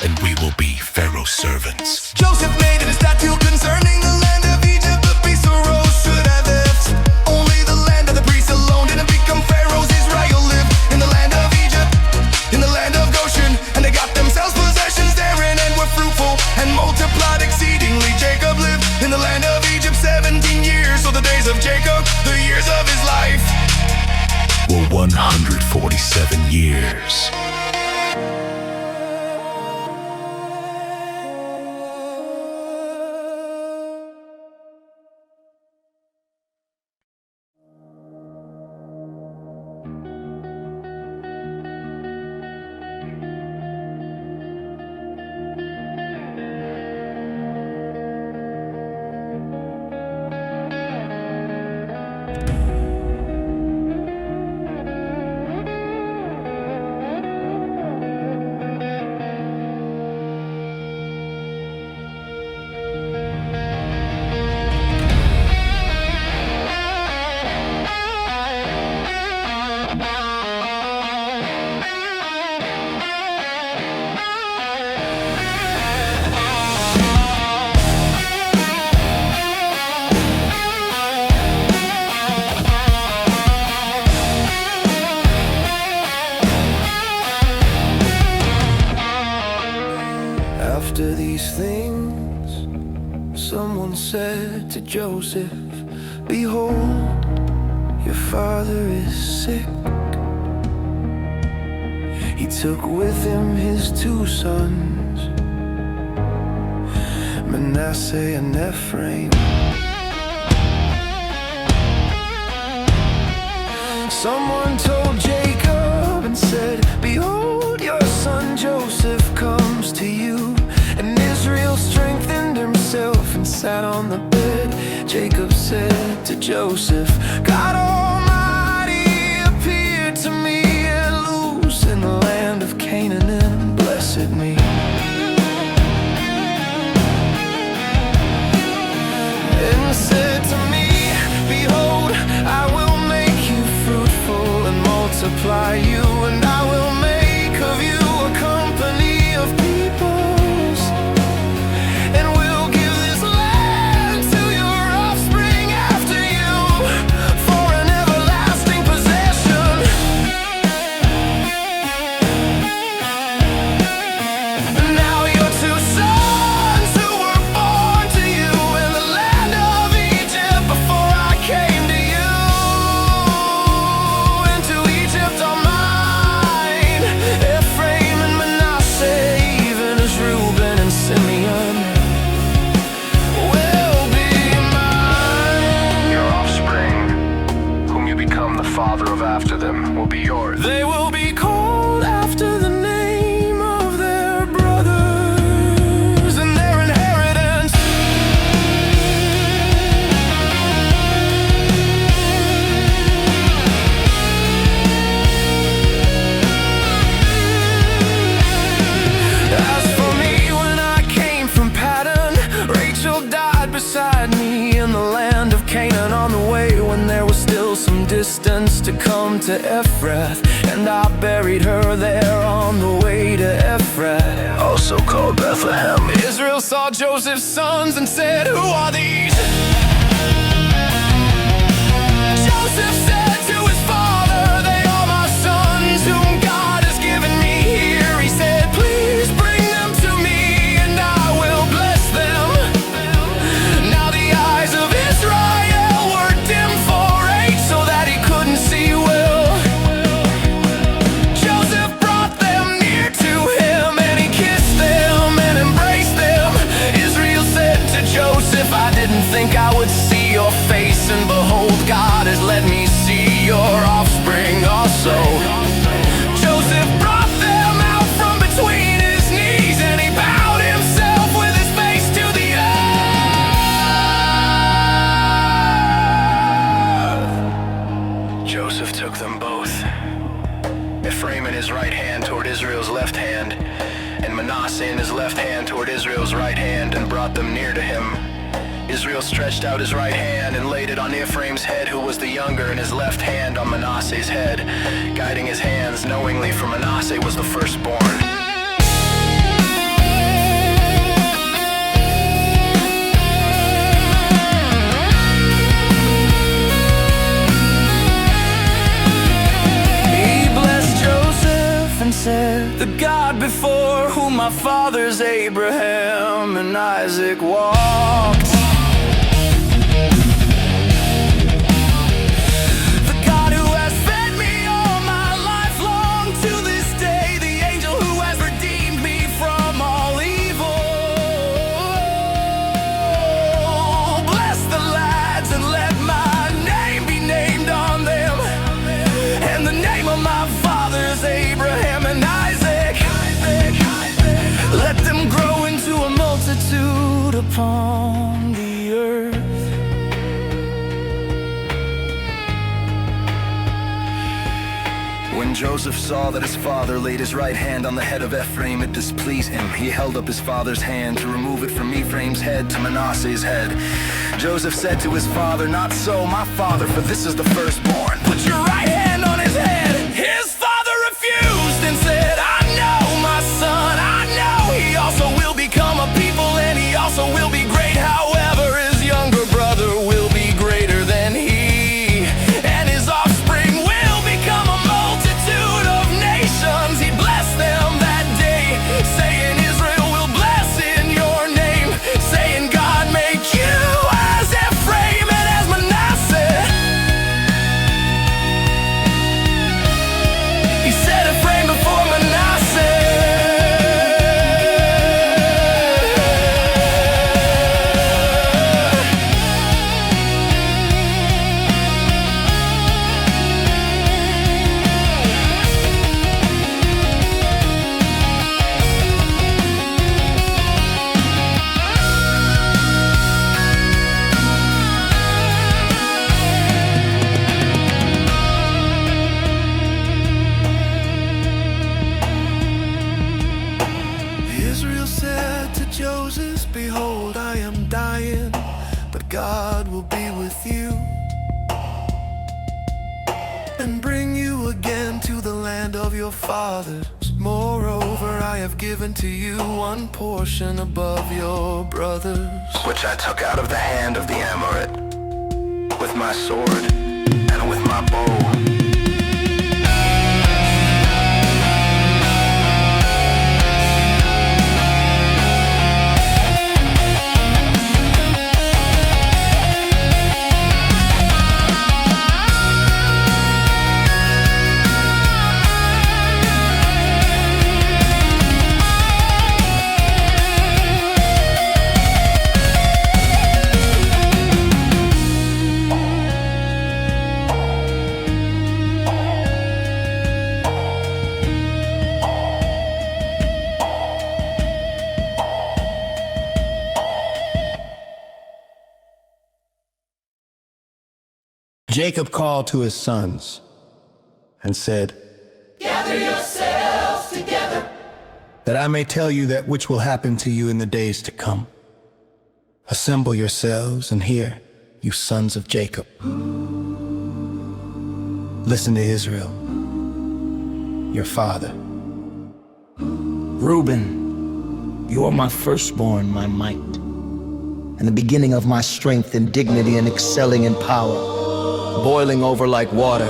and we will be Pharaoh's servants. Joseph made it a statue concerning the land of Egypt. The priests arose, should have left. Only the land of the priests alone didn't become Pharaoh's. Israel lived in the land of Egypt, in the land of Goshen, and they got themselves possessions therein and were fruitful and multiplied exceedingly. Jacob lived in the land of Egypt 17 years. So the days of Jacob, the years of his life, were 147 years. After these things, someone said to Joseph, behold, your father is sick. He took with him his 2 sons, Manasseh and Ephraim. Someone told Jacob and said, behold, your son Joseph comes to you. And Israel strengthened himself and sat on the bed. Jacob said to Joseph, God Almighty appeared to me and loose in the land of Canaan and blessed me. And said to me, behold, I will make you fruitful and multiply you, and I will make of you a company of peoples, and will give this land to your offspring after you for an everlasting possession. Now your 2 sons who were born to you in the land of Egypt before I came to you into Egypt are mine. Ephraim and Manasseh, even as Reuben and Simeon will be mine. Your offspring, whom you become the father of after them, will be yours. They will be called after the name of their brothers and their inheritance. As for me, when I came from Paddan, Rachel died beside me in the land of Canaan on the way when there was still some distance to come to Ephrath, and I buried her there on the way to Ephrath, also called Bethlehem. Israel saw Joseph's sons and said, who are these? Joseph said to his father, they are my sons whom God has given me here. He said, please bring them to me and I will bless them. Now the eyes of Israel were dim for age, so that he couldn't see well. Joseph brought them near to him, and he kissed them and embraced them. Israel said to Joseph, I didn't think I would see your face Joseph took them both, Ephraim in his right hand toward Israel's left hand, and Manasseh in his left hand toward Israel's right hand, and brought them near to him. Israel stretched out his right hand and laid it on Ephraim's head, who was the younger, and his left hand on Manasseh's head, guiding his hands knowingly, for Manasseh was the firstborn. Said, the God before whom my fathers Abraham and Isaac walked, the God who has fed me all my life long, to this day, the angel who has redeemed me from all evil. Bless the lads and let my name be named on them, and the name of my fathers Abraham and Isaac. Let them grow into a multitude upon the earth. When Joseph saw that his father laid his right hand on the head of Ephraim, it displeased him. He held up his father's hand to remove it from Ephraim's head to Manasseh's head. Joseph said to his father, "Not so, my father, for this is the firstborn. Put your right hand on his head." His father refused and said, "I know, my son, I know. He also will become a people, and he also will be great. However, his younger brother will be greater than he, and his offspring will become a multitude of nations." He blessed them that day, saying, "Israel will bless in your name," saying, "God make you as Ephraim and as Manasseh." He said Ephraim before Manasseh. Israel said to Joseph, "Behold, I am dying, but God will be with you and bring you again to the land of your fathers. Moreover, I have given to you one portion above your brothers, which I took out of the hand of the Amorite with my sword and with my bow." Jacob called to his sons and said, Gather yourselves together, "That I may tell you that which will happen to you in the days to come. Assemble yourselves and hear, you sons of Jacob. Listen to Israel, your father. Reuben, you are my firstborn, my might, and the beginning of my strength and dignity and excelling in power. Boiling over like water,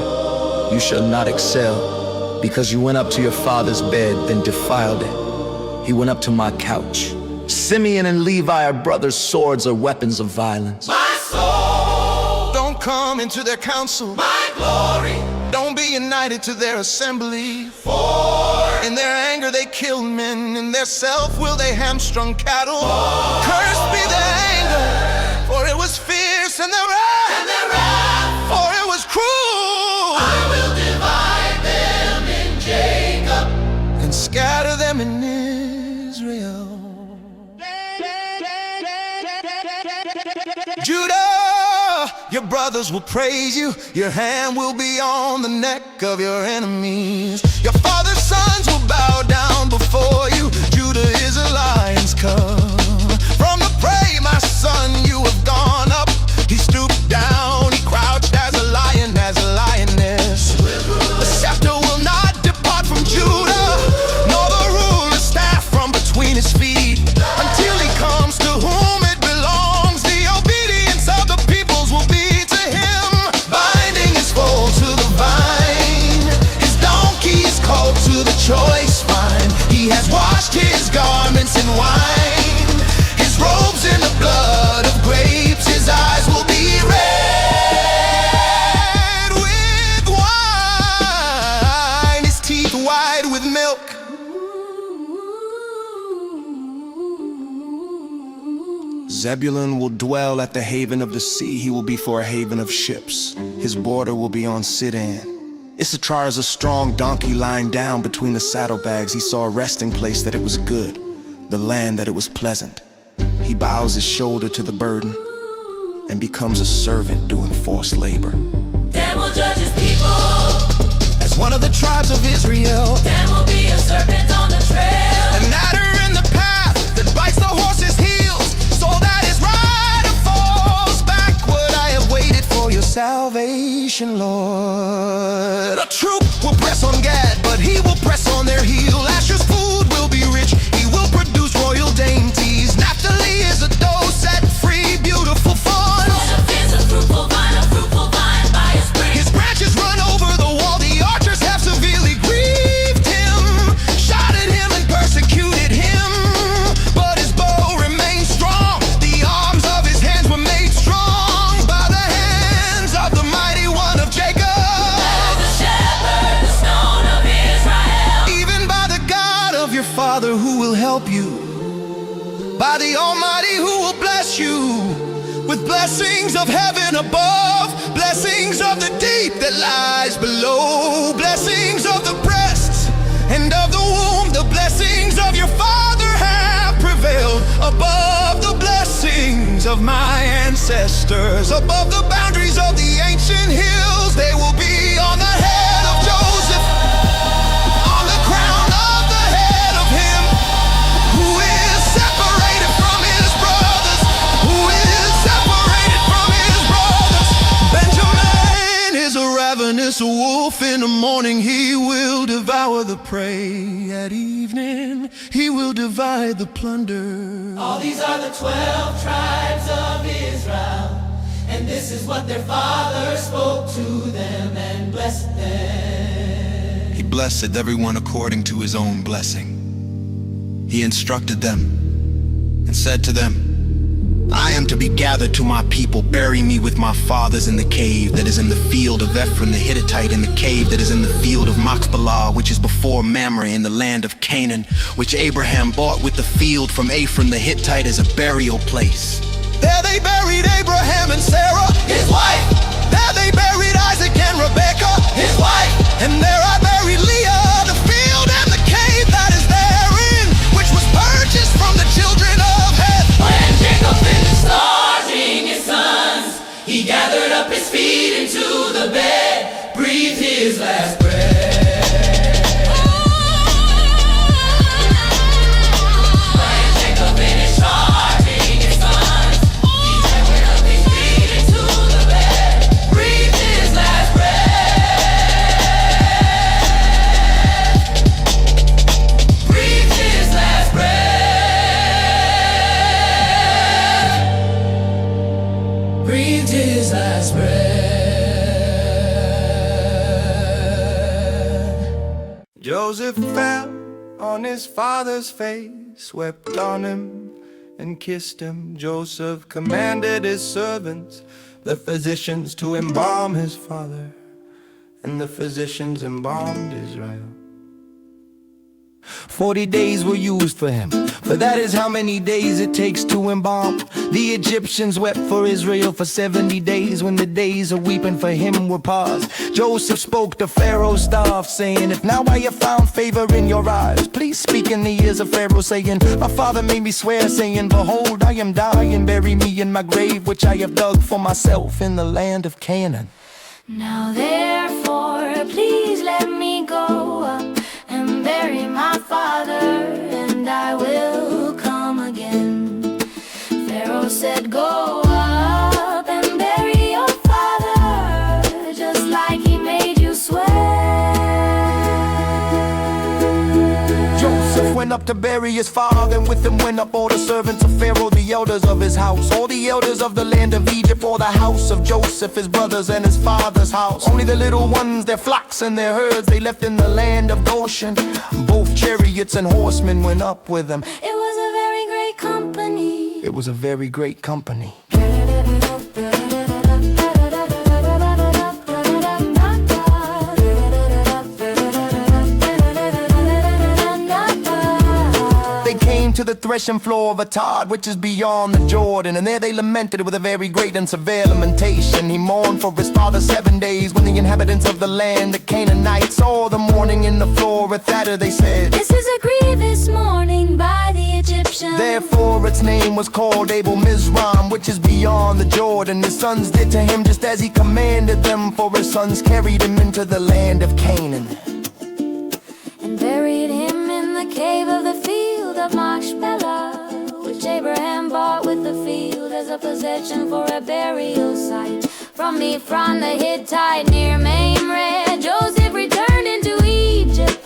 you shall not excel, because you went up to your father's bed, then defiled it. He went up to my couch. Simeon and Levi are brothers, swords are weapons of violence. my soul, Don't come into their council. my glory, Don't be united to their assembly. for In their anger they kill men, in their self-will they hamstrung cattle. Cursed be their anger, for it was fierce, and their wrath, for it was cruel. I will divide them in Jacob and scatter them in Israel. Judah, your your brothers will praise you. Your hand will be on the neck of your enemies. Your father's sons will bow down before you. Judah is a lion's cub. From the prey, my son, you have gone up. He stooped down, he crouched as a lion, as a lioness. The scepter will not depart from Judah, nor the ruler's staff from between his feet, until he comes to whom it belongs. The obedience of the peoples will be to him. Binding his foal to the vine, his donkey is called to the choice vine. He has washed his garments in wine, his robes in the blood of grapes. His eyes will be red with wine, his teeth white with milk. Zebulun will dwell at the haven of the sea. He will be for a haven of ships. His border will be on Sidon. Issachar is a strong donkey lying down between the saddlebags. He saw a resting place that it was good, the land that it was pleasant. He bows his shoulder to the burden and becomes a servant doing forced labor. Dan will judge his people As one of the tribes of Israel. Dan will be a serpent on the trail, An adder in the path that bites the horse's heels, so that his rider falls backward. I have waited for your salvation, Lord. A troop will press on Gad, but he will press on their heel. Asher's food will be rich, he will produce royal dainties. Naphtali is a doe set free, beautiful fawn. a fruitful vine by a spring. His branches run over the wall, the archers have severely grieved him, shot at him and persecuted him, but his bow remained strong. The arms of his hands were made strong by the hands of the mighty one of Jacob. As the shepherd, the stone of Israel. Even by the God of your father who will help you, by the Almighty who will bless you with blessings of heaven above, blessings of the deep that lies below, blessings of the breasts and of the womb. The blessings of your father have prevailed above the blessings of my ancestors, above the boundaries of the ancient hills. They will be on the head of Joseph, on the crown of the head of him who is separated from his brothers, who is separated from his brothers. Benjamin is a ravenous wolf. In the morning he will devour the prey. At evening he will divide the plunder. All these are the 12 tribes of Israel, and this is what their father spoke to them and blessed them. He blessed everyone according to his own blessing. He instructed them and said to them, I am to be gathered to my people. Bury me with my fathers in the cave that is in the field of Ephraim the Hittite, in the cave that is in the field of Machpelah, which is before Mamre, in the land of Canaan, which Abraham bought with the field from Ephraim the Hittite as a burial place. There they buried Abraham and Sarah, his wife. There they buried Isaac and Rebekah, his wife. And there I buried Leah, the field and the cave that is therein, which was purchased from the children of Heth. When Jacob finished starving his sons, he gathered up his feet into the bed, breathed his last breath. When Jacob finished starving his sons, he gathered up his feet into the bed, breathed his last breath. Breathed his last breath. Breathed his last breath. Joseph fell on his father's face, wept on him and kissed him. Joseph commanded his servants, the physicians, to embalm his father, and the physicians embalmed Israel. 40 days were used for him For that is how many days it takes to embalm. The Egyptians wept for Israel for 70 days. When the days of weeping for him were past, Joseph spoke to Pharaoh's staff, saying, if now I have found favor in your eyes, please speak in the ears of Pharaoh, saying, my father made me swear, saying, behold, I am dying, bury me in my grave, which I have dug for myself in the land of Canaan. Now therefore, please let me go up and bury my father, and I will come again. Pharaoh said, go up and bury your father, just like he made you swear. Joseph went up to bury his father, and with him went up all the servants of Pharaoh, the elders of his house, all the elders of the land of Egypt, all the house of Joseph, his brothers and his father's house. Only the little ones, their flocks and their herds, they left in the land of Goshen. Both chariots and horsemen went up with them. It was a very great company. It was a very great company. To the threshing floor of Atad, which is beyond the Jordan, and there they lamented with a very great and severe lamentation. He mourned for his father 7 days. When the inhabitants of the land, the Canaanites, saw the mourning in the floor of Thada, they said, this is a grievous mourning by the Egyptians. Therefore its name was called Abel Mizraim, which is beyond the Jordan. His sons did to him just as he commanded them, for his sons carried him into the land of Canaan and buried him in the cave of the field of Machpelah, which Abraham bought with the field as a possession for a burial site. From Ephron the Hittite near Mamre, Joseph returned into Egypt,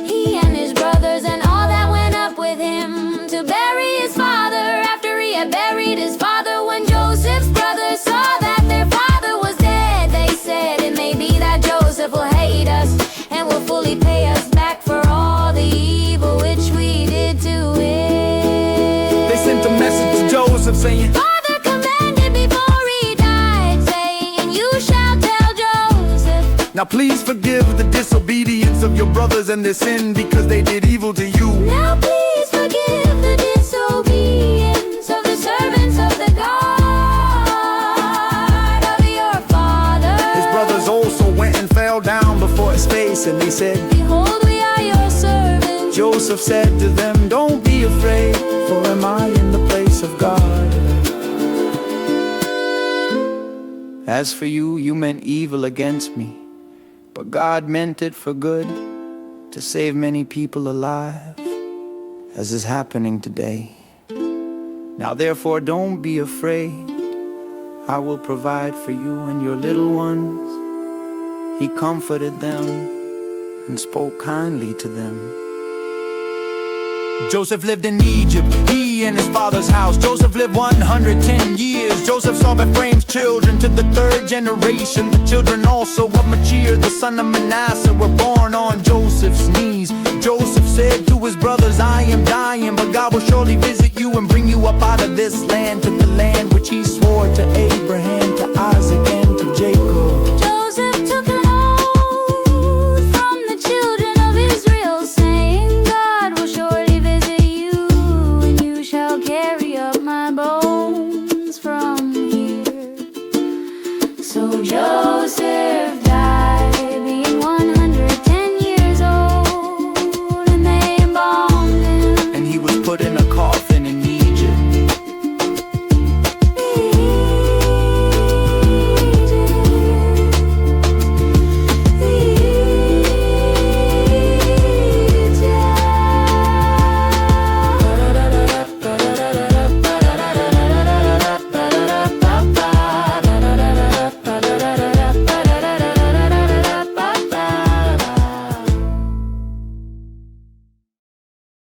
he and his brothers and all that went up with him to bury his father. After he had buried his father, when Joseph's brothers saw that their father was dead, they said, it may be that Joseph will hate us and will fully pay us back for all the evil which we did to him. They sent a message to Joseph saying, Father commanded before he died, saying, you shall tell Joseph, now please forgive the disobedience of your brothers and their sin, because they did evil to you. now please forgive the disobedience of the servants of the God of your father. His brothers also went and fell down before his face, and they said, behold, we are your servants. Joseph said to them, don't be afraid, for am I in the place of God? As for you, you meant evil against me, but God meant it for good, to save many people alive, as is happening today. Now therefore don't be afraid, I will provide for you and your little ones. He comforted them and spoke kindly to them. Joseph lived in Egypt, he and his father's house. Joseph lived 110 years. Joseph saw Ephraim's children to the 3rd generation. The children also of Machir, the son of Manasseh, were born on Joseph's knees. Joseph said to his brothers, I am dying, but God will surely visit you and bring you up out of this land, to the land which he swore to Abraham, to Isaac, and